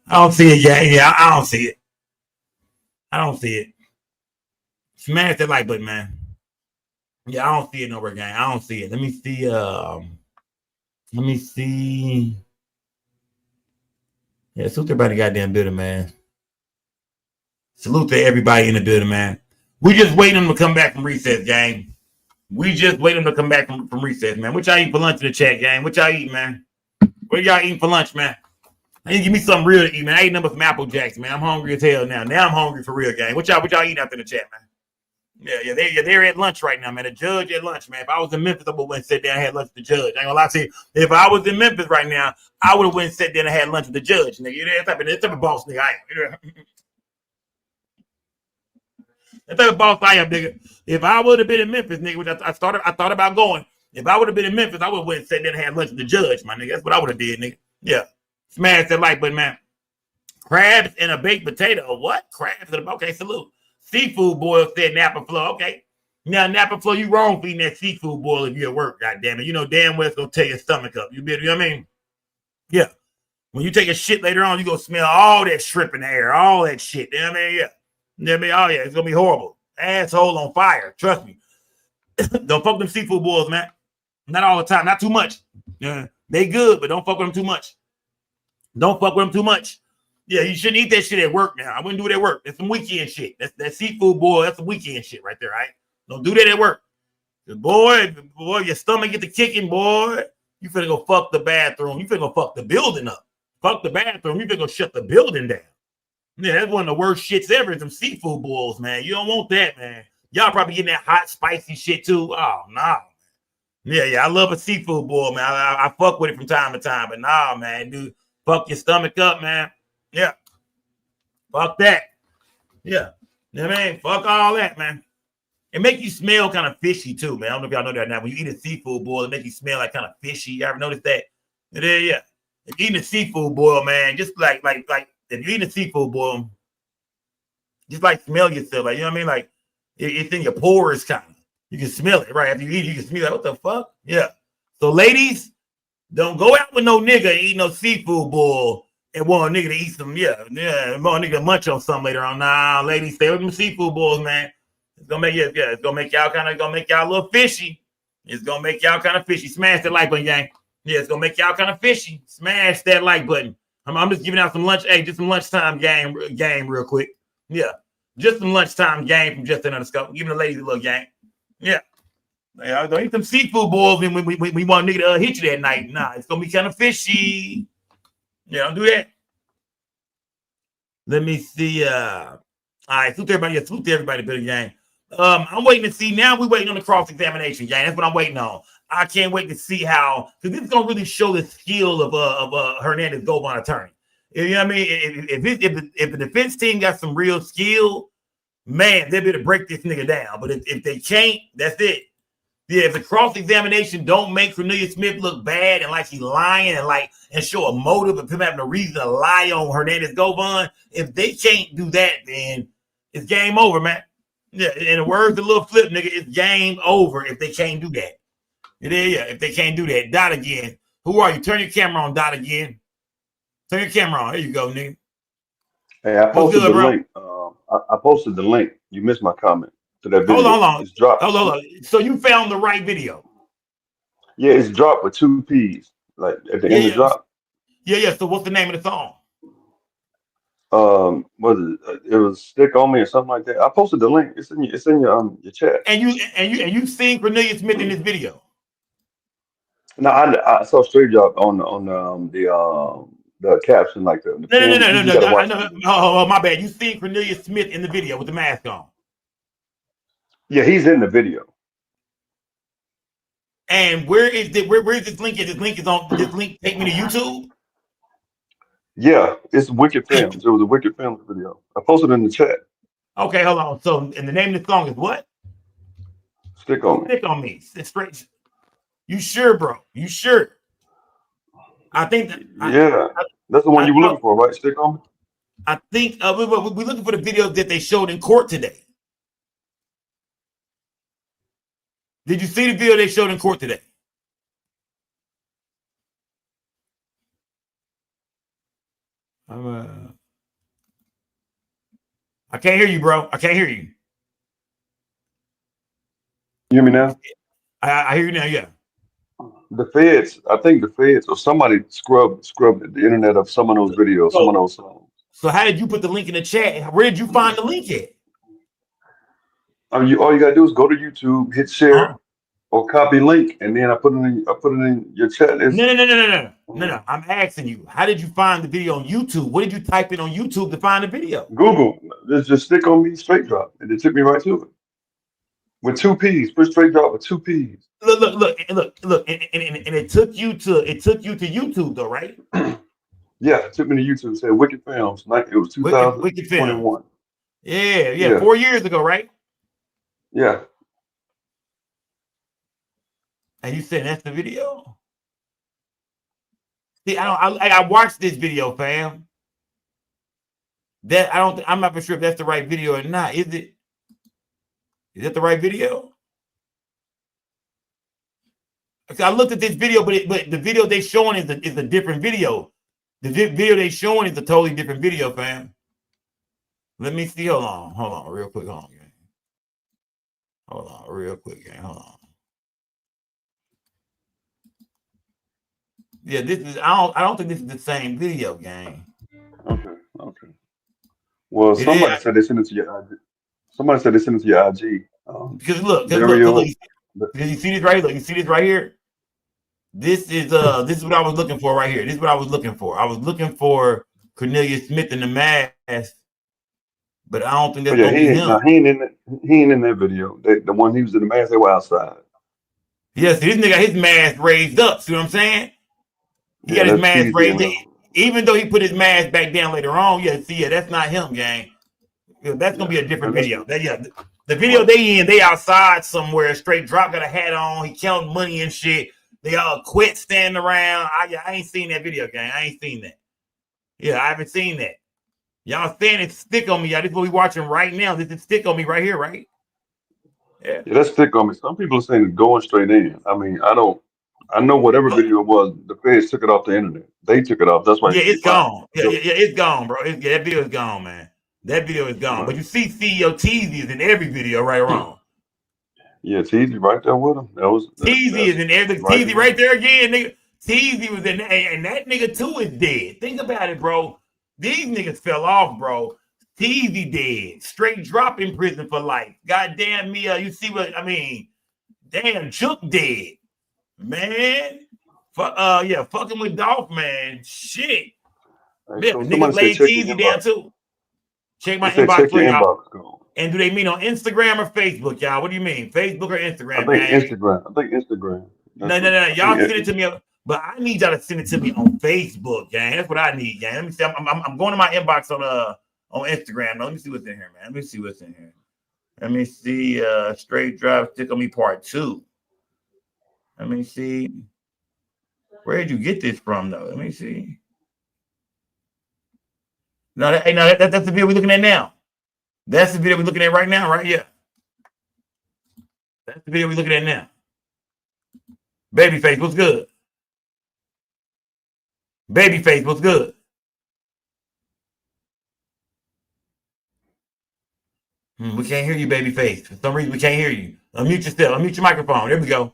I don't see it, gang. Yeah, I don't see it. I don't see it. Smash that like button, man. Yeah, I don't see it nowhere, gang. I don't see it. Let me see. Let me see. Yeah, salute everybody goddamn building, man. Salute to everybody in the building, man. We just waiting them to come back from recess, gang. We just waiting them to come back from recess, man. What y'all eating for lunch in the chat, gang? What y'all eating, man? What y'all eating for lunch, man? I need to give me something real to eat, man. I ate nothing but some Apple Jacks, man. I'm hungry as hell now. Now I'm hungry for real, gang. What y'all eating after the chat, man? Yeah, they're at lunch right now, man. The judge at lunch, man. If I was in Memphis, I would have went and sat down and had lunch with the judge. I ain't gonna lie to you. If I was in Memphis right now, I would have went and sat down and had lunch with the judge, nigga. You know, that type of boss nigga I am. You know? That type of boss I am, nigga. If I would have been in Memphis, nigga, which I thought about going. If I would have been in Memphis, I would have went and sat down and had lunch with the judge, my nigga. That's what I would have did, nigga. Yeah. Smash that like button, man. Crabs and a baked potato. What? Crabs and a okay, salute. Seafood boil said Napa Flow. Okay. Now Napa Flow, you wrong for eating that seafood boil if you're at work, goddamn it. You know damn well it's gonna tear your stomach up. You know what I mean? Yeah. When you take a shit later on, you gonna smell all that shrimp in the air, all that shit. You know what I mean? Yeah. You know what I mean? Oh yeah, it's gonna be horrible. Asshole on fire. Trust me. Don't fuck with them seafood boils, man. Not all the time, not too much. Yeah. They good, but don't fuck with them too much. Don't fuck with them too much. Yeah, you shouldn't eat that shit at work now. I wouldn't do it at work. That's some weekend shit. That's that seafood boil. That's some weekend shit right there, right? Don't do that at work. Boy, your stomach get the kicking, boy. You finna go fuck the bathroom. You finna go fuck the building up. Fuck the bathroom. You finna go shut the building down. Yeah, that's one of the worst shits ever. Some seafood boils, man. You don't want that, man. Y'all probably getting that hot, spicy shit too. Oh, no. Yeah, I love a seafood boil, man. I fuck with it from time to time, but nah, man, dude, fuck your stomach up, man. Yeah. Fuck that. Yeah. You know what I mean? Fuck all that, man. It make you smell kind of fishy too, man. I don't know if y'all know that now. When you eat a seafood boil, it make you smell like kind of fishy. You ever notice that? Yeah. If you eating a seafood boil, man, just like if you eat a seafood boil, just like smell yourself. Like, you know what I mean? Like it's in your pores kind of. You can smell it, right? After you eat it, you can smell like, what the fuck? Yeah. So ladies, don't go out with no nigga and eat no seafood boil and want a nigga to eat some, want a nigga to munch on something later on. Nah, ladies, stay with them seafood boils, man. It's gonna make it's gonna make y'all a little fishy. It's gonna make y'all kind of fishy. Smash that like button, gang. Yeah, it's gonna make y'all kind of fishy. Smash that like button. I'm just giving out some lunch. Hey, just some lunchtime game real quick. Yeah, just some lunchtime game from Just Another Scope. Giving the ladies a little game. Yeah. Don't eat them seafood boils when we want a nigga to hit you that night. Nah, it's gonna be kind of fishy. Yeah, don't do that. Let me see. All right, salute everybody, Billy Gang. I'm waiting to see now. We're waiting on the cross-examination, gang. That's what I'm waiting on. I can't wait to see how, because this is gonna really show the skill of Hernandez Govan attorney. You know what I mean? If the defense team got some real skill, man, they'll be able to break this nigga down. But if they can't, that's it. Yeah, if the cross-examination don't make Cornelius Smith look bad and like he's lying and show a motive of him having a reason to lie on Hernandez Govan, if they can't do that, then it's game over, man. Yeah, in the words of Lil Flip, nigga, it's game over if they can't do that. If they can't do that. Dot again. Who are you? Turn your camera on, Dot again. Turn your camera on. There you go, nigga. Hey, I posted the link. I posted the link. You missed my comment to that video. Hold on. It's dropped. Hold on. So you found the right video? Yeah, it's dropped with 2 P's. Like at the end of the drop. Yeah. So what's the name of the song? Was it was Stick on Me or something like that. I posted the link. It's in your chat. And you seen Cornelius Smith in this video. No, I saw Straight Drop on the caption, like the No, no, no, pin. no, You no, just no. gotta watch the No. video. Oh, my bad. You seen Cornelius Smith in the video with the mask on. Yeah, he's in the video. And where is this link? This link is on. This link take me to YouTube. Yeah, it's Wicked Films. It was a Wicked Films video. I posted it in the chat. Okay, hold on. So, and the name of the song is what? Stick on Me. Stick on Me. It's straight. You sure, bro? You sure? I think that. Yeah, that's the one you were looking for, right? Stick on Me. I think we're looking for the video that they showed in court today. Did you see the video they showed in court today? I can't hear you, bro. I can't hear you. You hear me now? I hear you now. Yeah. The feds, I think the feds or somebody scrubbed the internet of some of those videos, some of those songs. So how did you put the link in the chat? Where did you find the link at? I mean, all you gotta do is go to YouTube, hit share, or copy link, and then I put it in your chat. No. I'm asking you, how did you find the video on YouTube? What did you type in on YouTube to find the video? Google. Just Stick on Me, Straight Drop, and it took me right to it. With 2 P's, put Straight Drop with 2 P's. Look, and it took you to YouTube though, right? Yeah, it took me to YouTube. It said Wicked Films. Like it was 2021. Wicked Films. Yeah, 4 years ago, right? Yeah. And you said that's the video? See, I watched this video, fam. I'm not for sure if that's the right video or not. Is it? Is that the right video? I looked at this video, but the video they showing is a different video. The video they showing is a totally different video, fam. Let me see. Hold on, real quick. Hold on, real quick, gang. Hold on. Yeah, this is. I don't think this is the same video, gang. Okay. Well, somebody said they sent it to your IG. Somebody said they sent it to your IG. Because look, you see this right here? Look, you see this right here? This is what I was looking for right here. This is what I was looking for. I was looking for Cornelius Smith in the mask, but I don't think that's gonna be him. He ain't in that video. The one he was in the mask, they were outside. Yeah, see, this nigga got his mask raised up. See what I'm saying? He got his mask raised up. Even though he put his mask back down later on, that's not him, gang. That's gonna be a different video. The video they outside somewhere. Straight Drop got a hat on. He counting money and shit. They all quit standing around. I ain't seen that video, gang. I ain't seen that. Yeah, I haven't seen that. Y'all saying it's Stick on Me. Y'all, this is what we watching right now. This is Stick on Me right here, right? Yeah, that's Stick on Me. Some people are saying it's going straight in. I mean, I know whatever video it was, the feds took it off the internet. They took it off. That's why. Yeah, it's gone. Yeah, it's gone, bro. That video is gone, man. That video is gone. Right. But you see CEO Teezy is in every video, right or wrong. Yeah, Teezy right there with him. Teezy is in every Teezy right there again, nigga. Teezy was in there, and that nigga too is dead. Think about it, bro. These niggas fell off, bro. Teezy dead. Straight Drop in prison for life. Goddamn me, you see what I mean? Damn, Jook dead. Man. Fucking with Dolph, man. Shit. Right, so niggas laid Teezy down too. Check my inbox for y'all. And do they mean on Instagram or Facebook, y'all? What do you mean? Facebook or Instagram? I think Instagram. No. Y'all send it to me. But I need y'all to send it to me on Facebook, gang. That's what I need, gang. Let me see. I'm going to my inbox on Instagram. Now, let me see what's in here, man. Let me see what's in here. Let me see. Straight Drive Stick on Me Part 2. Let me see. Where did you get this from, though? Let me see. That's the video we're looking at now. That's the video we're looking at right now, right? Yeah. That's the video we're looking at now. Babyface, what's good? Babyface, what's good? We can't hear you, Babyface. For some reason, we can't hear you. Unmute yourself. Unmute your microphone. There we go.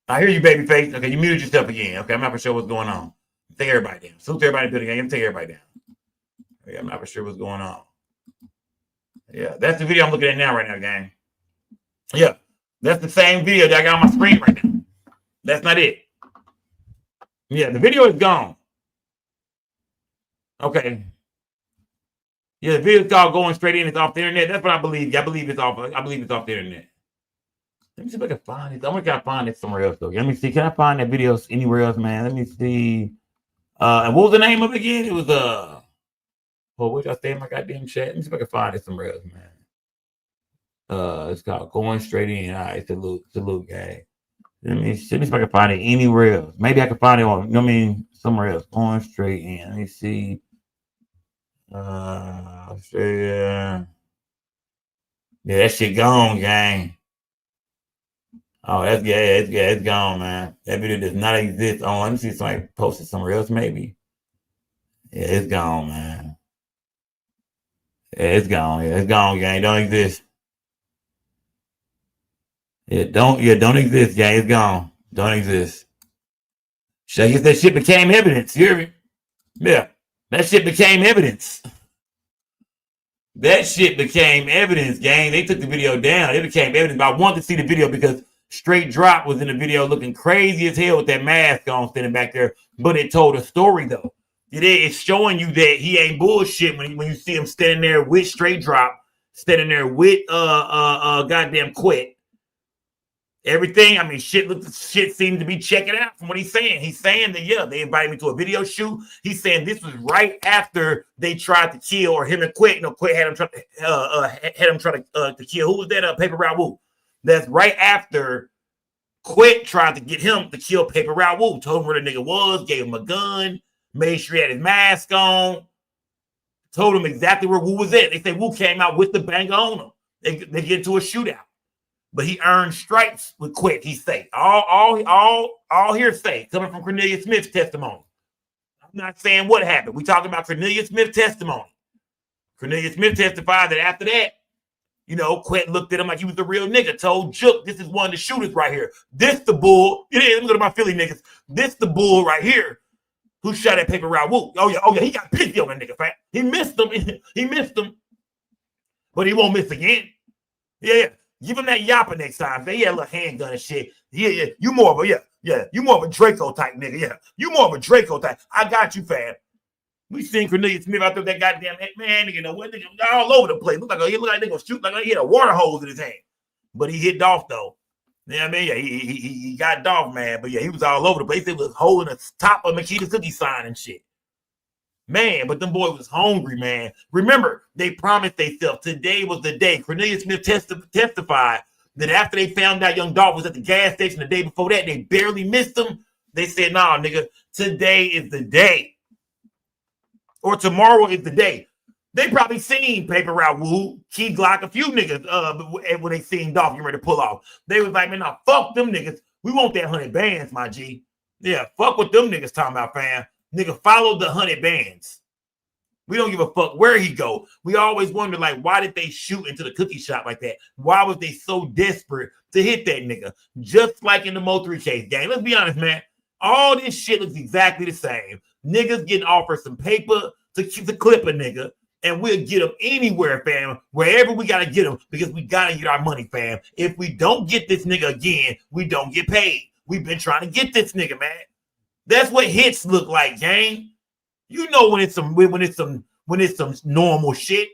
I hear you, Babyface. Okay, you muted yourself again. Okay, I'm not for sure what's going on. Take everybody down. Salute to everybody in the building. Take everybody down. Yeah, I'm not for sure what's going on. Yeah, that's the video I'm looking at now, right now, gang. Yeah, that's the same video that I got on my screen right now. That's not it. Yeah, the video is gone. Okay. Yeah, the video's called Going Straight In. It's off the internet. That's what I believe. I believe it's off the internet. Let me see if I can find it. I'm gonna find it somewhere else though. Let me see. Can I find that video anywhere else, man? Let me see. And what was the name of it again? It was what did I say in my goddamn chat? Let me see if I can find it somewhere else, man. It's called Going Straight In. All right, salute, gang. Let me see if I can find it anywhere else. Maybe I can find it on, somewhere else. Going Straight In. Let me see. Australia. Yeah, that shit gone, gang. Oh, it's gone, man. That video does not exist on. Let me see if somebody posted somewhere else, maybe. Yeah, it's gone, man. Yeah, it's gone. Yeah, it's gone, gang. Don't exist. Don't exist, gang. It's gone. Don't exist. I guess that shit became evidence. You hear me? Yeah. That shit became evidence. That shit became evidence, gang. They took the video down. It became evidence. But I wanted to see the video because Straight Drop was in the video looking crazy as hell with that mask on standing back there. But it told a story, though. It's showing you that he ain't bullshit when you see him standing there with Straight Drop, standing there with goddamn Quit. Everything, shit seemed to be checking out from what he's saying. He's saying that, yeah, they invited me to a video shoot. He's saying this was right after they tried to kill, or him and Quit. Quit had him try to kill. Who was that? Paper Route. That's right after Quit tried to get him to kill Paper Route. Told him where the nigga was, gave him a gun, made sure he had his mask on, told him exactly where Wu was at. They say Wu came out with the banger on him. They get into a shootout. But he earned stripes with Quit, he say. All hearsay coming from Cornelius Smith's testimony. I'm not saying what happened. We talking about Cornelius Smith's testimony. Cornelius Smith testified that after that, Quit looked at him like he was the real nigga. Told Jook, this is one of the shooters right here. This the bull. Let me go to my Philly niggas. This the bull right here who shot at Paper Route. Oh yeah, he got pissy on that nigga, fat. He missed him. But he won't miss again. Yeah. Give him that yapper next time. Say, yeah, little handgun and shit. Yeah. You more of a Draco type nigga. Yeah. You more of a Draco type. I got you, fam. We seen Cornelius Smith out there with that goddamn man, nigga, all over the place. Look like he gonna shoot like he had a water hose in his hand. But he hit Dolph though. You know what I mean? Yeah, he got Dolph, man. But yeah, he was all over the place. He was holding the top of Makita's cookie sign and shit. Man, but them boys was hungry, man. Remember, they promised themselves today was the day. Cornelius Smith testified that after they found out young Dolph was at the gas station the day before that, they barely missed him. They said, nah, nigga, today is the day. Or tomorrow is the day. They probably seen Paper Route Wu, Key Glock, a few niggas when they seen Dolph getting ready to pull off. They was like, man, nah, fuck them niggas. We want that 100 bands, my G. Yeah, fuck what them niggas talking about, fam. Nigga, follow the 100 bands. We don't give a fuck where he go. We always wonder, like, why did they shoot into the cookie shop like that? Why was they so desperate to hit that nigga? Just like in the Mo3 case, gang. Let's be honest, man. All this shit looks exactly the same. Niggas getting offered some paper to clip a nigga, and we'll get them anywhere, fam. Wherever we got to get them, because we got to get our money, fam. If we don't get this nigga again, we don't get paid. We've been trying to get this nigga, man. That's what hits look like, gang. You know when it's some normal shit.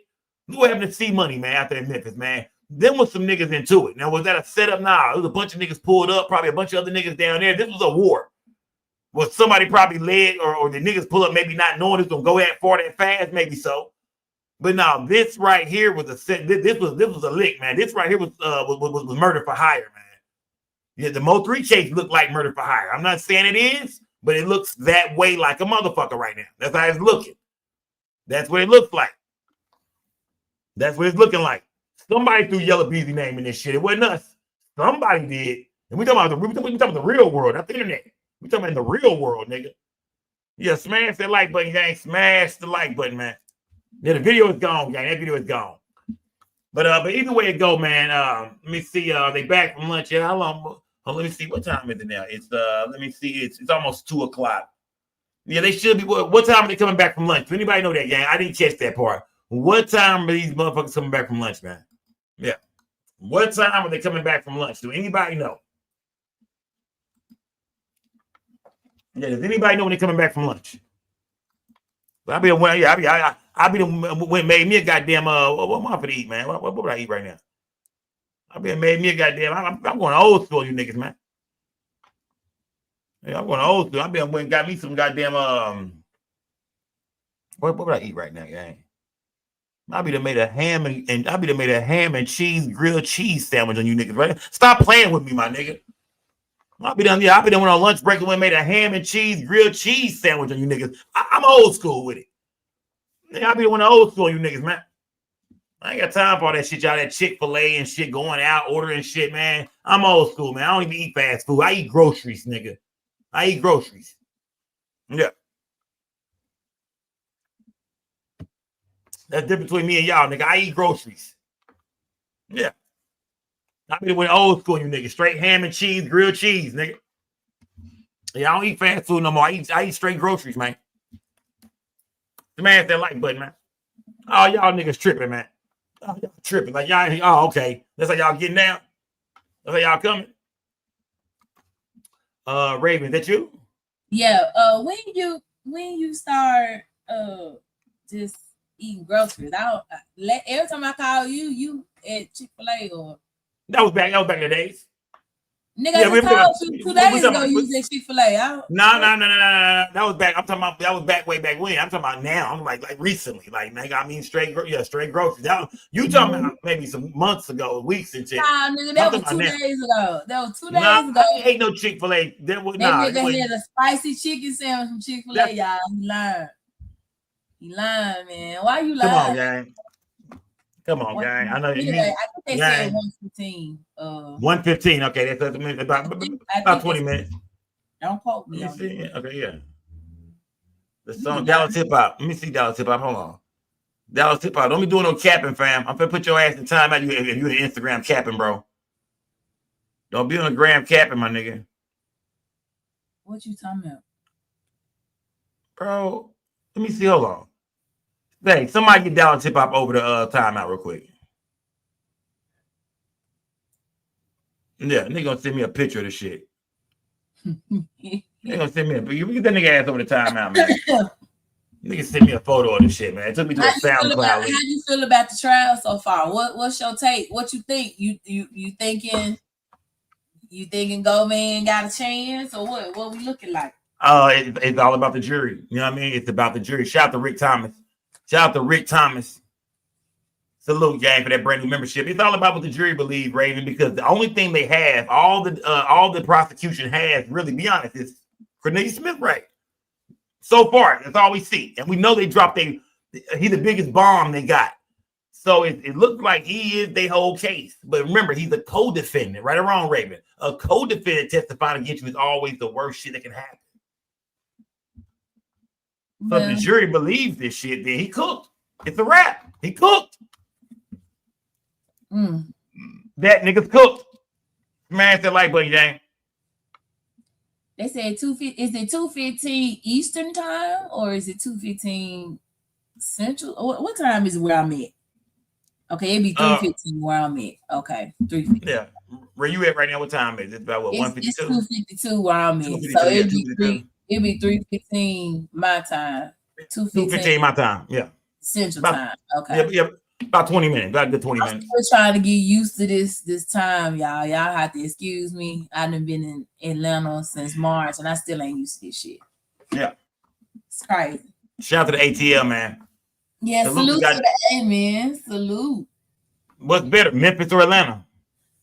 What happened to C Money, man, out there in Memphis, man? Then was some niggas into it. Now, was that a setup? Nah, it was a bunch of niggas pulled up, probably a bunch of other niggas down there. This was a war. Was somebody probably led or the niggas pull up, maybe not knowing it's gonna go that far that fast, maybe so. But now this right here was a set. This was a lick, man. This right here was murder for hire, man. Yeah, the Mo3 case looked like murder for hire. I'm not saying it is, but it looks that way like a motherfucker right now. That's how it's looking. That's what it looks like. That's what it's looking like. Somebody threw Yellow Beezy name in this shit. It wasn't us. Somebody did. And we talking about the real world, not the internet. We talking about the real world, nigga. Yeah, smash that like button, gang. Smash the like button, man. Yeah, the video is gone, gang. That video is gone. But either way it go, man. Let me see. They back from lunch. Yeah, how long? Oh, let me see. What time is it now? It's let me see. It's almost 2:00. Yeah, they should be. What time are they coming back from lunch? Do anybody know that, gang? I didn't catch that part. What time are these motherfuckers coming back from lunch, man? Yeah. What time are they coming back from lunch? Do anybody know? Yeah, does anybody know when they're coming back from lunch? I be the one. Yeah, I be the one made me a goddamn. What am I for to eat, man? What would I eat right now? I be made me a goddamn. I'm going old school, you niggas, man. Yeah, I'm going old school. I be went and got me some goddamn. What would I eat right now, gang? I be done made a ham and cheese grilled cheese sandwich on you niggas, right? Stop playing with me, my nigga. I be done when on lunch break and went made a ham and cheese grilled cheese sandwich on you niggas. I'm old school with it. Yeah, I be the one old school, you niggas, man. I ain't got time for all that shit, y'all. That Chick-fil-A and shit, going out, ordering shit, man. I'm old school, man. I don't even eat fast food. I eat groceries, nigga. I eat groceries. Yeah. That's different between me and y'all, nigga. I eat groceries. Yeah. I be the one old school, you niggas. Straight ham and cheese, grilled cheese, nigga. Yeah, I don't eat fast food no more. I eat straight groceries, man. Smash that like button, man. Oh, y'all niggas tripping, man. Oh, y'all tripping. Like y'all, oh, okay. That's how y'all getting down. That's how y'all coming. Raven, that you? Yeah. When you start just eating groceries, every time I call you at Chick-fil-A or that was back in the days. Nigga, I just called you 2 days ago. You was at Chick-fil-A. No. That was back. I'm talking about that was back way back when. I'm talking about now. I'm like recently. Like, nigga, I mean straight groceries. You talking about maybe some months ago, weeks and shit. Nah, nigga, that was 2 days ago. That was 2 days ago. I ain't no Chick-fil-A. That nigga had a spicy chicken sandwich from Chick-fil-A, y'all. He lying, man. Why you lying? Come on, gang. Come on, gang. I know you. I think they said 1:15. 1:15. Okay, that's about 20 minutes. Don't quote me. Okay, yeah. The song Dallas Hip Hop. Let me see Dallas Hip Hop. Hold on. Dallas Hip Hop. Don't be doing no capping, fam. I'm finna put your ass in time out if you're an Instagram capping, bro. Don't be on the gram capping, my nigga. What you talking about? Bro, let me see. Hold on. Hey, somebody get Dallas Hip Hop over the timeout real quick. Yeah, nigga gonna send me a picture of the shit. They gonna send me you get that nigga ass over the timeout, man. Nigga send me a photo of the shit, man. It took me to a SoundCloud. How you feel about the trial so far? What's your take? What you think? You thinking Govan got a chance or what? What we looking like? It's all about the jury. You know what I mean? It's about the jury. Shout out to Rick Thomas. Salute, gang, for that brand new membership. It's all about what the jury believe, Raven, because the only thing they have, all the prosecution has, really, be honest, is Cornelius Smith, right? So far, that's all we see. And we know they dropped he's the biggest bomb they got. So it looks like he is their whole case. But remember, he's a co-defendant, right or wrong, Raven? A co-defendant testifying against you is always the worst shit that can happen. So if the jury believes this shit, then he cooked. It's a wrap. He cooked. That nigga's cooked. Smash that like button, gang. They said 2:15. Is it 2:15 Eastern time or is it 2:15 Central? What time is it where I'm at? Okay, it'd be 3:15 where I'm at. Okay, 3:15. Yeah. Where you at right now? What time is it? It's about what, 1:52? It's 2:52 where I'm at. So it'd be 3:15 my time. 2:15 my time. Yeah. Central time. Okay. Yeah. About 20 minutes. About a good 20 minutes. I'm still trying to get used to this time, y'all. Y'all have to excuse me. I done been in Atlanta since March, and I still ain't used to this shit. Yeah. It's crazy. Shout out to the ATL, man. Yeah, salute to the A, man. Salute. What's better, Memphis or Atlanta?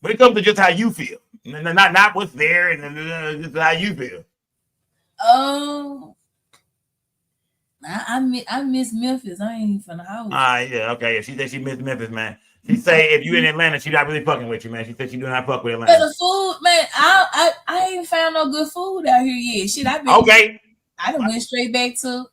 When it comes to just how you feel. Not what's there, and just how you feel. I miss Memphis. I ain't from the house. Yeah, okay. Yeah, she said she missed Memphis, man. She say if you in Atlanta, she not really fucking with you, man. She said she do not fuck with Atlanta. But the food, man, I ain't found no good food out here yet. Shit, I done went straight back to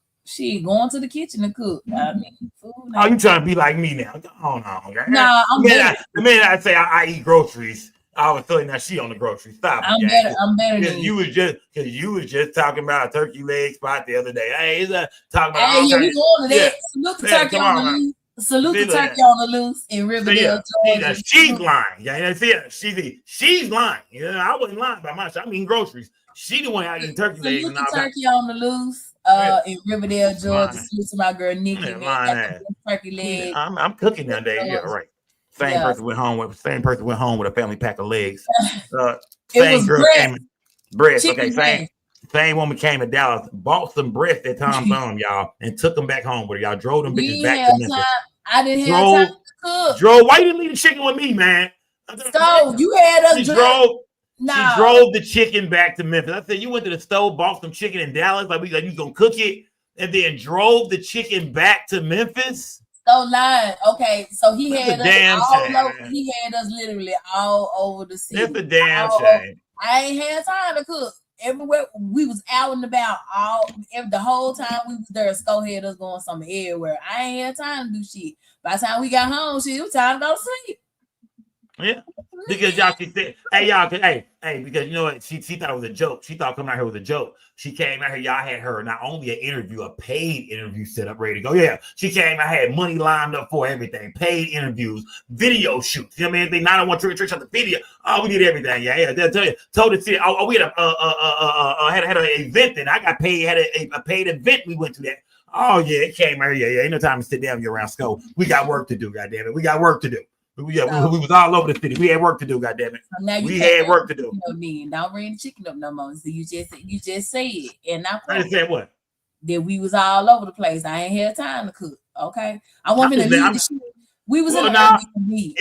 going to the kitchen to cook. I mean, food. Oh, you trying to be like me now? Hold on, okay? Nah, I'm the minute I say I eat groceries, I was telling now she on the grocery. Stop it, I'm gang. better. I'm better Because than you was just talking about a turkey leg spot the other day. Hey, is talking about Hey, all yeah, we kinds. go on to that. Yeah. Salute the Yeah, turkey come on on, the man. loose. Salute See, the look, turkey on the loose in Riverdale, Georgia. she's lying. Yeah, she's lying. Yeah, I wasn't lying about myself. I'm eating groceries. She the one out eating turkey legs Salute and the all that. turkey on the loose in Riverdale, Georgia. Lying. Salute to my girl Nikki, Yeah, man. lying Got ass. the best turkey leg. I'm cooking that day. Yeah, right. Same person went home with a family pack of legs. It Same was girl breast. came in breast. Chicken Okay, same woman came to Dallas, bought some breast at Tom Thumb, y'all, and took them back home with her. Y'all drove them bitches back to Memphis. I didn't have time to cook. Why you didn't leave the chicken with me, man? So you had us She drove the chicken back to Memphis. I said you went to the store, bought some chicken in Dallas, like you gonna cook it, and then drove the chicken back to Memphis. So lying. Okay, so he That's had a us damn all shame. over. He had us literally all over the city. That's a damn shame. I ain't had time to cook. Everywhere we was out and about the whole time we was there. Sco had us going somewhere everywhere. I ain't had time to do shit. By the time we got home, shit, it was time to go to sleep. Yeah. Because y'all can say, hey, because you know what? She thought it was a joke. She thought coming out here was a joke. She came out here, y'all had her not only an interview, a paid interview set up, ready to go. Yeah, she came, I had money lined up for everything, paid interviews, video shoots. You know what I mean? They not want to shot the video. Oh, we did everything. Yeah. They'll tell you. Told the city. Oh, we had had an event that I got paid. Had a paid event. We went to that. Oh yeah, it came out here. Yeah, ain't no time to sit down here around school. We got work to do. Goddamn it, we got work to do. We was all over the city. We had work to do, goddammit. So we had work to do. Don't bring the chicken up no more. So you just say it. And I just said what? That we was all over the place. I ain't had time to cook. Okay. I want to leave the shit. We was in the Airbnb.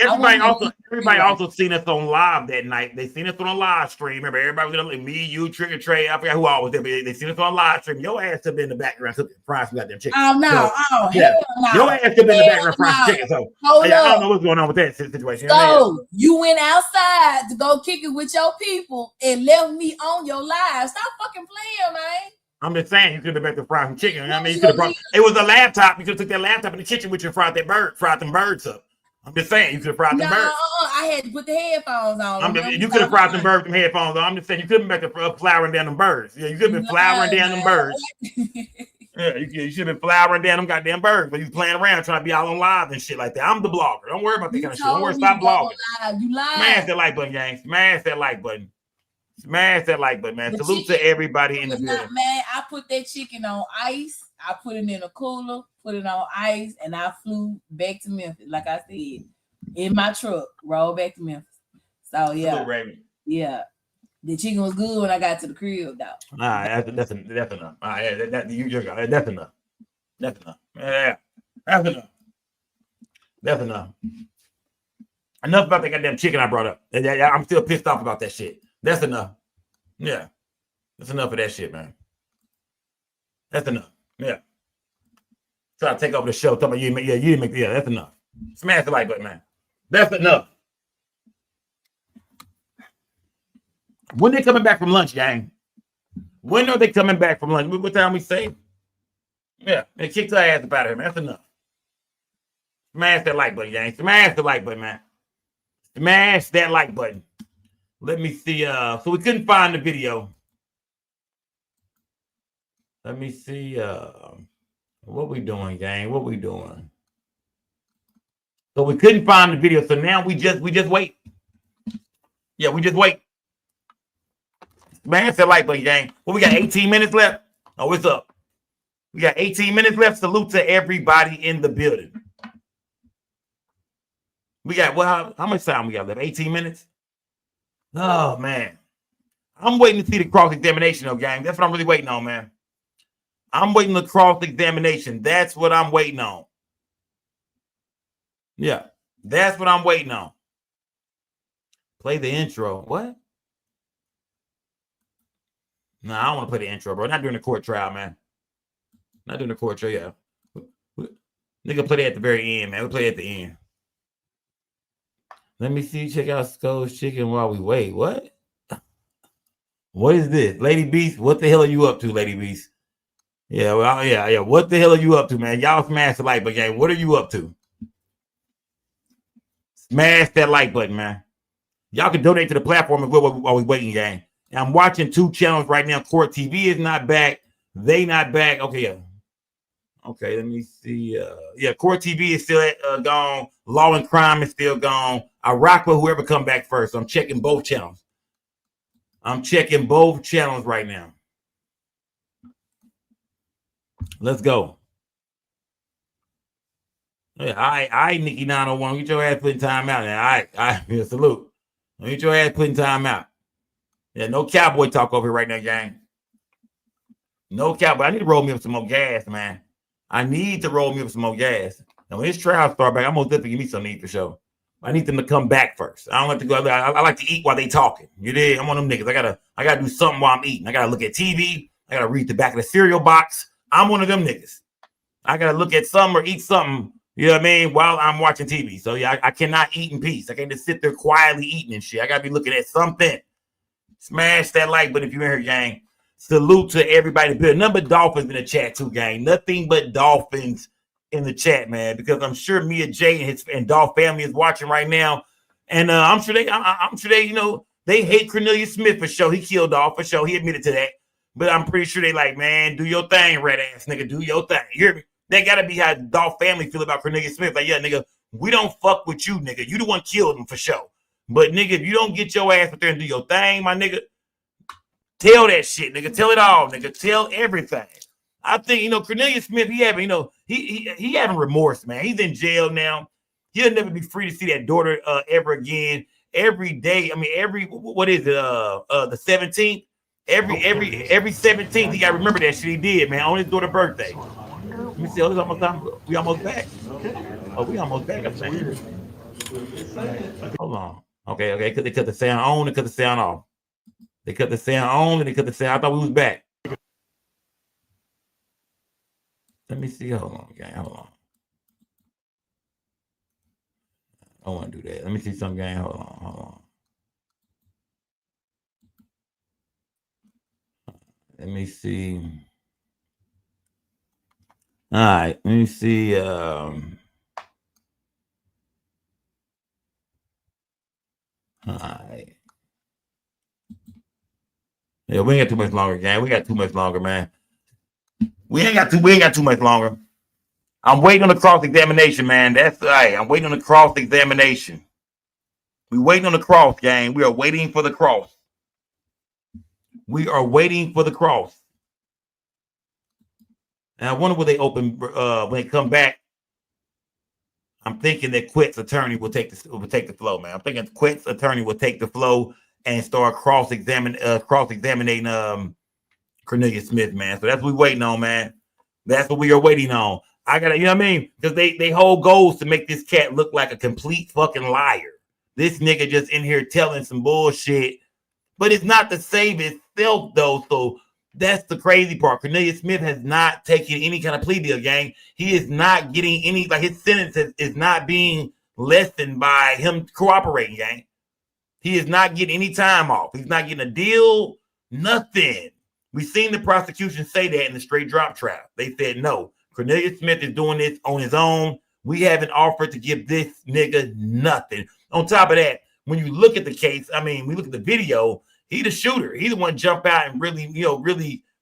Everybody also seen us on live that night. They seen us on a live stream. Remember, everybody was like me, you, Trick or Trey. I forgot who all was there, but they seen us on a live stream. Your ass have been in the background cooking fries. We got them chicken. Oh no! Hell no! Your ass have been in the background frying chicken. So I don't know what's going on with that situation. So you went outside to go kick it with your people and left me on your live. Stop fucking playing, man. I'm just saying you could have been back to fry some chicken. I mean, you could have brought it was a laptop. You could have took that laptop in the kitchen with you and fried them birds up. I'm just saying you could have fried them birds. I had to put the headphones on. You could have fried them birds, them headphones on. I'm just saying you could have been back to flowering down them birds. Yeah, you could have been flowering down them birds. Yeah, you should have been flowering down them goddamn birds, but you playing around trying to be all on live and shit like that. I'm the blogger. Don't worry about that kind of shit. Don't worry, stop blogging. You lied. Smash that like button, gang. Smash that like button. Smash that like button, man. Salute to everybody in the building. Man, I put that chicken on ice. I put it in a cooler, put it on ice, and I flew back to Memphis. Like I said, in my truck, rolled back to Memphis. So yeah, yeah. The chicken was good when I got to the crib, though. All right, that's enough. All right, that's enough. That's enough. Yeah, that's enough. That's enough. Enough about that goddamn chicken I brought up. I'm still pissed off about that shit. That's enough. Yeah. That's enough of that shit, man. That's enough. Yeah. Try to take over the show. Talking about you didn't make that's enough. Smash the like button, man. That's enough. When they coming back from lunch, gang? When are they coming back from lunch? What time we say? Yeah, they kicked our ass up out of here, man. That's enough. Smash that like button, gang. Smash the like button, man. Smash that like button. Let me see. So we couldn't find the video. Let me see. What we doing, gang? What we doing? So we couldn't find the video. So now we just wait. Yeah, we just wait. Man, that like button, gang. Well, we got 18 minutes left. Oh, it's up. We got 18 minutes left. Salute to everybody in the building. We got how much time we got left? 18 minutes. Oh man, I'm waiting to see the cross-examination, though, gang. That's what I'm really waiting on, man. I'm waiting the cross-examination. That's what I'm waiting on. Yeah, that's what I'm waiting on. Play the intro. What? No, I don't want to play the intro, bro. Not during the court trial, man. Not during the court trial. Yeah. Nigga, play that at the very end, man. We'll play it at the end. Let me see. Check out Sco's chicken while we wait. What? What is this? Lady Beast? What the hell are you up to, Lady Beast? Yeah, well, yeah. What the hell are you up to, man? Y'all smash the like button, gang. What are you up to? Smash that like button, man. Y'all can donate to the platform as well while we waiting, gang. And I'm watching 2 channels right now. Court TV is not back. They not back. Okay, yeah. Okay, let me see. Yeah, Court TV is still gone. Law and Crime is still gone. I rock with whoever come back first. I'm checking both channels. I'm checking both channels right now. Let's go. Yeah, I Nikki 901. Get your ass putting time out. I salute. Get your ass putting time out. Yeah, no cowboy talk over here right now, gang. No cowboy. I need to roll me up some more gas, man. I need to roll me up some more gas. Now, when this trial start back, I'm gonna definitely give me something to eat for sure. I need them to come back first. I don't like to go. I like to eat while they talking. You did. I'm one of them niggas. I gotta do something while I'm eating. I gotta look at TV. I gotta read the back of the cereal box. I'm one of them niggas. I gotta look at something or eat something. You know what I mean? While I'm watching TV. So yeah, I cannot eat in peace. I can't just sit there quietly eating and shit. I gotta be looking at something. Smash that like button if you're in here, gang. Salute to everybody. Number Dolphins in the chat too, gang. Nothing but Dolphins in the chat, man. Because I'm sure Mia J and Dolph family is watching right now, and I'm sure they, you know, they hate Cornelius Smith for sure. He killed Dolph for sure. He admitted to that. But I'm pretty sure they like, man, do your thing, red ass nigga, do your thing. You hear me? That gotta be how Dolph family feel about Cornelius Smith. Like, yeah, nigga, we don't fuck with you, nigga. You the one killed him for sure. But nigga, if you don't get your ass up there and do your thing, my nigga. Tell that shit, nigga. Tell it all, nigga. Tell everything. I think, you know, Cornelius Smith, he having remorse, man. He's in jail now. He'll never be free to see that daughter ever again. Every day, I mean, what is it? The 17th. Every 17th, he gotta remember that shit he did, man, on his daughter's birthday. Let me see. Oh, it's almost time. We almost back. Oh, we almost back. I think. Hold on. Okay. Because they cut the sound on and cut the sound off. They cut the sound on and they cut the sound. I thought we was back. Let me see. Hold on, gang. Hold on. I don't want to do that. Let me see some, gang. Hold on. Let me see. All right. Let me see. All right. Yeah, we ain't got too much longer, gang. We got too much longer, man. We ain't got too much longer. I'm waiting on the cross-examination, man. That's right. I'm waiting on the cross-examination. We waiting on the cross, gang. We are waiting for the cross. We are waiting for the cross. And I wonder will they open when they come back. I'm thinking that Quit's attorney will take the flow, man. I'm thinking Quit's attorney will take the flow and start cross-examining Cornelius Smith, man. So that's what we're waiting on, man. That's what we are waiting on. I gotta, you know what I mean? Because they whole goal is to make this cat look like a complete fucking liar. This nigga just in here telling some bullshit, but it's not to save itself though. So that's the crazy part. Cornelius Smith has not taken any kind of plea deal, gang. He is not getting any, like his sentence is not being lessened by him cooperating, gang. He is not getting any time off. He's not getting a deal, nothing. We've seen the prosecution say that in the straight drop trial. They said, no, Cornelius Smith is doing this on his own. We haven't offered to give this nigga nothing. On top of that, when you look at the case, I mean, we look at the video, he the shooter. He the one jump out and really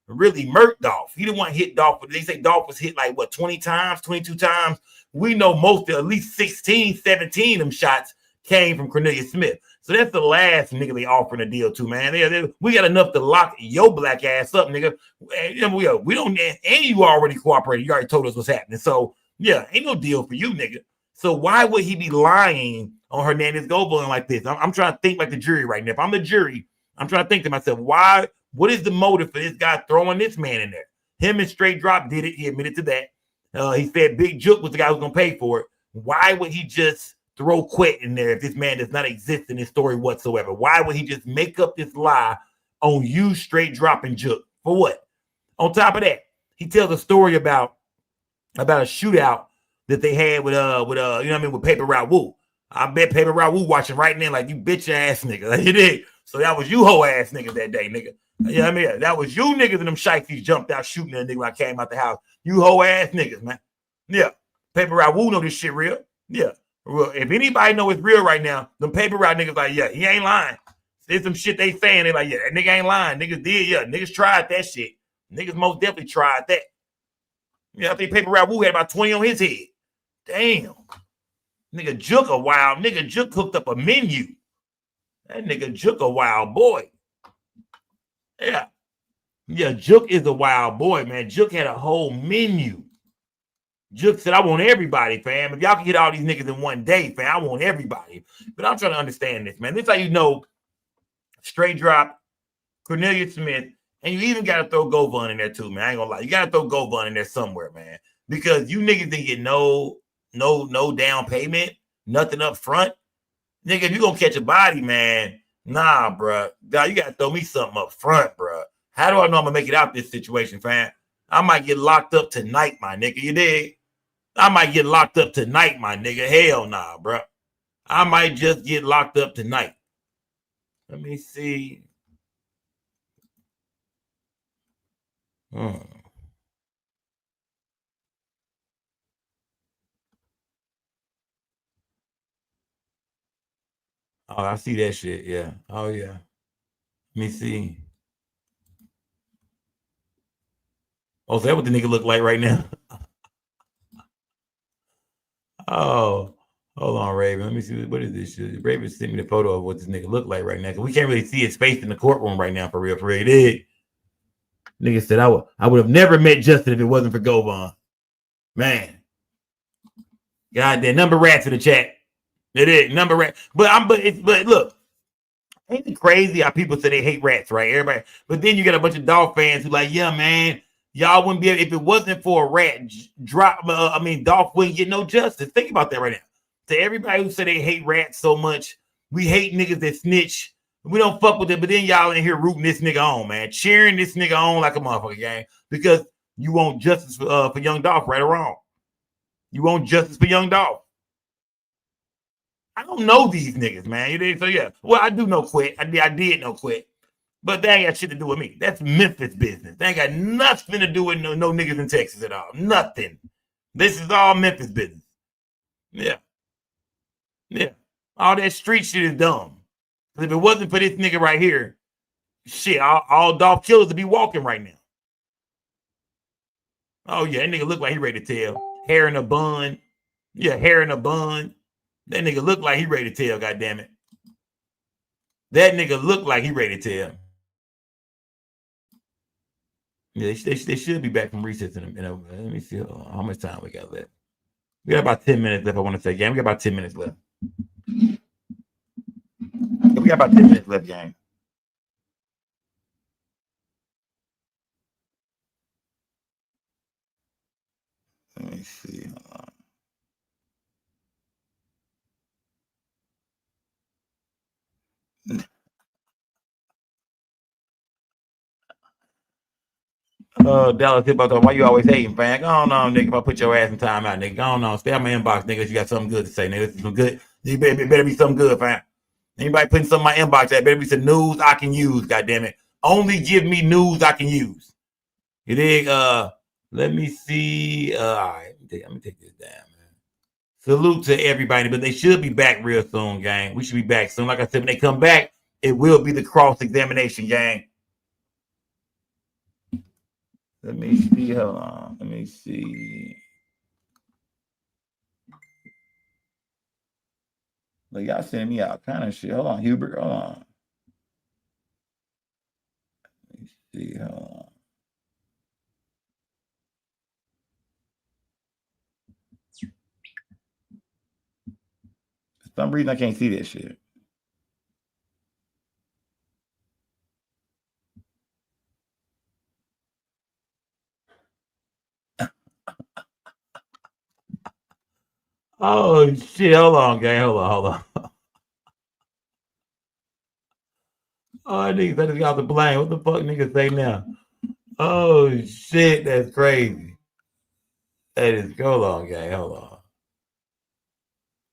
murked Dolph. He the one hit Dolph. They say Dolph was hit like, what, 20 times, 22 times? We know most of at least 16, 17 of them shots came from Cornelius Smith. So that's the last nigga they offering a deal to, man. We got enough to lock your black ass up, nigga. And we don't, and you already cooperated. You already told us what's happening. So, yeah, ain't no deal for you, nigga. So why would he be lying on Hernandez Govan like this? I'm trying to think like the jury right now. If I'm the jury, I'm trying to think to myself, what is the motive for this guy throwing this man in there? Him and Straight Drop did it. He admitted to that. He said Big Jook was the guy who was going to pay for it. Why would he just throw Quit in there if this man does not exist in his story whatsoever? Why would he just make up this lie on you, Straight Drop, and Jook? For what? On top of that, he tells a story about a shootout that they had with you know what I mean, with Paper Route. I bet Paper Route watching right now like, you bitch ass nigga. Like, you did. So that was you hoe ass niggas that day, nigga. You know what I mean? That was you niggas and them shikes jumped out shooting that nigga when I came out the house. You hoe ass niggas, man. Yeah. Paper Route know this shit real. Yeah. Well, if anybody know it's real right now, them paper route niggas like, yeah, he ain't lying. There's some shit they saying. They like, yeah, that nigga ain't lying. Niggas did, yeah. Niggas tried that shit. Niggas most definitely tried that. Yeah, I think Paper Route Wu had about 20 on his head. Damn. Nigga Jook a wild. Nigga Jook cooked up a menu. That nigga Jook a wild boy. Yeah. Yeah, Jook is a wild boy, man. Jook had a whole menu. Jook said, I want everybody, fam. If y'all can get all these niggas in one day, fam, I want everybody. But I'm trying to understand this, man. This is how you know straight drop, Cornelius Smith, and you even got to throw Govan in there too, man. I ain't gonna lie. You got to throw Govan in there somewhere, man. Because you niggas didn't get no down payment, nothing up front. Nigga, if you gonna catch a body, man, nah, bro. God, you got to throw me something up front, bro. How do I know I'm gonna make it out this situation, fam? I might get locked up tonight, my nigga. You dig? I might get locked up tonight, my nigga. Hell nah, bro. I might just get locked up tonight. Let me see. Oh, I see that shit. Yeah. Oh, yeah. Let me see. Oh, is that what the nigga look like right now? Oh, hold on, Raven. Let me see. What is this shit? Raven sent me the photo of what this nigga look like right now. Because we can't really see his face in the courtroom right now, for real. For real. It is. Nigga said, I would have never met Justin if it wasn't for Govan. Man. Goddamn, number rats in the chat. It is number rat. But look, ain't it crazy how people say they hate rats, right? Everybody, but then you got a bunch of Dolph fans who like, yeah, man, y'all wouldn't be able, if it wasn't for a rat drop. Dolph wouldn't get no justice. Think about that right now. To everybody who say they hate rats so much, we hate niggas that snitch. We don't fuck with it, but then y'all in here rooting this nigga on, man, cheering this nigga on like a motherfucker, gang, because you want justice for young Dolph, right or wrong. You want justice for young Dolph. I don't know these niggas, man. So yeah, well, I do know Quit. I did know Quit, but that ain't got shit to do with me. That's Memphis business. That ain't got nothing to do with no niggas in Texas at all. Nothing. This is all Memphis business. Yeah, yeah. All that street shit is dumb. If it wasn't for this nigga right here, shit, all Dolph killers would be walking right now. Oh yeah, that nigga look like he ready to tell. Hair in a bun. Yeah, hair in a bun. That nigga look like he ready to tell, goddammit. That nigga look like he ready to tell. Yeah, they should be back from recess in a minute. Let me see how much time we got left. We got about 10 minutes left, I want to say, gang. We got about 10 minutes left. We got about 10 minutes left, gang. Let me see. Dallas hip hop, why you always hating, fam? Go on, nigga. If I put your ass in time out, nigga, go on. Stay out my inbox, nigga. If you got something good to say, nigga. This is some good. You better be something good, fam. Anybody putting something in my inbox, that better be some news I can use, goddamn it. Only give me news I can use. You dig? Let me see. All right, let me take this down, man. Salute to everybody, but they should be back real soon, gang. We should be back soon. Like I said, when they come back, it will be the cross-examination, gang. Let me see. Hold on. Let me see. Look, y'all sending me out kind of shit. Hold on, Hubert. Hold on. Let me see. Hold on. For some reason, I can't see that shit. Oh shit! Hold on, gang. Hold on. Oh, niggas, I just got the blame. What the fuck, niggas say now? Oh shit, that's crazy. That is. Hold on, gang. Hold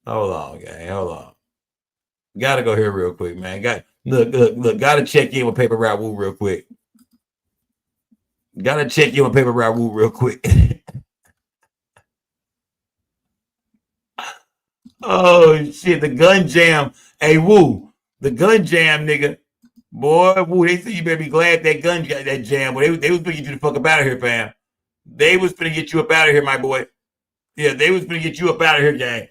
on, gang. Hold on. Gotta go here real quick, man. Look. Gotta check in with Paper Route Woo real quick. Gotta check in with Paper Route Woo real quick. Oh shit, the gun jam. Hey, Woo, the gun jam, nigga. Boy, Woo, they say you better be glad that gun got that jam. But they was gonna get you the fuck up out of here, fam. They was gonna get you up out of here, my boy. Yeah, they was gonna get you up out of here, gang.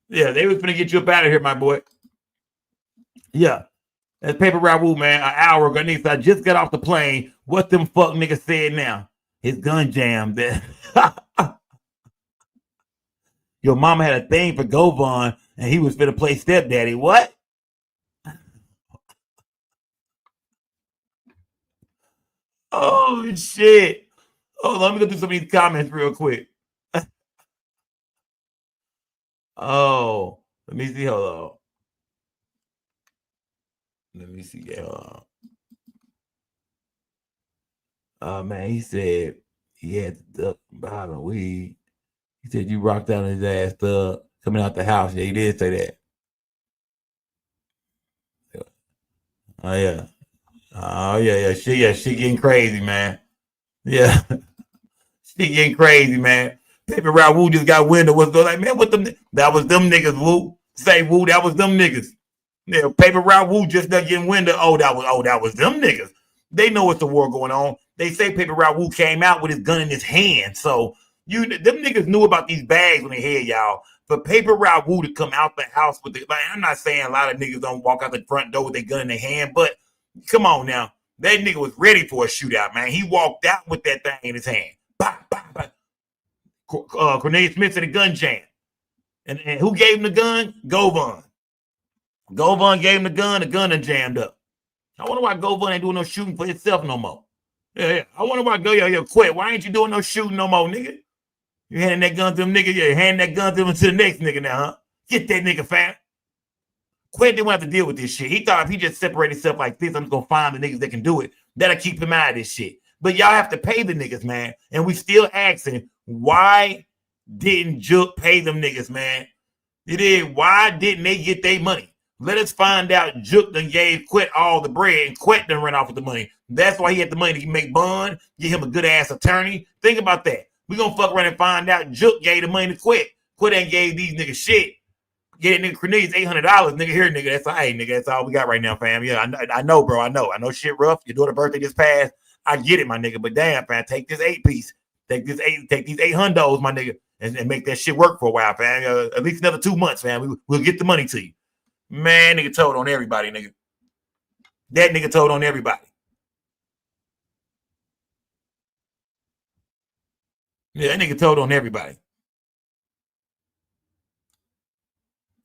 Yeah, they was gonna get you up out of here, my boy. Yeah. That's Paper Raul, man. An hour ago. Niggas, I just got off the plane. What them fuck niggas said now? His gun jammed. Your mama had a thing for Govan, and he was finna play stepdaddy. What? Oh, shit. Hold on, let me go through some of these comments real quick. Oh, let me see. Hold on. Let me see. Man, he said he had to duck behind the weed. He said you rocked down his ass coming out the house. Yeah, he did say that. Oh yeah. Oh yeah. She getting crazy, man. Yeah. She getting crazy, man. Paper Raul just got wind of what's going like, man, what them that was them niggas, Woo. Say Woo, that was them niggas. Yeah, Paper Raul just not getting wind of that was them niggas. They know what's the war going on. They say Paper Raul came out with his gun in his hand. So them niggas knew about these bags when they had y'all. For Paper Raul to come out the house with I'm not saying a lot of niggas don't walk out the front door with their gun in their hand, but come on now. That nigga was ready for a shootout, man. He walked out with that thing in his hand. Bah, bah, bah. Cornelius Smith said a gun jam. And who gave him the gun? Govan. Govan gave him the gun done jammed up. I wonder why Govan ain't doing no shooting for himself no more. Yeah. I wonder why quit. Why ain't you doing no shooting no more, nigga? You handing that gun to them nigga, yeah, hand that gun to the next nigga now, huh? Get that nigga, fam. Quinn didn't have to deal with this shit. He thought if he just separated himself like this, I'm just gonna find the niggas that can do it. That'll keep him out of this shit. But y'all have to pay the niggas, man. And we still asking, why didn't Juke pay them niggas, man? Why didn't they get their money? Let us find out Juke done gave Quet all the bread and Quet done ran off with the money. That's why he had the money to make bond, get him a good ass attorney. Think about that. We gonna fuck around and find out Juke gave the money to Quet. Quet ain't gave these niggas shit. Get nigga Cornelius $800, nigga. Here, nigga. That's all. Hey, nigga. That's all we got right now, fam. Yeah, I know, bro. I know shit rough. Your daughter's birthday just passed. I get it, my nigga. But damn, fam, take this 8-piece. Take these 800s, my nigga, and make that shit work for a while, fam. At least another 2 months, fam. We'll get the money to you. Man, nigga told on everybody, nigga. That nigga told on everybody. Yeah, that nigga told on everybody.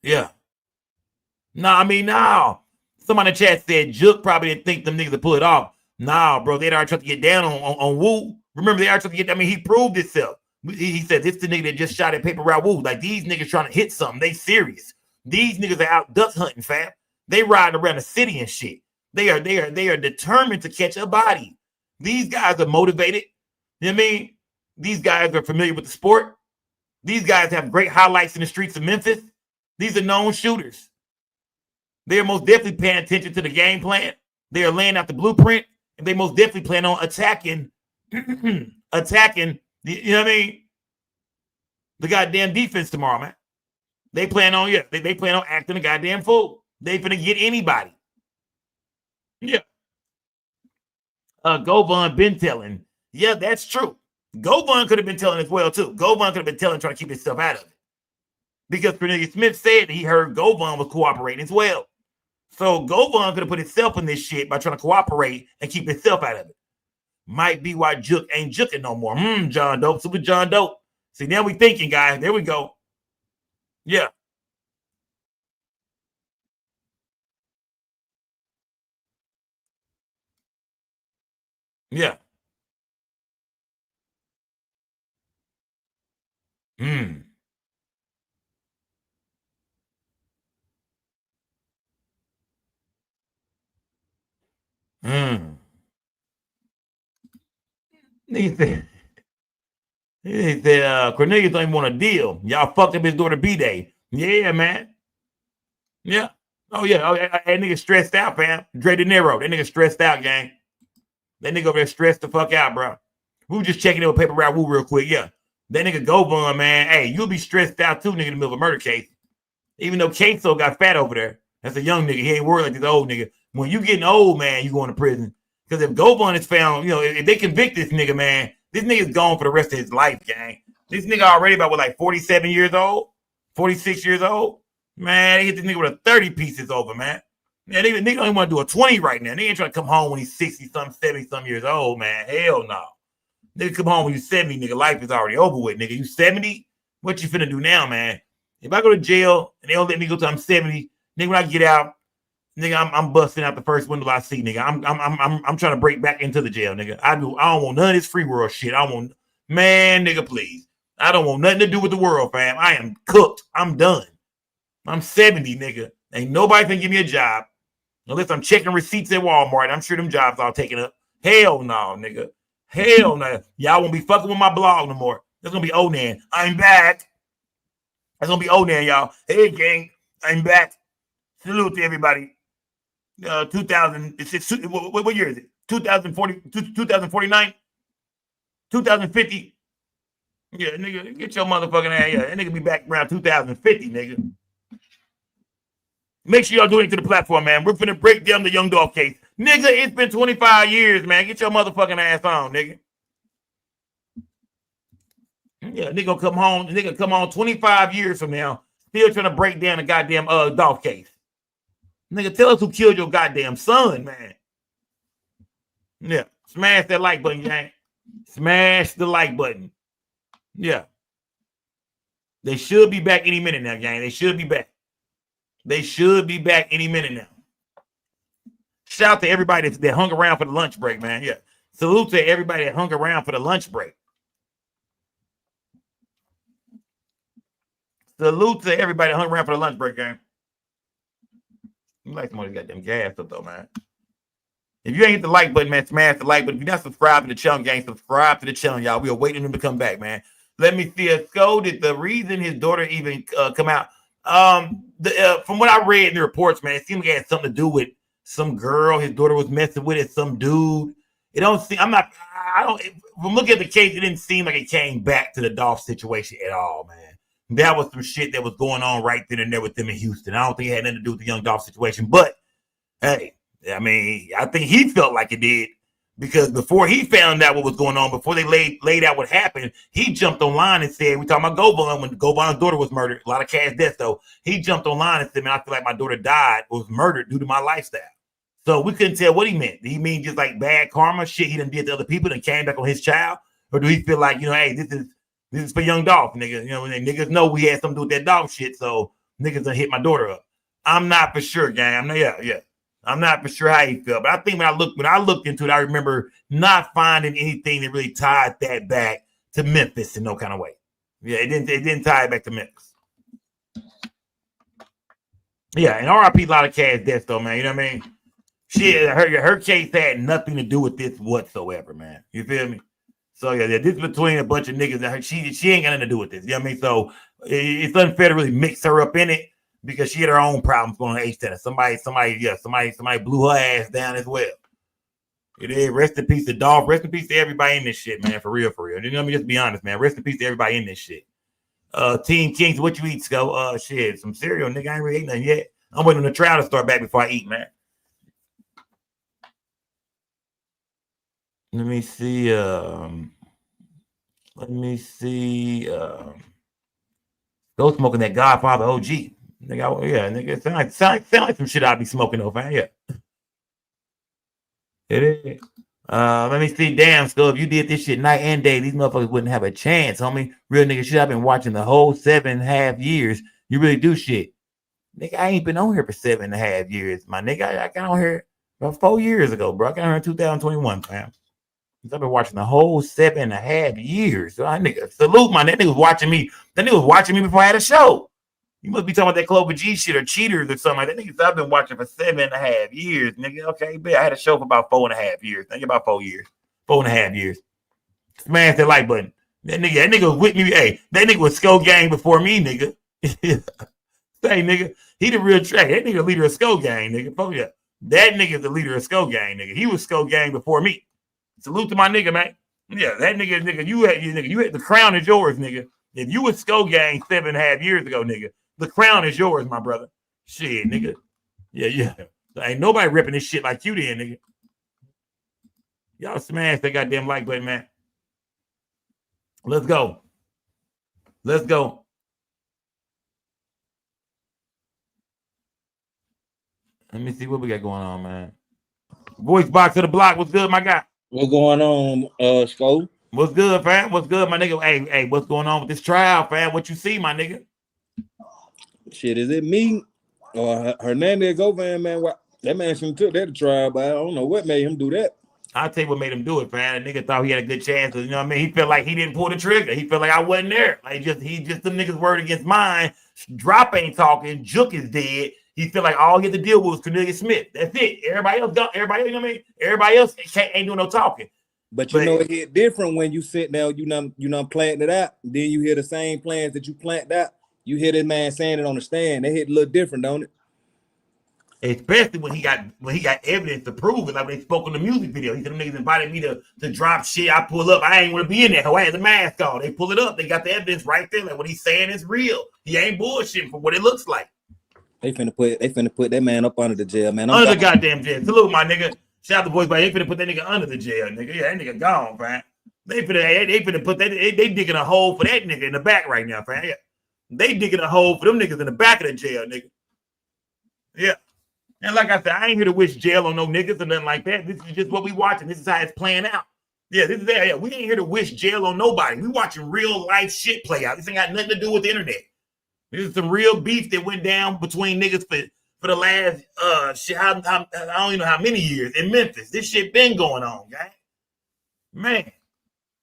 Yeah. No. Somebody in the chat said Juke probably didn't think them niggas would pull it off. Nah, bro, they'd already tried to get down on Woo. Remember, they already tried to get, he proved himself. He said, this the nigga that just shot at Paper Raul. Like, these niggas trying to hit something. They serious. These niggas are out duck hunting, fam. They riding around the city and shit. They are determined to catch a body. These guys are motivated. You know what I mean? These guys are familiar with the sport. These guys have great highlights in the streets of Memphis. These are known shooters. They are most definitely paying attention to the game plan. They are laying out the blueprint, and they most definitely plan on attacking, you know what I mean? The goddamn defense tomorrow, man. They plan on, they plan on acting a goddamn fool. They finna get anybody. Yeah. Govan been telling. Yeah, that's true. Govan could have been telling as well, too. Govan could have been telling, trying to keep himself out of it. Because Cornelius Smith said he heard Govan was cooperating as well. So Govan could have put himself in this shit by trying to cooperate and keep himself out of it. Might be why Juke ain't juking no more. John Dope, super John Dope. See, now we thinking, guys. There we go. Yeah. Yeah. He said, Cornelius don't even want a deal. Y'all fucked up his daughter B-Day. Yeah, man. Yeah. Oh, yeah. That nigga stressed out, fam. Dre De Niro. That nigga stressed out, gang. That nigga over there stressed the fuck out, bro. We were just checking in with Paper Raul real quick. Yeah. That nigga Govan, man, hey, you'll be stressed out too, nigga, in the middle of a murder case. Even though Queso got fat over there. That's a young nigga. He ain't worried like this old nigga. When you getting old, man, you going to prison. Because if Govan is found, if they convict this nigga, man, this nigga's gone for the rest of his life, gang. This nigga already about, 47 years old? 46 years old? Man, they hit this nigga with a 30 pieces over, man. Man, nigga don't even want to do a 20 right now. They ain't trying to come home when he's 60-something, 70-something years old, man. Hell no. Nigga come home when you 70, nigga. Life is already over with, nigga. You 70? What you finna do now, man? If I go to jail and they don't let me go till I'm 70, nigga, when I get out, nigga, I'm busting out the first window I see, nigga. I'm trying to break back into the jail, nigga. I don't want none of this free world shit. Man, nigga, please. I don't want nothing to do with the world, fam. I am cooked. I'm done. I'm 70, nigga. Ain't nobody can give me a job unless I'm checking receipts at Walmart. I'm sure them jobs all taken up. Hell no, nigga. Hell no. Y'all won't be fucking with my blog no more. That's gonna be Onan. I'm back. That's gonna be Onan, y'all. Hey, gang. I'm back. Salute to everybody. 2000. What year is it? 2040, 2049, 2050. Yeah, nigga, get your motherfucking ass. Yeah, that nigga be back around 2050, nigga. Make sure y'all do it to the platform, man. We're finna break down the young Dolph case. Nigga, it's been 25 years, man. Get your motherfucking ass on, nigga. Yeah, nigga come home. Nigga come on 25 years from now, still trying to break down the goddamn Dolph case. Nigga, tell us who killed your goddamn son, man. Yeah, smash that like button, gang. Smash the like button. Yeah. They should be back any minute now, gang. They should be back. They should be back any minute now. Shout out to everybody that hung around for the lunch break, man. Yeah. Salute to everybody that hung around for the lunch break. Salute to everybody that hung around for the lunch break, gang. You like somebody got them gas up though, man. If you ain't hit the like button, man, smash the like button. If you're not subscribed to the channel, gang, subscribe to the channel, y'all. We are waiting him to come back, man. Let me see. Did the reason his daughter even come out? From what I read in the reports, man, it seemed like it had something to do with some girl his daughter was messing with, some dude. It don't seem. From looking at the case, it didn't seem like it came back to the Dolph situation at all, man. That was some shit that was going on right then and there with them in Houston. I don't think it had nothing to do with the young Dolph situation, but hey, I mean, I think he felt like it did because before he found out what was going on, before they laid out what happened, he jumped online and said, we talking about Govan when Govan's daughter was murdered, a lot of cash deaths though. He jumped online and said, man, I feel like my daughter was murdered due to my lifestyle. So we couldn't tell what he meant. Did he mean just like bad karma, shit he done did to other people and came back on his child? Or do he feel like, hey, this is for young Dolph, nigga. Niggas know we had something to do with that Dolph shit, so niggas done hit my daughter up. I'm not for sure, gang. I'm not for sure how he felt, but I think when I looked into it, I remember not finding anything that really tied that back to Memphis in no kind of way. Yeah, it didn't tie it back to Memphis. Yeah, and RIP a lot of cash deaths though, man. You know what I mean? Her case had nothing to do with this whatsoever, man. You feel me? So yeah, this is between a bunch of niggas that she ain't got nothing to do with this. You know what I mean? So it's unfair to really mix her up in it because she had her own problems going on H-Tennis. Somebody blew her ass down as well. It is. Rest in peace to Dolph. Rest in peace to everybody in this shit, man. For real. Let me just be honest, man. Rest in peace to everybody in this shit. Team Kings, what you eat, Sco? Shit, some cereal, nigga. I ain't really ate nothing yet. I'm waiting on the trial to start back before I eat, man. Let me see. Go smoking that Godfather OG. Nigga, yeah, nigga. Sound like some shit I'll be smoking though, man. Yeah. It is. Let me see. Damn, Skull, if you did this shit night and day, these motherfuckers wouldn't have a chance, homie. Real nigga shit. I've been watching the whole 7.5 years. You really do shit. Nigga, I ain't been on here for 7.5 years. My nigga, I got on here about 4 years ago, bro. I got on here in 2021, fam. I've been watching the whole 7.5 years. So nigga, salute, man. That nigga was watching me. That nigga was watching me before I had a show. You must be talking about that Clover G shit or cheaters or something like that. Niggas, I've been watching for 7.5 years, nigga. Okay, bet I had a show for about 4.5 years. Think about 4 years. 4.5 years. Smash that like button. That nigga was with me. Hey, that nigga was Skull Gang before me, nigga. Say, nigga, he the real track. That nigga leader of Skull Gang, nigga. Oh, yeah. That nigga's the leader of Skull Gang, nigga. He was Skull Gang before me. Salute to my nigga, man. Yeah, that nigga, you had the crown is yours, nigga. If you was Skull Gang 7.5 years ago, nigga, the crown is yours, my brother. Shit, nigga. Yeah. Ain't nobody ripping this shit like you did, nigga. Y'all smash that goddamn like button, man. Let's go. Let's go. Let me see what we got going on, man. Voice box of the block. What's good, my guy? What's going on, Sko? What's good, fam? What's good, my nigga? Hey, what's going on with this trial, fam? What you see, my nigga? Shit, is it me or Hernandez Govan, man? That man shouldn't took that to trial, but I don't know what made him do that. I'll tell you what made him do it, fam. The nigga thought he had a good chance. You know what I mean? He felt like he didn't pull the trigger. He felt like I wasn't there. Like he just the niggas word against mine. Drop ain't talking. Jook is dead. He felt like all he had to deal with was Cornelius Smith. That's it. Everybody else, you know what I mean? Everybody else ain't doing no talking. But you know it hit different when you sit down, you know, planting it out. Then you hear the same plans that you planted out. You hear this man saying it on the stand. They hit a little different, don't it? Especially when he got evidence to prove it, like when they spoke on the music video. He said them niggas invited me to drop shit. I pull up. I ain't want to be in there. I had the mask on. They pull it up. They got the evidence right there. Like what he's saying is real. He ain't bullshitting for what it looks like. They finna put that man up under the jail, man. Under the goddamn jail. Salute, my nigga. Shout out the boys, but they finna put that nigga under the jail, nigga. Yeah, that nigga gone, fam. They finna put that. They digging a hole for that nigga in the back right now, fam. Yeah. They digging a hole for them niggas in the back of the jail, nigga. Yeah. And like I said, I ain't here to wish jail on no niggas or nothing like that. This is just what we watching. This is how it's playing out. Yeah, this is that. Yeah, we ain't here to wish jail on nobody. We watching real life shit play out. This ain't got nothing to do with the internet. This is some real beef that went down between niggas for the last shit. I don't even know how many years in Memphis. This shit been going on, gang. Man.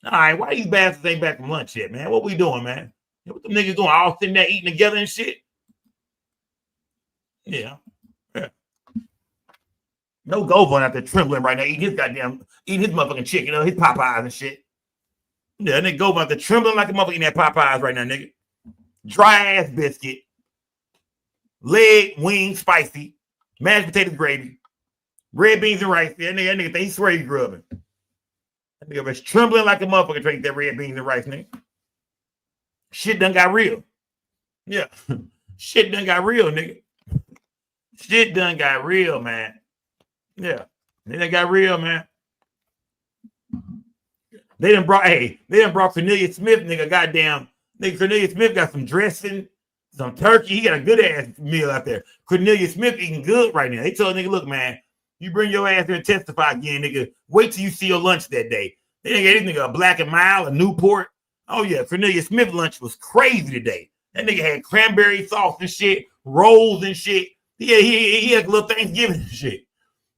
All right, why these bastards ain't back from lunch yet, man? What we doing, man? What them niggas doing? All sitting there eating together and shit? Yeah. No Govan out there trembling right now, eating his motherfucking chicken, his Popeyes and shit. Yeah, nigga Govan out there trembling like a motherfucker eating that Popeyes right now, nigga. Dry ass biscuit, leg, wing, spicy, mashed potatoes, gravy, red beans and rice. That nigga think he swear he grubbing. That nigga was trembling like a motherfucker trying to eat that red beans and rice, nigga. Shit done got real. Yeah. Shit done got real, nigga. Shit done got real, man. Yeah. They done got real, man. They done brought Cornelius Smith, nigga, goddamn. Nigga, Cornelius Smith got some dressing, some turkey. He got a good ass meal out there. Cornelius Smith eating good right now. They told nigga, look, man, you bring your ass there and testify again, nigga. Wait till you see your lunch that day. They didn't get this nigga a Black and Mild, a Newport. Oh yeah, Cornelius Smith lunch was crazy today. That nigga had cranberry sauce and shit, rolls and shit. He had a little Thanksgiving and shit.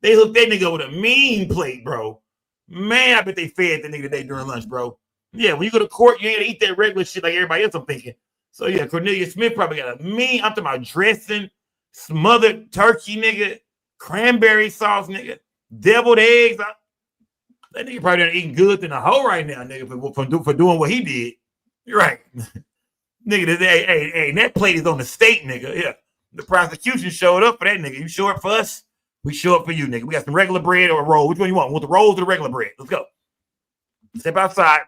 They hooked that nigga with a mean plate, bro. Man, I bet they fed that nigga today during lunch, bro. Yeah, when you go to court, you ain't gonna eat that regular shit like everybody else, I'm thinking. So yeah, Cornelius Smith probably got a mean, I'm talking about dressing, smothered turkey, nigga, cranberry sauce, nigga, deviled eggs. That nigga probably done eating good than a hoe right now, nigga, for doing what he did. You're right. Nigga, hey, that plate is on the state, nigga. Yeah. The prosecution showed up for that nigga. You show up for us? We show up for you, nigga. We got some regular bread or a roll. Which one you want? Want the rolls or the regular bread? Let's go. Step outside.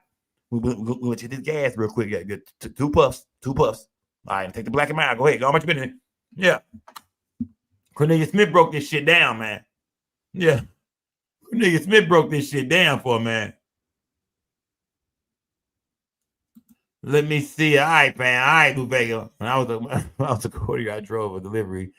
We'll hit this gas real quick. Yeah, good. Two puffs. All right, take the Black and Mild. Go ahead. Go how much you been in? Yeah. Cornelius Smith broke this shit down, man. Yeah. Cornelius Smith broke this shit down for man. Let me see. All right, man. All right, Lou Vega. When I was a courier, I drove a delivery,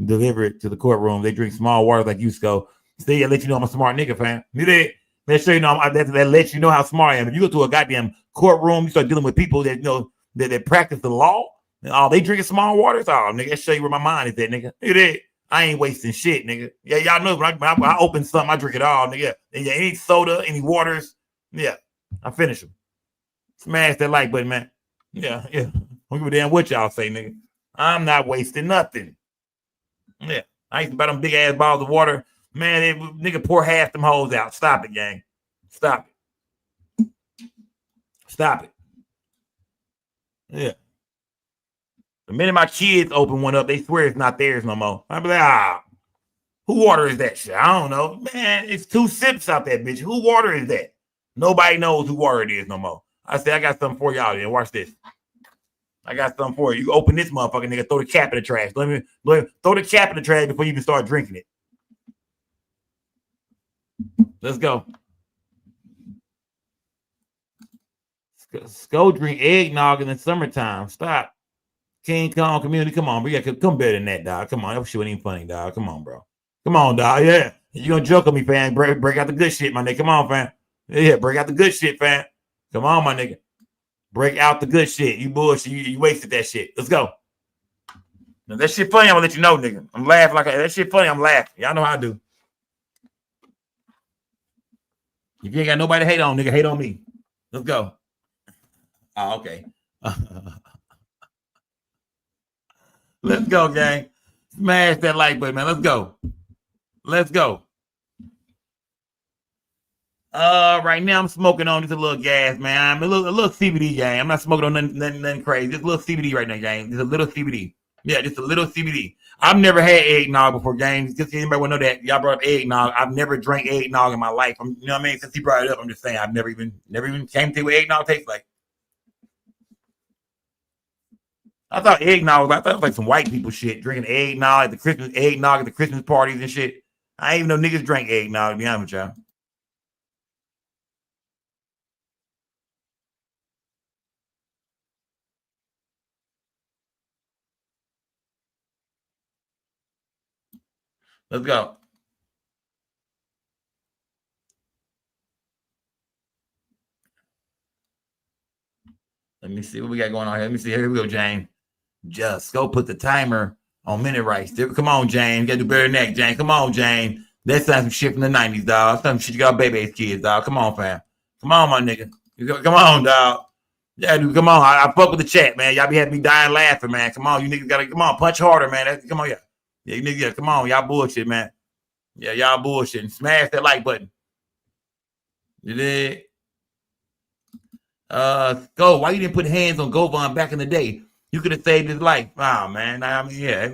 delivered to the courtroom. They drink small water like you, Sko. See, I let you know I'm a smart nigga, fam. You did. Let's show you know that lets you know how smart I am. If you go to a goddamn courtroom, you start dealing with people that know that practice the law. And they drinking small waters. Oh, nigga, let's show you where my mind is at, nigga. You did. I ain't wasting shit, nigga. Yeah, y'all know when I open something, I drink it all, nigga. Yeah, any soda, any waters. Yeah, I finish them. Smash that like button, man. Yeah. I don't give a damn what y'all say, nigga. I'm not wasting nothing. Yeah, I used to buy them big ass bottles of water. Man, nigga pour half them hoes out. Stop it, gang. Stop it. Yeah. The minute my kids open one up, they swear it's not theirs no more. I be like, who water is that shit? I don't know. Man, it's 2 sips out there, bitch. Who water is that? Nobody knows who Word is no more. I said, I got something for y'all then. Watch this. I got something for you. You open this motherfucker, nigga, throw the cap in the trash. Let me throw the cap in the trash before you even start drinking it. Let's go. Go drink eggnog in the summertime. Stop. King Kong community. Come on, bro. You gotta come better than that, dog. Come on. That shit ain't even funny, dog. Come on, bro. Come on, dog. Yeah. You gonna joke on me, fam. Break out the good shit, my nigga. Come on, fam. Yeah, break out the good shit, fam. Come on, my nigga. Break out the good shit. You bullshit. You wasted that shit. Let's go. Now, that shit funny, I'm gonna let you know, nigga. I'm laughing like that shit funny. I'm laughing. Y'all know how I do. If you ain't got nobody to hate on, nigga, hate on me. Let's go. Oh, okay. Let's go, gang. Smash that like button, man. Let's go. Let's go. Right now I'm smoking on just a little gas, man. I'm a little CBD, gang. I'm not smoking on nothing crazy. Just a little CBD right now, gang. Just a little CBD. Yeah, just a little CBD. I've never had eggnog before, gang. Just anybody want to know that y'all brought up eggnog. I've never drank eggnog in my life. You know what I mean? Since he brought it up, I'm just saying I've never even came to what eggnog tastes like. I thought eggnog was like some white people shit, drinking eggnog at the Christmas parties and shit. I ain't even know niggas drank eggnog, to be honest with y'all. Let's go. Let me see what we got going on here. Let me see. Here we go, Jane. Just go put the timer on minute rights. Come on, Jane. You gotta do better than that, Jane. Come on, Jane. That's some shit from the 90s, dog. Some shit you got baby kids, dog. Come on, fam. Come on, my nigga. Come on, dog. Yeah, dude, come on. I fuck with the chat, man. Y'all be having me dying laughing, man. Come on, you niggas gotta come on, punch harder, man. Come on, yeah. Yeah, you niggas, yeah, come on, y'all bullshit, man. Yeah, y'all bullshit. Smash that like button. You did. Go. Why you didn't put hands on Govan back in the day? You could have saved his life. Oh, man. I mean, yeah.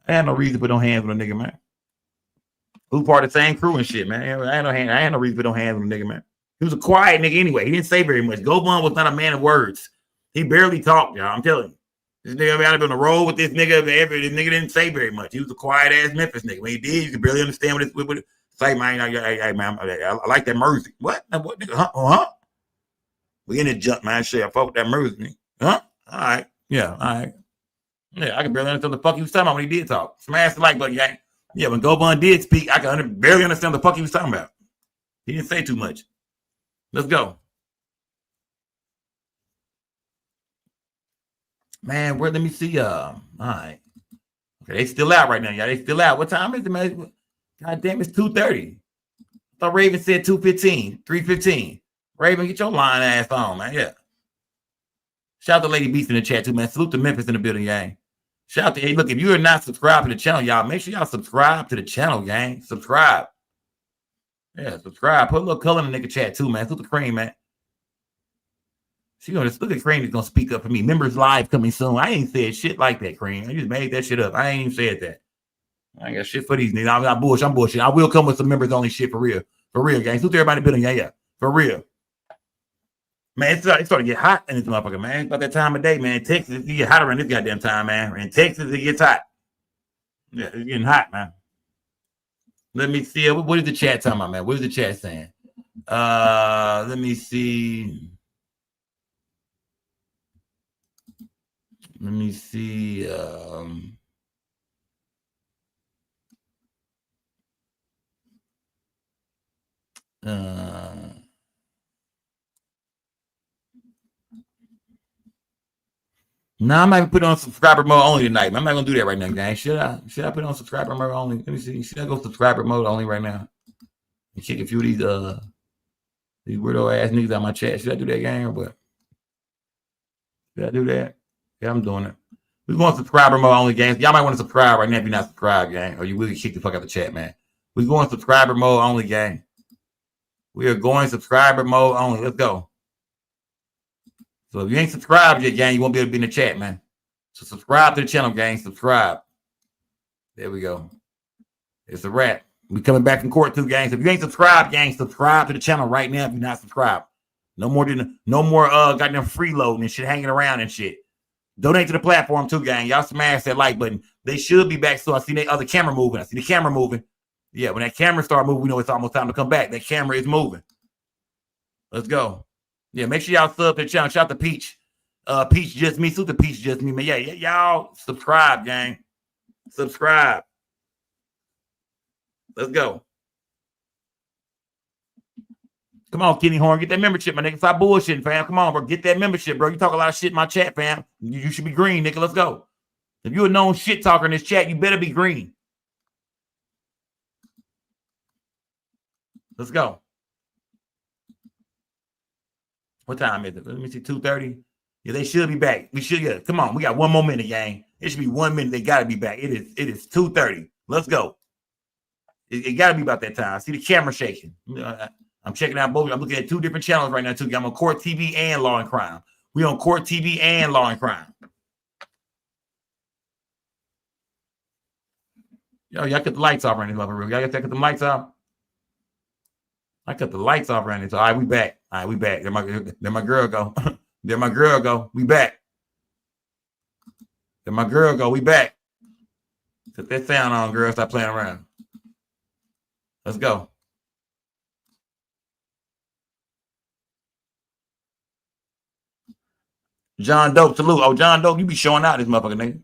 I had no reason to put no hands on a nigga, man. Who part of the same crew and shit, man? I had no reason to put no hands on a nigga, man. He was a quiet nigga anyway. He didn't say very much. Govan was not a man of words. He barely talked, y'all. I'm telling you. This nigga I've been on the road with this nigga. This nigga didn't say very much. He was a quiet ass Memphis nigga. When he did, you could barely understand what it say, man. I like that music. What? What nigga? Huh? We in the jump, man. Shit, I fuck with that music. Huh? All right. Yeah, all right. Yeah, I can barely understand the fuck he was talking about when he did talk. Smash the like button, gang. Yeah, when Govan did speak, I can barely understand the fuck he was talking about. He didn't say too much. Let's go. Man, let me see. All right. Okay, they still out right now, y'all. They still out. What time is it, man? God damn, it's 2:30. I thought Raven said 2:15, 3:15. Raven, get your lying ass on, man. Yeah. Shout out to Lady Beast in the chat, too, man. Salute to Memphis in the building, gang. Shout out to, hey, look, if you are not subscribed to the channel, y'all, make sure y'all subscribe to the channel, gang. Subscribe. Yeah, subscribe. Put a little color in the nigga chat, too, man. Salute to Cream, man. Look at Cream is going to speak up for me. Members Live coming soon. I ain't said shit like that, Cream. I just made that shit up. I ain't even said that. I ain't got shit for these niggas. I'm not bullshit. I'm bullshit. I will come with some members only shit for real. For real, gang. Salute to everybody in the building. Yeah. For real. Man, it's starting to get hot in this motherfucker, man. It's about that time of day, man. Texas, it get hotter in this goddamn time, man. In Texas, it gets hot. Yeah, it's getting hot, man. Let me see. What is the chat talking about, man? What is the chat saying? Let me see. Let me see. No, I might put on subscriber mode only tonight. I'm not gonna do that right now, guys. Should I put on subscriber mode only? Let me see. Should I go subscriber mode only right now? And kick a few of these weirdo ass niggas out my chat. Should I do that, gang, or what? Should I do that? Yeah, I'm doing it. We're going subscriber mode only, gang. Y'all might want to subscribe right now if you're not subscribed, gang, or you really kick the fuck out the chat, man. We're going subscriber mode only, gang. We are going subscriber mode only. Let's go. So if you ain't subscribed yet, gang, you won't be able to be in the chat, man. So subscribe to the channel, gang. Subscribe. There we go. It's a wrap. We coming back in court too, gang. So if you ain't subscribed, gang, subscribe to the channel right now if you're not subscribed. No more goddamn freeloading and shit hanging around and shit. Donate to the platform too, gang. Y'all smash that like button. They should be back soon. I see the other camera moving. I see the camera moving. Yeah, when that camera start moving, we know it's almost time to come back. That camera is moving. Let's go. Yeah, make sure y'all sub to the channel. Shout out to Peach. Peach just me. Super Peach just me, man. Yeah, y'all subscribe, gang. Subscribe. Let's go. Come on, Kenny Horn. Get that membership, my nigga. Stop bullshitting, fam. Come on, bro. Get that membership, bro. You talk a lot of shit in my chat, fam. You should be green, nigga. Let's go. If you're a known shit talker in this chat, you better be green. Let's go. What time is it? Let me see, 2:30. Yeah, they should be back. We should, yeah. Come on, we got one more minute, gang. It should be 1 minute. They gotta be back. It is 2:30. Let's go. It gotta be about that time. I see the camera shaking. I'm checking out both. I'm looking at two different channels right now, too. I'm on Court TV and Law and Crime. We on Court TV and Law and Crime. Yo, y'all cut the lights off right now, y'all got to cut the lights off. I cut the lights off right now. So, all right, we back. All right, we back. There my girl go. There my girl go. We back. There my girl go. We back. Put that sound on, girl. Stop playing around. Let's go. John Dope, salute. Oh, John Dope, you be showing out this motherfucker,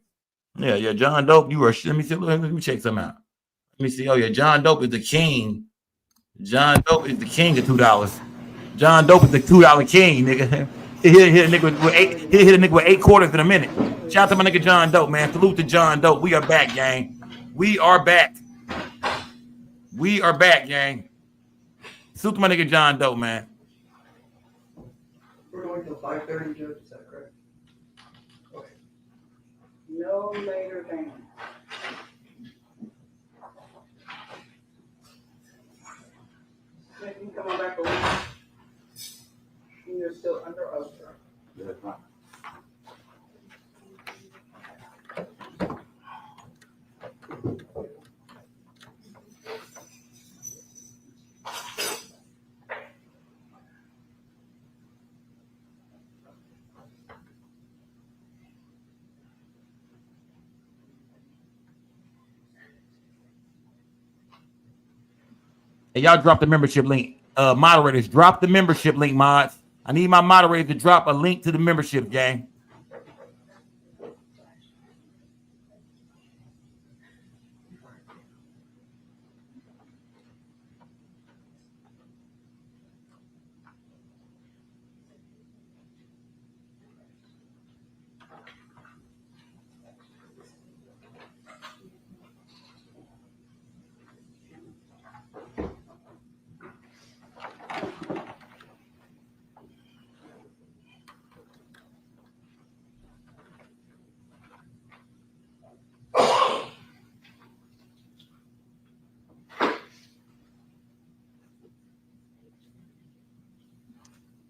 nigga. Yeah, John Dope, you were. Let me see. Let me check something out. Let me see. Oh, yeah, John Dope is the king. John Dope is the king of $2. John Dope is the $2 king, nigga. He hit a nigga with 8 quarters in a minute. Shout out to my nigga John Dope, man. Salute to John Dope. We are back, gang. We are back. We are back, gang. Salute to my nigga John Dope, man. We're going till 5:30, Judge. Is that correct? Okay. No later than. You can come on back a week. You're still under oath. Yeah, that's fine. Hey, y'all drop the membership link. Moderators, drop the membership link, mods. I need my moderator to drop a link to the membership, gang.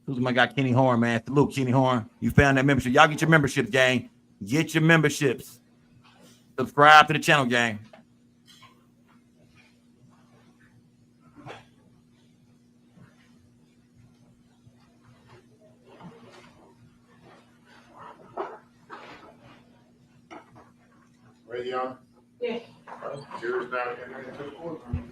Who's my guy, Kenny Horn, man? Salute, Kenny Horn. You found that membership. Y'all get your memberships, gang. Get your memberships. Subscribe to the channel, gang. Ready on? Yeah. Jurors now entering into the courtroom.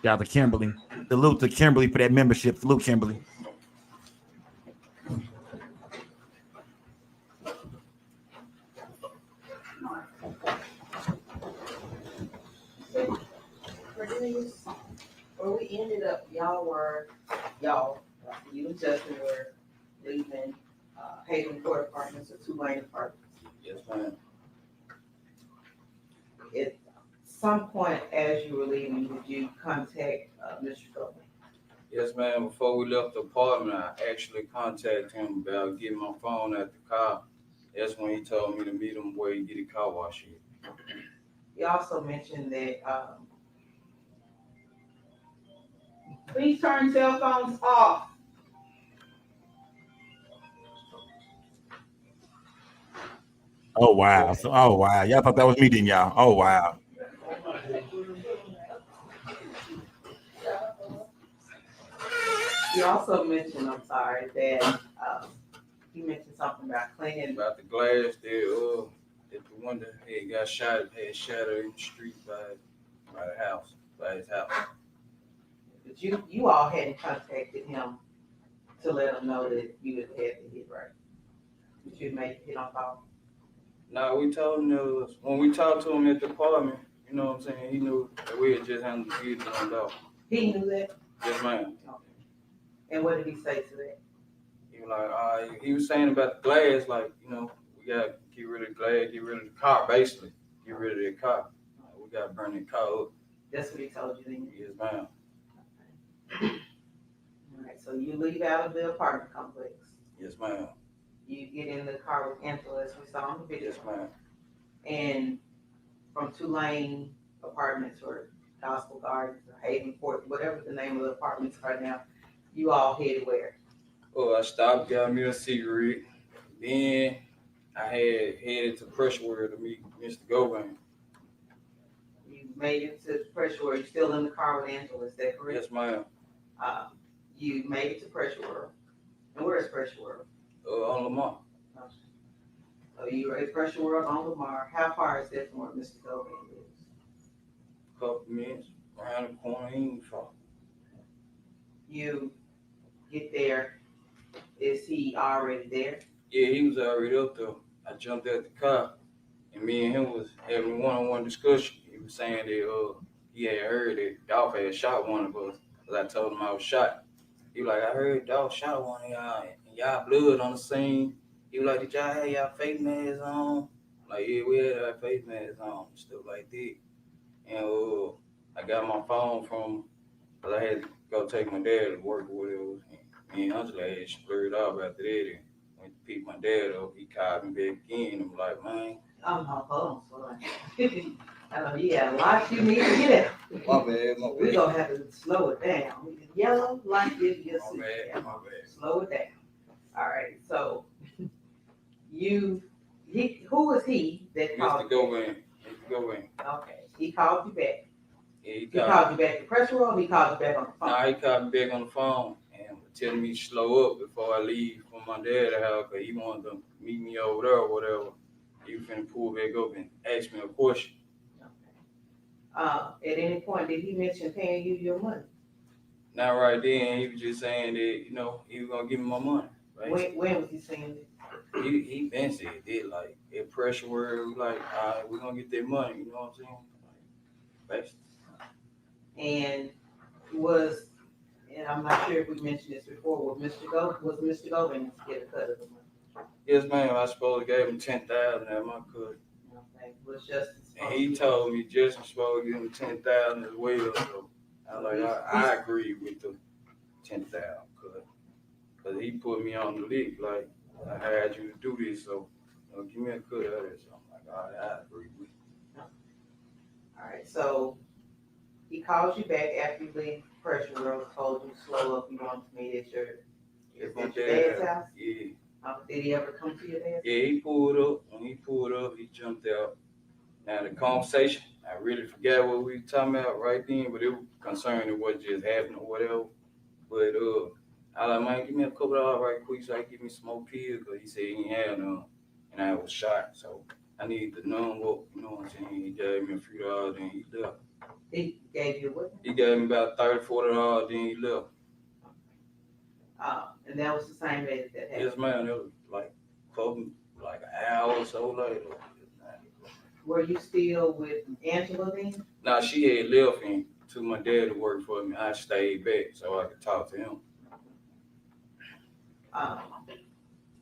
Shout out to Kimberly. Salute to Kimberly for that membership. Salute, Kimberly. Cornelius, where we ended up, you and Justin were leaving Haven Court Apartments or 2 Lane Apartments. Yes, ma'am. It some point as you were leaving, did you contact Mr. Govan? Yes, ma'am. Before we left the apartment, I actually contacted him about getting my phone at the car. That's when he told me to meet him where he get a car wash at. He also mentioned that, Please turn cell phones off. Oh wow. So, oh wow. Y'all thought that was me, didn't y'all? Oh wow. he also mentioned, I'm sorry, that, he mentioned something about cleaning. About the glass there, at the window, had got shot, had shattered in the street by the house, by his house. But you all hadn't contacted him to let him know that you had had the hit, right? That you made the hit on call? No, we told him that when we talked to him at the apartment, you know what I'm saying, he knew that we had just handled the hit on Dolph. He knew that? Yes, ma'am. Okay. And what did he say to that? He was like, he was saying about the glass, like, you know, we gotta get rid of the glass, get rid of the car, basically. Get rid of the car. We gotta burn the car up. That's what he told you, didn't you? Yes, ma'am. All right, so you leave out of the apartment complex. Yes, ma'am. You get in the car with Angela, as we saw on the video. Yes, ma'am. And from Tulane Apartments or Gospel Gardens or Havenport, whatever the name of the apartments are now, you all headed where? Oh, I stopped, got me a cigarette. Then I had headed to Pressure to meet Mr. Govan. You made it to Pressure World. You're still in the car with Angela, is that correct? Yes, ma'am. You made it to Pressure World. And where is Pressure World? On Lamar. So you were at Pressure World on Lamar. How far is that from where Mr. Govan lives? Couple minutes around the corner, he ain't far. You get there. Is he already there? Yeah, he was already up there. I jumped out the car, and me and him was having a one-on-one discussion. He was saying that he had heard that Dolph had shot one of us, because I told him I was shot. He was like, I heard Dolph shot one of y'all, and y'all blood on the scene. He was like, did y'all have y'all face masks on? Like, yeah, we had our face masks on, stuff like that. And I got my phone from, because I had to go take my dad to work or whatever. Me and Angela had splurred off after that and went to pick my dad up. He called me back again. I'm like, man. Oh, no, hold on, son. I know you got a lot you need to get out. My bad. We're going to have to slow it down. Yellow, like this, yes. My bad. Slow it down. All right, so who was he that called you? Mr. Govan. Okay, he called you back. Yeah, he called you back to Pressure World, or he called you back on the phone? Nah, he called me back on the phone and telling me to slow up before I leave from my dad's house, because he wanted to meet me over there or whatever. He was finna pull back up and ask me a question. At any point, did he mention paying you your money? Not right then. He was just saying that, you know, he was gonna give me my money. Right? When was he saying that? He been said it, like, at Pressure World, like, all right, we're gonna get that money, you know what I'm saying? Like, basically. And I'm not sure if we mentioned this before, was Mr. Govan to get a cut of the money? Yes, ma'am. I supposed to gave him 10,000 at my cut. Okay, was Justice? And he told me Justin supposed to give him 10,000 as well. So I agree with the 10,000 cut, because he put me on the list, like, I had you to do this, so give me a cut of it. So I'm like, all right, I agree with you. All right, so he called you back after you leave Pressure World, told you slow up, you want to meet at your dad's house? Yeah. Did he ever come to your dad's? Yeah, he pulled up. When he pulled up, he jumped out. Now the conversation, I really forgot what we were talking about right then, but it was concerning what just happened or whatever. But I was like, man, give me a couple of hours right quick so I can give me some more pills, because he said he ain't had none, and I was shot. So I needed to know what, you know what I'm saying? He gave me a few dollars, then he left. He gave you what? He gave me about $30, $40, then he left. And that was the same day that happened? Yes, man. It was like an hour or so later. Were you still with Angela then? Nah, she had left and took my dad to work for me. I stayed back so I could talk to him.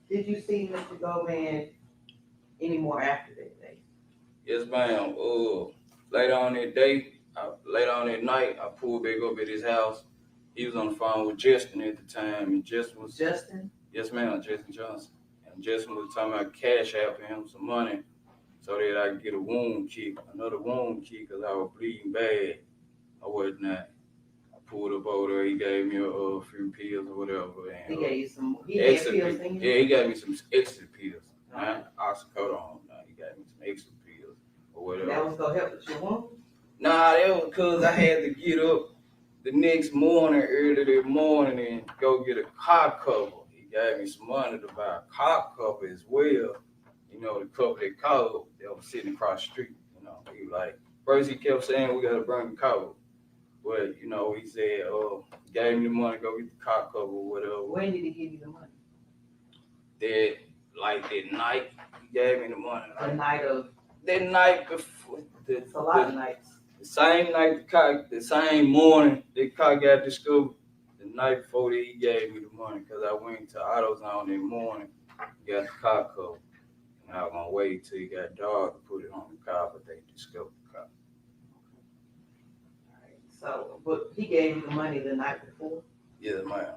Did you see Mr. Govan anymore after that day? Yes, ma'am. Later on that day, later on that night, I pulled back up at his house. He was on the phone with Justin at the time, and Justin was Justin? Yes, ma'am, Justin Johnson. And Justin was talking about cash out for him some money so that I could get a wound kick, another wound kick, because I was bleeding bad or whatnot. I pulled up over there. He gave me a few pills or whatever. And, He gave you some, he had pills in you? Yeah, he gave me some extra pills. Not oxycodone. No, he gave me some extra pills or whatever. That was going to help with your wound? Nah, that was because I had to get up the next morning, early that morning, and go get a car cover. He gave me some money to buy a car cover as well. You know, to cover that car that was sitting across the street. You know, he was like, first he kept saying we gotta bring the cover. But, you know, he said, gave me the money, go get the car cover or whatever. When did he give you the money? That night, he gave me the money. The night of? That night before. It's a lot of nights. The same night, the same morning, the car got discovered. The night before that, he gave me the money because I went to AutoZone that morning, got the car covered. And I was going to wait till it got dark to put it on the car, but they discovered the car. All right. So, but he gave you the money the night before? Yes, ma'am.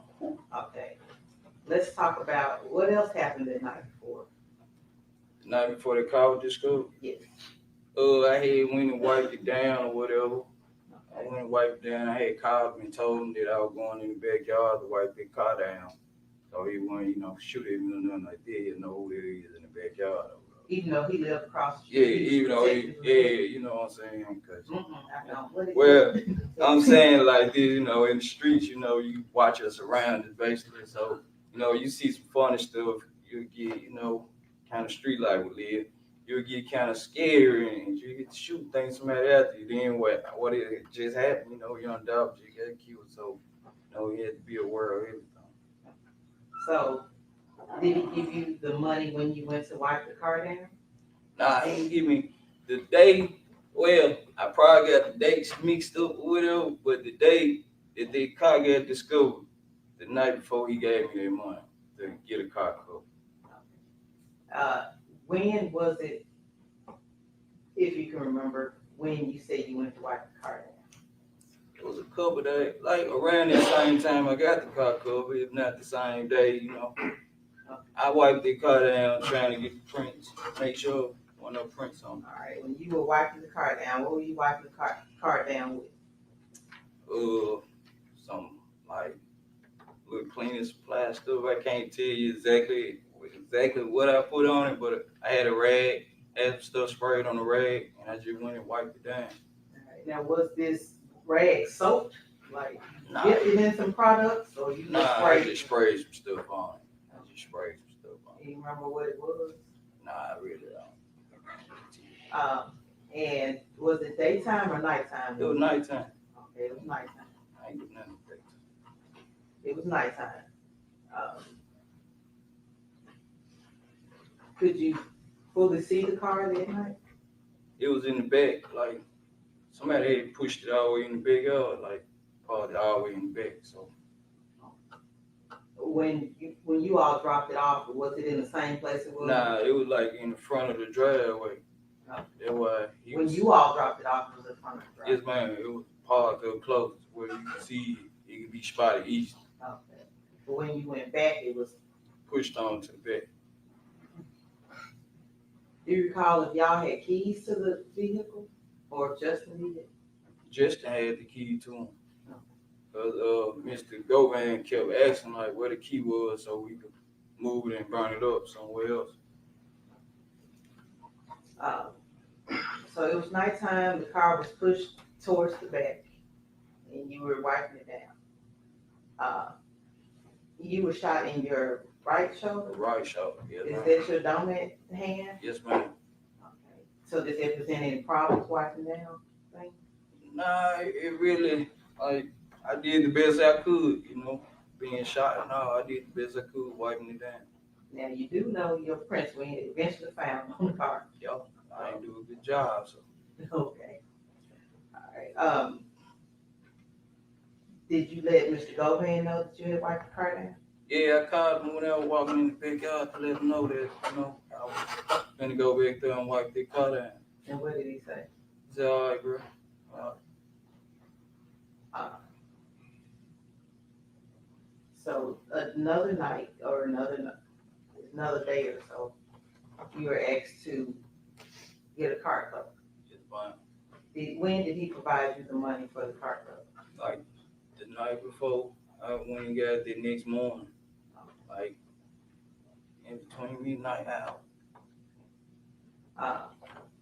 Okay. Let's talk about what else happened the night before. The night before the car was discovered? Yes. I had went and wiped it down or whatever. I went and wiped it down. I had called him and told him that I was going in the backyard to wipe the car down. So he wouldn't, shoot at me or nothing like that. He know who it is in the backyard. Even though he lived across the street? Yeah, even though you know what I'm saying? I know. Well, I'm saying like this, in the streets, you watch us around it basically. So, you see some funny stuff, you get, kind of street life we live. You'll get kind of scary and you get to shoot things somebody after you. Then what it just happened, young Dolph, you got killed. So, you had to be aware of everything. So, did he give you the money when you went to wipe the car down? Nah, he didn't give me the day. Well, I probably got the dates mixed up with him, but the day that the car got discovered, the night before he gave me that money to get a car cover. When was it, if you can remember, when you said you went to wipe the car down? It was a couple of days, like around that same time I got the car cover, if not the same day, I wiped the car down trying to get the prints, make sure there were no prints on it. All right, when you were wiping the car down, what were you wiping the car down with? Some like little cleaning supply stuff. I can't tell you exactly what I put on it, but I had a rag, had some stuff sprayed on the rag, and I just went and wiped it down. All right, now was this rag soaked? Like, Nah. dipped it in some products, or you just sprayed? I just sprayed some stuff on it. You remember what it was? Nah, I really don't. And was it daytime or nighttime? It was nighttime. Okay, it was nighttime. I ain't doing nothing daytime. It was nighttime. Could you fully see the car that night? It was in the back, like somebody had pushed it all the way in the backyard, like probably all the way in the back. So when you all dropped it off, was it in the same place it was? nah, it was like in the front of the driveway. Oh. That's why when you all dropped it off, it was in front of the driveway? Yes, ma'am. It was parked up close where you can see it could be spotted east. Okay. But when you went back, it was pushed on to the back. Do you recall if y'all had keys to the vehicle or if Justin did? Justin had the key to him. Because Mr. Govan kept asking like where the key was so we could move it and burn it up somewhere else. So it was nighttime, the car was pushed towards the back and you were wiping it down. You were shot in your right shoulder? Right shoulder, yes, Is ma'am. that your dominant hand? Yes, ma'am. Okay. So did it present any problems wiping down? Thing? Nah, it really, like, I did the best I could, being shot and all. I did the best I could wiping it down. Now you do know your prints when you eventually found on the car. Yo, I didn't do a good job, so. Okay. All right. Did you let Mr. Govan know that you had wiped the car down? Yeah, I called him when I was walking in the backyard to let him know that, I was gonna go back there and wipe the car down. And what did he say? He said, all right, bro. So another night or another day or so, you were asked to get a car cover. Just fine. When did he provide you the money for the car cover? Like the night before, I went and got it the next morning. Like in between midnight out.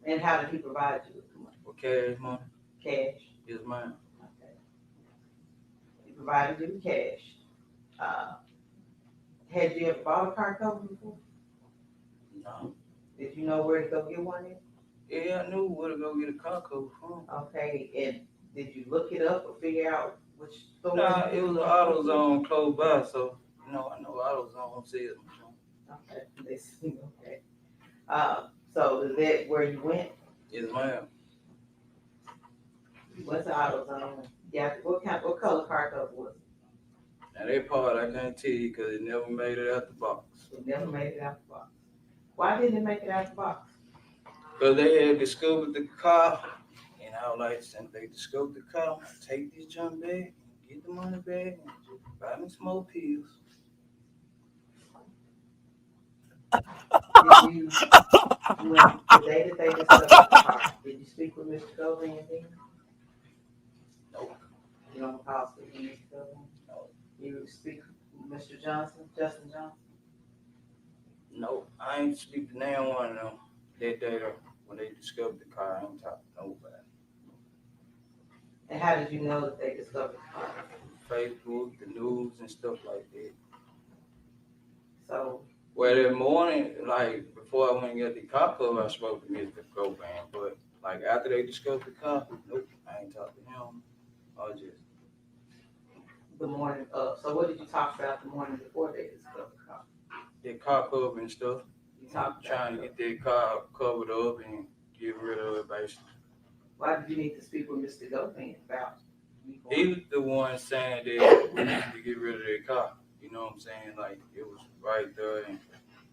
And how did he provide you with the money? For cash money? Cash. Yes, ma'am. Okay. He provided you with cash. Had you ever bought a car cover before? No. Did you know where to go get one in? Yeah, I knew where to go get a car cover from. Okay, and did you look it up or figure out which store? Nah, it was an AutoZone close by, so I know AutoZone sells. Okay, okay. So is that where you went? Yes, ma'am. You went to AutoZone. Yeah, what color car cover was it? Now that part I can't tell you because it never made it out the box. It never made it out the box. Why didn't it make it out the box? Because they had discovered the car, and I was like, since they discovered the car, take this junk back, get the money back, and just buy me some more pills. Did you, when the day that they discovered the car, did you speak with Mr. Govan then? Nope. You don't recall speaking with Mr. Govan? No. You speak with Mr. Justin Johnson? No, I ain't speak to no one of them that day when they discovered the car. I ain't talk to nobody. And how did you know that they discovered the car? Facebook, the news, and stuff like that. So. Well, that morning, like before I went and got the car cover, I spoke to Mr. Govan. But like after they discovered the car, nope, I ain't talked to him. I was just The morning of. So what did you talk about the morning before they discovered the car? the car cover and stuff. You talked trying to get that car covered up and get rid of it, basically. Why did you need to speak with Mr. Govan about? He was the one saying that we need to get rid of that car. You know what I'm saying? Like it was right there, and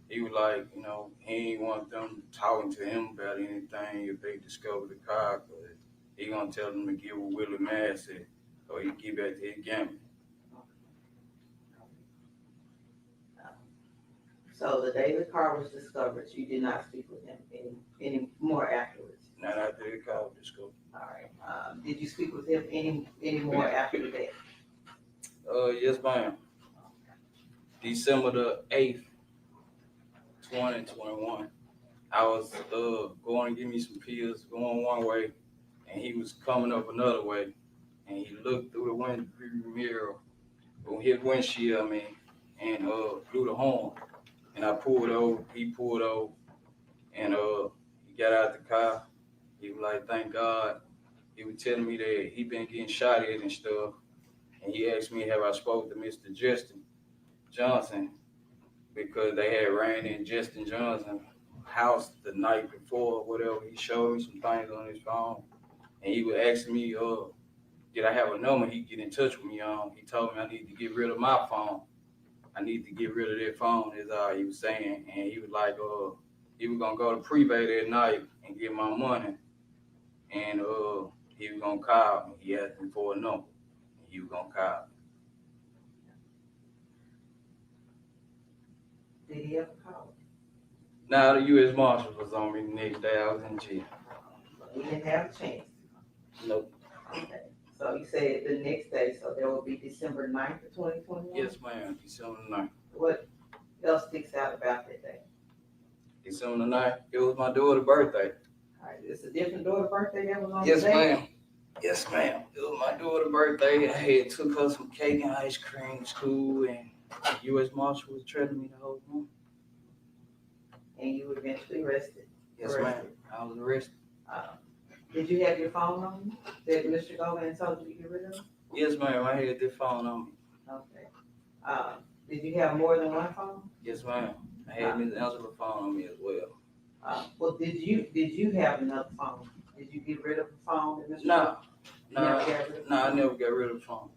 he was like, you know, he ain't want them talking to him about anything if they discover the car, because he gonna tell them to give what Willie Mass said, or he give back to his gambling. So the day the car was discovered, you did not speak with him any more afterwards? Not after the car was discovered. All right. Did you speak with him any more after that? Yes, ma'am. December the 8th, 2021. I was going to give me some pills, going one way, and he was coming up another way, and he looked through the window mirror, his windshield, and blew the horn. And I pulled over, he pulled over, and he got out the car. He was like, thank God. He was telling me that he been getting shot at and stuff. And he asked me, have I spoke to Mr. Justin Johnson? Because they had ran in Justin Johnson's house the night before, or whatever. He showed me some things on his phone. And he was asking me, did I have a number he get in touch with me on? He told me I need to get rid of my phone. I need to get rid of that phone, is all he was saying. And he was like, he was gonna go to private that night and get my money. And he was gonna call me. He asked me for a number. And he was gonna call me. Did he ever call? Now the U.S. Marshal was on me the next day. I was in jail. He didn't have a chance. Nope. Okay. So you said the next day, so there will be December 9th of 2021? Yes, ma'am. December 9th. What else sticks out about that day? December 9th. It was my daughter's birthday. All right, it's a different daughter's birthday that was on Yes, the day? ma'am. Yes, ma'am. It was my daughter's birthday. I had took her some cake and ice cream to school, and the U.S. Marshal was trailing me the whole morning. And you were eventually arrested? Yes, ma'am. I was arrested. Did you have your phone on you that Mr. Govan told you to get rid of? Yes, ma'am. I had that phone on me. Okay. Did you have more than one phone? Yes, ma'am. I had Ms. Angela phone on me as well. Well, did you have another phone? Did you get rid of the phone that Mr. No. I never got rid of the phone.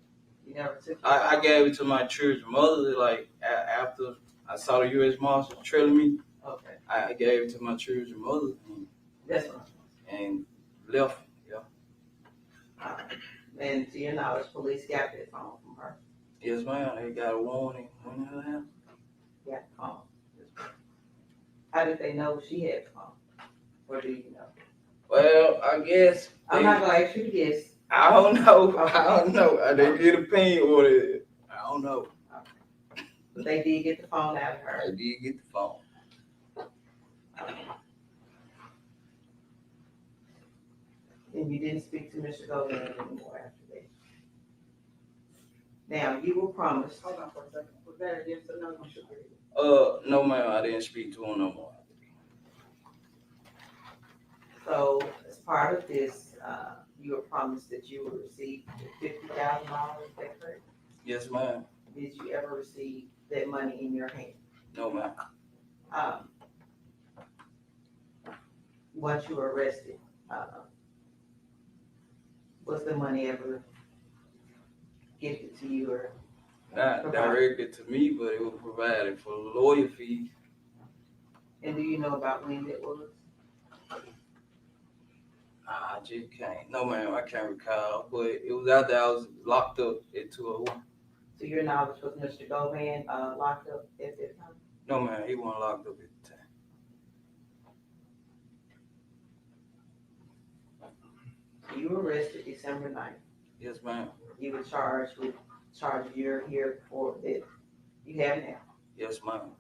You never took it? I gave it to my children's mother, like, after I saw the U.S. Marshal trailing me. Okay. I gave it to my children's mother That's right. and left And to your knowledge, police got that phone from her. Yes, ma'am, they got a warning on her house. Got the phone. How did they know she had the phone? Or do you know? Well, I guess. I'm not gonna ask you to guess. I don't know. I don't know. They did a pin order. I don't know. But they did get the phone out of her. They did get the phone. And you didn't speak to Mr. Govan anymore after that. Now, you were promised. Hold on for a second. Was that a yes or no? No, ma'am, I didn't speak to him no more. So as part of this, you were promised that you would receive $50,000, is that correct? Yes, ma'am. Did you ever receive that money in your hand? No, ma'am. Once you were arrested, was the money ever gifted to you or? Not directed to me, but it was provided for lawyer fees. And do you know about when that was? I just can't. No, ma'am, I can't recall. But it was after I was locked up at 201. To your knowledge, was Mr. Govan locked up at that time? No, ma'am, he wasn't locked up at the time. You were arrested December 9th. Yes, ma'am. You were charged with charges you're here for that you have now. Yes, ma'am.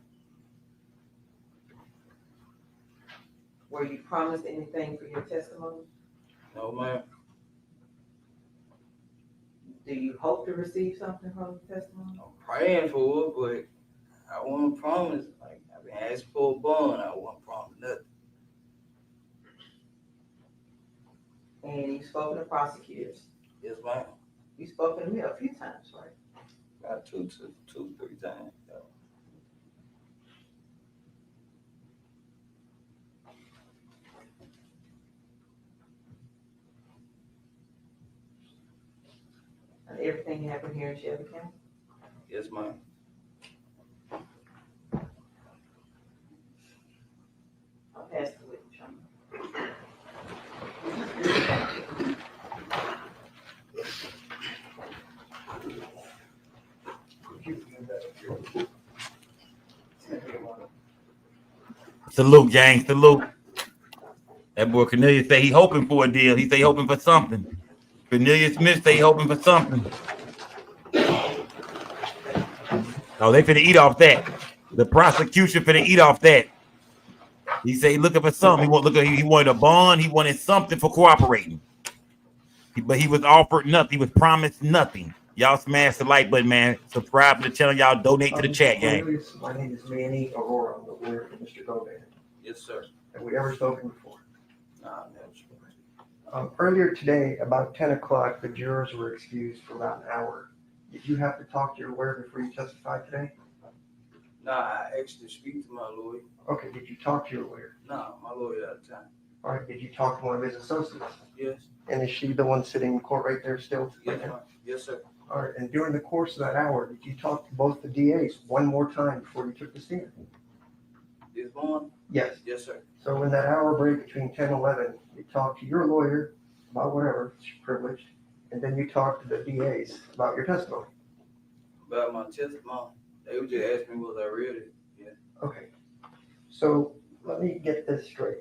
Were you promised anything for your testimony? No, ma'am. Do you hope to receive something from the testimony? I'm praying for it, but I wasn't promised. Like, I've been asking for a bond. I wasn't promised nothing. And you've spoken to prosecutors. Yes, ma'am. You've spoken to me a few times, right? About two, 3 times. And everything happened here in Shelby County? Yes, ma'am. I'll pass the witness. Salute, gang. Salute. That boy Cornelius say he hoping for a deal. He say he hoping for something. Cornelius Smith say he hoping for something. Oh, they finna eat off that. The prosecution finna eat off that. He say he looking for something. He wanted a bond. He wanted something for cooperating. But he was offered nothing. He was promised nothing. Y'all smash the like button, man. Subscribe to the channel. Y'all donate to the chat, gang. My name is Manny Aurora. I'm the lawyer for Mr. Govan. Yes, sir. Have we ever spoken before? Nah, never. Earlier today, about 10 o'clock, the jurors were excused for about an hour. Did you have to talk to your lawyer before you testified today? Nah, I actually speak to my lawyer. Okay, did you talk to your lawyer? Nah, my lawyer out of time. All right, did you talk to one of his associates? Yes. And is she the one sitting in court right there still? Yes, ma'am. Yes, sir. All right, and during the course of that hour, did you talk to both the DAs one more time before you took the stand? This one? Yes. Yes, sir. So in that hour break between 10 and 11, you talked to your lawyer about whatever, it's privileged, and then you talked to the DAs about your testimony. About my testimony. They would just ask me was I ready. Yeah. Okay. So let me get this straight.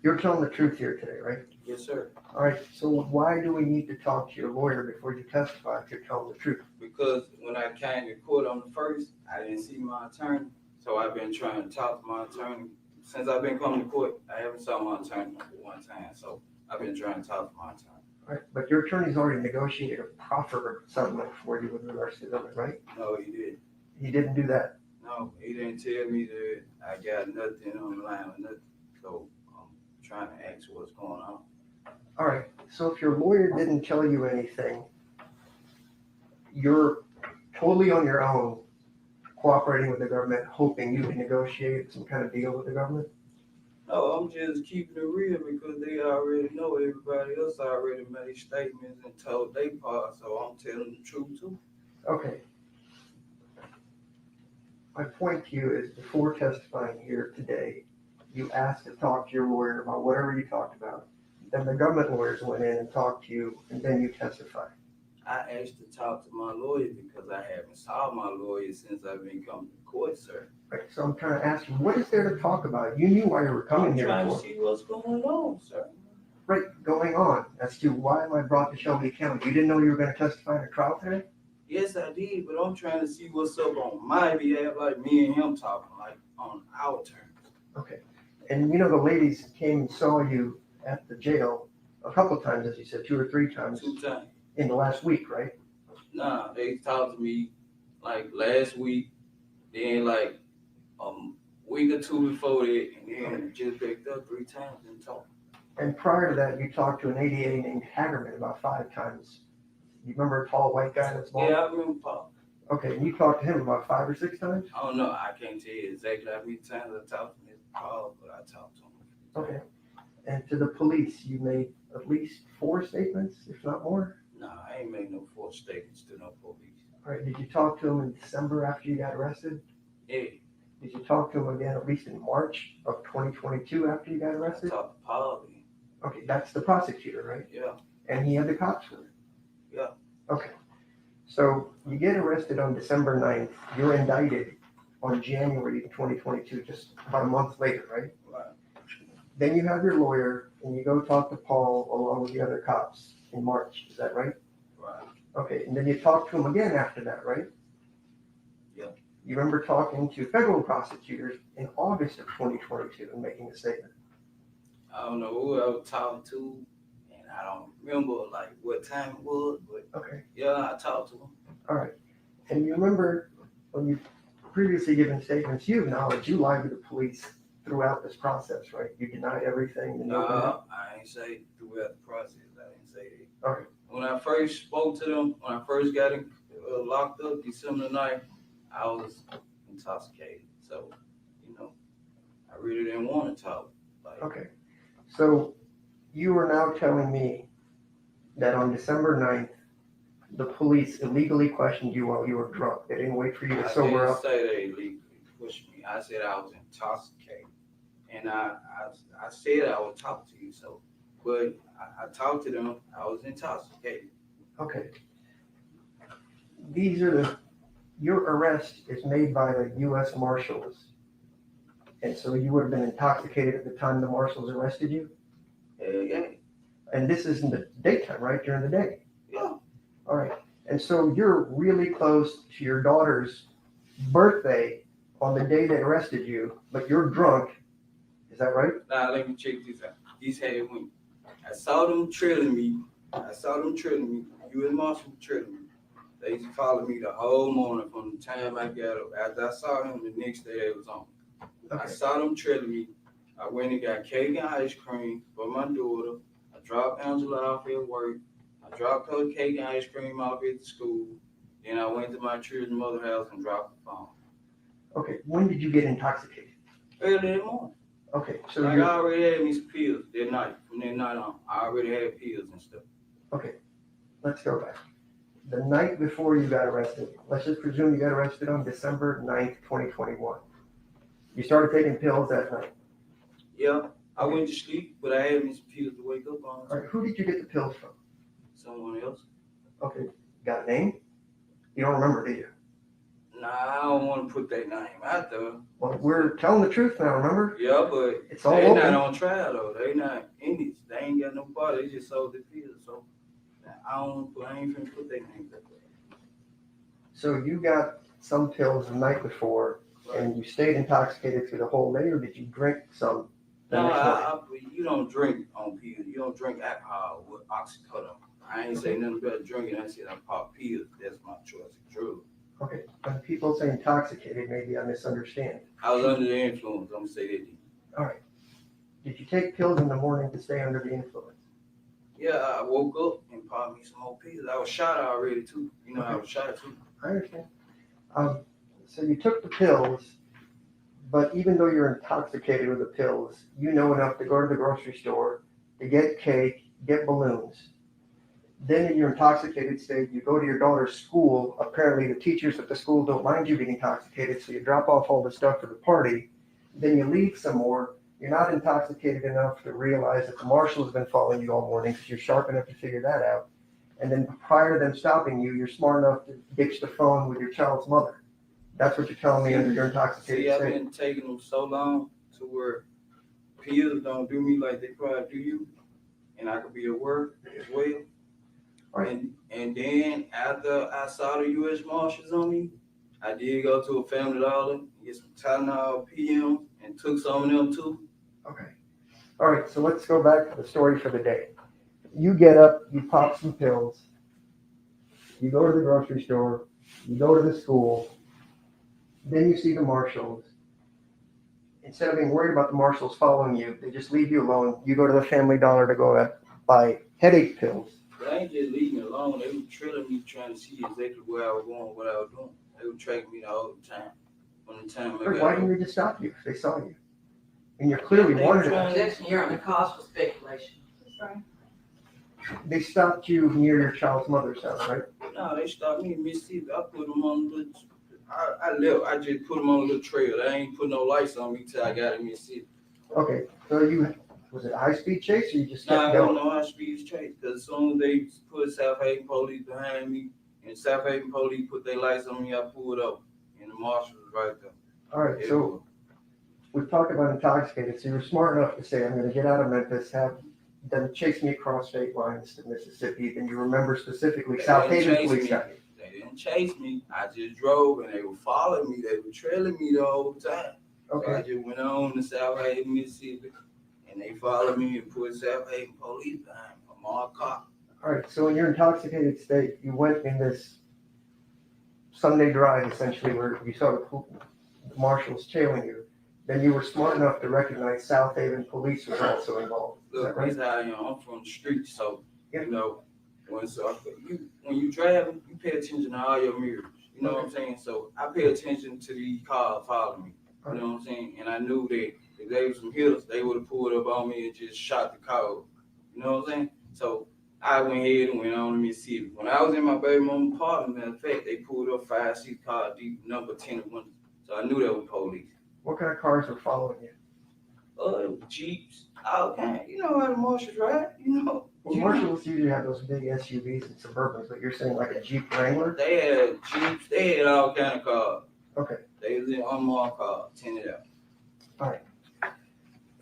You're telling the truth here today, right? Yes, sir. All right. So why do we need to talk to your lawyer before you testify if you're telling the truth? Because when I came to court on the first, I didn't see my attorney. So I've been trying to talk to my attorney. Since I've been coming to court, I haven't saw my attorney one time. So I've been trying to talk to my attorney. All right. But your attorney's already negotiated a proffer settlement for you with regards to the limit, right? No, he didn't. He didn't do that. No, he didn't tell me that I got nothing on the line or nothing. So I'm trying to ask what's going on. All right. So if your lawyer didn't tell you anything, you're totally on your own cooperating with the government, hoping you can negotiate some kind of deal with the government? No, I'm just keeping it real because they already know everybody else already made statements and told their part, so I'm telling the truth too. Okay. My point to you is before testifying here today, you asked to talk to your lawyer about whatever you talked about. Then the government lawyers went in and talked to you, and then you testified. I asked to talk to my lawyer because I haven't saw my lawyer since I've been coming to court, sir. Right, so I'm trying to ask you, what is there to talk about? You knew why you were coming I'm here trying to for. see what's going on, sir. Right, going on as to why am I brought to Shelby County? You didn't know you were going to testify in a trial today? Yes, I did, but I'm trying to see what's up on my behalf, like me and him talking, like on our terms. Okay. And you know, the ladies came and saw you at the jail a couple times, as you said, 2 or 3 times 2 times. in the last week, right? Nah, they talked to me like last week, then like a week or 2 before that, and then just picked up 3 times and talked. And prior to that, you talked to an ADA named Hagerman about 5 times. You remember a tall white guy that's bald? Yeah, I remember Paul. Okay, and you talked to him about 5 or 6 times? I don't know, I can't tell you exactly how many times I talked to Paul, but I talked to him. Okay. And to the police, you made at least 4 statements, if not more? Nah, I ain't made no false statements to no police. All right, did you talk to him in December after you got arrested? Yeah. Did you talk to him again at least in March of 2022 after you got I arrested? talked to Paul then. Okay, that's the prosecutor, right? Yeah. And he had the cops with him? Yeah. Okay. So you get arrested on December 9th. You're indicted on January 2022, just about a month later, right? Right. Then you have your lawyer and you go talk to Paul along with the other cops in March. Is that right? Right. Okay, and then you talk to him again after that, right? Yeah. You remember talking to federal prosecutors in August of 2022 and making a statement. I don't know who I was talking to, and I don't remember like what time it was, but Okay. yeah, I talked to him. All right. And you remember when you previously given statements, you acknowledged you lied to the police throughout this process, right? You denied everything. And No, I ain't say throughout the process. I didn't say that. All right. When I first spoke to them, when I first got in, locked up December 9th, I was intoxicated. So, you know, I really didn't want to talk. Like, Okay. So you are now telling me that on December 9th, the police illegally questioned you while you were drunk. They didn't wait for you to sober I up. didn't say they illegally pushed me. I said I was intoxicated. And I said I would talk to you. So, but I talked to them. I was intoxicated. Okay. Your arrest is made by the U.S. Marshals. And so you would have been intoxicated at the time the Marshals arrested you? Yeah. And this is in the daytime, right? During the day? Yeah. All right. And so you're really close to your daughter's birthday on the day they arrested you, but you're drunk. Is that right? Now, let me check this out. These had when I saw them trailing me. U.S. Marshal trailing me. They used to follow me the whole morning from the time I got up. After I saw him, the next day they was on. Okay. I saw them trailing me. I went and got cake and ice cream for my daughter. I dropped Angela off at work. I dropped her cake and ice cream off at the school. Then I went to my children's mother house and dropped the phone. Okay. When did you get intoxicated? Early in the morning. Okay. So Like I already had me some pills that night. From that night on, I already had pills and stuff. Okay. Let's go back. The night before you got arrested, let's just presume you got arrested on December 9th, 2021. You started taking pills that night. Yeah, I went to sleep, but I had me some pills to wake up on. All right. Who did you get the pills from? Someone else. Okay. Got a name? You don't remember, do you? Nah, I don't want to put that name out there. Well, we're telling the truth now, remember? Yeah, but It's all they open. not on trial though. They not in this. They ain't got no body. They just sold the pills. So I ain't finna put that name out there. So you got some pills the night before, and you stayed intoxicated through the whole day, or did you drink some the No, next morning? you don't drink on pills. You don't drink alcohol with oxycodone. I ain't say nothing about drinking. I said I pop pills. That's my choice of drug. Okay, when people say intoxicated, maybe I misunderstand. I was under the influence. I'm gonna say that. All right. Did you take pills in the morning to stay under the influence? Yeah, I woke up and popped me some more pills. I was shot already too. You know, I was shot too. I understand. So you took the pills, but even though you're intoxicated with the pills, you know enough to go to the grocery store, to get cake, get balloons. Then in your intoxicated state, you go to your daughter's school. Apparently the teachers at the school don't mind you being intoxicated, so you drop off all the stuff for the party. Then you leave some more You're not intoxicated enough to realize that the marshal has been following you all morning because you're sharp enough to figure that out. And then prior to them stopping you, you're smart enough to ditch the phone with your child's mother. That's what you're telling me under your intoxicated See, I've state. been taking them so long to where peers don't do me like they probably do you, and I could be at work as well. Right. And then after I saw the U.S. Marshals on me, I did go to a Family Dollar, get some Tylenol PM, and took some of them too. Okay. All right, so let's go back to the story for the day. You get up, you pop some pills, you go to the grocery store, you go to the school, then you see the marshals. Instead of being worried about the marshals following you, they just leave you alone. You go to the Family Dollar to go buy headache pills. But I ain't just leaving me alone. They were trailing me, trying to see exactly where I was going, what I was doing. They were tracking me the whole time. From the time Why didn't they just stop you if they saw you? And you're clearly wanted. Objection, you're on the cause for speculation. They stopped you near your child's mother's house, right? No, they stopped me in Mississippi. I put them on the. I left. I just put them on a little trail. They ain't put no lights on me till I got in Mississippi. Okay, so was it a high-speed chase or you just Nah, kept I going? don't know how speed chase because as soon as they put South Haven police behind me and South Haven police put their lights on me, I pulled up and the marshal was right there. All right, so we've talked about intoxicated. So you were smart enough to say, I'm going to get out of Memphis, have them chase me across state lines to Mississippi. Then you remember specifically South Haven police got you. They didn't chase me. I just drove and they were following me. They were trailing me the whole time. Okay. So I just went on to South Haven, Mississippi, and they followed me and put South Haven police behind me. A marked cop. All right, so in your intoxicated state, you went in this Sunday drive essentially where you saw the marshals tailing you. Then you were smart enough to recognize South Haven police was also involved. Look, right? this how I am. I'm from the street, so you know when you drive, you pay attention to all your mirrors. You know what I'm saying? So I pay attention to these cars following me. You know what I'm saying? And I knew that if they were some hitters, they would have pulled up on me and just shot the car over. You know what I'm saying? So I went ahead and went on to Mississippi. When I was in my baby mama's apartment, matter of fact, they pulled up 5-seat car deep, number 10 and 1. So I knew that was police. What kind of cars were following you? Jeeps, all kind. You know how the marshals ride, you know. Well, marshals usually have those big SUVs and Suburbans, but you're saying like a Jeep Wrangler? They had Jeeps, they had all kind of cars. Okay. They was in unmarked cars, tinted out. All right.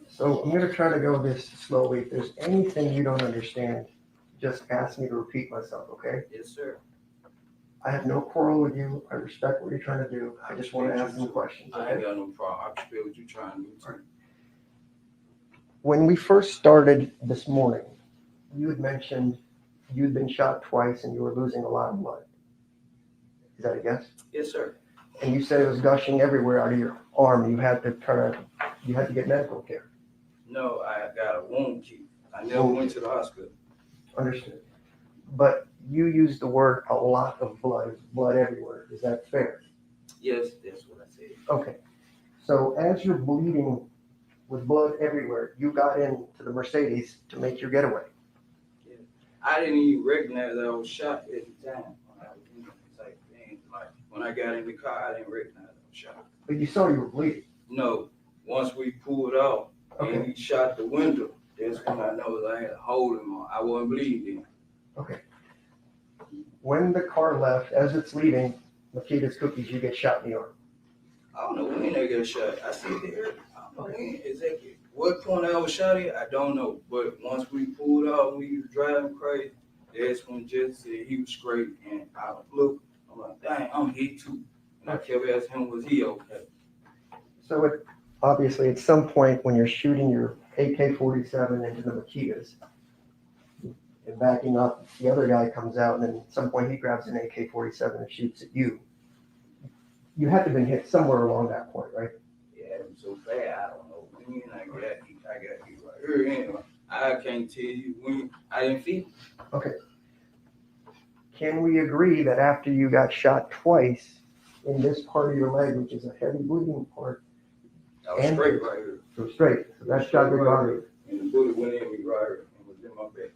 So I'm going to try to go this slowly. If there's anything you don't understand, just ask me to repeat myself, okay? Yes, sir. I have no quarrel with you. I respect what you're trying to do. I just want to ask some questions. I ain't got no problem. I respect what you're trying to do too. When we first started this morning, you had mentioned you'd been shot twice and you were losing a lot of blood. Is that a guess? Yes, sir. And you said it was gushing everywhere out of your arm. You had to get medical care. No, I got a wound kit. I never went to the hospital. Understood. But you used the word a lot of blood everywhere. Is that fair? Yes, that's what I said. Okay. So as you're bleeding with blood everywhere, you got into the Mercedes to make your getaway. Yeah. I didn't even recognize I was shot at the time. When I was in like when I got in the car, I didn't recognize I was shot. But you saw you were bleeding. No. Once we pulled out and he shot the window, that's when I know I had a hole in my. I wasn't bleeding. Okay. When the car left, as it's leaving, Makita's Cookies, you get shot in the arm. I don't know when they got shot. I see the air. I don't know when exactly. What point I was shot at, I don't know. But once we pulled out, we was driving crazy. That's when Jesse said he was straight, and I looked. I'm like, dang, I'm hit too. And I kept asking him, was he okay? So obviously, at some point when you're shooting your AK-47 into the Makitas and backing up, the other guy comes out, and then at some point he grabs an AK-47 and shoots at you. You had to have been hit somewhere along that point, right? Yeah, it was so bad. I don't know when I got hit right here. Anyway, I can't tell you when. I didn't feel it. Okay. Can we agree that after you got shot twice in this part of your leg, which is a heavy bleeding part, I was straight right here. So straight. So that shot didn't bother you. And the bullet went in me right here and was in my back.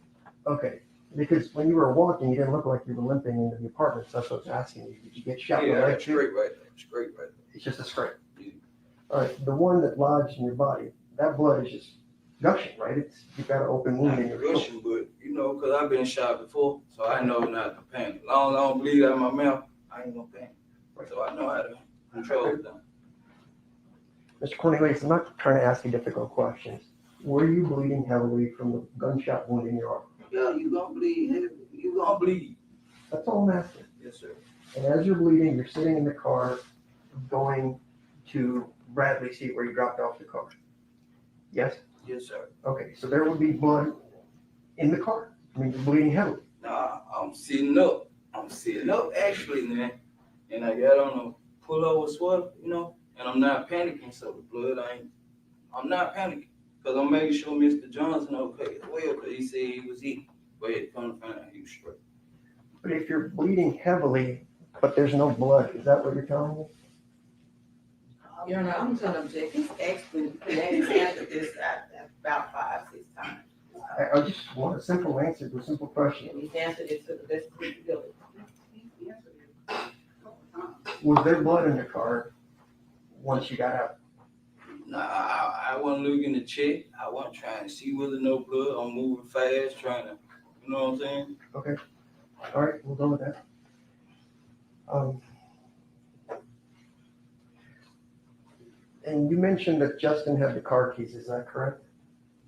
Okay. Because when you were walking, you didn't look like you were limping into the apartment. So that's what I was asking you. Did you get shot in the leg? Straight right there. Straight right there. It's just a straight. All right. The one that lodged in your body, that blood is just gushing, right? You've got an open wound Not in your throat. rushing, but you know, cause I've been shot before, so I know not to panic. Long, long bleed out of my mouth, I ain't gonna panic. So I know how to control it. Mr. Cornelius, I'm not trying to ask you difficult questions. Were you bleeding heavily from the gunshot wound in your arm? Yeah, you gonna bleed heavy. You gonna bleed. That's all I'm asking. Yes, sir. And as you're bleeding, you're sitting in the car going to Bradley Street where you dropped off the car. Yes? Yes, sir. Okay, so there would be blood in the car. I mean, you're bleeding heavily. Nah, I'm sitting up. I'm sitting up actually, man. And I got on a pullover sweater, you know, and I'm not panicking, so the blood I'm not panicking. Cause I'm making sure Mr. Johnson okay as well, cause he said he was hit. But it come to find out he was straight. But if you're bleeding heavily, but there's no blood, is that what you're telling me? Your Honor, I'm gonna object. He's actually, he's answered this about 5-6 times. I just want a simple answer to a simple question. And he's answered it to the best of his ability. Was there blood in the car once you got out? Nah, I wasn't looking to check. I wasn't trying to see whether no blood. I'm moving fast, trying to, you know what I'm saying? Okay. All right, we'll go with that. And you mentioned that Justin had the car keys, is that correct?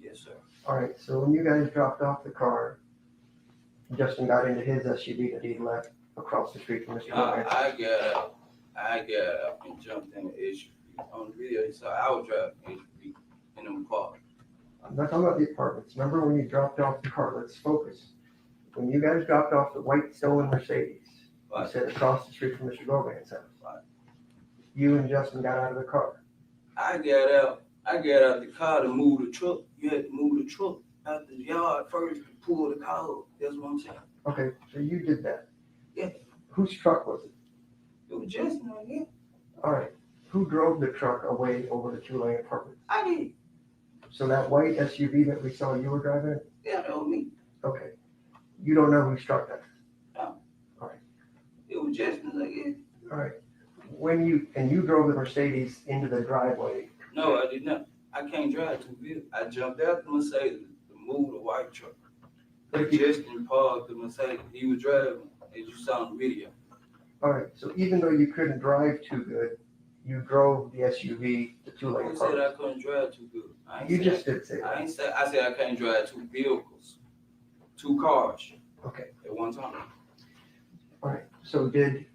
Yes, sir. All right, so when you guys dropped off the car, Justin got into his SUV that he left across the street from Mr. Govan. I got up and jumped in the SUV. On the video, he saw I was driving SUV in them cars. I'm not talking about the apartments. Remember when you dropped off the car? Let's focus. When you guys dropped off the white stolen Mercedes, you said across the street from Mr. Govan's house. Right. You and Justin got out of the car. I got out the car to move the truck. You had to move the truck out the yard first to pull the car up. That's what I'm saying. Okay, so you did that. Yeah. Whose truck was it? It was Justin, yeah. All right. Who drove the truck away over the two-lane apartment? I did. So that white SUV that we saw you were driving? Yeah, that was me. Okay. You don't know who struck that? No. All right. It was Justin, yeah. All right. You drove the Mercedes into the driveway. No, I did not. I can't drive two vehicles. I jumped out the Mercedes to move the white truck. Justin parked the Mercedes. He was driving, as you saw in the video. All right. So even though you couldn't drive too good, you drove the SUV to two-lane Who apartment. said I couldn't drive too good? You just did say that. I said I can't drive two vehicles, two cars. Okay. At one time. All right. So did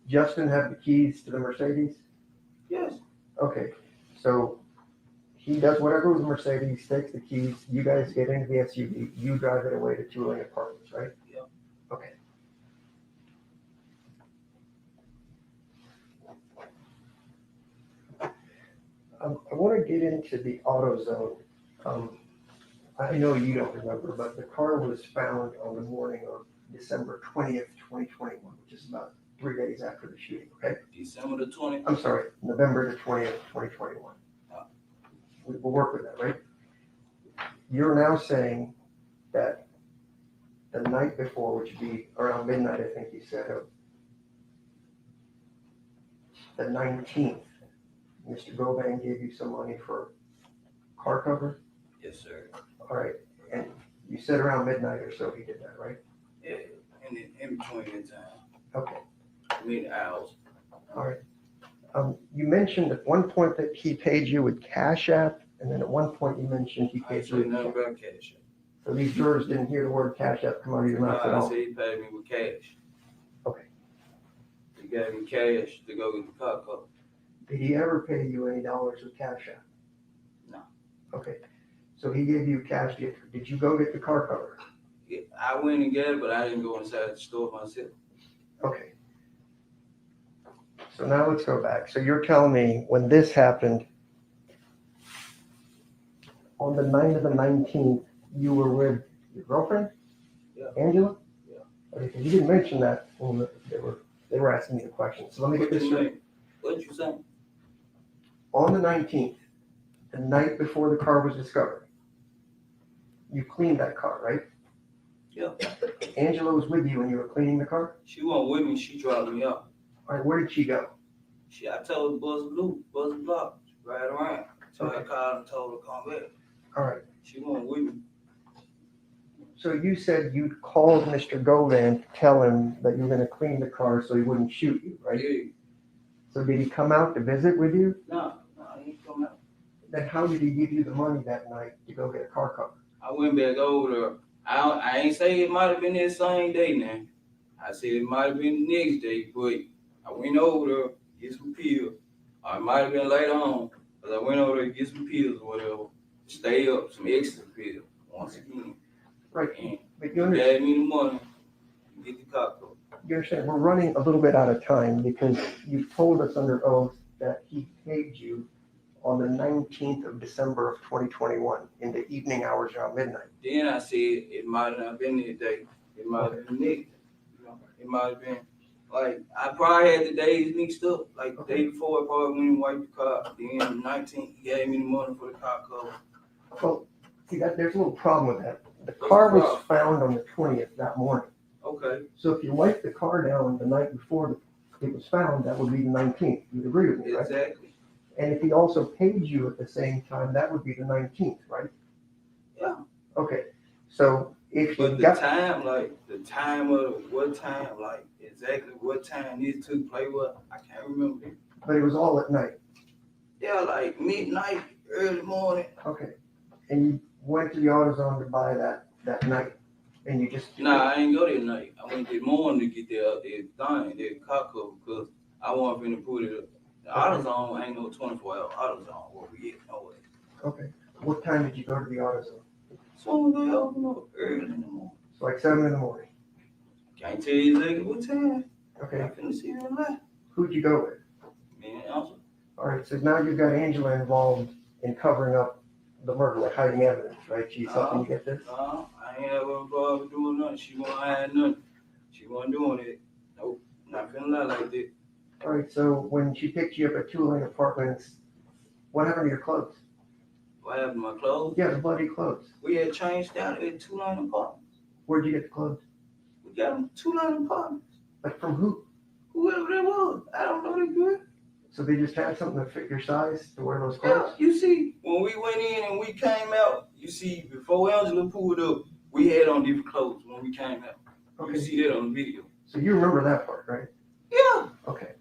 Justin have the keys to the Mercedes? Yes. Okay. So he does whatever with the Mercedes, takes the keys, you guys get into the SUV, you drive it away to two-lane apartments, right? Yeah. Okay. I want to get into the AutoZone. I know you don't remember, but the car was found on the morning of December 20th, 2021, which is about 3 days after the shooting, okay? December the 20th? I'm sorry, November the 20th, 2021. We'll work with that, right? You're now saying that the night before, which would be around midnight, I think you said, of the 19th, Mr. Govan gave you some money for car cover? Yes, sir. All right, and you said around midnight or so he did that, right? Yeah, in between that time. Okay. Many hours. All right. You mentioned at one point that he paid you with Cash App, and then at one point you mentioned he I ain't paid say you nothing with about cash. So these jurors didn't hear the word Cash App come out of your No, mouth at I all? said he paid me with cash. Okay. He gave me cash to go get the car covered. Did he ever pay you any dollars with Cash App? No. Okay. So he gave you cash. Did you go get the car cover? Yeah, I went and got it, but I didn't go inside the store myself. Okay. So now let's go back. So you're telling me when this happened, on the night of the 19th, you were with your girlfriend? Yeah. Angela? Yeah. Okay, because you didn't mention that when they were asking me the question. So let me get this straight. What you saying? On the 19th, the night before the car was discovered, you cleaned that car, right? Yeah. Angela was with you when you were cleaning the car? She wasn't with me. She dropped me off. All right, where did she go? I told her buzz a loop, buzz a block, right around. So I called and told her to come back. All right. She went with me. So you said you called Mr. Govan to tell him that you were gonna clean the car so he wouldn't shoot you, right? Yeah. So did he come out to visit with you? No, he ain't come out. Then how did he give you the money that night to go get a car cover? I went back over there. I ain't say it might have been that same day now. I said it might have been the next day, but I went over there, get some pills. Or it might have been later on, but I went over there to get some pills or whatever. Stay up, some extra pills, once again. Right, And but he you understand, gave me the money to get the car covered. you understand, we're running a little bit out of time because you told us under oath that he paid you on the 19th of December of 2021 in the evening hours around midnight. Then I said it might not have been that day. It might have been next. You know, it might have been like I probably had the days mixed up. Like the day before, I probably went and wiped the car. Then the 19th, he gave me the money for the car cover. Well, see that there's a little problem with that. The car was found on the 20th that morning. Okay. So if you wiped the car down the night before it was found, that would be the 19th. You'd agree with me, right? Exactly. And if he also paid you at the same time, that would be the 19th, right? Yeah. Okay, so if you But the got, time, like the time of what time, like exactly what time this took place, what I can't remember. but it was all at night. Yeah, like midnight, early morning. Okay, and you went to the AutoZone to buy that night, and you just. Nah, I ain't go that night. I went that morning to get that car cover because I wasn't finna put it up. The AutoZone ain't no 24-hour AutoZone where we get no way. Okay, what time did you go to the AutoZone? So they open up early in the morning. It's like 7 in the morning. Can't tell you exactly what time. Okay, I finna see real life. who'd you go with? Me and Elsa. All right, so now you've got Angela involved in covering up the murder, like hiding evidence, right? She's helping you get this? No, I ain't ever involved with doing nothing. She wasn't hiding nothing. She wasn't doing it. Nope, not finna lie like that. All right, so when she picked you up at Two Lane Apartments, what happened to your clothes? What happened to my clothes? Yeah, the bloody clothes. We had changed down at 2 Lane Apartments. Where'd you get the clothes? We got them 2 Lane Apartments. Like from who? Whoever that was. I don't know that good. So they just had something to fit your size to wear those Yeah, clothes? you see, when we went in and we came out, you see, before Angela pulled up, we had on different clothes when we came out. Okay. You see that on the video. So you remember that part, right? Yeah. Okay.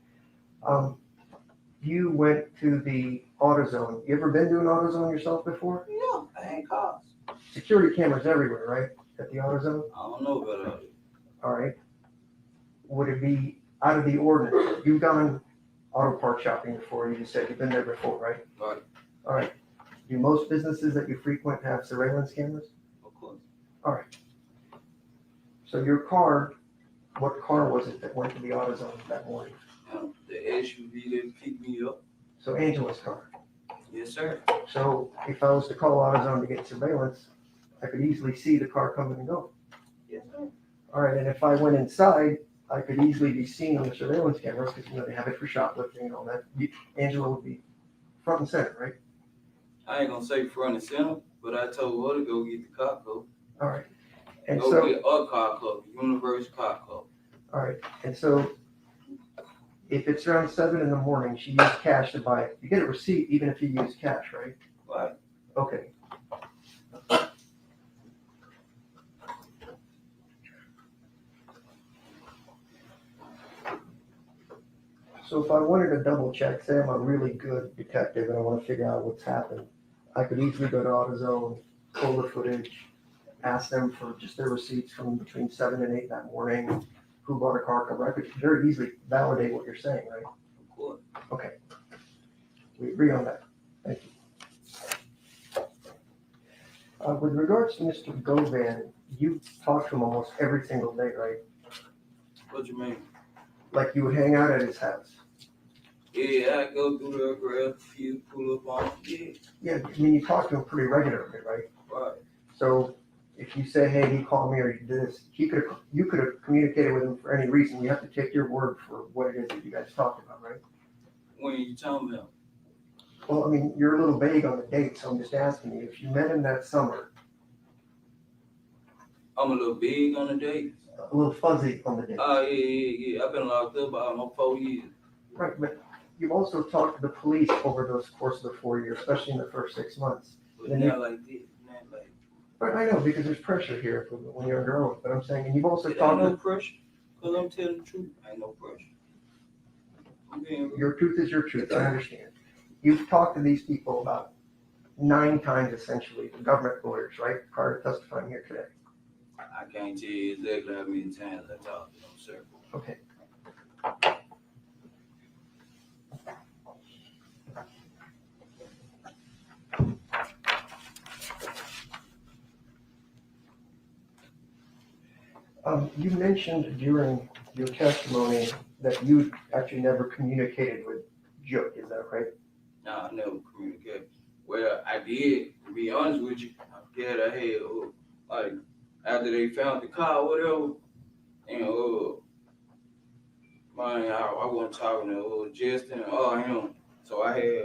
You went to the AutoZone. You ever been to an AutoZone yourself before? Yeah, I ain't cars. Security cameras everywhere, right? At the AutoZone? I don't know about it. All right. Would it be out of the ordinary? You've gone auto part shopping before. You just said you've been there before, right? Right. All right. Do most businesses that you frequent have surveillance cameras? Of course. All right. So your car, what car was it that went to the AutoZone that morning? The SUV that picked me up. So Angela's car. Yes, sir. So if I was to call AutoZone to get surveillance, I could easily see the car coming and go. Yes, sir. All right, and if I went inside, I could easily be seen on the surveillance cameras because they have it for shoplifting and all that. Angela would be front and center, right? I ain't gonna say front and center, but I told her to go get the car cover. All right, and Go so get a car cover, universal car cover. all right, and so if it's around 7 in the morning, she used cash to buy it. You get a receipt even if you use cash, right? Right. Okay. So if I wanted to double check, say I'm a really good detective and I want to figure out what's happened, I could easily go to AutoZone, pull the footage, ask them for just their receipts from between 7 and 8 that morning, who bought a car cover. I could very easily validate what you're saying, right? Of course. Okay. We agree on that. Thank you. With regards to Mr. Govan, you talk to him almost every single day, right? What you mean? Like you would hang out at his house. Yeah, I go through there, grab a few, pull up on it. Yeah, I mean, you talk to him pretty regularly, right? Right. So if you say, hey, he called me or he did this, you could have communicated with him for any reason. You have to take your word for what it is that you guys talked about, right? When you talking about? Well, I mean, you're a little vague on the date, so I'm just asking you, if you met him that summer. I'm a little big on the date. A little fuzzy on the date. Oh, yeah. I've been locked up for almost 4 years. Right, but you've also talked to the police over those course of the 4 years, especially in the first 6 months. But And not like this, not like. But I know, because there's pressure here when you're under oath, but I'm saying, and you've also It ain't talked no to, pressure, cause I'm telling the truth, ain't no pressure. I'm being real. your truth is your truth, I understand. You've talked to these people about 9 times essentially, the government lawyers, right, prior to testifying here today. I can't tell you exactly how many times I talked to them, sir. Okay. You mentioned during your testimony that you actually never communicated with Joe, is that right? No, I never communicated. Well, I did, to be honest with you, I forget I had, like, after they found the car or whatever, and, man, I wasn't talking to, Justin or him, so I had,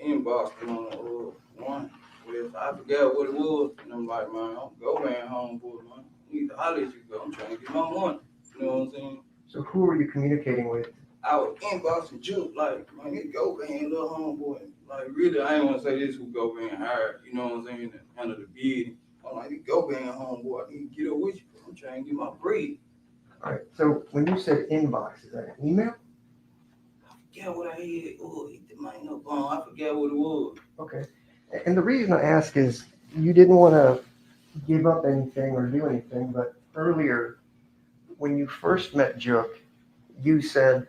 inboxed him on, one. Well, I forgot what it was, and I'm like, man, I'm going home, boy, man. I need to holler at you, girl. I'm trying to get my money. You know what I'm saying? So who were you communicating with? I was inboxing Juke, like, man, this Govan, little homeboy. Like, really, I ain't want to say this who Govan hired, you know what I'm saying, to handle the bid. I'm like, this Govan homeboy, I need to get up with you. I'm trying to get my bread. All right, so when you said inbox, is that an email? I forget what I had. It might not bomb. I forget what it was. Okay. And the reason I ask is you didn't want to give up anything or do anything, but earlier, when you first met Jook, you said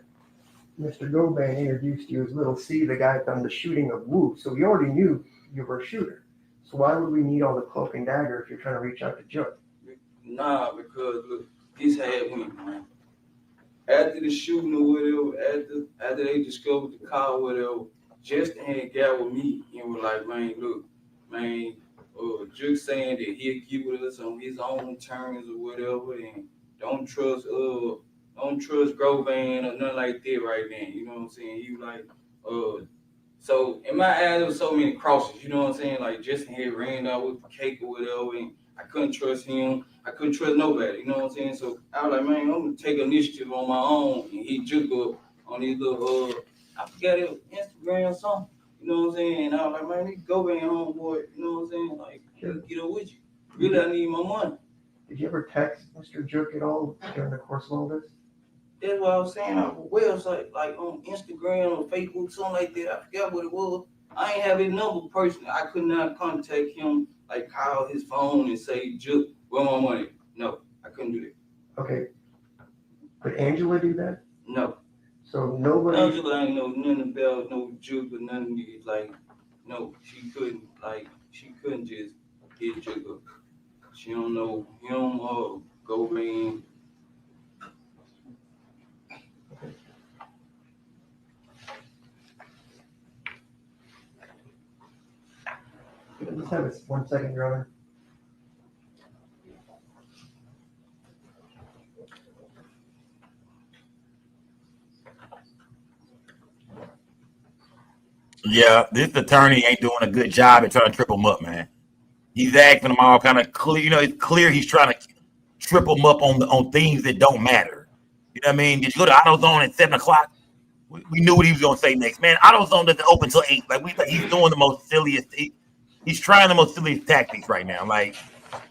Mr. Govan introduced you as Little C, the guy that done the shooting of Wu. So we already knew you were a shooter. So why would we need all the cloak and dagger if you're trying to reach out to Jook? Nah, because look, this had went, man. After the shooting or whatever, after they discovered the car or whatever, Justin had got with me and was like, man, look, man, Juke saying that he'll give with us on his own terms or whatever, and don't trust Govan or nothing like that right now. You know what I'm saying? He was like, so in my eyes, there was so many crosses. You know what I'm saying? Like Justin had ran out with the cake or whatever, and I couldn't trust him. I couldn't trust nobody. You know what I'm saying? So I was like, man, I'm gonna take initiative on my own, and he Juke up on these little I forgot it, Instagram or something. You know what I'm saying? And I was like, man, this Govan homeboy. You know what I'm saying? Like, get up with you. Really, I need my money. Did you ever text Mr. Jook at all during the course of all this? That's what I was saying on a website, like on Instagram or Facebook, something like that. I forgot what it was. I ain't have his number personally. I could not contact him, like call his phone and say, Jook, where my money? No, I couldn't do that. Okay. Could Angela do that? No. So nobody. Angela ain't know nothing about no Jook or nothing. Like, no, she couldn't just get Jook up. She don't know him or Govan. Just have it 1 second, Your Honor. Yeah, this attorney ain't doing a good job at trying to trip him up, man. He's asking them all kind of clear. You know, it's clear he's trying to trip them up on things that don't matter. You know what I mean? Did you go to AutoZone at 7 o'clock? We knew what he was gonna say next, man. AutoZone doesn't open till 8. Like he's doing the most silliest. He's trying the most silliest tactics right now. Like,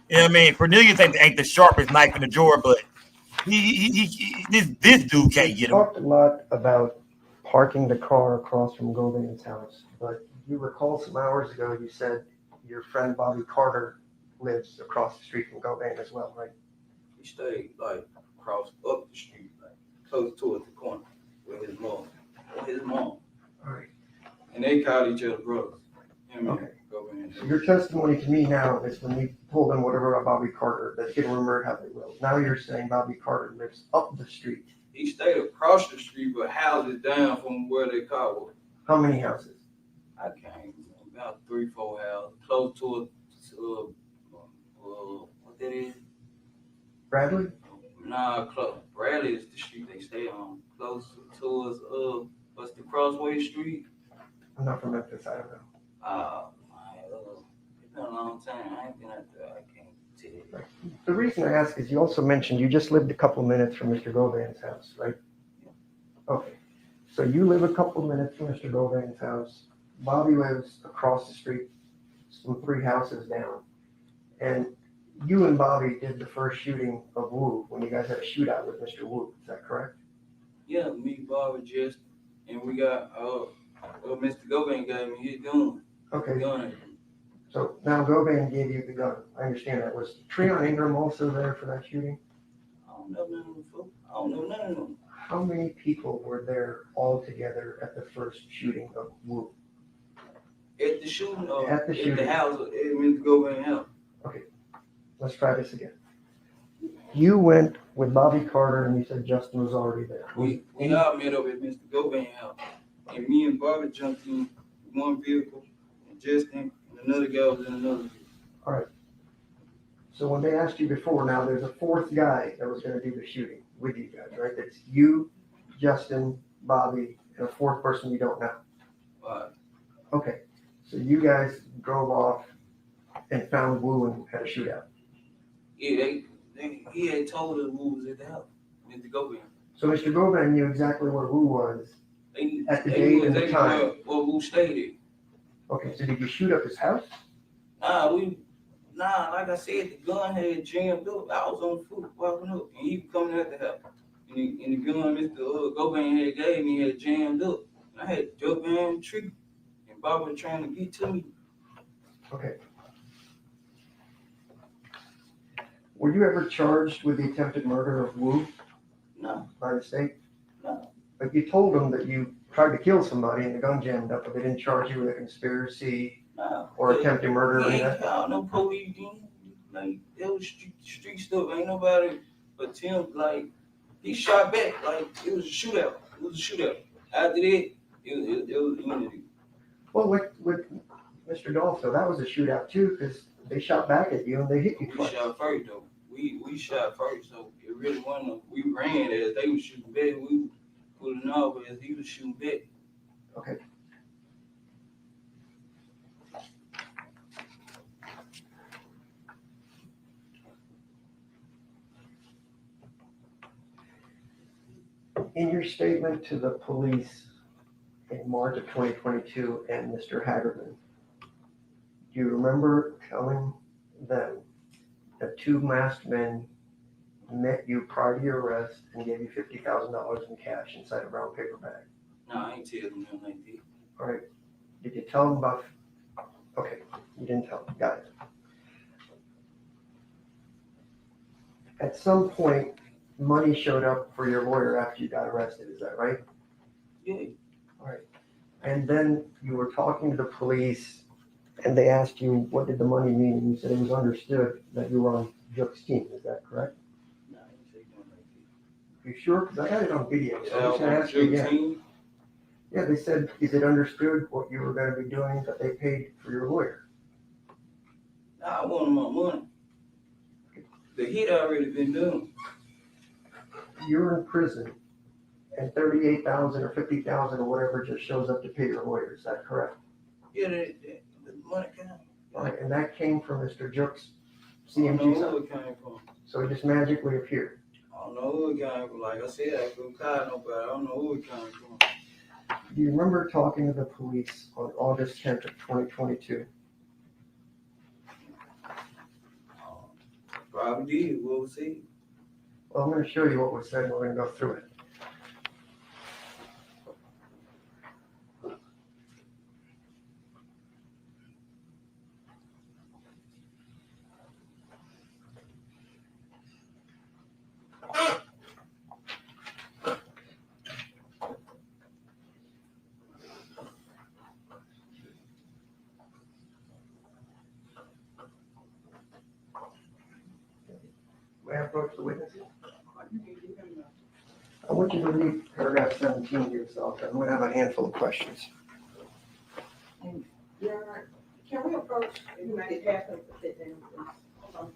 you know what I mean? Cornelius ain't the sharpest knife in the drawer, but this dude can't get him. We talked a lot about parking the car across from Govan's house, but you recall some hours ago you said your friend Bobby Carter lives across the street from Govan as well, right? He stayed like across up the street, like close towards the corner with his mom. All right. And they called each other brothers. Okay. So your testimony to me now is when you told them whatever about Bobby Carter, that he didn't remember how they will. Now you're saying Bobby Carter lives up the street. He stayed across the street, but houses down from where they called. How many houses? I can't remember, about 3-4 houses, close to what that is? Bradley? Nah, close. Bradley is the street they stay on. Close towards what's the Crossway Street? I'm not from Memphis, I don't know. It's been a long time. I ain't been out there. I can't tell you. Right. The reason I ask is you also mentioned you just lived a couple minutes from Mr. Govan's house, right? Okay. So you live a couple minutes from Mr. Govan's house. Bobby lives across the street, some 3 houses down. And you and Bobby did the first shooting of Wu when you guys had a shootout with Mr. Wu. Is that correct? Yeah, me, Bob, just, and we got, Mr. Govan gave me his gun. Okay. Gun. So now Govan gave you the gun. I understand that. Was Treon Ingram also there for that shooting? I don't know none of them folks. I don't know none of them. How many people were there all together at the first shooting of Wu? At the shooting, or At the shooting. the house, at Mr. Govan house. Okay, let's try this again. You went with Bobby Carter and you said Justin was already there. We all met up at Mr. Govan house. And me and Bobby jumped in one vehicle, and Justin and another guy was in another vehicle. All right. So when they asked you before, now there's a 4th guy that was gonna do the shooting with you guys, right? That's you, Justin, Bobby, and a 4th person you don't know. Okay, so you guys drove off and found Wu and had a shootout. Yeah, he had told us Wu was at the house, Mr. Govan. So Mr. Govan knew exactly where Wu was at the date and the time. Where Wu stayed at. Okay, so did you shoot up his house? Nah, like I said, the gun had jammed up. I was on foot walking up, and he was coming at the house. And the gun Mr. Govan had gave me had jammed up. And I had to jump behind the tree, and Bob was trying to get to me. Okay. Were you ever charged with the attempted murder of Wu? No. By the state? No. But you told them that you tried to kill somebody and the gun jammed up, but they didn't charge you with a conspiracy or attempted murder or He ain't anything? called no police then. Like, that was street stuff. Ain't nobody attempt, like, he shot back. Like, it was a shootout. After that, it was unity. Well, with Mr. Dolph, though, that was a shootout too, because they shot back at you and they hit you We twice. shot first, though. We shot first, so it really wasn't. We ran as they were shooting back. We were pulling off as he was shooting back. Okay. In your statement to the police in March of 2022 and Mr. Hagerman, do you remember telling them that 2 masked men met you prior to your arrest and gave you $50,000 in cash inside a brown paper bag? No, I ain't telling them like that. All right. Did you tell them about? Okay, you didn't tell them. Got it. At some point, money showed up for your lawyer after you got arrested. Is that right? Yeah. All right. And then you were talking to the police, and they asked you what did the money mean, and you said it was understood that you were on Jook's team. Is that correct? No, I ain't saying nothing like that. You sure? Because I got it on video. So I'm Yeah, just gonna ask you again. team. Yeah, they said, is it understood what you were going to be doing that they paid for your lawyer? Nah, I wanted my money. The hit already been done. You're in prison, and $38,000 or $50,000 or whatever just shows up to pay your lawyer. Is that correct? Yeah, the money came. All right, and that came from Mr. Jook's I don't know CMG. who it came from. So it just magically appeared. I don't know who it came from. Like I said, I couldn't call nobody. I don't know who it came from. Do you remember talking to the police on August 10th of 2022? Probably did. We'll see. Well, I'm going to show you what was said, and we're going to go through it. May I approach the witnesses? I want you to read paragraph 17 to yourself. I'm going to have a handful of questions. Yeah, can we approach, you might have to sit down, please. Hold on.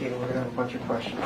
14, we're gonna have a bunch of questions.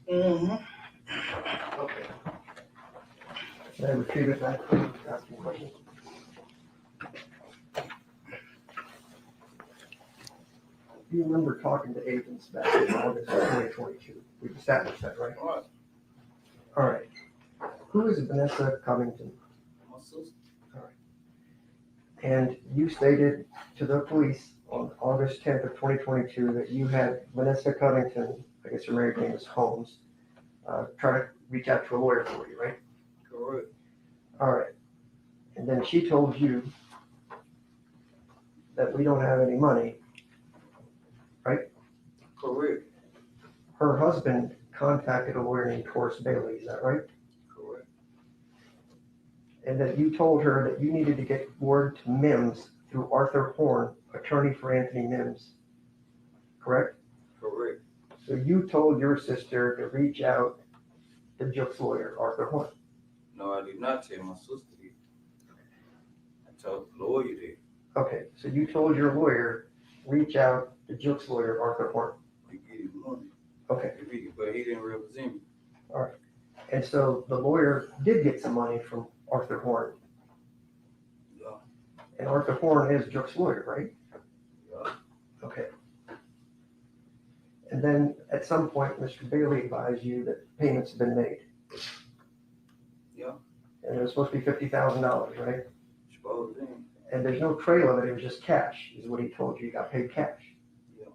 Okay. Can I repeat it back? Asking questions. You remember talking to agents back in August of 2022? We've established that, right? Right. All right. Who is Vanessa Covington? My sister. All right. And you stated to the police on August 10th of 2022 that you had Vanessa Covington, I guess her married name is Holmes, try to reach out to a lawyer for you, right? Correct. All right. And then she told you that we don't have any money, right? Correct. Her husband contacted a lawyer named Torres Bailey, is that right? Correct. And that you told her that you needed to get word to Mims through Arthur Horn, attorney for Anthony Mims, correct? Correct. So you told your sister to reach out to Jook's lawyer, Arthur Horn. No, I did not tell my sister that. I told the lawyer that. Okay, so you told your lawyer, reach out to Jook's lawyer, Arthur Horn. To get his money. Okay. But he didn't represent me. All right. And so the lawyer did get some money from Arthur Horn. Yeah. And Arthur Horn is Jook's lawyer, right? Yeah. Okay. And then at some point, Mr. Bailey advised you that payments have been made. Yeah. And it was supposed to be $50,000, right? Supposed to be. And there's no trail of it, it was just cash, is what he told you. You got paid cash. Yeah.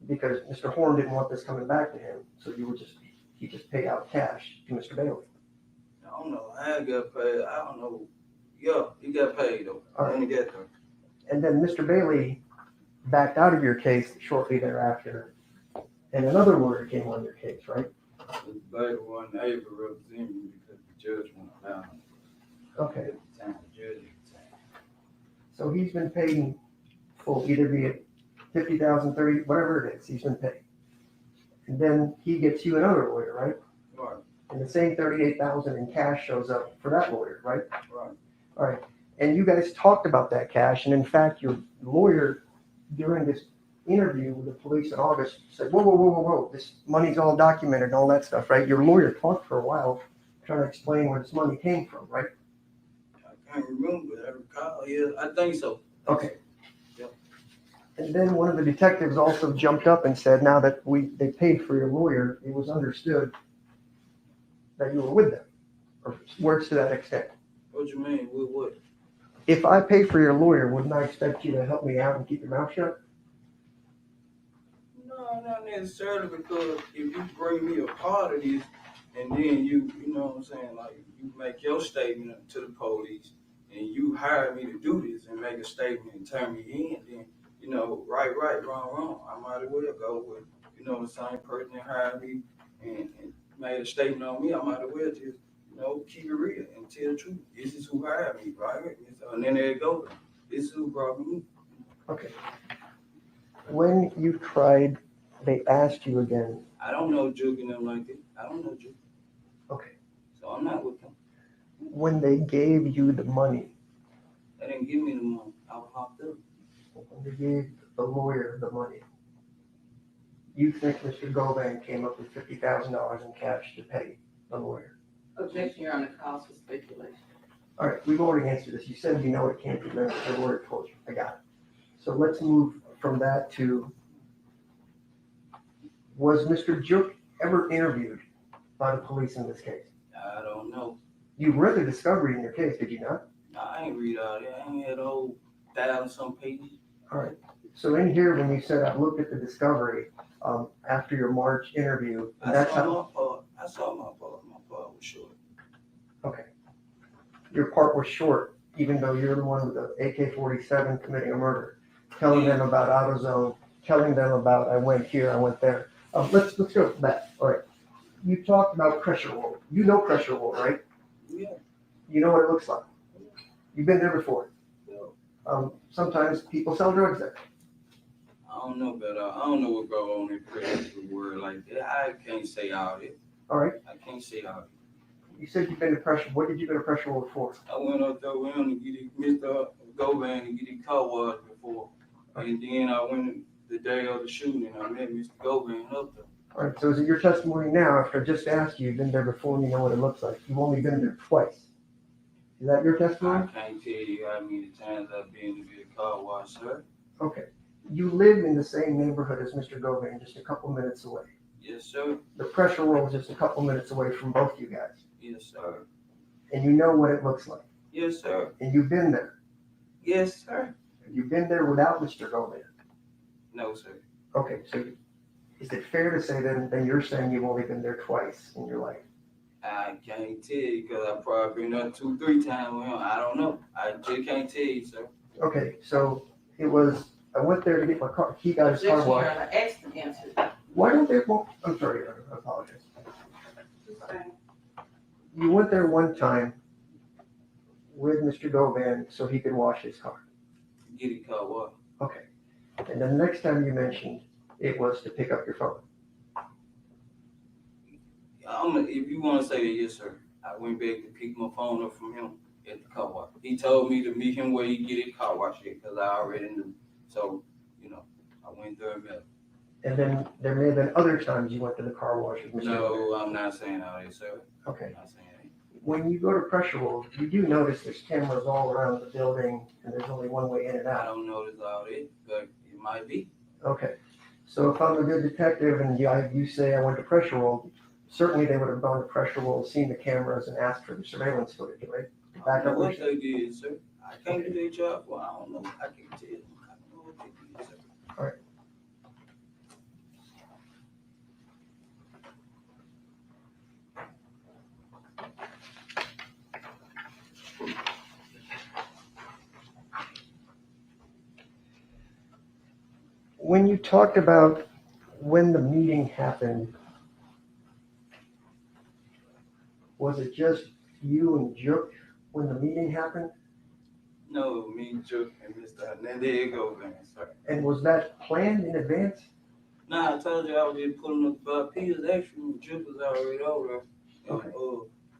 Because Mr. Horn didn't want this coming back to him, so he just paid out cash to Mr. Bailey. I don't know. I got paid. I don't know. Yeah, he got paid though. All right. When he got there. And then Mr. Bailey backed out of your case shortly thereafter, and another lawyer came on your case, right? The baby wasn't able to represent me because the judge went down. Okay. At the time, the judge at the time. So he's been paid full, either be it 50,000, 30, whatever it is, he's been paid. And then he gets you another lawyer, right? Right. And the same 38,000 in cash shows up for that lawyer, right? Right. All right. And you guys talked about that cash, and in fact, your lawyer during this interview with the police in August said, whoa, this money's all documented and all that stuff, right? Your lawyer talked for a while trying to explain where this money came from, right? I can't remember. I recall. Yeah, I think so. Okay. Yep. And then one of the detectives also jumped up and said, now that they paid for your lawyer, it was understood that you were with them, or words to that extent. What you mean? With what? If I pay for your lawyer, wouldn't I expect you to help me out and keep your mouth shut? No, not necessarily, because if you bring me a part of this, and then you know what I'm saying, like you make your statement to the police, and you hire me to do this and make a statement and turn me in, then right, wrong. I might as well go with the same person that hired me and made a statement on me. I might as well just keep it real and tell the truth. This is who hired me, right? And then there it goes. This is who brought me in. Okay. When you tried, they asked you again. I don't know Juke and them like that. I don't know Juke. Okay. So I'm not with them. When they gave you the money. They didn't give me the money. I was locked up. When they gave the lawyer the money, you think Mr. Govan came up with $50,000 in cash to pay the lawyer? Objection, Your Honor, calls for speculation. All right, we've already answered this. You said you know it can't be done. The lawyer told you. I got it. So let's move from that to, was Mr. Juke ever interviewed by the police in this case? I don't know. You read the discovery in your case, did you not? I ain't read all that. I ain't had the whole 1,000-some pages. All right. So in here, when you said I looked at the discovery after your March interview, and that's how. I saw my part. My part was short. Okay. Your part was short, even though you're the one with the AK-47 committing a murder, telling them about AutoZone, telling them about I went here, I went there. Let's go back. All right. You talked about pressure wool. You know pressure wool, right? Yeah. You know what it looks like. You've been there before. Yeah. Sometimes people sell drugs there. I don't know, but I don't know what go on in prison word like that. I can't say all that. All right. I can't say all that. You said you've been to pressure. What did you go to pressure wool for? I went up there with him to get it, Mr. Govan to get his car washed before. And then I went the day of the shooting and I met Mr. Govan up there. All right, so is it your testimony now, after I just asked you, you've been there before and you know what it looks like? You've only been there twice. Is that your testimony? I can't tell you how many times I've been to get a car washed, sir. Okay. You live in the same neighborhood as Mr. Govan, just a couple minutes away. Yes, sir. The pressure roll is just a couple minutes away from both you guys. Yes, sir. And you know what it looks like. Yes, sir. And you've been there. Yes, sir. You've been there without Mr. Govan. No, sir. Okay, so is it fair to say then you're saying you've only been there twice in your life? I can't tell you because I've probably been there 2-3 times with him. I don't know. I just can't tell you, sir. Okay, so it was, I went there to get my car, he got his car Objection, Your washed. Honor. Ask the answer. Why don't they, well, I'm sorry, Your Honor, I apologize. You went there one time with Mr. Govan so he could wash his car. Get his car washed. Okay. And the next time you mentioned it was to pick up your phone. If you want to say that, yes, sir. I went back to pick my phone up from him at the car wash. He told me to meet him where he get his car washed because I already knew. So, I went there and met him. And then there may have been other times you went to the car wash with Mr. Govan. No, I'm not saying all that, sir. Okay. I'm not saying that. When you go to pressure wool, you do notice there's cameras all around the building and there's only one way in and I out. don't notice all that, but it might be. Okay. So if I'm a good detective and you say I went to pressure wool, certainly they would have gone to pressure wool, seen the cameras and asked for the surveillance footage, right? I don't know what they did, sir. I can't do their job. Well, I don't know. I can't tell you. I don't know what they did, sir. All right. When you talked about when the meeting happened, was it just you and Juk when the meeting happened? No, me, Joe, and Mr. Hernandez Govan, sir. And was that planned in advance? Nah, I told you I was just pulling up 5 pills. Actually, Joe was already over there. Okay.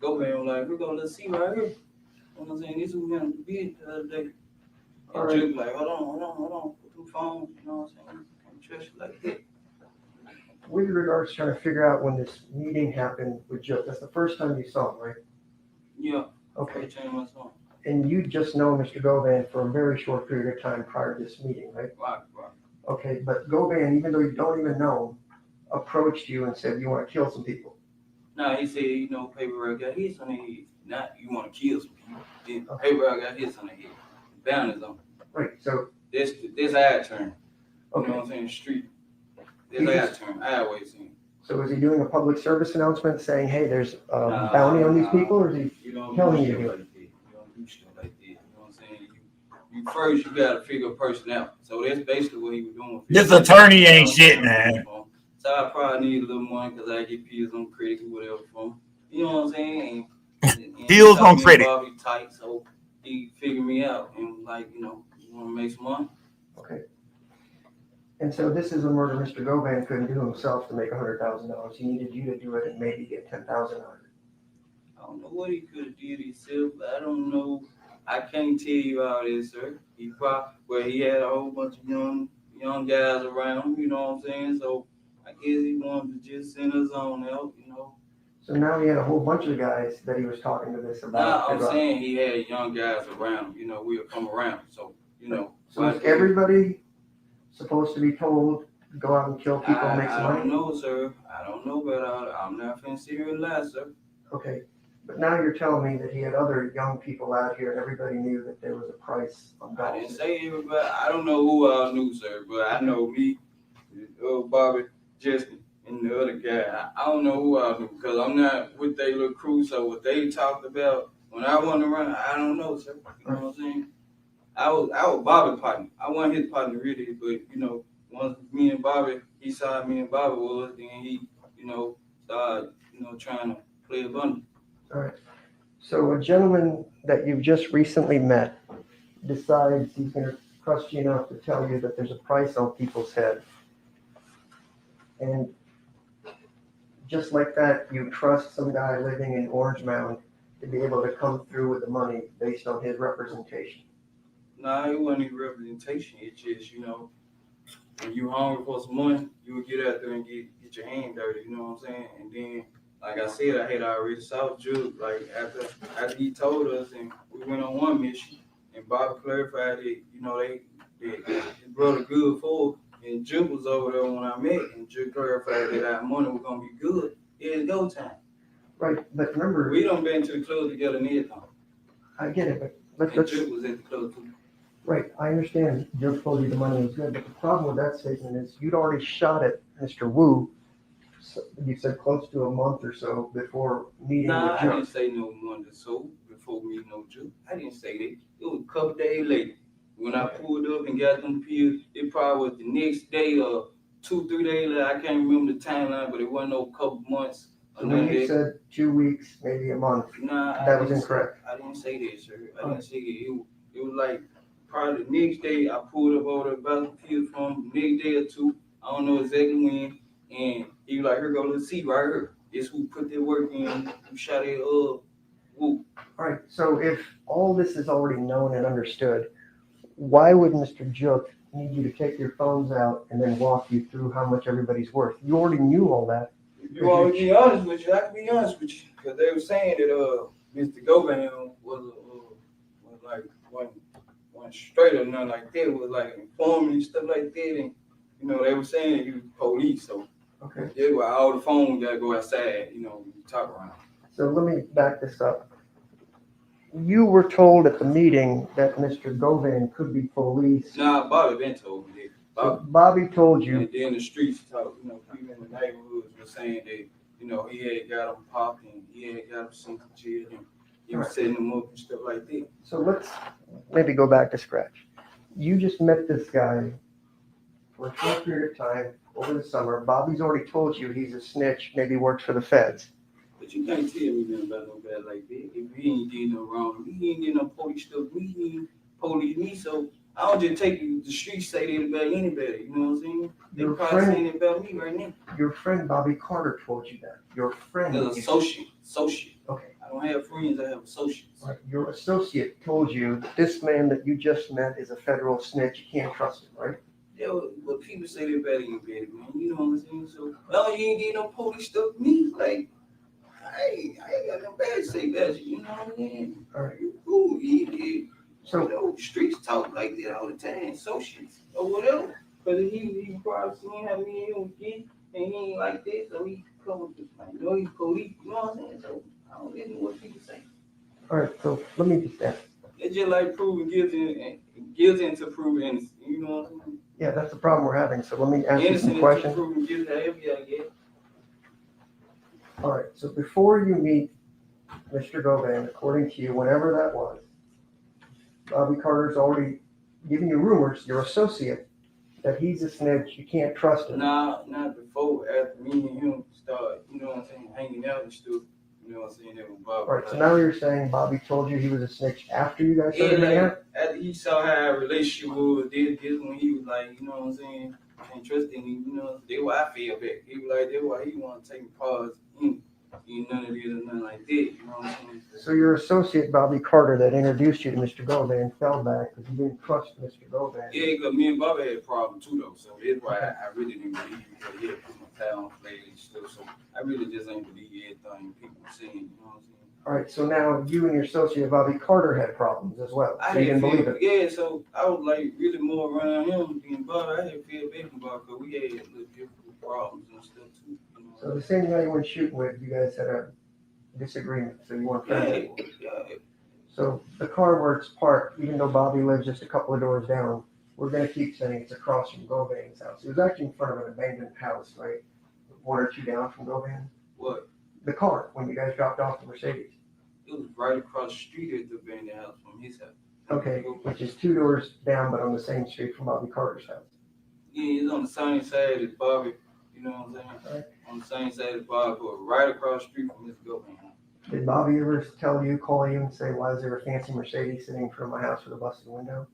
Govan was like, we're going to see right here. You know what I'm saying? This is what we're going to be the other day. All And right. Joe was like, hold on. Put them phones, you know what I'm saying? Can't trust you like that. With regards to trying to figure out when this meeting happened with Juk, that's the first time you saw him, right? Yeah. Okay. First time I saw him. And you just know Mr. Govan for a very short period of time prior to this meeting, right? Right. Okay, but Govan, even though you don't even know him, approached you and said, you want to kill some people. Nah, he said, paperwork got hits on the head. Not you want to kill some people. Then paperwork got hits on the head. Boundaries on it. Right, so. This our term. You Okay. know what I'm saying? Street. He This just- our term. I always seen. So is he doing a public service announcement saying, hey, there's a bounty on these people, or is he You don't telling do you to shit do like that. You don't do shit like that. You know what I'm saying? You first you gotta figure a person out. So that's basically what he was doing. This attorney ain't shit, man. So I probably need a little money because I get pills on credit or whatever from him. You know what I'm saying? And Pills on credit. Bobby tight, so he figured me out and like, you want to make some money? Okay. And so this is a murder Mr. Govan couldn't do himself to make $100,000. He needed you to do it and maybe get $10,000 out of it. I don't know what he could have did himself. I don't know. I can't tell you all this, sir. He had a whole bunch of young guys around, you know what I'm saying? So I guess he wanted to just send us on out, So now he had a whole bunch of guys that he was talking to this about. I'm saying he had young guys around, we'll come around. So, So is everybody supposed to be told, go out and kill people and make some I money? don't know, sir. I don't know, but I'm not finna sit here and lie, sir. Okay. But now you're telling me that he had other young people out here and everybody knew that there was a price on I Dolph. didn't say everybody. I don't know who I knew, sir, but I know me, Bobby, Justin, and the other guy. I don't know who I knew because I'm not with their little crew. So what they talked about when I went around, I don't know, sir. You know what I'm saying? I was Bobby's partner. I wasn't his partner really, but once me and Bobby, he saw me and Bobby was, then he, started, trying to play a bundle. All right. So a gentleman that you've just recently met decides he's going to trust you enough to tell you that there's a price on people's head. And just like that, you trust some guy living in Orange Mound to be able to come through with the money based on his representation. Nah, it wasn't even representation. It's just, when you hungry for some money, you would get out there and get your hand dirty, you know what I'm saying? And then, like I said, I had already saw Juke, like after he told us, and we went on one mission, and Bob clarified that, his brother good for, and Juke was over there when I met, and Juke clarified that our money was gonna be good. It's go time. Right, but remember, We done been to the club together and everything. I get it, but And Juke was at the club too. right, I understand Joe told you the money was good, but the problem with that statement is you'd already shot at Mr. Wu, you said close to a month or so before meeting Nah, with I Joe. didn't say no month or so before meeting no Jew. I didn't say that. It was a couple days later. When I pulled up and got them pills, it probably was the next day or 2-3 days later. I can't remember the timeline, but it wasn't no couple months. So when you said 2 weeks, maybe a month, Nah, that was incorrect. I didn't say that, sir. I didn't say that. It was like probably the next day I pulled up over there, bought the pills from the next day or two. I don't know exactly when. And he was like, here go, let's see right here. It's who put their work in, who shot it Woo. All right, so if all this is already known and understood, why would Mr. Jook need you to take your phones out and then walk you through how much everybody's worth? You already knew all that. If you want to be honest with you, I can be honest with you. Because they were saying that Mr. Govan was like one straight or nothing like that, was like informing and stuff like that. And, they were saying that he was police. So Okay. that's why all the phones got to go outside, talk around. So let me back this up. You were told at the meeting that Mr. Govan could be police. Nah, Bobby been told me that. So Bobby told you. And then the streets talk, people in the neighborhoods were saying that, he had got him popped and he had got him sent to jail and he was setting them up and stuff like that. So let's maybe go back to scratch. You just met this guy for a short period of time over the summer. Bobby's already told you he's a snitch, maybe works for the feds. But you can't tell me nothing about no bad like that. If he ain't did no wrong, he ain't did no police stuff. He ain't police me, so I don't just take you the streets say that about anybody. You know what I'm saying? They probably saying it about me right now. Your friend Bobby Carter told you that. Your friend. An associate. Okay. I don't have friends. I have associates. Right. Your associate told you that this man that you just met is a federal snitch. You can't trust him, right? Yeah, but people say that about anybody, man. You know what I'm saying? So, no, you ain't did no police stuff to me. Like, I ain't got no bad to say about you. You know what I mean? All right. You cool. He did. So streets talk like that all the time, associates or whatever. But he probably seen how me and him get, and he ain't like that, so he come with this, like, he's police, you know what I'm saying? So I don't listen to what people say. all right, so let me just ask. It's just like proving guilty until proven innocent, you know what I'm saying? Yeah, that's the problem we're having. So let me ask you Innocent some until questions. proven guilty, however you get. All right, so before you meet Mr. Govan, according to you, whenever that was, Bobby Carter's already giving you rumors, your associate, that he's a snitch, you can't trust him. Nah, not before, after me and him start, you know what I'm saying, hanging out and stuff, you know what I'm saying, that was Bobby. All right, so now you're saying Bobby told you he was a snitch after you guys started hanging out? After he saw how our relationship was, this when he was like, you know what I'm saying, can't trust him, you know, that's why I feel back. He was like, that's why he want to take me pause, none of this or nothing like that, you know what I'm saying? So your associate, Bobby Carter, that introduced you to Mr. Govan, fell back because you didn't trust Mr. Govan. Yeah, because me and Bobby had a problem too, though, so that's why I really didn't believe it, because he had put my towel on play and stuff, so I really just ain't believe everything people were saying, you know what I'm saying? All right, so now you and your associate, Bobby Carter, had problems as well. So you didn't believe it. Yeah, so I was like really more around him than Bobby. I had feel bad about because we had little different problems and stuff too. You know? So the same guy you went shooting with, you guys had a disagreement, so you weren't friends Yeah, anymore. yeah. So the car where it's parked, even though Bobby lives just a couple of doors down, we're gonna keep saying it's across from Govan's house. It was actually in front of an abandoned house, right? One or two down from Govan. What? The car, when you guys dropped off the Mercedes. It was right across the street at the abandoned house from his house. Okay, which is 2 doors down, but on the same street from Bobby Carter's house. Yeah, it's on the same side as Bobby, you know what I'm saying? Right. On the same side as Bobby, but right across the street from his Govan house. Did Bobby ever tell you, call you and say, why is there a fancy Mercedes sitting in front of my house with a busted window?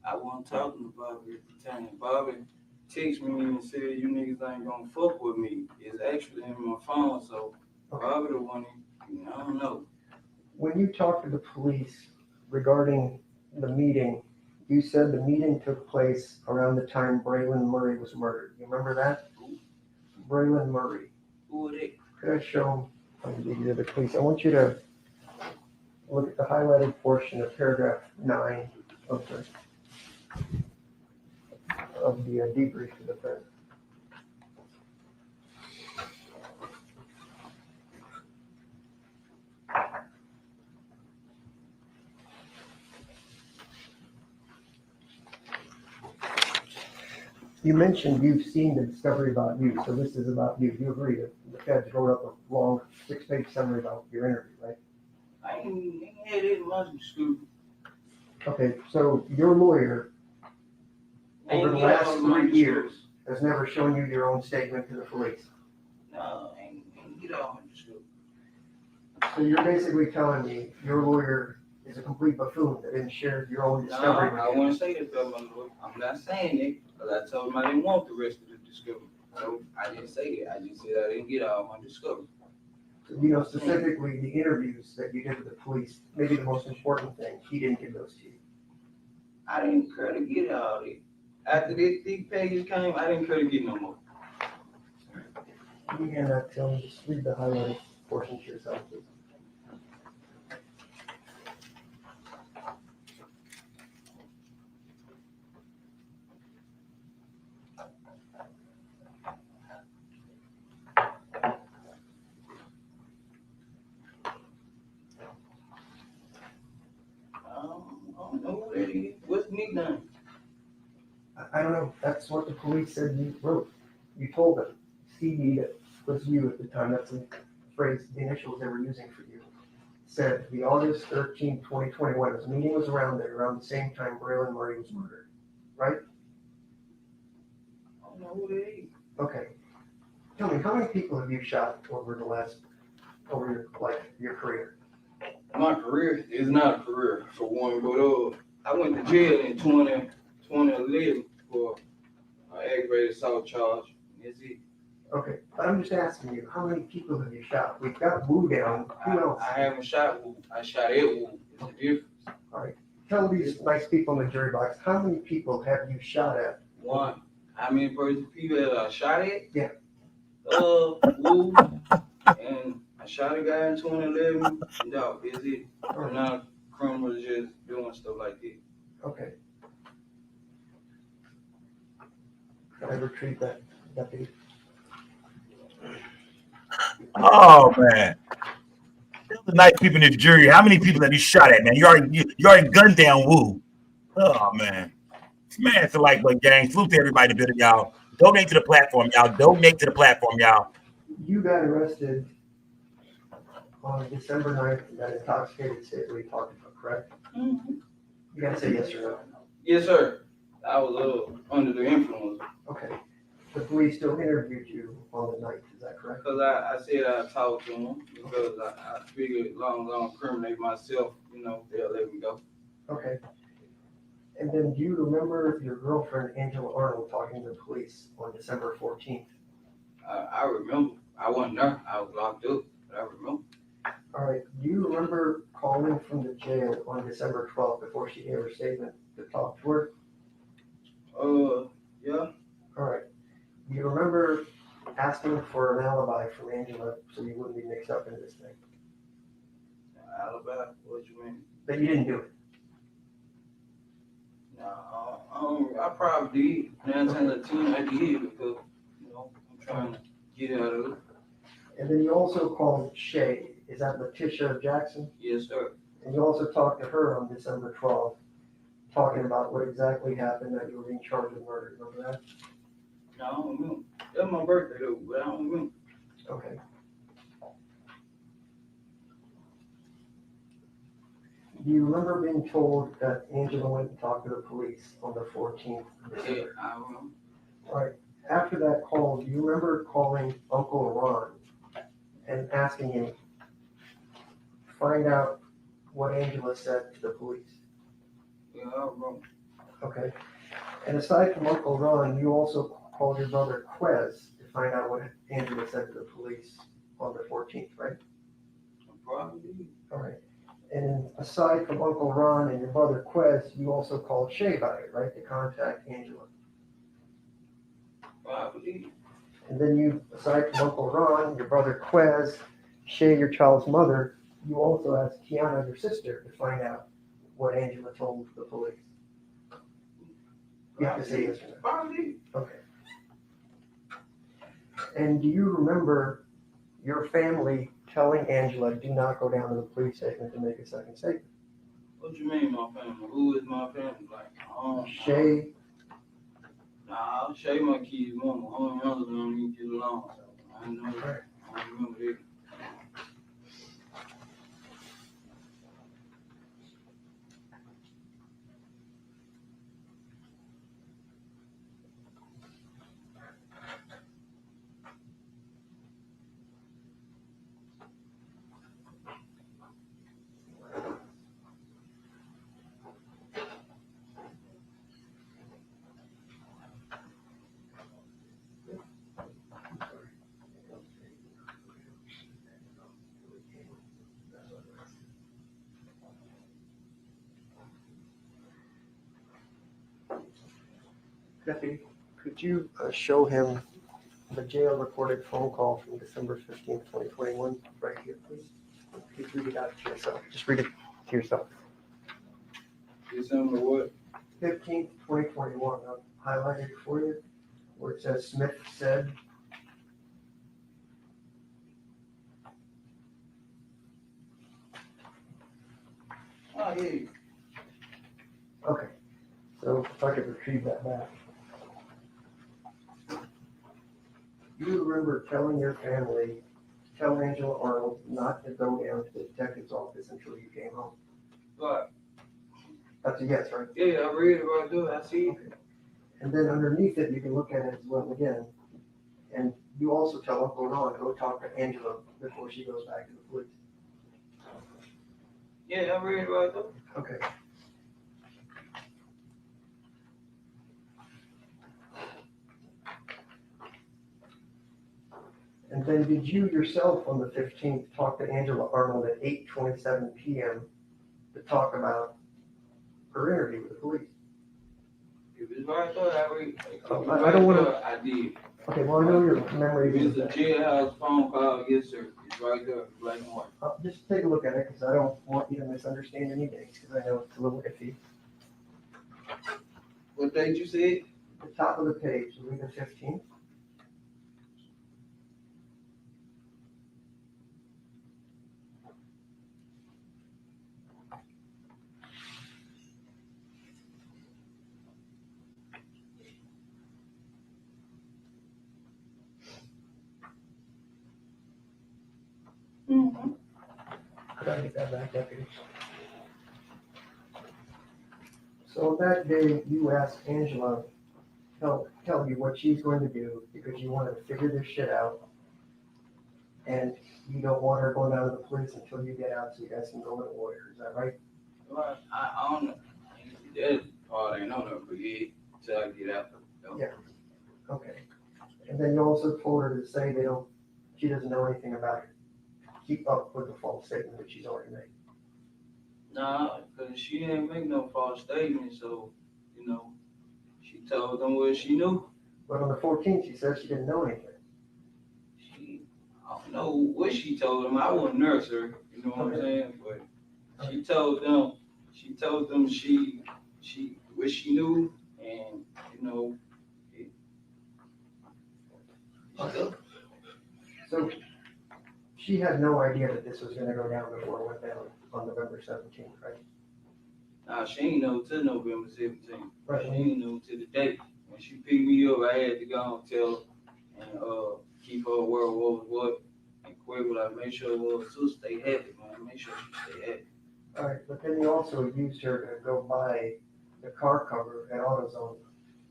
I wasn't talking to Bobby at the time. Bobby texted me and said, you niggas ain't gonna fuck with me. It's actually in my phone, so Bobby the one, I don't know. When you talked to the police regarding the meeting, you said the meeting took place around the time Braylon Murray was murdered. You remember that? Braylon Murray. Who are they? Could I show the exhibit, please? I want you to look at the highlighted portion of paragraph 9 of the debrief to the friend. You mentioned you've seen the discovery about you, so this is about you. You agree that the feds wrote up a long 6-page summary about your interview, right? I ain't had it much in school. Okay, so your lawyer, over the last 3 years, has never shown you your own statement to the police. No, ain't get all in school. So you're basically telling me your lawyer is a complete buffoon that didn't share your own discovery. No, I wouldn't say that, though, my lord. I'm not saying it, because I told him I didn't want the rest of the discovery. So I didn't say that. I just said I didn't get all my discovery. So, you know, specifically the interviews that you did with the police, maybe the most important thing, he didn't give those to you. I didn't care to get all that. After this thick package came, I didn't care to get no more. You hand that to him, just read the highlighted portion to yourself, please. I don't know who that is. What's the nickname? I don't know, that's what the police said you wrote. You told them, CD, that was you at the time, that's the phrase, the initials they were using for you. Said the August 13, 2021, this meeting was around there, around the same time Braylon Murray was murdered, right? I don't know who that is. Okay. Tell me, how many people have you shot over your life, your career? My career is not a career, for one, but I went to jail in 2011 for an aggravated assault charge. That's it. Okay, but I'm just asking you, how many people have you shot? We've got Wu down, who else? I haven't shot Wu. I shot at Wu. It's a difference. All right, tell these nice people in the jury box, how many people have you shot at? One. How many people that I shot at? Yeah. Wu, and I shot a guy in 2011. No, is it? Or not criminals just doing stuff like that. Okay. Can I retrieve that deputy? Oh man. Tell the nice people in this jury, how many people have you shot at, man? You already gunned down Wu. Oh man. Smash the like button, gang. Salute to everybody building, y'all. Donate to the platform, y'all. Donate to the platform, y'all. You got arrested on December 9th in that intoxicated state where you talked about, correct? Mm-hmm. You gotta say yes or no. Yes, sir. I was under the influence. Okay. The police still interviewed you on the 9th, is that correct? Because I said I talked to him because I figured as long as I don't incriminate myself, they'll let me go. Okay. And then do you remember your girlfriend, Angela Arnold, talking to the police on December 14th? I remember. I wasn't there. I was locked up, but I remember. All right. Do you remember calling from the jail on December 12th before she gave her statement to talk to her? Yeah. All right. Do you remember asking for an alibi from Angela so you wouldn't be mixed up in this thing? Alibi? What you mean? That you didn't do it. No, I probably did. 9 times out of 10 I did because, I'm trying to get out of it. And then you also called Shay. Is that Letitia Jackson? Yes, sir. And you also talked to her on December 12th, talking about what exactly happened, that you were being charged with murder. Remember that? No, I don't remember. That was my birthday though, but I don't remember. Okay. Do you remember being told that Angela went and talked to the police on the 14th of Yeah, December? I remember. All right. After that call, do you remember calling Uncle Ron and asking him, find out what Angela said to the police? Yeah, I remember. Okay. And aside from Uncle Ron, you also called your brother Quez to find out what Angela said to the police on the 14th, right? Probably. All right. And aside from Uncle Ron and your brother Quez, you also called Shay about it, right, to contact Angela. Probably. And then you, aside from Uncle Ron, your brother Quez, Shay, your child's mother, you also asked Kiana, your sister, to find out what Angela told the police. You have to say yes or no. Probably. Okay. And do you remember your family telling Angela, do not go down to the police station to make a second statement? What you mean, my family? Who is my family? Like, Shay. Nah, Shay my kid's mama. All my others don't even get along. So I know. Right. I don't remember that. Deputy, could you show him the jail recorded phone call from December 15th, 2021, right here, please? Please read it out to yourself. Just read it to yourself. December what? 15th, 2021, I've highlighted it for you, where it says Smith said. Oh, yeah. Okay, so if I could retrieve that back. You remember telling your family, tell Angela Arnold not to go down to the detective's office until you came home. Right. That's a yes, right? Yeah, I read about that. I see it. Okay. And then underneath it, you can look at it as well again. And you also tell Uncle Ron, go talk to Angela before she goes back to the police. Yeah, I read about that. Okay. And then did you yourself on the 15th talk to Angela Arnold at 8:27 p.m. to talk about her interview with the police? If it's right there, I read. I don't want to. I did. Okay, well, I know your memory If is it's a jailhouse phone call, yes, sir. It's right there, black and white. just take a look at it, because I don't want you to misunderstand any dates, because I know it's a little iffy. What date you said? The top of the page, read the 15th. Mm-hmm. Could I get that back, Deputy? So that day, you asked Angela, tell you what she's going to do, because you wanted to figure this shit out. And you don't want her going down to the police until you get out, so you guys can go with a lawyer, is that right? Right. I don't know. That part ain't on there, but yeah, till I get out. Yeah. Okay. And then you also told her to say she doesn't know anything about it. Keep up with the false statement that she's already made. Nah, because she didn't make no false statement, so, she told them what she knew. But on the 14th, she said she didn't know anything. I don't know what she told them. I wasn't nurse her, you know what I'm saying? But she told them she what she knew, and So she had no idea that this was gonna go down before it went down on November 17th, right? Nah, she ain't know till November 17th. Right. She ain't know till the day. When she picked me up, I had to go and tell her and keep her aware of what was what. And quick, like, make sure it was to stay happy, man. Make sure she stay happy. All right, but then you also used her to go buy the car cover at AutoZone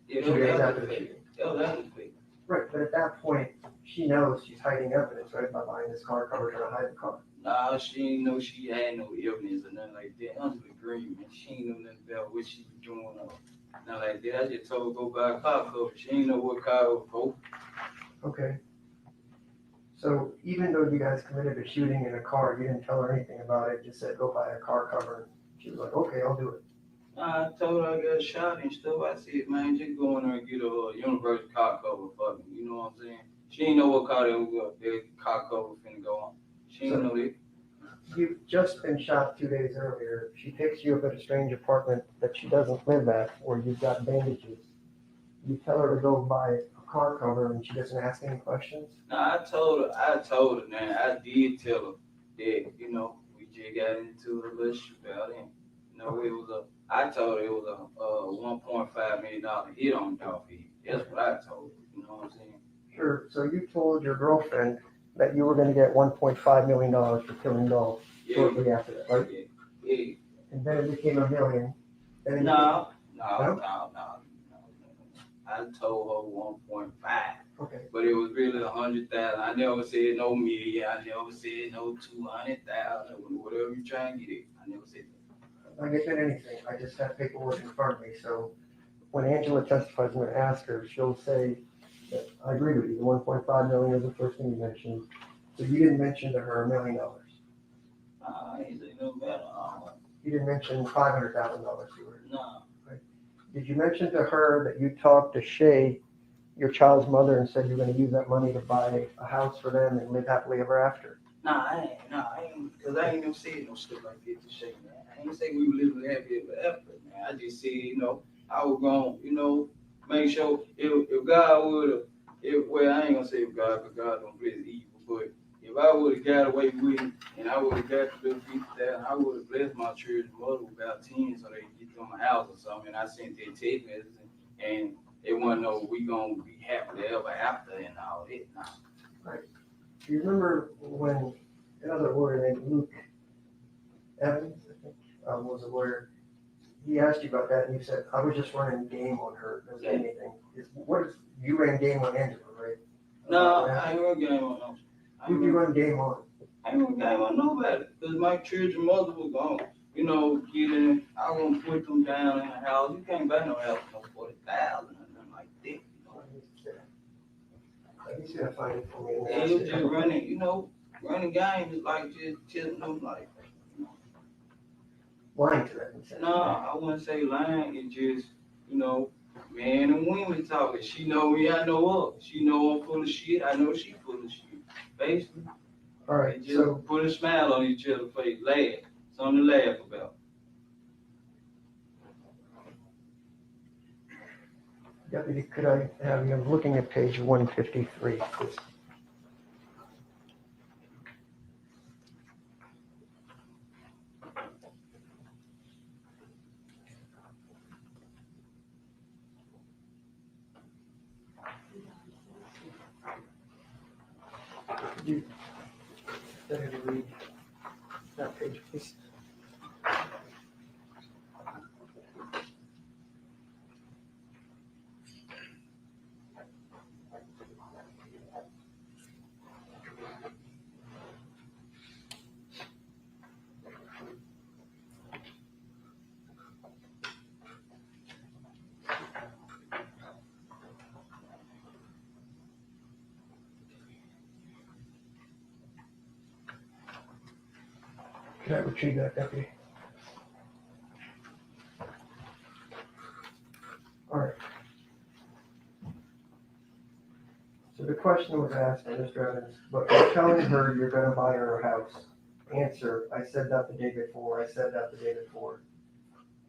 Yeah, 2 days that after was the fake. shooting. That was fake. Right, but at that point, she knows she's hiding evidence, right, by buying this car cover trying to hide the car. Nah, she ain't know she had no evidence or nothing like that. Under the green, man. She ain't know nothing about what she was doing or nothing like that. I just told her go buy a car cover. She ain't know what car it was for. Okay. So even though you guys committed a shooting in a car, you didn't tell her anything about it, just said go buy a car cover. She was like, okay, I'll do it. I told her I got shot and stuff. I said, man, just go in there and get a universal car cover for me. You know what I'm saying? She ain't know what car that car cover finna go on. She ain't know that. You've just been shot 2 days earlier. She picks you up at a strange apartment that she doesn't live at where you've got bandages. You tell her to go buy a car cover and she doesn't ask any questions? Nah, I told her, man, I did tell her that, we just got into a little shit about it. I told her it was a $1.5 million hit on Dolph. That's what I told her, you know what I'm saying? Sure. So you told your girlfriend that you were going to get $1.5 million for killing Dolph shortly after that, right? Yeah. And then it became $1 million. No. I told her 1.5. Okay. But it was really 100,000. I never said no million. I never said no 200,000. Whatever you trying to get it, I never said that. I didn't get anything. I just have paperwork in front of me. So when Angela testifies, I'm going to ask her. She'll say that I agree with you. The 1.5 million is the first thing you mentioned. So you didn't mention to her $1 million. I ain't say no better. You didn't mention $500,000 to her. No. Did you mention to her that you talked to Shay, your child's mother, and said you're going to use that money to buy a house for them and live happily ever after? I ain't, because I ain't never said no stuff like that to Shay, man. I ain't say we were living happy ever after, man. I just said, I was going to, make sure if God would have, well, I ain't going to say if God, because God don't bless evil, but if I would have got away with it and I would have got the little 50,000, I would have blessed my children's mother with about 10 so they could get them a house or something. And I sent that text message and they want to know we going to be happy ever after and all that. Nah. Right. Do you remember when another lawyer named Luke Evans, I think, was a lawyer? He asked you about that and you said, I was just running game on her. Doesn't say anything. You ran game on Angela, right? No, I ain't run game on them. Who'd you run game on? I ain't run game on nobody. Because my children's mother was going, get in. I was going to put them down in the house. You can't buy no house for 40,000 or nothing like that. Let me see if I find it for me. It was just running game is like just telling them like. Lying to them. No, I wouldn't say lying. It's just, man and women talking. She know me, I know her. She know I'm full of shit. I know she full of shit. Basically. All right. Just so put a smile on each other's face. Laugh. Something to laugh about. Deputy, could I have you? I'm looking at page 153. Please. Could you read that page, please? Can I retrieve that, Deputy? All right. So the question was asked by Mr. Evans, but you're telling her you're going to buy her a house. Answer, I said that the day before. I said that the day before.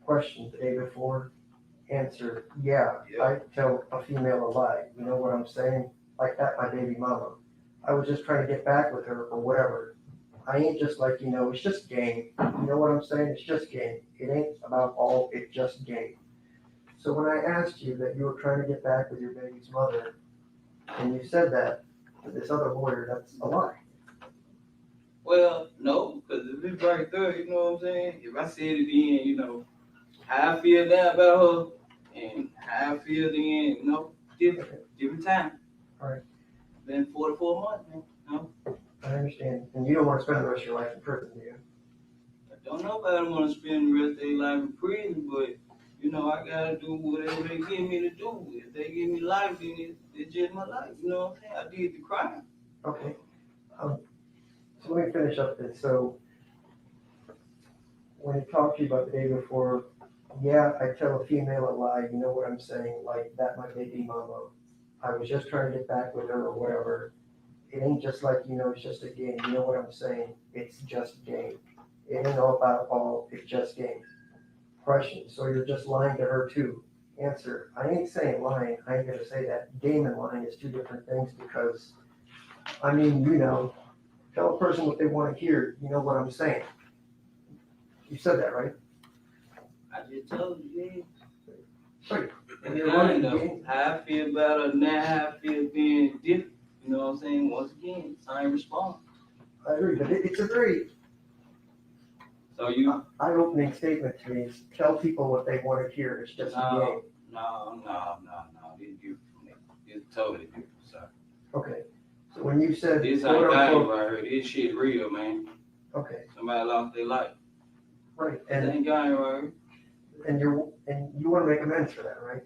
Question, the day before. Answer, yeah. I tell a female a lie. You know what I'm saying? Like that, my baby mama. I was just trying to get back with her or whatever. I ain't just like, it's just game. You know what I'm saying? It's just game. It ain't about all, it's just game. So when I asked you that you were trying to get back with your baby's mother, and you said that to this other lawyer, that's a lie. Well, no, because if it's right there, you know what I'm saying? If I said it then, you know, how I feel now about her and how I feel then, different time. All right. Been 44 months, man. No, I understand. And you don't want to spend the rest of your life in prison, do you? I don't know if I want to spend the rest of their life in prison, but, I got to do whatever they give me to do. If they give me life, then it's just my life, you know what I'm saying? I did the crime. Okay. So let me finish up this. So when he talked to you about the day before, yeah, I tell a female a lie, you know what I'm saying? Like, that my baby mama. I was just trying to get back with her or whatever. It ain't just like, it's just a game. You know what I'm saying? It's just game. It ain't all about all, it's just game. Question, so you're just lying to her too? Answer, I ain't saying lying, I ain't gonna say that. Game and lying is two different things because, tell a person what they want to hear, you know what I'm saying? You said that, right? I just told you, yeah. Right. And And you're I running know game. how I feel about her now, how I feel being different. You know what I'm saying? Once again, same response. I agree, but it's a very So you eye-opening statement to me. Is tell people what they want to hear. It's just a game. No. It's different from that. It's totally different, sir. Okay. So when you said This quote ain't game unquote, right here. This shit real, man. okay, Somebody lost their life. right, This and ain't game right here. and you want to make amends for that, right?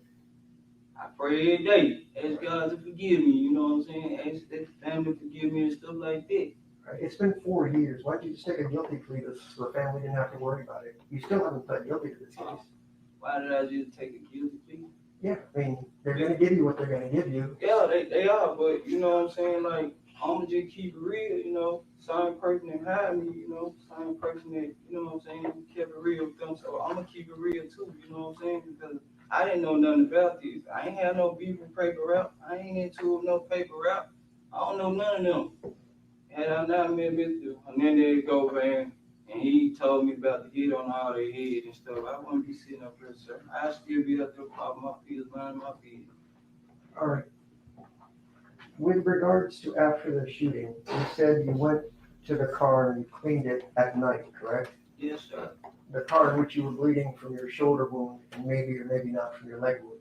I pray every day. Ask God to forgive me, you know what I'm saying? Ask that family to forgive me and stuff like that. Right. It's been 4 years. Why don't you just take a guilty plea so the family didn't have to worry about it? You still haven't pled guilty to this case. Why did I just take a guilty plea? Yeah, I mean, they're going to give you what they're going to give you. Yeah, they are, but you know what I'm saying? Like, I'ma just keep it real, same person that hired me, same person that, you know what I'm saying, kept it real with them. So I'ma keep it real too, you know what I'm saying? Because I didn't know nothing about this. I ain't had no beef with paper route. I ain't into no paper route. I don't know none of them. Had I not met Mr. Hernandez Govan, and he told me about the hit on all their head and stuff, I wouldn't be sitting up here, sir. I'd still be up there popping my pills, minding my business. All right. With regards to after the shooting, you said you went to the car and you cleaned it at night, correct? Yes, sir. The car in which you were bleeding from your shoulder wound and maybe or maybe not from your leg wound.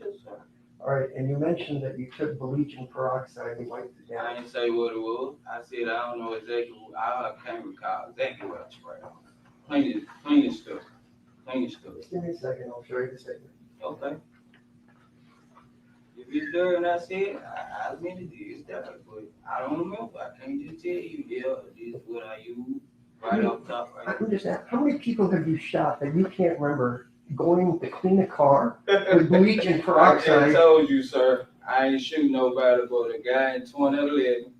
Yes, sir. All right, and you mentioned that you took bleach and peroxide and wiped it I down. didn't say what it was. I said I don't know exactly I can't recall exactly what I sprayed on. Clean stuff. Just give me a second, I'll show you the statement. Okay. If it's there and I said, I admit it is there, but I don't remember. I can't just tell you, this is what I use right off the top right I'm just asking, how many people have you shot that you can't remember going to clean a car with bleach and I peroxide? told you, sir, I ain't shooting nobody but a guy in 2011.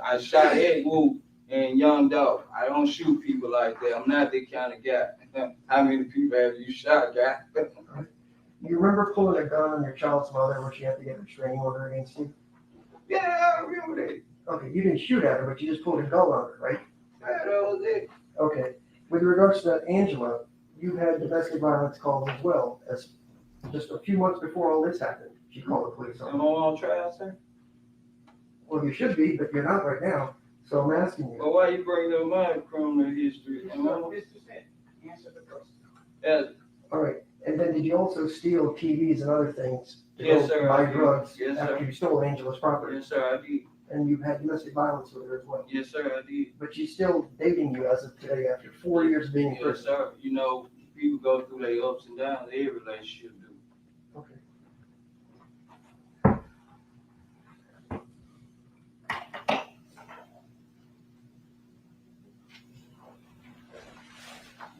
I shot Ed Wu and Young Dolph. I don't shoot people like that. I'm not that kind of guy. How many people have you shot, guy? You remember pulling a gun on your child's mother where she had to get a restraining order against you? Yeah, I remember that. Okay, you didn't shoot at her, but you just pulled a gun on her, right? Yeah, that was it. Okay. With regards to that, Angela, you had domestic violence calls as well, as just a few months before all this happened. She called the police on Am I on trial, sir? Well, you should be, but you're not right now. So I'm asking you. Well, why you bring up my criminal history? Am I on this? Answer the question. Yeah. All right. And then did you also steal TVs and other things to Yes, go sir, buy I did. drugs Yes, after sir. you stole Angela's property? Yes, sir, I did. And you've had domestic violence with her as well? Yes, sir, I did. But she's still dating you as of today after 4 years of being in Yes, prison? sir. People go through their ups and downs. Every relationship do. Okay.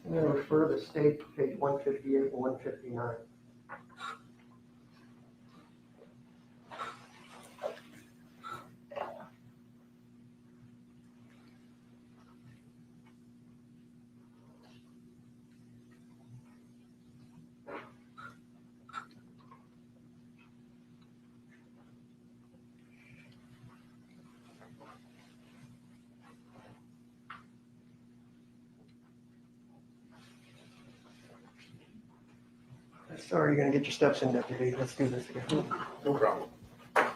I'm going to refer the state to page 158 and 159. Sorry, you're gonna get your steps in, Deputy. Let's do this again. No problem. I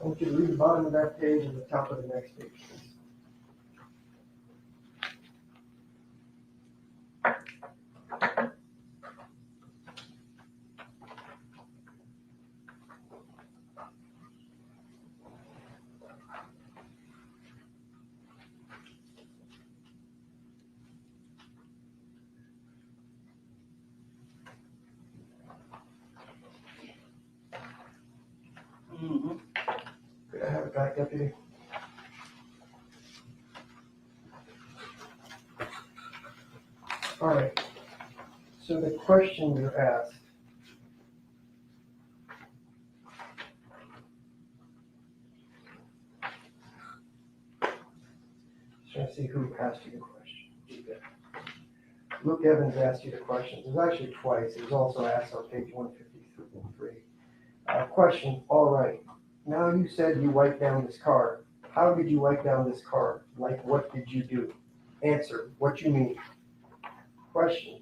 want you to read the bottom of that page and the top of the next page, please. Could I have it back, Deputy? All right. So the question you asked. Just trying to see who asked you the question. Luke Evans asked you the question. It was actually twice. It was also asked on page 153. Question, all right. Now you said you wiped down this car. How did you wipe down this car? Like, what did you do? Answer, what you mean? Question,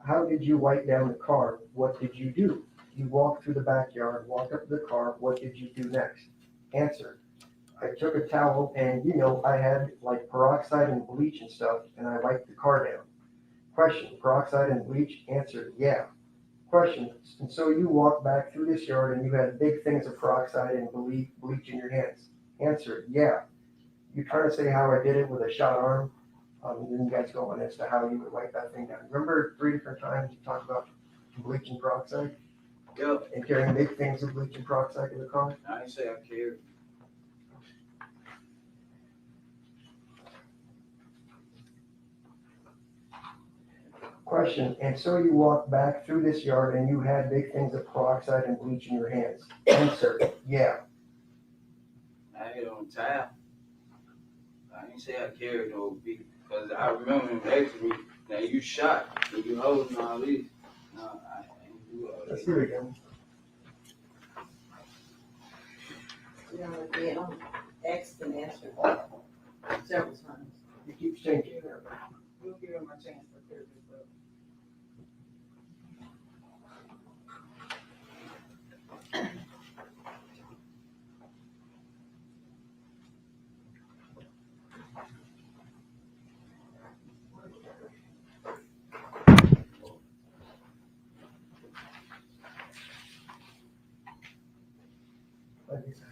how did you wipe down the car? What did you do? You walked through the backyard, walked up to the car. What did you do next? Answer, I took a towel and, I had like peroxide and bleach and stuff, and I wiped the car down. Question, peroxide and bleach? Answer, yeah. Question, and so you walked back through this yard and you had big things of peroxide and bleach in your hands? Answer, yeah. You trying to say how I did it with a shot arm? And then you guys go on as to how you would wipe that thing down. Remember 3 different times you talked about bleach and peroxide? Yep. And carrying big things of bleach and peroxide to the car? I didn't say I cared. Question, and so you walked back through this yard and you had big things of peroxide and bleach in your hands? Answer, yeah. I had it on towel. I didn't say I carried no beat because I remember him asking me, now you shot and you holding all this. No, I didn't do all Let's that. do it again. Asked and answered several times. You keep changing it. We'll give him a chance to clear this up. Like you said.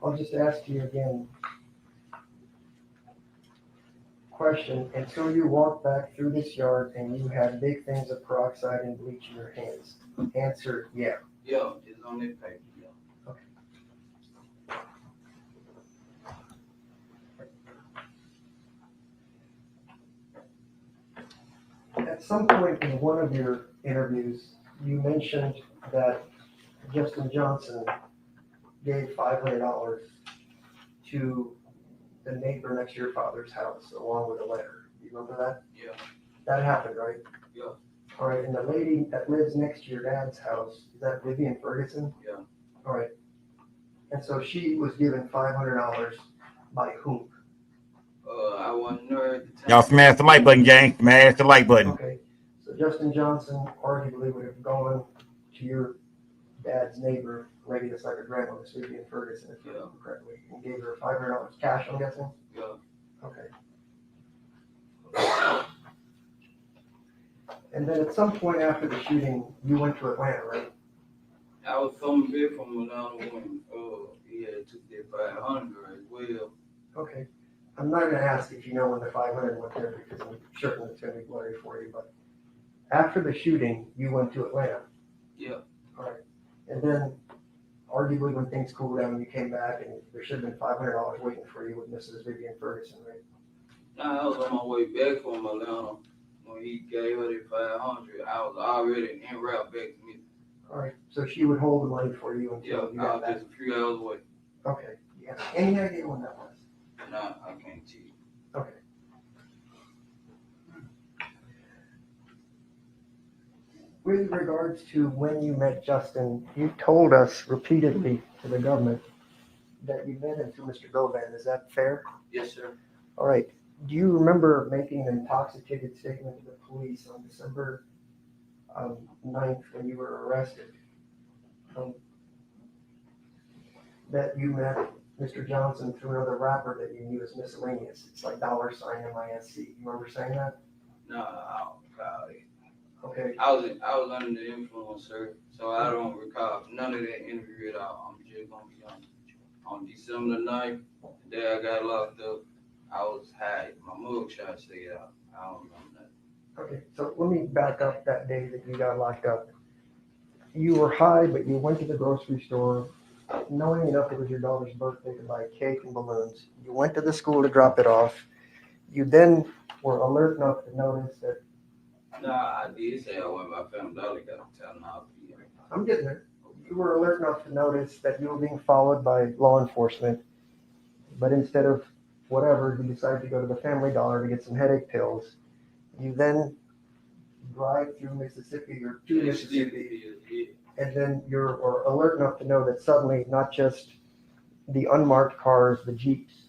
I'll just ask you again. Question, and so you walked back through this yard and you had big things of peroxide and bleach in your hands? Answer, yeah. Yeah, it's on this paper, yeah. At some point in one of your interviews, you mentioned that Justin Johnson gave $500 to the neighbor next to your father's house along with a letter. You remember that? Yeah. That happened, right? Yeah. All right, and the lady that lives next to your dad's house, is that Vivian Ferguson? Yeah. All right. And so she was given $500 by whom? I wasn't there at the time. Y'all smash the like button, gang. Smash the like button. Okay, so Justin Johnson arguably would have gone to your dad's neighbor, maybe that's like a grandma, this Vivian Ferguson, if you remember correctly, and gave her $500 cash, I'm guessing? Yeah. Okay. And then at some point after the shooting, you went to Atlanta, right? I was coming back from another one. He had took that 500 as well. Okay. I'm not gonna ask if you know when the 500 went there because I'm certain it's gonna be blurry for you, but after the shooting, you went to Atlanta. Yeah. All right. And then arguably when things cooled down, you came back and there should have been $500 waiting for you with Mrs. Vivian Ferguson, right? Nah, I was on my way back from Atlanta when he gave her the 500. I was already en route back to me. All right, so she would hold the money for you Yeah, until you I got was back. just a few hours away. Okay, yeah. Any idea when that was? Nah, I can't tell you. Okay. With regards to when you met Justin, you told us repeatedly to the government that you met him through Mr. Govan. Is that fair? Yes, sir. All right. Do you remember making an intoxicated statement to the police on December 9th when you were arrested? That you met Mr. Johnson through another rapper that you knew as miscellaneous. It's like $MISC. You remember saying that? No, I don't recall it. Okay. I was under the influence, sir, so I don't recall none of that interview at all. I'm just gonna be honest with you. On December 9th, the day I got locked up, I was high. My mugshot stayed out. I don't remember that. Okay, so let me back up that day that you got locked up. You were high, but you went to the grocery store, knowing enough it was your daughter's birthday to buy cake and balloons. You went to the school to drop it off. You then were alert enough to notice that. Nah, I did say I went by Family Dollar, got to tell them how to be. I'm getting there. You were alert enough to notice that you were being followed by law enforcement, but instead of whatever, you decided to go to the Family Dollar to get some headache pills. You then drive through Mississippi or to Mississippi, and then you're alert enough to know that suddenly not just the unmarked cars, the Jeeps,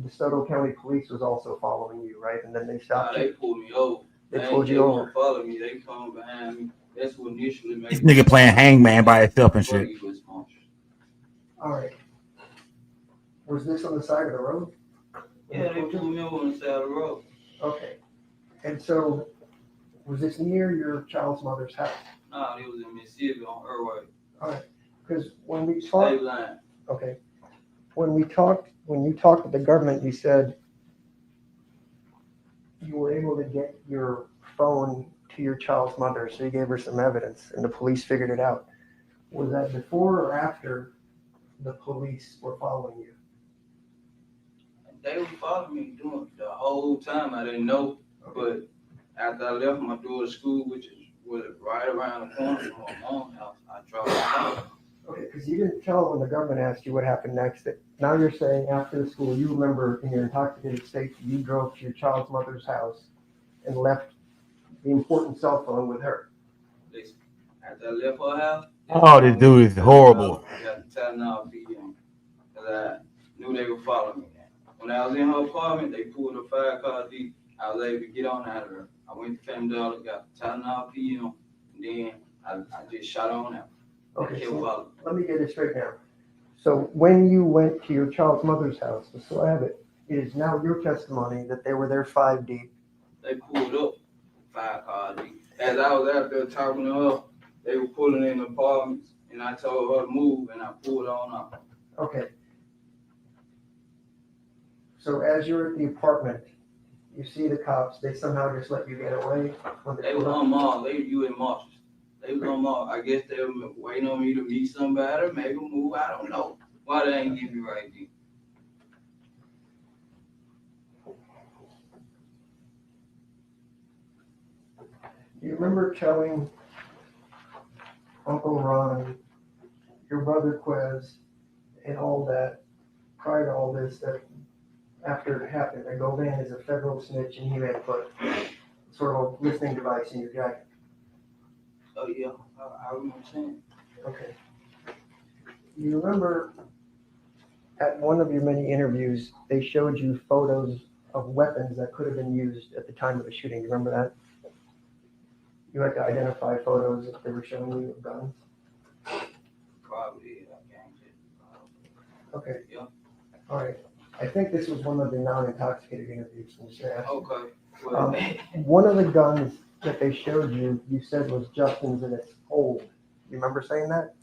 the Stoughton County Police was also following you, right? And then they stopped Nah, you. they pulled me over. They pulled you over. Follow me. They come behind me. That's what initially made This nigga playing hangman by himself and shit. All right. Was this on the side of the road? Yeah, they pulled me over on the side of the road. Okay. And so, was this near your child's mother's house? Nah, it was in Mississippi on Irway. All right. Because when we talked, State line. okay, when you talked to the government, you said you were able to get your phone to your child's mother, so you gave her some evidence, and the police figured it out. Was that before or after the police were following you? They were following me doing the whole time. I didn't know, but after I left my daughter's school, which was right around the corner from my mom's house, I dropped her off. Okay, because you didn't tell when the government asked you what happened next. That now you're saying after the school, you remember in your intoxicated state, you drove to your child's mother's house and left the important cell phone with her. Listen, after I left her house, Oh, this dude is horrible. I got the Tylenol PM because I knew they were following me. When I was in her apartment, they pulled a 5-car deep. I was able to get on out of there. I went to Family Dollar, got the Tylenol PM, and then I just shot on out. Okay, so let me get it straight now. So when you went to your child's mother's house, so I have it, it is now your testimony that they were there 5 deep. They pulled up 5-car deep. As I was out there talking to her, they were pulling in the apartments, and I told her to move, and I pulled on up. Okay. So as you're at the apartment, you see the cops, they somehow just let you get away? They was on Mall, you in Marshall. They was on Mall. I guess they were waiting on me to meet somebody, maybe move, I don't know. Why they ain't give me right then? Do you remember telling Uncle Ron, your brother Quez, and all that, prior to all this, that after it happened, that Govan is a federal snitch and he had put sort of a listening device in your jacket? Oh yeah, I remember saying. Okay. You remember at one of your many interviews, they showed you photos of weapons that could have been used at the time of the shooting. You remember that? You had to identify photos if they were showing you of guns? Probably, I can't get. Okay. Yeah. All right. I think this was one of the non-intoxicated interviews. Okay. One of the guns that they showed you, you said was Justin's and it's old. You remember saying that?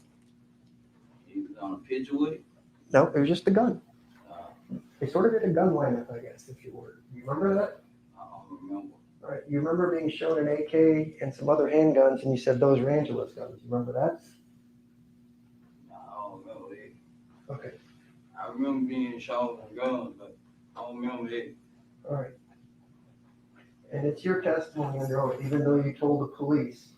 He was on a picture with it? No, it was just a gun. They sort of did a gun lineup, I guess, if you were. You remember that? I don't remember. All right. You remember being shown an AK and some other handguns, and you said those were Angela's guns. You remember that? No, I don't remember that. Okay. I remember being shown some guns, but I don't remember that. All right. And it's your testimony under oath, even though you told the police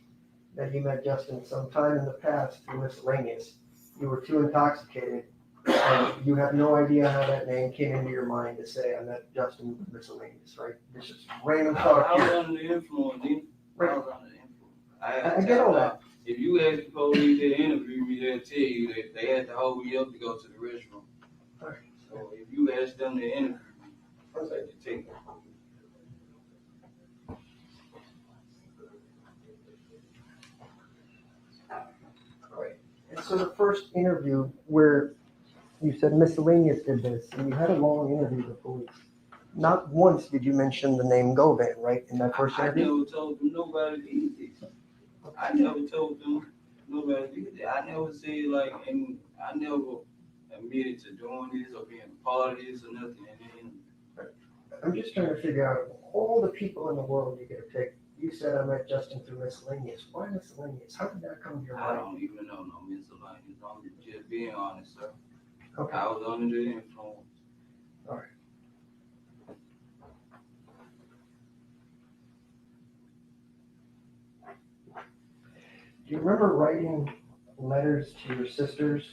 that you met Justin sometime in the past through miscellaneous. You were too intoxicated, and you have no idea how that name came into your mind to say, I met Justin with miscellaneous, right? This is random thought I was here. under the influence, dude. Right. I was under the influence. I get all that. If you ask the police to interview me, they'll tell you that they had to hold me up to go to the restroom. All right. So if you ask them to interview me, first I have to take it. And so the first interview where you said miscellaneous did this, and you had a long interview with police. Not once did you mention the name Govan, right, in that first I interview? never told them nobody did this. I never told them nobody did that. I never said like, and I never admitted to doing this or being a part of this or nothing. And then, I'm just trying to figure out all the people in the world you could pick. You said I met Justin through miscellaneous. Why miscellaneous? How did that come to your I mind? don't even know no miscellaneous. I'm just being honest, sir. Okay. I was under the influence. All right. Do you remember writing letters to your sisters,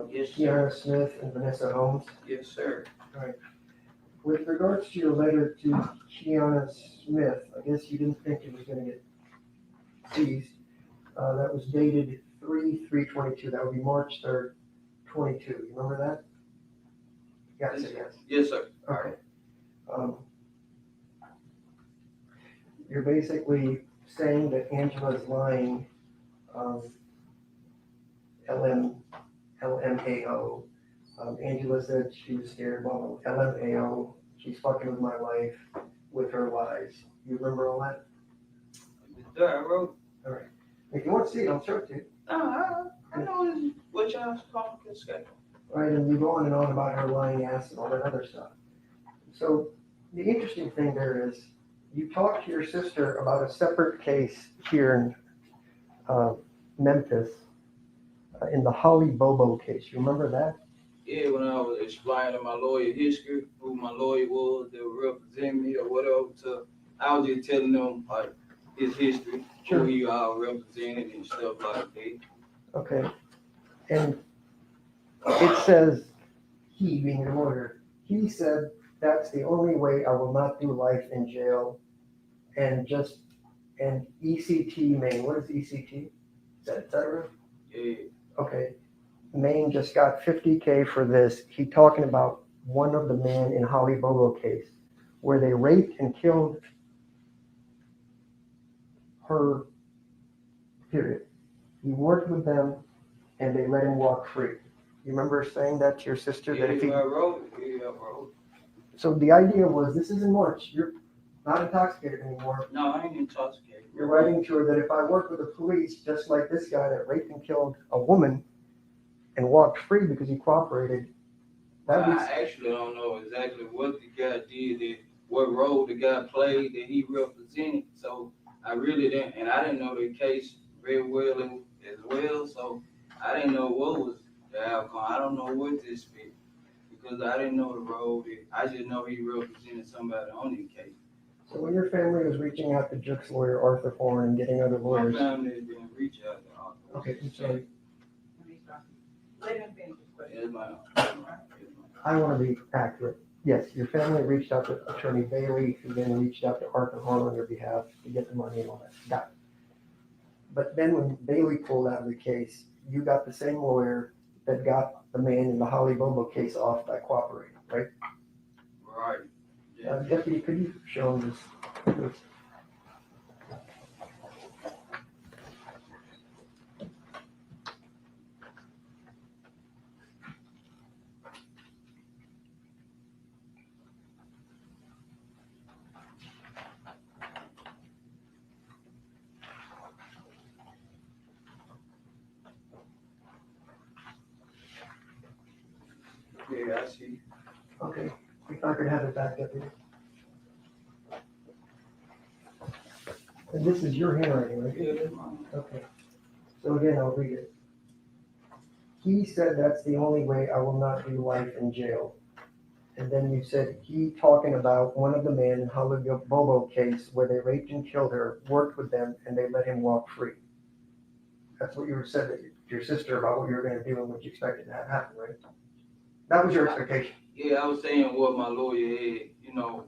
Yes, sir. Kiana Smith and Vanessa Holmes? Yes, sir. All right. With regards to your letter to Kiana Smith, I guess you didn't think it was going to get seized. That was dated 3/3/22. That would be March 3rd, 22. You remember that? Yes, yes. Yes, sir. Okay. You're basically saying that Angela's lying, LMAO. Angela said she was scared, well, LMAO, she's fucking with my life with her lies. You remember all that? I wrote. All right. If you want to see it, I'll show it to you. No, I know what y'all's confidence schedule. Right, and you go on and on about her lying ass and all that other stuff. So the interesting thing there is you talked to your sister about a separate case here in Memphis, in the Holly Bobo case. You remember that? Yeah, when I was explaining my lawyer history, who my lawyer was, that would represent me or whatever, I was just telling them like his history, who he all represented and stuff like that. Okay. And it says, he being the lawyer, he said, that's the only way I will not do life in jail. And ECT, Maine, what is ECT? Is that et cetera? Yeah. Okay. Maine just got $50K for this. He talking about one of the men in Holly Bobo case where they raped and killed her, period. He worked with them and they let him walk free. You remember saying that to your sister? Yeah, That if he, I wrote. Yeah, I wrote. so the idea was, this is in March, you're not intoxicated anymore. No, I ain't intoxicated. You're writing to her that if I work with the police, just like this guy that raped and killed a woman and walked free because he cooperated, that Well, was, I actually don't know exactly what the guy did, what role the guy played that he represented. So I really didn't, and I didn't know the case very well as well. So I didn't know what was the outcome. I don't know what to expect because I didn't know the role. I just know he represented somebody on the case. so when your family was reaching out to Juke's lawyer, Arthur Foreign, and getting other My lawyers. family didn't reach out to Arthur. Okay, I'm sorry. Let him finish his question. It's my, I want to be accurate. Yes, your family reached out to Attorney Bailey, who then reached out to Arthur Horn on your behalf to get the money and all that. Got it. But then when Bailey pulled out of the case, you got the same lawyer that got the man in the Holly Bobo case off by cooperating, right? right. Yeah. Deputy, could you show him this? Yeah, I see. Okay, if I could have it back, Deputy. And this is your handwriting, right? Yeah, that's mine. Okay. So again, I'll read it. He said that's the only way I will not do life in jail. And then you said he talking about one of the men in Hollywood Bobo case where they raped and killed her, worked with them, and they let him walk free. That's what you said to your sister about what you were going to do and what you expected to have happen, right? That was your expectation. Yeah, I was saying what my lawyer had,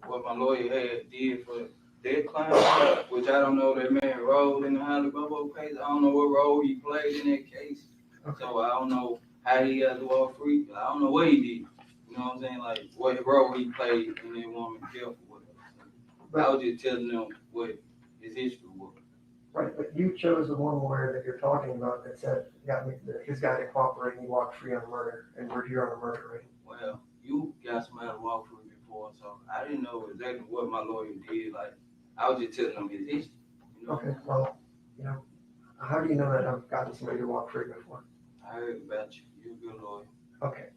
what my lawyer had did for their client, which I don't know that man role in the Hollywood Bobo case. I don't know what role he played in that case. Okay. So I don't know how he had to walk free. I don't know what he did. You know what I'm saying? Like what role he played in that woman killed or whatever. I was just telling them what his history was. Right, but you chose the one lawyer that you're talking about that said his guy to cooperate and he walked free on murder, and we're here on a murder, right? Well, you got somebody to walk free before, so I didn't know exactly what my lawyer did. Like I was just telling them his history. Okay, well, how do you know that I've gotten somebody to walk free before? I heard about you. You're a good lawyer. Okay.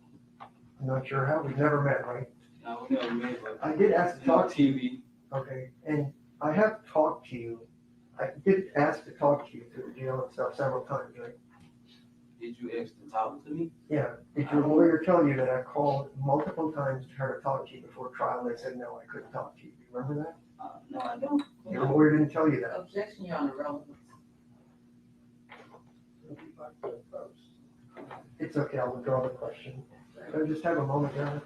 I'm not sure how. We've never met, right? No, we never met, but I did ask to talk to you. TV. Okay, and I have talked to you. I did ask to talk to you through the jail and stuff several times, right? Did you ask to talk to me? Yeah. Did your lawyer tell you that I called multiple times to try to talk to you before trial and they said, no, I couldn't talk to you? Do you remember that? No, I don't. Your lawyer didn't tell you that? Objection, Your Honor, relevance. It's okay, I'll withdraw the question. Can I just have a moment, Your Honor?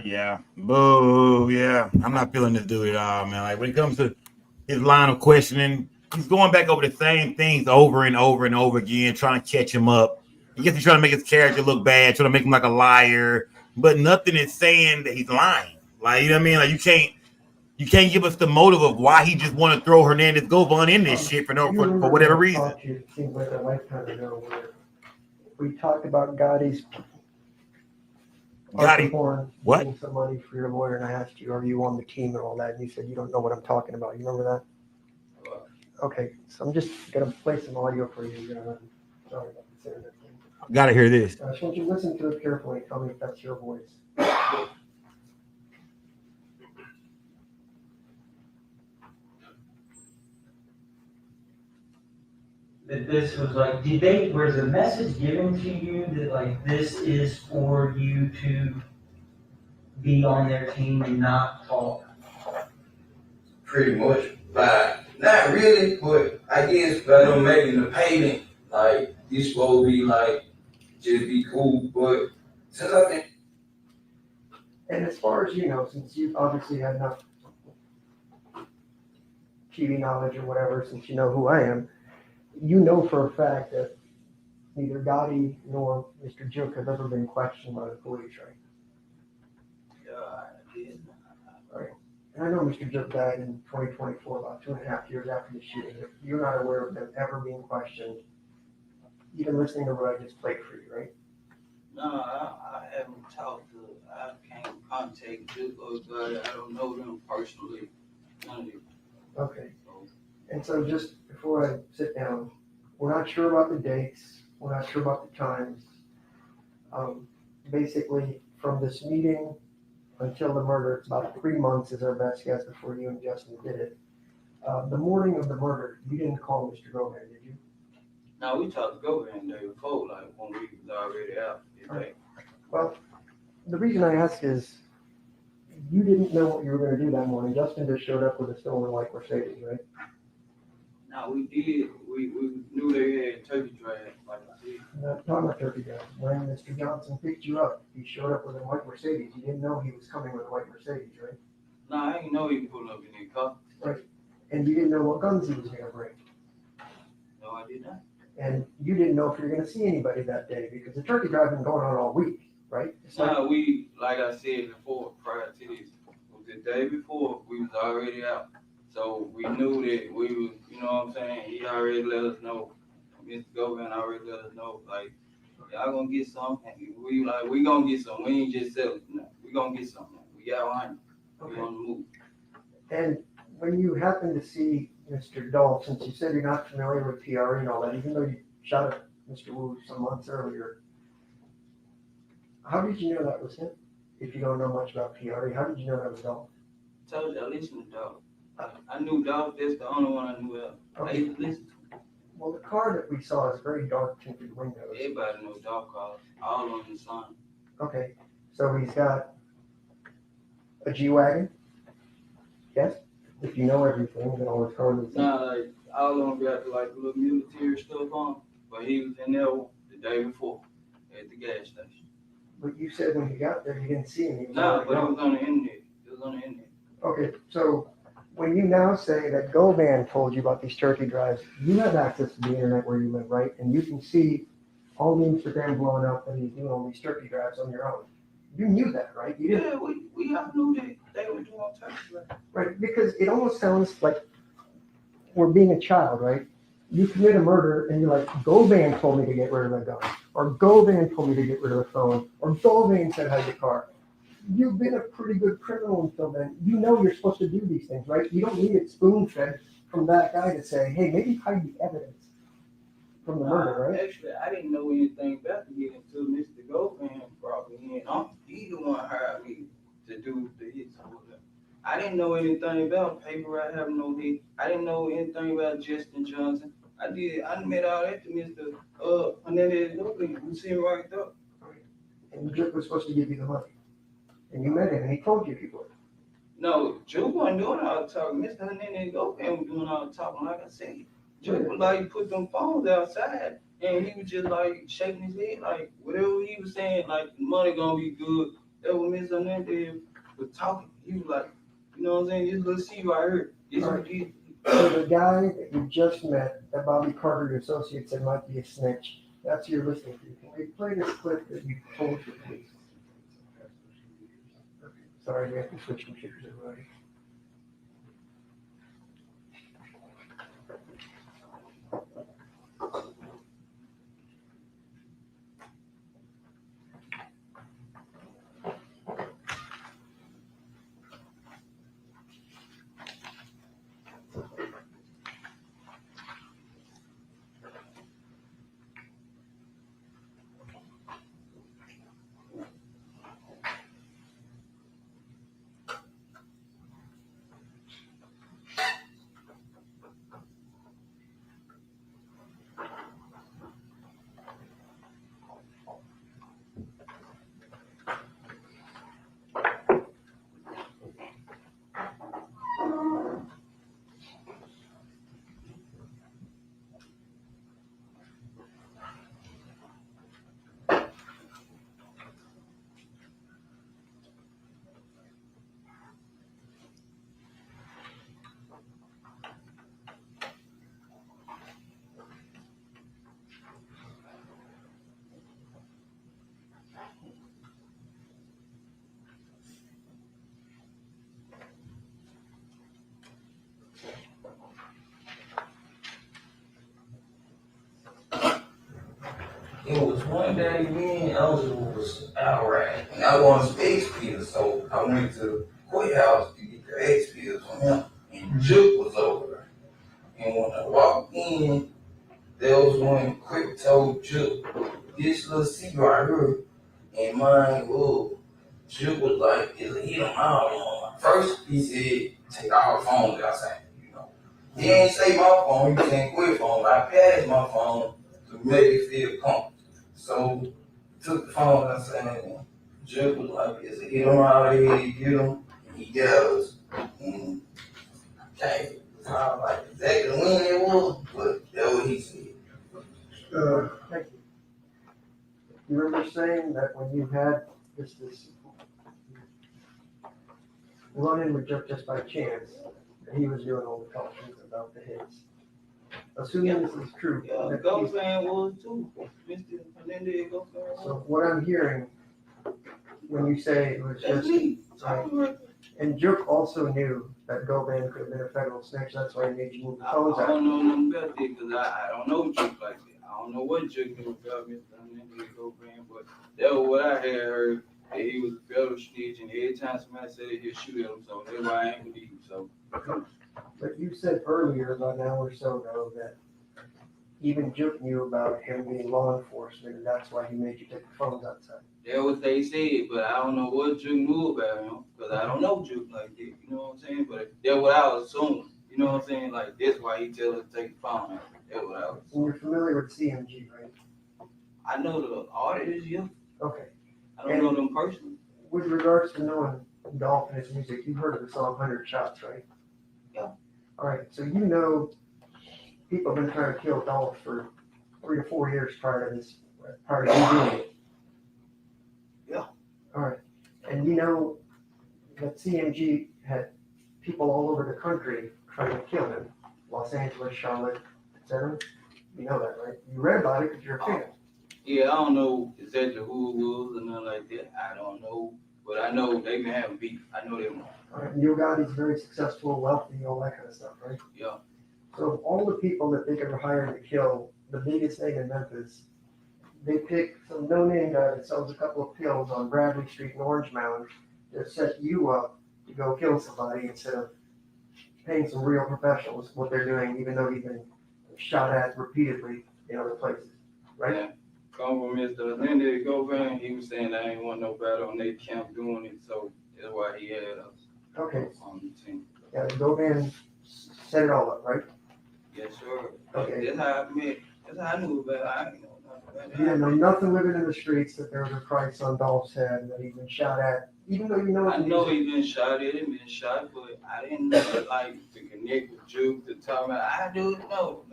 Yeah. Boo, yeah. I'm not feeling this dude at all, man. Like when it comes to his line of questioning, he's going back over the same things over and over and over again, trying to catch him up. I guess he's trying to make his character look bad, trying to make him like a liar, but nothing is saying that he's lying. Like, you know what I mean? Like you can't give us the motive of why he just want to throw Hernandez Govan in this shit for whatever reason. It seems like a lifetime ago where we talked about Gotti's What? Getting some money for your lawyer, and I asked you, are you on the team and all that? And you said you don't know what I'm talking about. You remember that? Okay, so I'm just gonna play some audio for you. Sorry about this internet thing. Gotta hear this. I just want you to listen to it carefully. Tell me if that's your voice. That this was like, was a message given to you that like this is for you to be on their team and not talk? Pretty much, like not really, but I guess by them making the payment, like this supposed to be like just be cool, but since I think. And as far as you know, since you've obviously had enough TV knowledge or whatever, since you know who I am, you know for a fact that neither Gotti nor Mr. Jook have ever been questioned by the police, right? Yeah, I did. Right. And I know Mr. Jook died in 2024, about 2.5 years after the shooting. You're not aware of them ever being questioned, even listening to what I just played for you, right? No, I haven't talked to, I can't contact Jook or Gotti. I don't know them personally. None of them. Okay. And so just before I sit down, we're not sure about the dates. We're not sure about the times. Basically, from this meeting until the murder, it's about 3 months is our best guess before you and Justin did it. The morning of the murder, you didn't call Mr. Govan, did you? No, we talked to Govan the day before, like when we was already out. Right. Well, the reason I ask is you didn't know what you were going to do that morning. Justin just showed up with a stolen white Mercedes, right? No, we did. We knew they had turkey drive, like I said. Not talking about turkey drive. When Mr. Johnson picked you up, he showed up with a white Mercedes. You didn't know he was coming with a white Mercedes, right? No, I didn't know he was pulling up in that car. Right. And you didn't know what guns he was going to bring. No, I did not. And you didn't know if you were going to see anybody that day because the turkey drive had been going on all week, right? No, we, like I said before, prior to this, it was the day before we was already out. So we knew that we was, you know what I'm saying? He already let us know. Mr. Govan already let us know, like, y'all gonna get something. We gonna get something. We ain't just selling nothing. We gonna get something. We got one. We on the move. And when you happen to see Mr. Dolph, since you said you're not familiar with PRE and all that, even though you shot at Mr. Wu some months earlier, how did you know that was him? If you don't know much about PRE, how did you know that was Dolph? I told you, I listened to Dolph. I knew Dolph, that's the only one I knew of. I used to listen to. Well, the car that we saw is very dark tinted windows. Everybody knows Dolph cars, all on the sign. Okay, so he's got a G-Wagon? Yes? If you know everything, then all his cars is. Nah, like, all of them got like little military stuff on, but he was in there the day before at the gas station. But you said when you got there, you didn't see him. He was Nah, already but it gone. was on the internet. It was on the internet. Okay, so when you now say that Govan told you about these turkey drives, you have access to the internet where you live, right? And you can see all the Instagram blowing up that he's doing all these turkey drives on your own. You knew that, right? You didn't. Yeah, we all knew that they were doing turkey drives. Right, because it almost sounds like we're being a child, right? You commit a murder and you're like, Govan told me to get rid of the gun, or Govan told me to get rid of the phone, or Govan said hide your car. You've been a pretty good criminal until then. You know you're supposed to do these things, right? You don't need it spoon-fed from that guy to say, hey, maybe hide the evidence from the murder, right? Actually, I didn't know anything about the hit until Mr. Govan brought me in. He the one hired me to do the hits. I didn't know anything about paper route having no hit. I didn't know anything about Justin Johnson. I met all that to Mr. Hernandez, who seemed right there. And Juke was supposed to give you the money. And you met him and he told you he would. No, Juke wasn't doing all the talking. Mr. Hernandez Govan was doing all the talking, like I said. Juke was like, put them phones outside, and he was just like shaking his head, like whatever he was saying, like the money gonna be good. That was Mr. Hernandez was talking. He was like, you know what I'm saying? This little C right here. This Right. what he. So the guy that you just met, that Bobby Carter Associates said might be a snitch, that's your listening to. Can we play this clip that you told the police? Sorry, we have to switch computers, everybody. It was one day, me and Eligible was out riding, and I wanted some egg pills, so I went to the courthouse to get the egg pills from him, and Juke was over there. And when I walked in, there was one quick told Juke, this little C right here, and mine, Juke was like, he don't know. First, he said, take all the phones outside, you know. He ain't say my phone, he saying quit phone. I passed my phone to make it feel comfortable. So, took the phone outside, and Juke was like, hit him out of here, get him, and he got us. And okay, so I was like, exactly when it was, but that's what he said. Thank you. You remember saying that when you had this run-in with Juke just by chance, that he was doing all the talking about the hits. Assuming this is true. Yeah, Govan was too. Mr. Hernandez Govan was. So what I'm hearing, when you say it was just, right, and Juke also knew that Govan could have been a federal snitch, that's why he made you move the phones I out. don't know nothing about that because I don't know Juke like that. I don't know what Juke knew about Mr. Hernandez Govan, but that was what I had heard, that he was a federal snitch, and every time somebody said he'd shoot at him, so that's why I ain't believe him. So. But you said earlier, about an hour or so ago, that even Juke knew about him being law enforcement, and that's why he made you take the phones outside. That's what they said, but I don't know what Juke knew about him. because I don't know Juke like that, you know what I'm saying? But that's what I was assuming, you know what I'm saying? Like, that's why he tell us to take the phone. That's what I was And you're familiar with CMG, right? I know the artists, yeah. Okay. I don't know them personally. With regards to knowing Dolph and his music, you've heard of the song 100 Shots, right? Yeah. All right, so you know people have been trying to kill Dolph for 3 to 4 years prior to you doing it. Yeah. All right, and you know that CMG had people all over the country trying to kill him. Los Angeles, Charlotte, etc. You know that, right? You read about it because you're a fan. Yeah, I don't know exactly who it was or nothing like that. I don't know. But I know they've been having beef. I know they won't. All right, Yo Gotti's very successful, wealthy, all that kind of stuff, right? Yeah. So all the people that they could hire to kill the biggest thing in Memphis, they pick some no-name guy that sells a couple of pills on Bradley Street in Orange Mound to set you up to go kill somebody instead of paying some real professionals what they're doing, even though he's been shot at repeatedly in other places, right? Yeah. Come from Mr. Hernandez, Govan, he was saying I ain't want nobody on their camp doing it, so that's why he had us Okay. on the team. Yeah, Govan set it all up, right? Yes, sir. Okay. That's how I met. That's how I knew about it. I didn't know nothing about it. You didn't know nothing living in the streets that there was a price on Dolph's head, that he'd been shot at, even though you know I know he been shot at him, been shot, but I didn't know like to connect with Juke to talk about. I do it. No.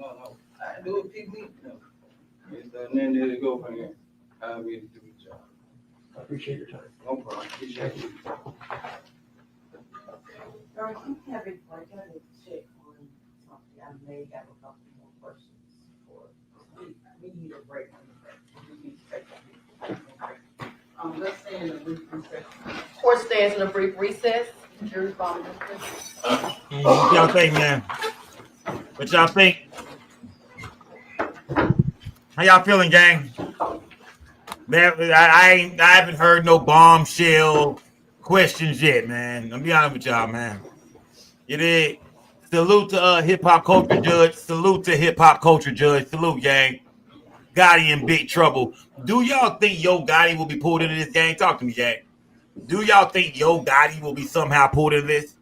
I do it. People need to know. Mr. Hernandez, Govan, I'll be able to do the job. I appreciate your time. No problem. Appreciate you. Darren, you have it, like, I need to check on something. I may have a couple more questions for, we need a break. We need to take a break. Let's stay in a brief recess. Court stands in a brief recess. Jury following. What y'all think, man? What y'all think? How y'all feeling, gang? Man, I haven't heard no bombshell questions yet, man. I'll be honest with y'all, man. You did. Salute to hip hop culture judge. Salute to hip hop culture judge. Salute, gang. Gotti in big trouble. Do y'all think Yo Gotti will be pulled into this, gang? Talk to me, gang. Do y'all think Yo Gotti will be somehow pulled into this?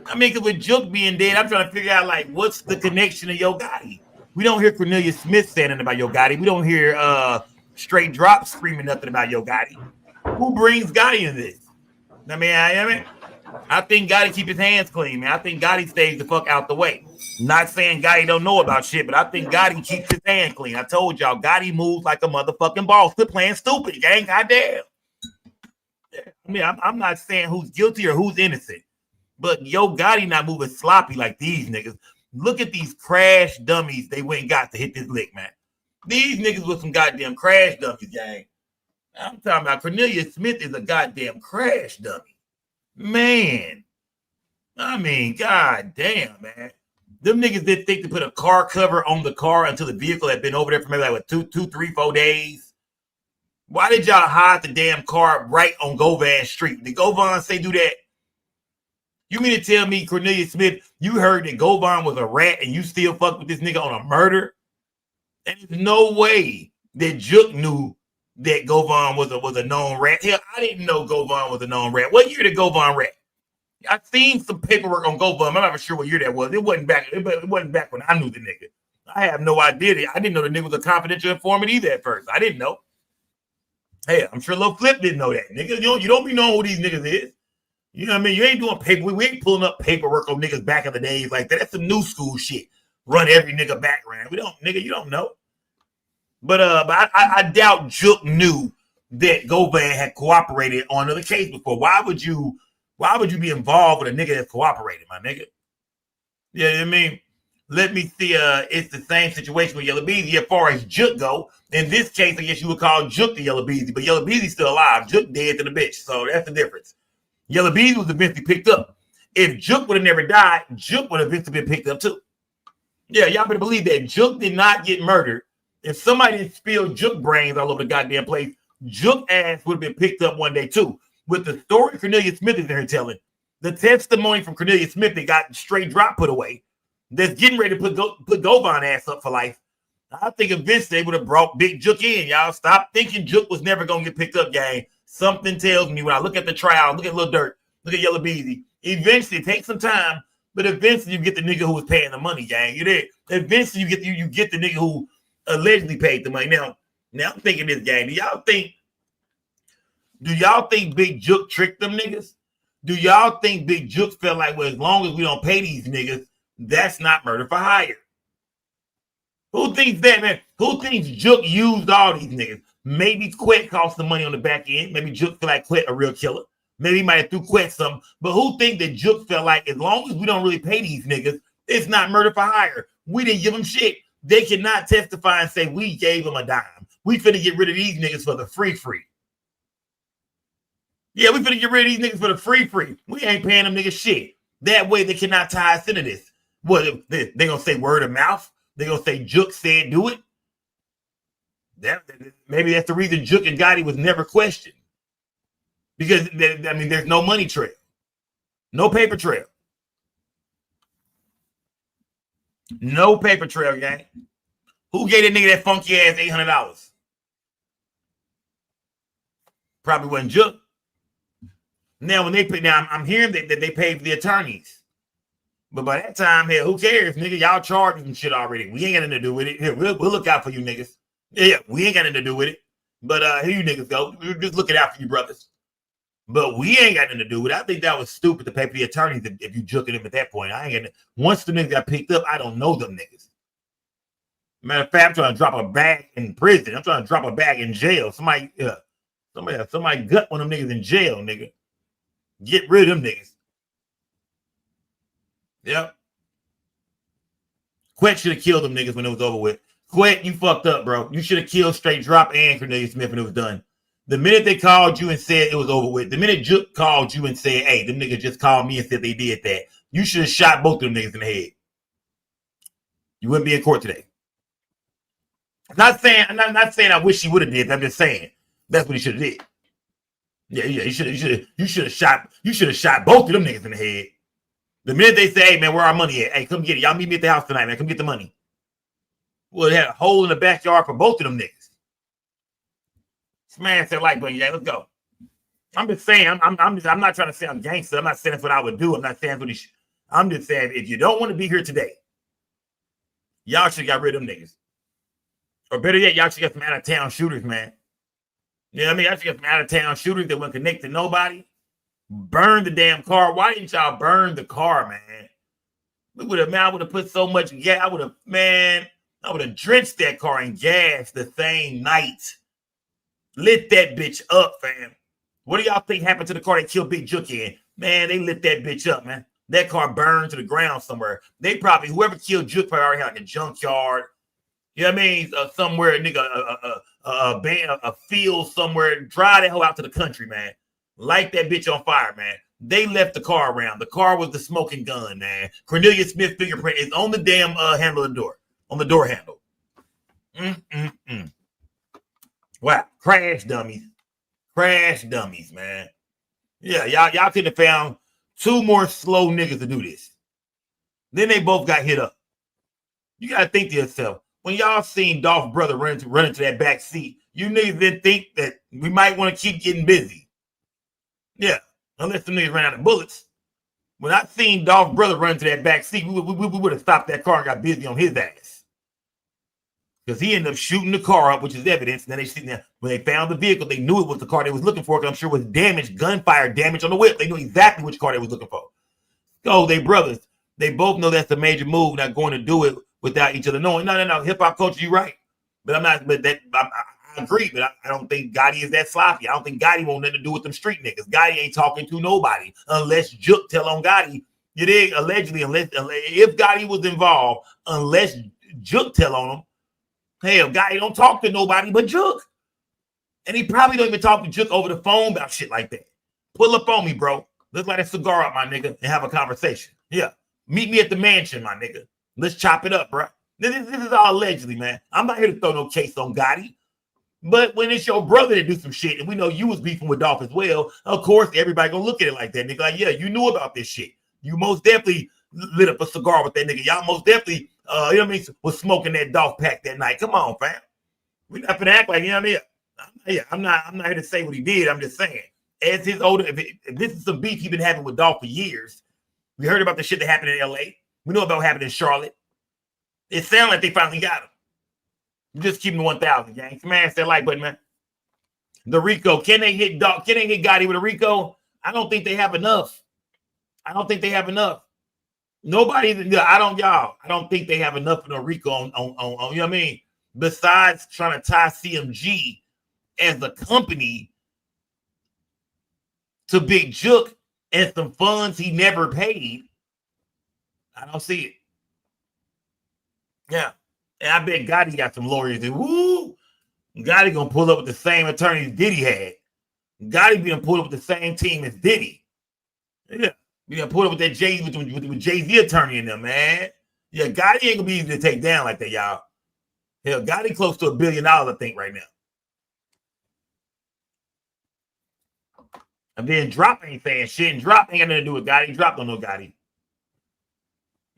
I mean, because with Juke being dead, I'm trying to figure out, like, what's the connection to Yo Gotti? We don't hear Cornelius Smith saying anything about Yo Gotti. We don't hear Straight Drop screaming nothing about Yo Gotti. Who brings Gotti in this? I think Gotti keep his hands clean, man. I think Gotti stays the fuck out the way. Not saying Gotti don't know about shit, but I think Gotti keeps his hand clean. I told y'all, Gotti moves like a motherfucking boss. Quit playing stupid, gang. Goddamn. I mean, I'm not saying who's guilty or who's innocent, but Yo Gotti not moving sloppy like these niggas. Look at these crash dummies they went and got to hit this lick, man. These niggas with some goddamn crash dummies, gang. I'm talking about Cornelius Smith is a goddamn crash dummy. Man. I mean, goddamn, man. Them niggas didn't think to put a car cover on the car until the vehicle had been over there for maybe like, what, 2, 3, 4 days? Why did y'all hide the damn car right on Govan Street? Did Govan say do that? You mean to tell me, Cornelius Smith, you heard that Govan was a rat and you still fuck with this nigga on a murder? And there's no way that Juke knew that Govan was a known rat. Hell, I didn't know Govan was a known rat. What year did Govan rat? I seen some paperwork on Govan. I'm not sure what year that was. It wasn't back when I knew the nigga. I have no idea. I didn't know the nigga was a confidential informant either at first. I didn't know. Hey, I'm sure Lil Flip didn't know that. Nigga, you don't be knowing who these niggas is. You know what I mean? You ain't doing paperwork. We ain't pulling up paperwork on niggas back in the days like that. That's some new school shit. Run every nigga background. You don't know. But I doubt Juke knew that Govan had cooperated on another case before. Why would you be involved with a nigga that cooperated, my nigga? You know what I mean? Let me see. It's the same situation with Yellow Beezy as far as Juke go. In this case, I guess you would call Juke the Yellow Beezy, but Yellow Beezy's still alive. Juke dead to the bitch. So that's the difference. Yellow Beezy was eventually picked up. If Juke would have never died, Juke would have eventually been picked up too. Yeah, y'all better believe that Juke did not get murdered. If somebody didn't spill Juke brains all over the goddamn place, Juke ass would have been picked up one day too. With the story Cornelius Smith is there telling, the testimony from Cornelius Smith that got Straight Drop put away, that's getting ready to put Govan ass up for life. I think eventually they would have brought Big Juke in. Y'all stop thinking Juke was never gonna get picked up, gang. Something tells me when I look at the trial, look at Lil Durk, Look at Yellow Beezy. Eventually, it takes some time, but eventually you get the nigga who was paying the money, gang. You did. Eventually, you get the nigga who allegedly paid the money. Now I'm thinking this, gang. Do y'all think Big Jook tricked them niggas? Do y'all think Big Jook felt like, well, as long as we don't pay these niggas, that's not murder for hire? Who thinks that, man? Who thinks Jook used all these niggas? Maybe Quet cost the money on the back end. Maybe Jook feel like Quet a real killer. Maybe he might have threw Quet something. But who think that Jook felt like, as long as we don't really pay these niggas, it's not murder for hire? We didn't give them shit. They cannot testify and say we gave them a dime. We finna get rid of these niggas for the free. Yeah, we finna get rid of these niggas for the free. We ain't paying them niggas shit. That way they cannot tie us into this. What, they gonna say word of mouth? They gonna say Jook said do it? Maybe that's the reason Jook and Gotti was never questioned. Because, I mean, there's no money trail. No paper trail. No paper trail, gang. Who gave that nigga that funky ass $800? Probably wasn't Jook. Now, when they pay, now I'm hearing that they paid for the attorneys. But by that time, hell, who cares, nigga? Y'all charged some shit already. We ain't got nothing to do with it. Here, we'll look out for you niggas. Yeah, we ain't got nothing to do with it. But here you niggas go. We're just looking out for you brothers. But we ain't got nothing to do with it. I think that was stupid to pay for the attorneys if you jooking them at that point. I ain't got once the niggas got picked up, I don't know them niggas. Matter of fact, I'm trying to drop a bag in prison. I'm trying to drop a bag in jail. Somebody gut one of them niggas in jail, nigga. Get rid of them niggas. Yep. Quet should have killed them niggas when it was over with. Quet, you fucked up, bro. You should have killed Straight Drop and Cornelius Smith when it was done. The minute they called you and said it was over with, the minute Jook called you and said, hey, them niggas just called me and said they did that, you should have shot both of them niggas in the head. You wouldn't be in court today. I'm not saying I wish he would have did. I'm just saying that's what he should have did. Yeah, you should have shot both of them niggas in the head. The minute they say, hey man, where our money at? Hey, come get it. Y'all meet me at the house tonight, man. Come get the money. Well, it had a hole in the backyard for both of them niggas. Smash that like button, yeah. Let's go. I'm just saying. I'm not trying to say I'm gangster. I'm not saying that's what I would do. I'm not saying what I'm just saying if you don't want to be here today, y'all should have got rid of them niggas. Or better yet, y'all should get some out of town shooters, man. You know what I mean? Y'all should get some out of town shooters that wouldn't connect to nobody. Burn the damn car. Why didn't y'all burn the car, man? I would have put so much gas. I would have drenched that car in gas the same night. Lit that bitch up, fam. What do y'all think happened to the car that killed Big Jook in? Man, they lit that bitch up, man. That car burned to the ground somewhere. They probably, whoever killed Jook probably already had like a junkyard. You know what I mean? Somewhere, nigga, a field somewhere. Drive that hoe out to the country, man. Light that bitch on fire, man. They left the car around. The car was the smoking gun, man. Cornelius Smith fingerprint is on the damn handle of the door. On the door handle. Wow. Crash dummies, man. Yeah, y'all could have found two more slow niggas to do this. Then they both got hit up. You gotta think to yourself, when y'all seen Dolph brother run into that back seat, you niggas didn't think that we might want to keep getting busy. Yeah, unless the niggas ran out of bullets. When I seen Dolph brother run into that back seat, we would have stopped that car and got busy on his ass. Because he ended up shooting the car up, which is evidence. And then when they found the vehicle, they knew it was the car they was looking for, because I'm sure it was damaged, gunfire damage on the whip. They knew exactly which car they was looking for. So they brothers. They both know that's a major move, not going to do it without each other knowing. No. Hip-hop culture, you're right. But I agree, but I don't think Gotti is that sloppy. I don't think Gotti want nothing to do with them street niggas. Gotti ain't talking to nobody unless Jook tell on Gotti. You dig? Allegedly, if Gotti was involved, unless Jook tell on him, hell, Gotti don't talk to nobody but Jook. And he probably don't even talk to Jook over the phone about shit like that. Pull up on me, bro. Let's light a cigar up, my nigga, and have a conversation. Yeah. Meet me at the mansion, my nigga. Let's chop it up, bro. This is all allegedly, man. I'm not here to throw no case on Gotti. But when it's your brother that do some shit, and we know you was beefing with Dolph as well, of course, everybody gonna look at it like that. Nigga, like, yeah, you knew about this shit. You most definitely lit up a cigar with that nigga. Y'all most definitely, you know what I mean, was smoking that Dolph pack that night. Come on, fam. We not gonna act like, you know what I mean? Yeah, I'm not here to say what he did. I'm just saying. as his older, if this is some beef he's been having with Dolph for years. We heard about the shit that happened in LA. We know about what happened in Charlotte. It sounds like they finally got him. Just keep him 1,000, gang. Smash that like button, man. The Rico, can they hit Dolph? Can they hit Gotti with a Rico? I don't think they have enough. I don't think they have enough. Nobody, I don't think they have enough of a Rico on, you know what I mean? Besides trying to tie CMG as a company to Big Jook and some funds he never paid, I don't see it. Yeah. And I bet Gotti got some lawyers that, woo, Gotti gonna pull up with the same attorneys Diddy had. Gotti being pulled up with the same team as Diddy. Yeah. We gonna pull up with that with Jay-Z attorney in them, man. Yeah, Gotti ain't gonna be easy to take down like that, y'all. Hell, Gotti close to $1 billion, I think, right now. And then Drop ain't saying shit, and Drop ain't got nothing to do with Gotti. Drop don't know Gotti.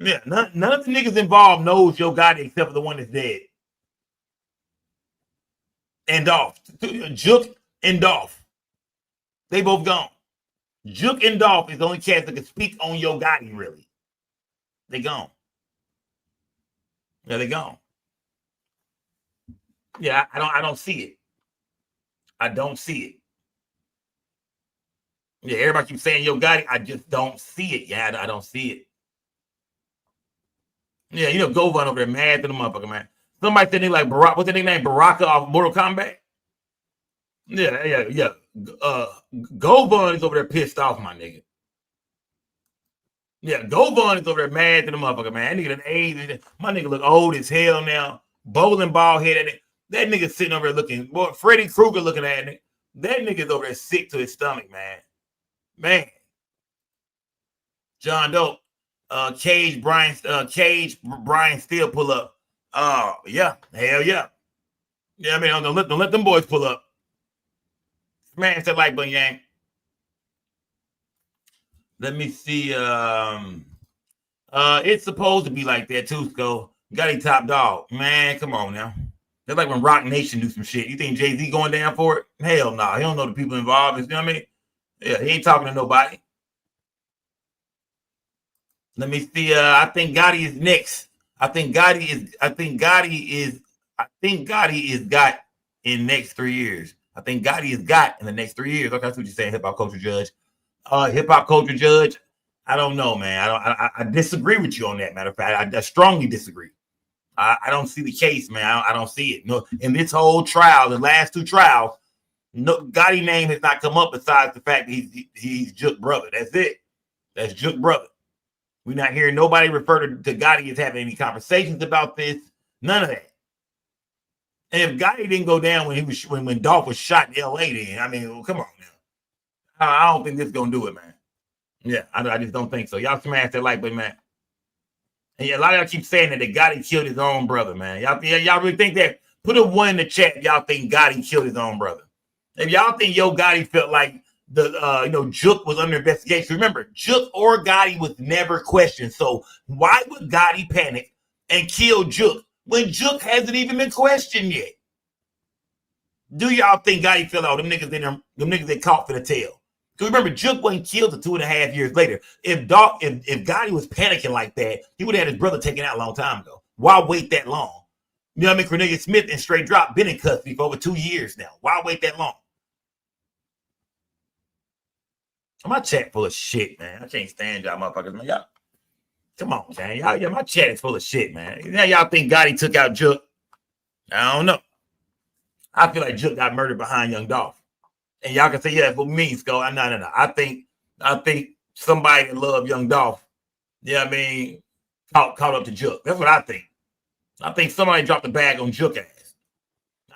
Yeah, none of the niggas involved knows Yo Gotti except for the one that's dead. And Dolph. Jook and Dolph. They both gone. Jook and Dolph is the only cats that can speak on Yo Gotti, really. They gone. Yeah, they gone. Yeah, I don't see it. I don't see it. Yeah, everybody keeps saying Yo Gotti. I just don't see it. Yeah, I don't see it. Yeah, you know, Govan over there mad to the motherfucker, man. Somebody said they like Barack. What's the name? Baraka off Mortal Kombat? Yeah. Govan is over there pissed off, my nigga. Yeah, Govan is over there mad to the motherfucker, man. That nigga done aged. My nigga look old as hell now. Bowling ball head. That nigga sitting over there looking, boy, Freddy Krueger looking at it. That nigga's over there sick to his stomach, man. Man. John Doe. Cage Brian still pull up. Oh, yeah. Hell yeah. Yeah, I mean, don't let them boys pull up. Smash that like button, gang. Let me see. It's supposed to be like that too, Sko. Gotti top dog. Man, come on now. That's like when Rock Nation do some shit. You think Jay-Z going down for it? Hell no. Nah. He don't know the people involved. You know what I mean? Yeah, he ain't talking to nobody. Let me see. I think Gotti is next. I think Gotti is got in next 3 years. I think Gotti is got in the next 3 years. Okay, that's what you're saying, hip hop culture judge. Hip hop culture judge. I don't know, man. I disagree with you on that. Matter of fact, I strongly disagree. I don't see the case, man. I don't see it. No, in this whole trial, the last two trials, no Gotti name has not come up besides the fact that he's Jook brother. That's it. That's Jook brother. We're not hearing nobody refer to Gotti as having any conversations about this. None of that. And if Gotti didn't go down when Dolph was shot in LA, then I mean, well, come on now. I don't think this is gonna do it, man. Yeah, I just don't think so. Y'all smash that like button, man. And yeah, a lot of y'all keep saying that Gotti killed his own brother, man. Y'all really think that? Put a 1 in the chat. Y'all think Gotti killed his own brother? If y'all think Yo Gotti felt like Jook was under investigation, remember, Jook or Gotti was never questioned. So why would Gotti panic and kill Jook when Jook hasn't even been questioned yet? Do y'all think Gotti fell out? Them niggas they caught for the tail. Because remember, Jook wasn't killed till 2.5 years later. If Gotti was panicking like that, he would have had his brother taken out a long time ago. Why wait that long? You know what I mean? Cornelius Smith and Straight Drop been in custody for over 2 years now. Why wait that long? My chat full of shit, man. I can't stand y'all motherfuckers, man. Y'all, come on, man. Y'all, my chat is full of shit, man. Now y'all think Gotti took out Jook? I don't know. I feel like Jook got murdered behind Young Dolph. And y'all can say, yeah, for me, Sko. No. I think somebody that loved Young Dolph, you know what I mean, caught up to Jook. That's what I think. I think somebody dropped the bag on Jook ass.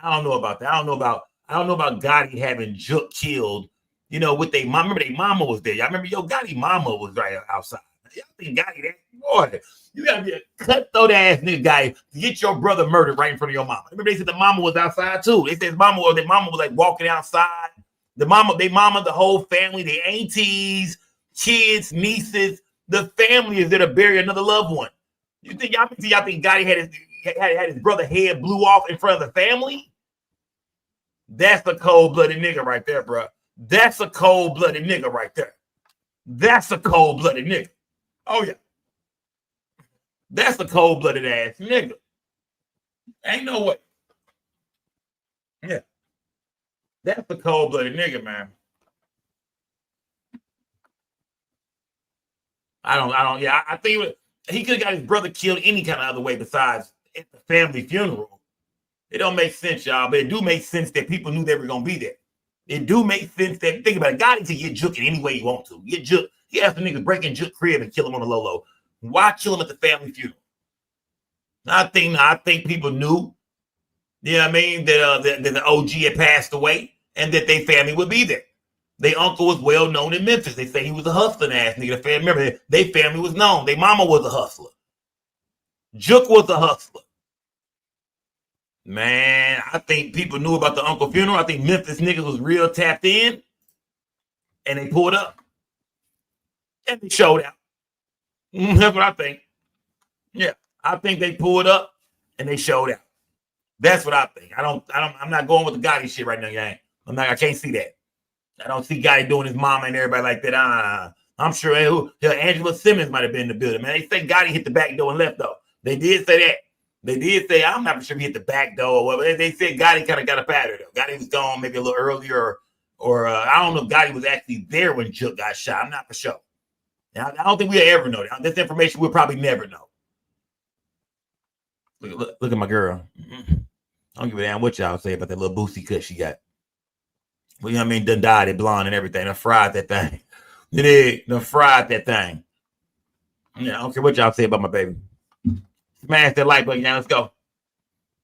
I don't know about that. I don't know about Gotti having Jook killed. You know, with their mom. Remember, their mama was there. Y'all remember Yo Gotti mama was right outside. Y'all think Gotti that? Boy, you gotta be a cutthroat ass nigga guy to get your brother murdered right in front of your mama. Remember, they said the mama was outside too. They said their mama was like walking outside. Their mama, the whole family, their aunties, kids, nieces, the family is there to bury another loved one. You think y'all think Gotti had his brother head blew off in front of the family? That's the cold-blooded nigga right there, bro. That's a cold-blooded nigga right there. That's a cold-blooded nigga. Oh, yeah. That's a cold-blooded ass nigga. Ain't no way. Yeah. That's a cold-blooded nigga, man. I think he could have got his brother killed any kind of other way besides at the family funeral. It don't make sense, y'all, but it do make sense that people knew they were going to be there. It do make sense that, think about it, God can get Jook in any way you want to. Get Jook. He has the niggas breaking Jook crib and kill him on the low. Why kill him at the family funeral? I think people knew, you know what I mean, that the OG had passed away and that their family would be there. Their uncle was well known in Memphis. They say he was a hustling ass nigga. Remember, their family was known. Their mama was a hustler. Jook was a hustler. Man, I think people knew about the uncle funeral. I think Memphis niggas was real tapped in. And they pulled up. And they showed out. That's what I think. Yeah. I think they pulled up and they showed out. That's what I think. I'm not going with the Gotti shit right now, gang. I can't see that. I don't see Gotti doing his mama and everybody like that. I'm sure Angela Simmons might have been in the building, man. They say Gotti hit the back door and left, though. They did say that. They did say, I'm not sure if he hit the back door or whatever. They said Gotti kind of got up out of there, though. Gotti was gone maybe a little earlier, or I don't know if Gotti was actually there when Jook got shot. I'm not for sure. Now, I don't think we'll ever know that. This information we'll probably never know. Look at my girl. I don't give a damn what y'all say about that little boosty cut she got. Well, you know what I mean? Done dyed it blonde and everything. Done fried that thing. Done fried that thing. Yeah, I don't care what y'all say about my baby. Smash that like button, now. Let's go.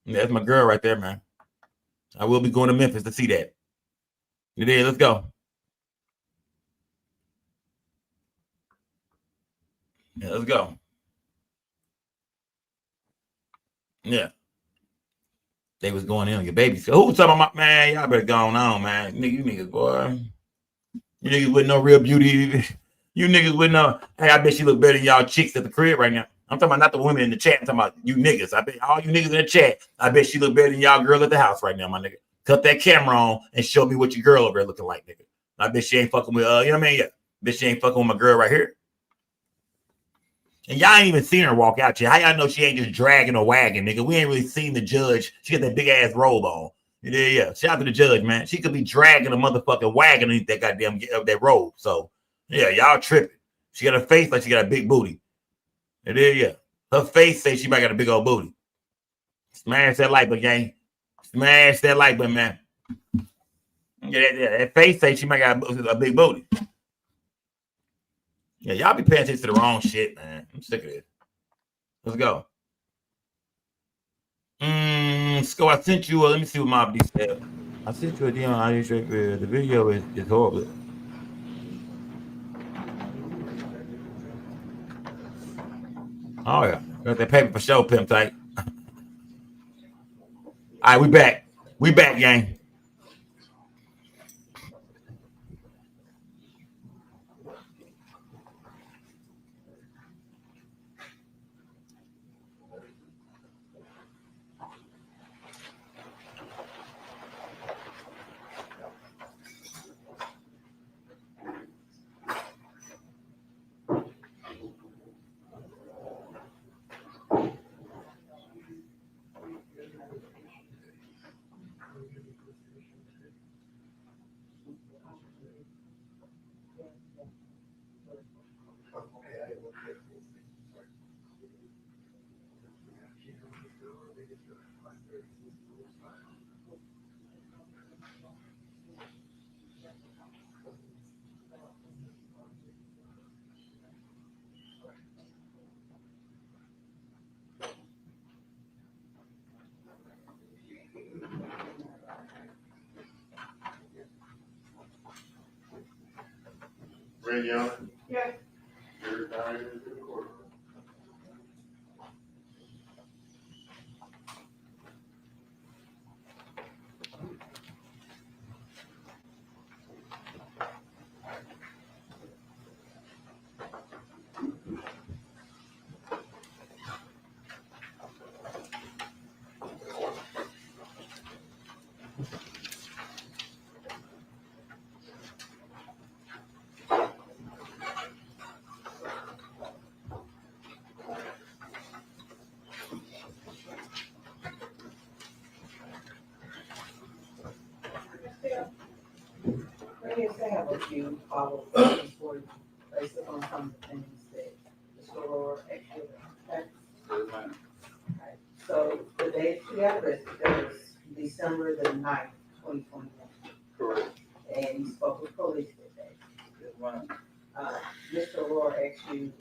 Yeah, that's my girl right there, man. I will be going to Memphis to see that. Let's go. Yeah, let's go. Yeah. They was going in on your baby. So who was talking about, man, y'all better go on, man. You niggas, boy. You niggas with no real beauty. You niggas with no, hey, I bet she look better than y'all chicks at the crib right now. I'm talking about not the women in the chat. I'm talking about you niggas. I bet all you niggas in the chat, I bet she look better than y'all girl at the house right now, my nigga. Cut that camera on and show me what your girl over there looking like, nigga. I bet she ain't fucking with, you know what I mean? Yeah. Bet she ain't fucking with my girl right here. And y'all ain't even seen her walk out yet. How y'all know she ain't just dragging a wagon, nigga? We ain't really seen the judge. She got that big ass robe on. Yeah. Shout out to the judge, man. She could be dragging a motherfucking wagon underneath that goddamn that robe. So, yeah, y'all tripping. She got a face like she got a big booty. Yeah. Her face says she might got a big old booty. Smash that like button, gang. Smash that like button, man. Yeah, that face says she might got a big booty. Yeah, y'all be paying attention to the wrong shit, man. I'm sick of it. Let's go. So I sent you let me see what Mob D said. I sent you a DM on audio track. The video is horrible. Oh yeah. Got that paper for show, pimp tight. All right, we back. We back, gang. Ready, Yana? Yeah. You're down into the court. you follow questions for you based upon some of the things that Mr. Rohr actually. Okay? Yes, ma'am. Right. So the date you got arrested, that was December the 9th, 2021. Correct. And you spoke with police that day. Yes, ma'am. Mr. Rohr asked you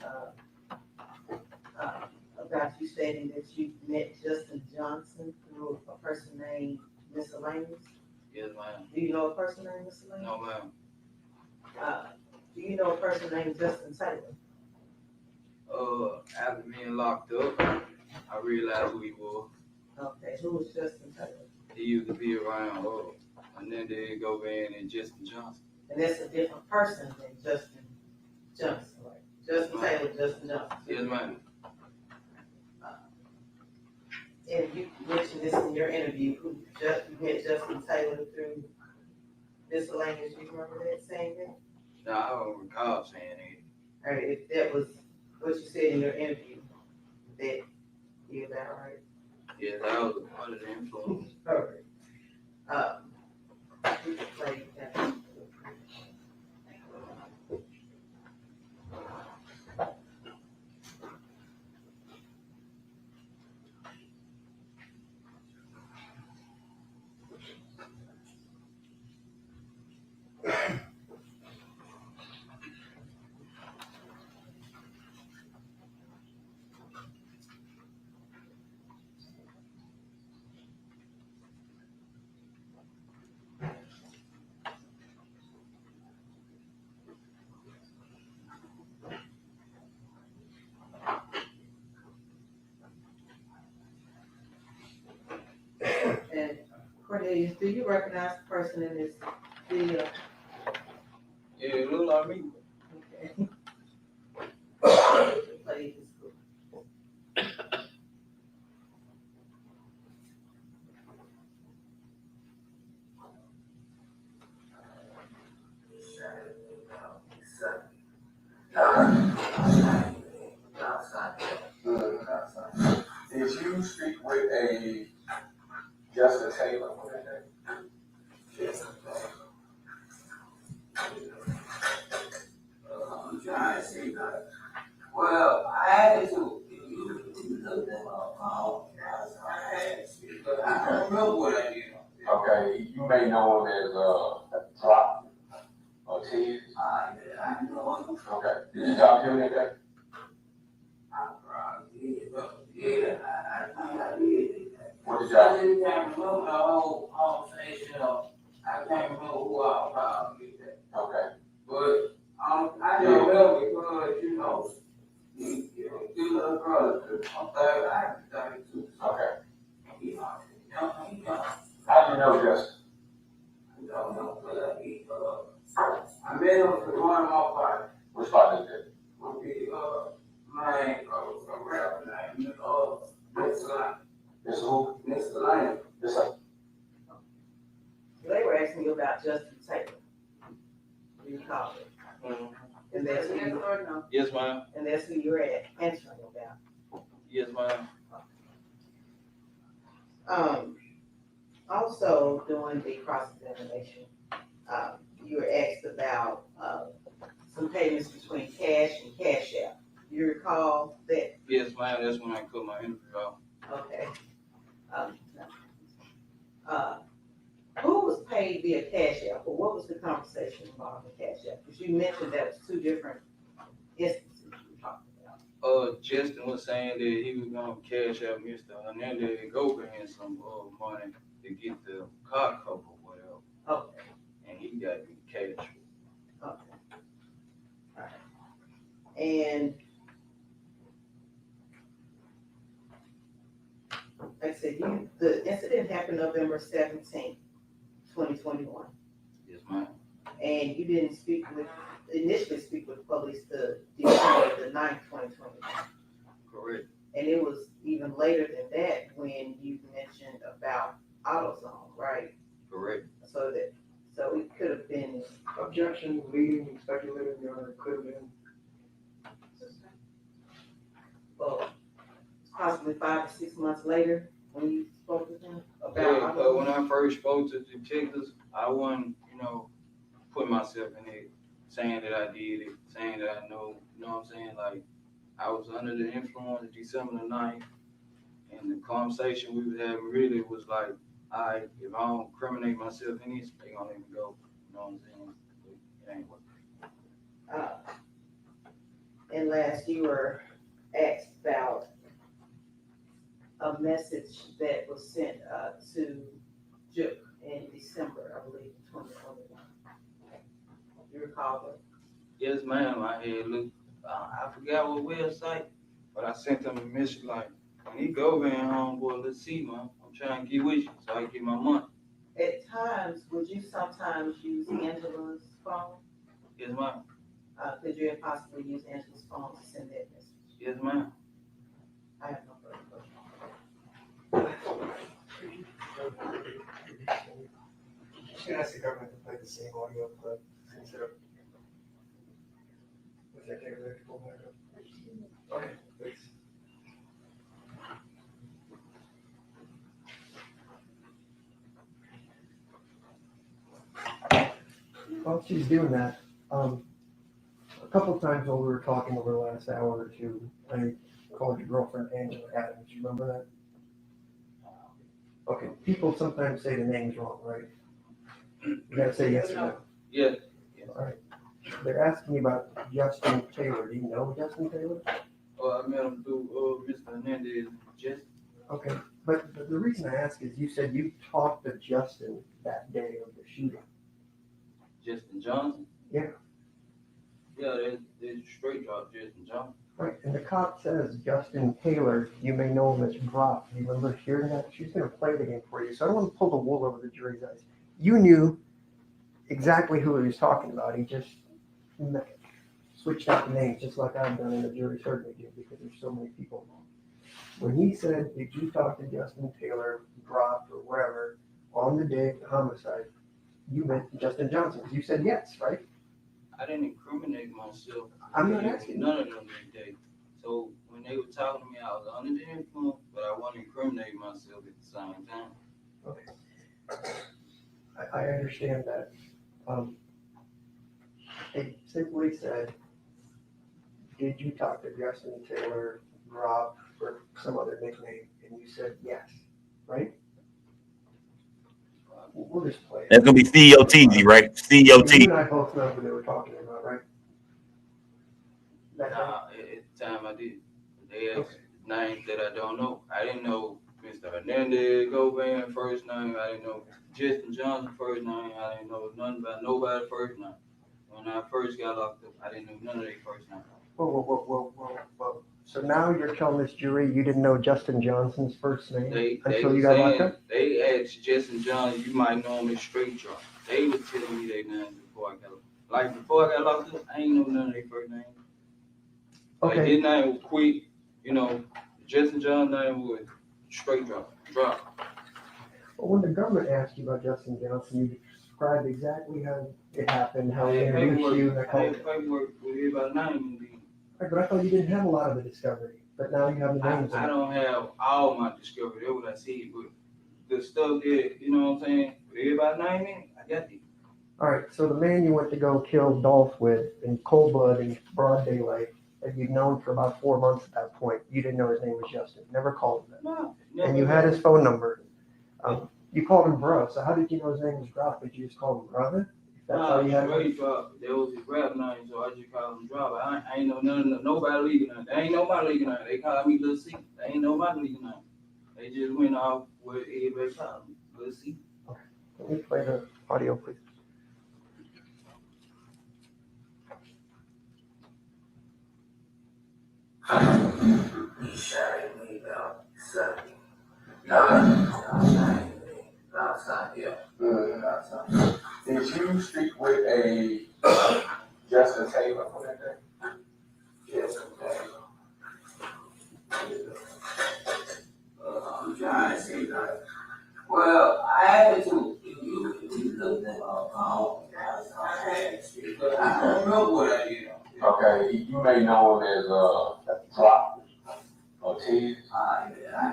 about you stating that you met Justin Johnson through a person named Miscellaneous. Yes, ma'am. Do you know a person named Miscellaneous? No, ma'am. Do you know a person named Justin Taylor? After being locked up, I realized who he was. Okay, who was Justin Taylor? He used to be around, and then they Govan and Justin Johnson. And that's a different person than Justin Johnson, right? Justin Taylor, Justin Johnson. Yes, ma'am. And you mentioned this in your interview, you met Justin Taylor through Miscellaneous. You remember that saying that? No, I don't recall saying it. All right, if that was what you said in your interview, that you that right? Yeah, that was under the influence. Perfect. We can play that. And Cornelius, do you recognize the person in this video? Yeah, it looked like me. Okay. Play this group. Did you speak with a Justin Taylor? Yes. I'm trying to see that. Well, I had to. I don't know what I did. Okay, you may know him as Drop or Tease. I know him. Okay, did you talk to him that day? Yeah, I think I did. What did y'all? I can't remember the whole conversation. I can't remember who I was talking to. Okay. But I don't know because, you know, you little brother, I'm 30, I am 32. Okay. You know, how do you know Justin? I don't know, but I met him for one of my parties. Which party is it? A rapper named Mr. Lane. Mr. who? Mr. Lane. Mr. They were asking you about Justin Taylor. You called it. Mm-hmm. And that's who you are no. Yes, ma'am. And that's who you're answering about. Yes, ma'am. Also during the cross-examination, you were asked about some payments between cash and cash out. You recall that? Yes, ma'am. That's when I cut my interview off. Okay. Who was paid via cash out, or what was the conversation involving cash out? Because you mentioned that was two different instances you were talking about. Justin was saying that he was gonna cash out Mr. Hernandez and Govan some money to get the car cover or whatever. Okay. And he got me cash. Okay. All right. And like I said, the incident happened November 17th, 2021. Yes, ma'am. And you didn't initially speak with the police to December the 9th, 2021. Correct. And it was even later than that when you mentioned about AutoZone, right? Correct. So it could have been. Objection, leading, speculating, Your Honor, could have been. Well, possibly 5 to 6 months later when you spoke with him about Yeah, when I first spoke to the detectives, I wasn't, putting myself in it. saying that I did it, saying that I know, you know what I'm saying? Like, I was under the influence of December the 9th, and the conversation we was having really was like, all right, if I don't incriminate myself in this, they gonna let me go. You know what I'm saying? It ain't working. And last, you were asked about a message that was sent to Juke in December, I believe, 2021. You recall that? Yes, ma'am. I had looked, I forgot what website, but I sent them a message like, when he go in homeboy, let's see, man. I'm trying to get with you so I can get my money. At times, would you sometimes use Angela's phone? Yes, ma'am. Could you possibly use Angela's phone to send that message? Yes, ma'am. I have no further questions. Should ask the government to play the same audio clip instead of. Was that there? Okay, thanks. While she's doing that, a couple of times while we were talking over the last hour or two, I called your girlfriend Angela Adams. You remember that? Okay, people sometimes say the name's wrong, right? You gotta say yes or no. Yeah. All right. They're asking me about Justin Taylor. Do you know Justin Taylor? Well, I met him through Mr. Hernandez. Just Okay, but the reason I ask is you said you talked to Justin that day of the shooting. Justin Johnson. Yeah. Yeah, they straight drop Justin Johnson. Right, and the cop says Justin Taylor, you may know him as Brock. Do you remember hearing that? She's going to play it again for you, so I don't want to pull the wool over the jury's eyes. You knew exactly who he was talking about. He just switched out the names, just like I've done, and the jury's heard me do because there's so many people. When he said, did you talk to Justin Taylor, Brock, or wherever, on the day of the homicide, you meant Justin Johnson, because you said yes, right? I didn't incriminate myself. I'm not asking. None of them that day. So when they were talking to me, I was under the influence, but I wasn't incriminating myself at the same time. Okay. I understand that. They simply said, did you talk to Justin Taylor, Rob, or some other nickname? And you said yes, right? We'll just play it. That's gonna be COTZ, right? COT. You and I both know who they were talking about, right? Nah, at the time I did. They asked names that I don't know. I didn't know Mr. Hernandez, Govan first name. I didn't know Justin Johnson first name. I didn't know nothing about nobody first name. When I first got locked up, I didn't know none of their first name. Whoa. So now you're telling this jury you didn't know Justin Johnson's first name until you got locked up? They asked Justin Johnson, you might know him as straight drop. They were telling me their names before I got locked up. Like before I got locked up, I ain't know none of their first names. Like Okay. his name was Quick, you know, Justin John's name was straight drop. Well, when the government asked you about Justin Johnson, you described exactly how it happened, how he introduced you, and I had paperwork with everybody's name in it. Right, but I thought you didn't have a lot of the discovery, but now you have the names. I don't have all my discovery, that's what I said, but the stuff that, you know what I'm saying, with everybody's name in it, I got it. All right, so the man you went to go kill Dolph with in cold blood in broad daylight, that you'd known for about 4 months at that point, you didn't know his name was Justin, never called him that. No. And you had his phone number. You called him bro, so how did you know his name was Drop? Did you just call him brother? That's how you had him. Drop. That was his rap name, so I just called him Drop. I ain't know nobody legal name. They ain't know my legal name. They called me Lil C. They ain't know my legal name. They just went off where everybody called me Lil C. Okay. Let me play the audio, please. He shot me about 7. Outside. Did you speak with a Justin Taylor for that day? Yes, well, I had to. You looked at my phone. I don't know what I did. Okay, you may know him as Drop or T. I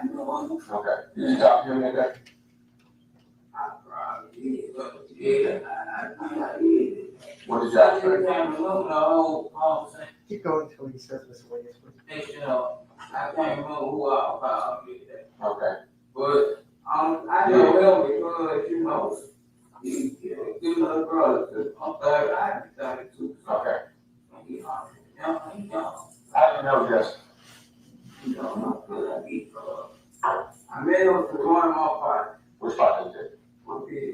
know him. Okay, did you talk to him that day? I probably did, but yeah, I did. What is that? Keep going until he says miscellaneous. Next, I can't remember who I probably did that. Okay. But, I know him because, he's my brother, I'm 30, I be 32. Okay. He young. I didn't know this. I met him through one of my partners. Which partner is it? Would be,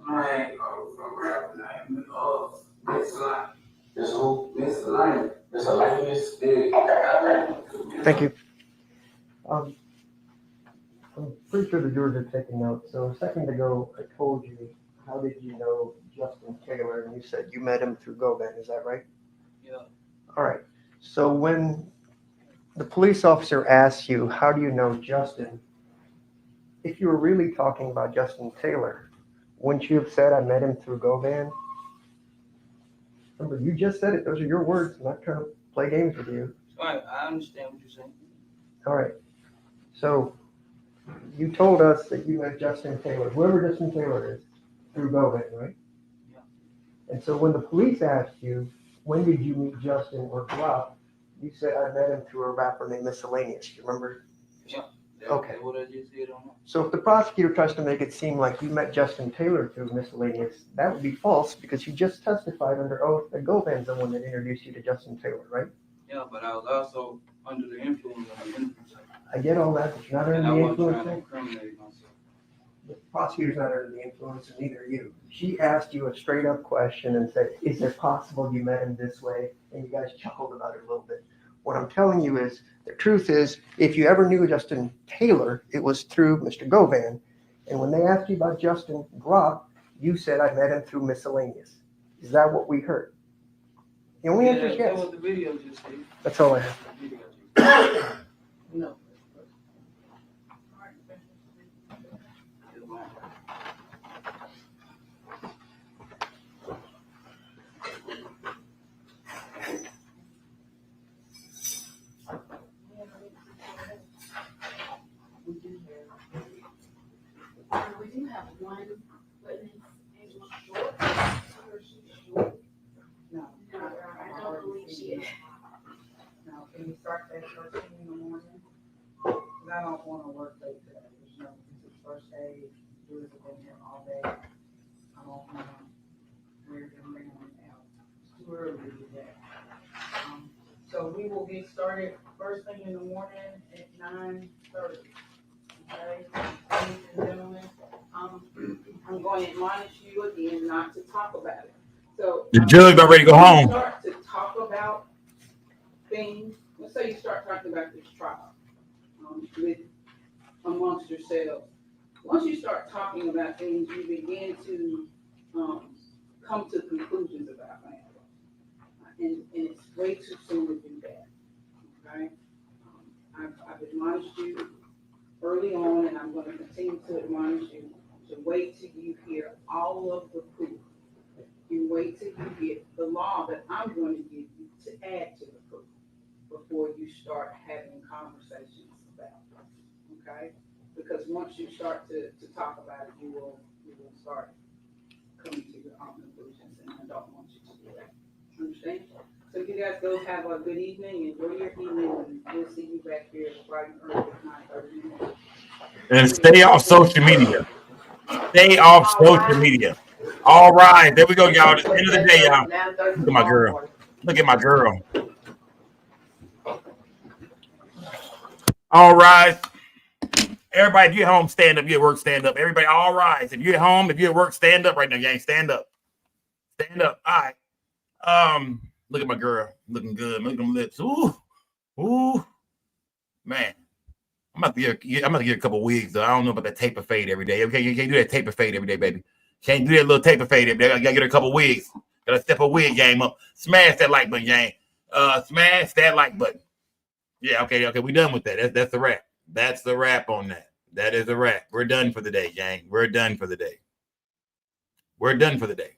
man, a rapper named, Miss Lane. Miss who? Miss Lane. Miss Lane is, okay. Thank you. I'm pretty sure the jurors are taking notes. So a second ago, I told you, how did you know Justin Taylor? And you said you met him through Govan. Is that right? Yeah. All right. So when the police officer asks you, how do you know Justin? If you were really talking about Justin Taylor, wouldn't you have said, I met him through Govan? Remember, you just said it. Those are your words. I'm not trying to play games with you. Right, I understand what you're saying. All right. So you told us that you met Justin Taylor, whoever Justin Taylor is, through Govan, right? Yeah. And so when the police asked you, when did you meet Justin or Dolph, you said, I met him through a rapper named Miscellaneous. You remember? Yeah. Okay. What I just said on that. So if the prosecutor tries to make it seem like you met Justin Taylor through Miscellaneous, that would be false because you just testified under oath that Govan's the one that introduced you to Justin Taylor, right? Yeah, but I was also under the influence of the influence. I get all that, but you're not under the And I influence. wasn't trying to incriminate myself. The prosecutor's not under the influence, and neither are you. She asked you a straight up question and said, is it possible you met him this way? And you guys chuckled about it a little bit. What I'm telling you is, the truth is, if you ever knew Justin Taylor, it was through Mr. Govan. And when they asked you about Justin Gropp, you said, I met him through Miscellaneous. Is that what we heard? The only answer is yes. That's what the video just said. That's all I have. No. We do have one witness, Angela Short. Or she's short. No. No, I don't believe she is. Now, can we start that first thing in the morning? Because I don't want to work late today. This is first day, jurors have been here all day. I don't want to wear them out. It's too early to do that. So we will get started first thing in the morning at 9:30. Okay, ladies and gentlemen, I'm going to admonish you again not to talk about it. So The judge about ready to go home. Start to talk about things. Let's say you start talking about this trial with amongst yourselves. Once you start talking about things, you begin to come to conclusions about things, and it's way too soon to do that. Okay, I've admonished you early on, and I'm going to continue to admonish you to wait till you hear all of the proof. You wait till you get the law that I'm going to give you to add to the proof before you start having conversations about it. Okay? Because once you start to talk about it, you will start coming to your own conclusions, and I don't want you to do that. Understand? So you guys go have a good evening, enjoy your evening, and we'll see you back here bright and early at 9:30. And stay off social media. Stay off social media. All right, there we go, y'all. At the end of the day, y'all. Look at my girl. Look at my girl. All right. Everybody, if you're at home, stand up. If you're at work, stand up. Everybody, all rise. If you're at home, if you're at work, stand up right now, gang. Stand up. Stand up. All right. Look at my girl. Looking good. Look at them lips. Ooh. Ooh. Man. I'm about to get a couple wigs, though. I don't know about that taper fade every day. Okay, you can't do that taper fade every day, baby. Can't do that little taper fade every day. I gotta get a couple wigs. Gotta step a wig game up. Smash that like button, gang. Smash that like button. Yeah, okay. We done with that. That's the wrap. That's the wrap on that. That is a wrap. We're done for the day, gang. We're done for the day. We're done for the day.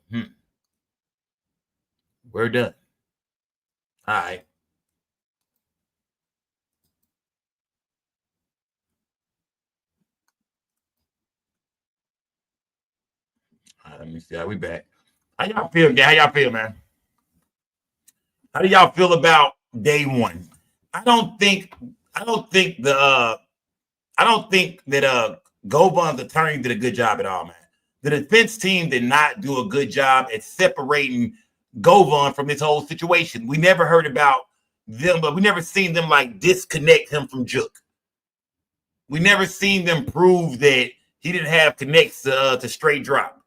We're done. All right. Let me see. We back. How y'all feel, gang? How y'all feel, man? How do y'all feel about day one? I don't think that Govan's attorney did a good job at all, man. The defense team did not do a good job at separating Govan from this whole situation. We never heard about them, but we never seen them like disconnect him from Juk. We never seen them prove that he didn't have connects to straight drop.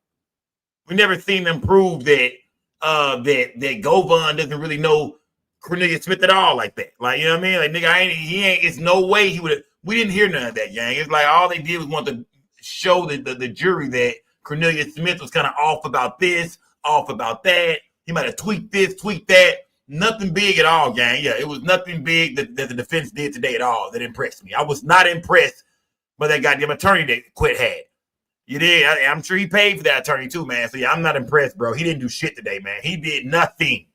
We never seen them prove that that Govan doesn't really know Cornelius Smith at all like that. Like, you know what I mean? Like, nigga, he ain't, it's no way he would have, we didn't hear none of that, gang. It's like all they did was want to show the jury that Cornelius Smith was kind of off about this, off about that. He might have tweaked this, tweaked that. Nothing big at all, gang. Yeah, it was nothing big that the defense did today at all that impressed me. I was not impressed by that goddamn attorney that Quit had. You did. I'm sure he paid for that attorney too, man. So yeah, I'm not impressed, bro. He didn't do shit today, man. He did nothing.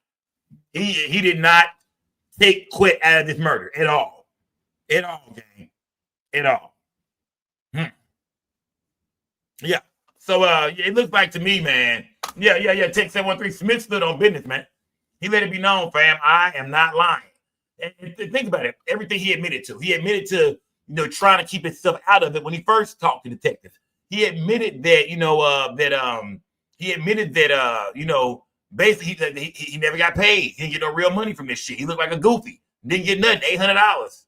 He did not take Quit out of this murder at all. At all, gang. At all. Yeah. So it looks like to me, man. Yeah. Text 713. Smith stood on business, man. He let it be known, fam. I am not lying. And think about it. Everything he admitted to. He admitted to, trying to keep himself out of it when he first talked to detectives. He admitted that, basically he never got paid. He didn't get no real money from this shit. He looked like a goofy. Didn't get nothing, $800.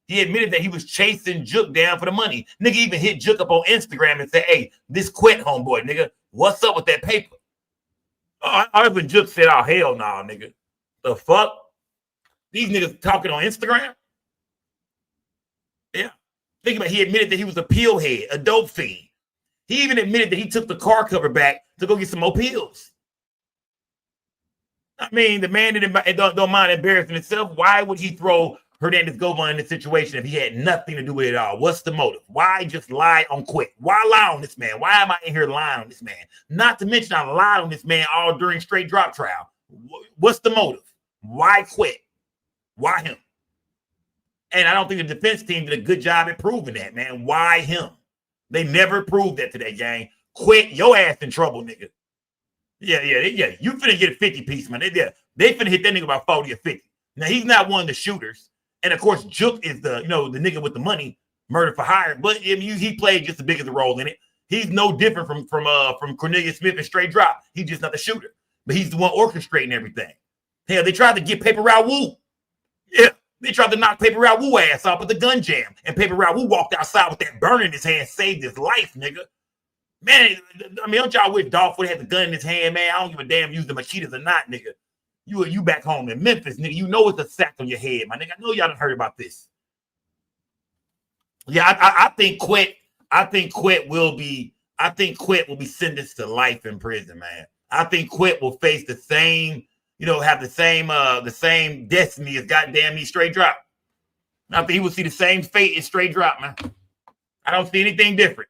He admitted that he was chasing Juk down for the money. Nigga even hit Juk up on Instagram and said, hey, this Quit homeboy, nigga. What's up with that paper? Oh, when Juk said, oh, hell no, nigga. The fuck? These niggas talking on Instagram? Yeah. Think about it. He admitted that he was a pill head, a dope fiend. He even admitted that he took the car cover back to go get some more pills. I mean, the man don't mind embarrassing himself. Why would he throw Hernandez Govan in this situation if he had nothing to do with it all? What's the motive? Why just lie on Quit? Why lie on this man? Why am I in here lying on this man? Not to mention I lied on this man all during straight drop trial. What's the motive? Why Quit? Why him? And I don't think the defense team did a good job at proving that, man. Why him? They never proved that today, gang. Quit your ass in trouble, nigga. Yeah. You finna get a 50 piece, man. They finna hit that nigga about 40 or 50. Now, he's not one of the shooters. And, of course, Juk is the nigga with the money, murder for hire. But he played just as big as a role in it. He's no different from Cornelius Smith and straight drop. He's just not the shooter. But he's the one orchestrating everything. Hell, they tried to get Paper Raul. Yeah. They tried to knock Paper Raul ass off with the gun jam. And Paper Raul walked outside with that burn in his hand, saved his life, nigga. Man, I mean, don't y'all wish Dolph would have had the gun in his hand, man? I don't give a damn use the machetes or not, nigga. You back home in Memphis, nigga. You know it's a sack on your head, my nigga. I know y'all done heard about this. Yeah, I think Quit will be sentenced to life in prison, man. I think Quit will face the same, have the same destiny as goddamn me straight drop. I think he will see the same fate as straight drop, man. I don't see anything different.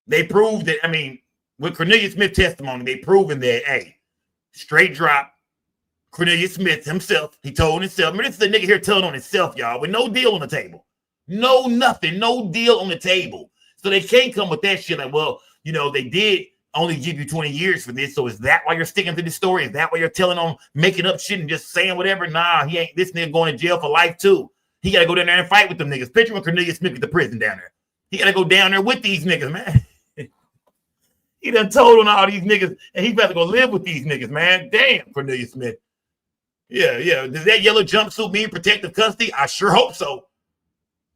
They proved that, I mean, with Cornelius Smith testimony, they proven that, hey, straight drop, Cornelius Smith himself, he told himself. I mean, this is a nigga here telling on himself, y'all, with no deal on the table. No nothing, no deal on the table. So they can't come with that shit like, well, they did only give you 20 years for this. So is that why you're sticking to this story? Is that why you're telling on making up shit and just saying whatever? Nah, he ain't. This nigga going to jail for life too. He got to go down there and fight with them niggas. Picture when Cornelius Smith at the prison down there. He got to go down there with these niggas, man. He done told on all these niggas, and he about to go live with these niggas, man. Damn, Cornelius Smith. Yeah. Does that yellow jumpsuit mean protective custody? I sure hope so.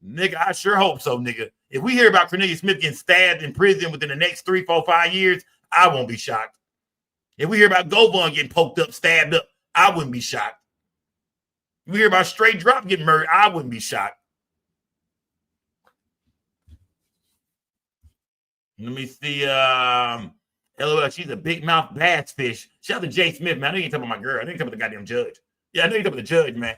Nigga, I sure hope so, nigga. If we hear about Cornelius Smith getting stabbed in prison within the next 3, 4, 5 years, I won't be shocked. If we hear about Govan getting poked up, stabbed up, I wouldn't be shocked. If we hear about straight drop getting murdered, I wouldn't be shocked. Let me see. LOL, she's a big mouth bass fish. Shout out to Jay Smith, man. I know you ain't talking about my girl. I know you talking about the goddamn judge. Yeah, I know you talking about the judge, man.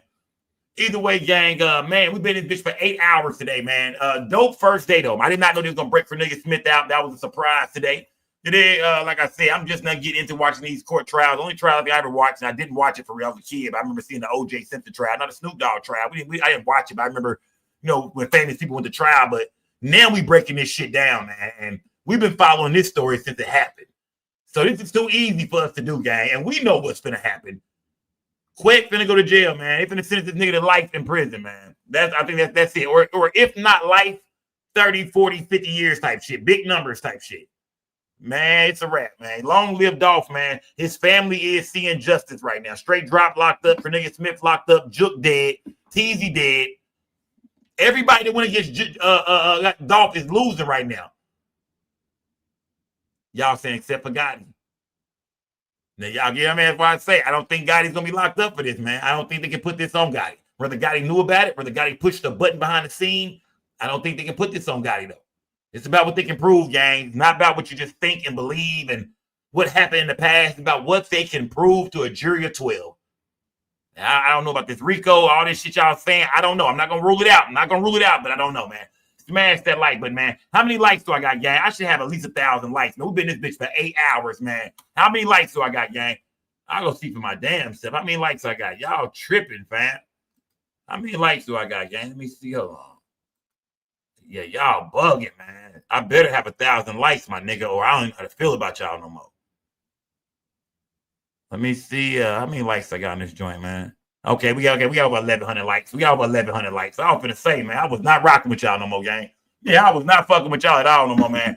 Either way, gang, man, we've been in this bitch for 8 hours today, man. Dope first day, though. I did not know they was going to break Cornelius Smith out. That was a surprise today. Today, like I said, I'm just not getting into watching these court trials. The only trial I ever watched, and I didn't watch it for real. I was a kid, but I remember seeing the O.J. Simpson trial, not a Snoop Dogg trial. I didn't watch it, but I remember, when famous people went to trial. But now we breaking this shit down, man. And we've been following this story since it happened. So this is too easy for us to do, gang. And we know what's finna happen. Quick finna go to jail, man. They finna sentence this nigga to life in prison, man. I think that's it. Or if not life, 30, 40, 50 years type shit. Big numbers type shit. Man, it's a wrap, man. Long live Dolph, man. His family is seeing justice right now. Straight Drop locked up. Cornelius Smith locked up. Juke dead. Teasy dead. Everybody that went against Dolph is losing right now. Y'all saying except for Gotti. Now, y'all get me? That's why I say I don't think Gotti's going to be locked up for this, man. I don't think they can put this on Gotti. Whether Gotti knew about it, whether Gotti pushed a button behind the scene, I don't think they can put this on Gotti, though. It's about what they can prove, gang. It's not about what you just think and believe and what happened in the past. It's about what they can prove to a jury of 12. Now, I don't know about this Rico, all this shit y'all saying. I don't know. I'm not going to rule it out. But I don't know, man. Smash that like button, man. How many likes do I got, gang? I should have at least 1,000 likes. Man, we've been in this bitch for 8 hours, man. How many likes do I got, gang? I'll go see for my damn self. How many likes I got? Y'all tripping, fam. How many likes do I got, gang? Let me see. Hold on. Yeah, y'all bugging, man. I better have 1,000 likes, my nigga, or I don't know how to feel about y'all no more. Let me see how many likes I got on this joint, man. Okay, we got over 1,100 likes. I was finna say, man, I was not rocking with y'all no more, gang. Yeah, I was not fucking with y'all at all no more, man.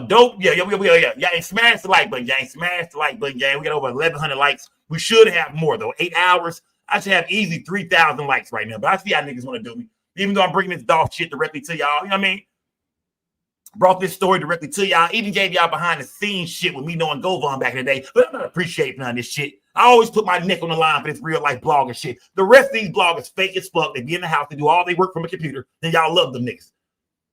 Dope, yeah. And smash the like button, gang. Smash the like button, gang. We got over 1,100 likes. We should have more though. 8 hours. I should have easy 3,000 likes right now. But I see how niggas want to do me. Even though I'm bringing this Dolph shit directly to y'all, you know what I mean? Brought this story directly to y'all. Even gave y'all behind the scenes shit with me knowing Govan back in the day. But I'm not appreciating none of this shit. I always put my neck on the line for this real life blogger shit. The rest of these bloggers fake as fuck. They be in the house. They do all they work from a computer. Then y'all love them niggas.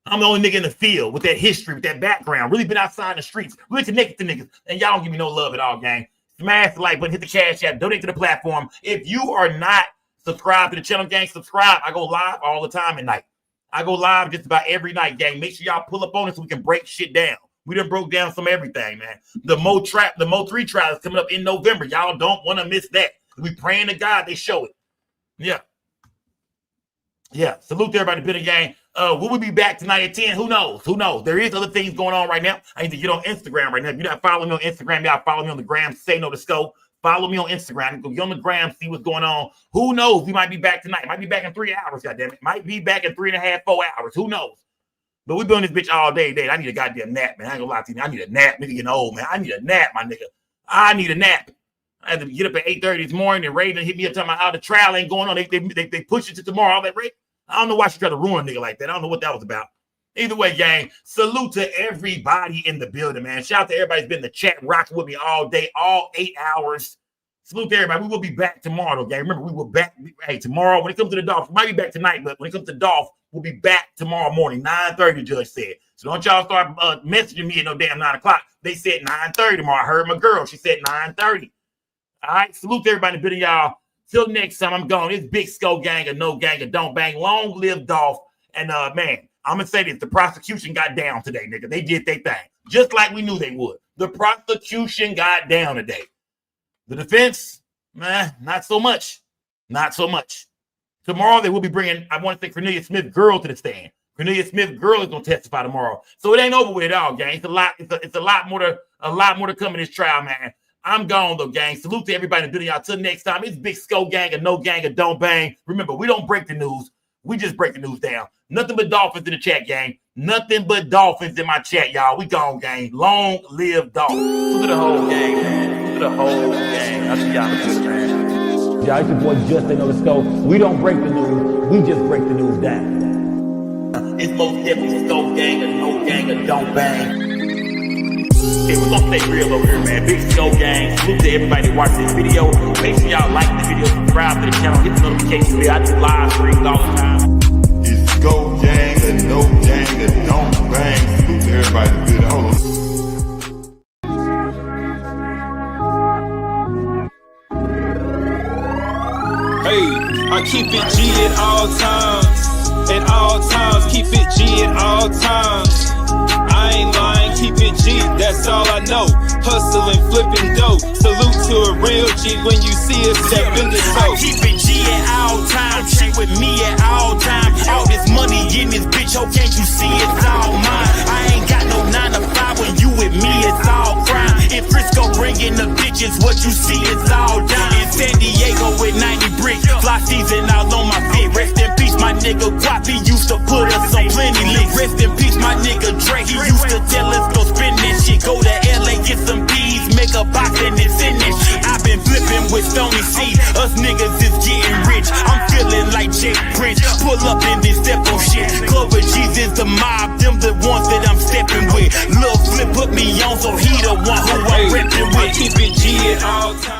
I'm the only nigga in the field with that history, with that background. Really been outside in the streets. Really connected to niggas. And y'all don't give me no love at all, gang. Smash the like button. Hit the cash app. Donate to the platform. If you are not subscribed to the channel, gang, subscribe. I go live all the time at night. I go live just about every night, gang. Make sure y'all pull up on it so we can break shit down. We done broke down some everything, man. The Mo 3 trial is coming up in November. Y'all don't want to miss that. We praying to God they show it. Yeah. Salute to everybody, Bitter Gang. Will we be back tonight at 10? Who knows? There is other things going on right now. I need to get on Instagram right now. If you're not following me on Instagram, y'all follow me on the gram. Say no to Scope. Follow me on Instagram. Go get on the gram, see what's going on. Who knows? We might be back tonight. Might be back in 3 hours, goddammit. Might be back in 3.5, 4 hours. Who knows? But we been on this bitch all day. I need a goddamn nap, man. I ain't gonna lie to you. I need a nap. Nigga getting old, man. I need a nap, my nigga. I need a nap. I had to get up at 8:30 this morning and Raven hit me up talking about the trial ain't going on. They push it to tomorrow. I'm like, Ray, I don't know why she tried to ruin a nigga like that. I don't know what that was about. Either way, gang, salute to everybody in the building, man. Shout out to everybody who's been in the chat rocking with me all day, all 8 hours. Salute to everybody. We will be back tomorrow, gang. Remember, we will back. Hey, tomorrow, when it comes to the Dolph, we might be back tonight, but when it comes to Dolph, we'll be back tomorrow morning, 9:30, the judge said. So don't y'all start messaging me at no damn 9 o'clock. They said 9:30 tomorrow. I heard my girl. She said 9:30. All right, salute to everybody in the video, y'all. Till next time, I'm gone. It's Big Skull Gang or No Gang or Don't Bang. Long live Dolph. And, man, I'm going to say this. The prosecution got down today, nigga. They did their thing. Just like we knew they would. The prosecution got down today. The defense, not so much. Not so much. Tomorrow, they will be bringing, I want to say, Cornelius Smith girl to the stand. Cornelius Smith girl is going to testify tomorrow. So it ain't over with at all, gang. It's a lot more to come in this trial, man. I'm gone, though, gang. Salute to everybody in the video. Till next time, it's Big Skull Gang or No Gang or Don't Bang. Remember, we don't break the news. We just break the news down. Nothing but dolphins in the chat, gang. Nothing but dolphins in my chat, y'all. We gone, gang. Long live Dolph. Look at the whole gang, man. Look at the whole gang. I see y'all in the man. Y'all, it's your boy Just Ain't No Scope. We don't break the news. We just break the news down. It's most definitely Skull Gang or No Gang or Don't Bang. Hey, we're gonna stay real over here, man. Big Skull Gang. Salute to everybody that watched this video. Make sure y'all like the video, subscribe to the channel, hit the notification bell. I do live streams all the time. It's Skull Gang or No Gang or Don't Bang. Salute to everybody in the video. Hold on. Hey, I keep it G at all times. At all times, keep it G at all times. I ain't lying, keep it G, that's all I know. Hustling, flipping dope. Salute to a real G when you see us step in the I keep it G at all times. She with me at all times. All this money in this bitch, oh, can't you see it's all mine? I ain't got no 9 to 5 when you with me, it's all crime. In Frisco, and the bitches, what you see is all done. In San Diego with 90 bricks, fly season all on my feet. Rest in peace, my nigga Guap, he used to put us on plenty lists. Rest in peace, my nigga Dre, he used to tell us go spend this shit. Go to LA, get some bees, make a box and then send this shit. I've been flipping with Stony C, us niggas is getting rich. I'm feeling like Jake Prince, pull up in this step on shit. Clover G's is the mob, them the ones that I'm stepping with. Lil Flip put me on, so he the one who I'm repping with. Keep it G at all times.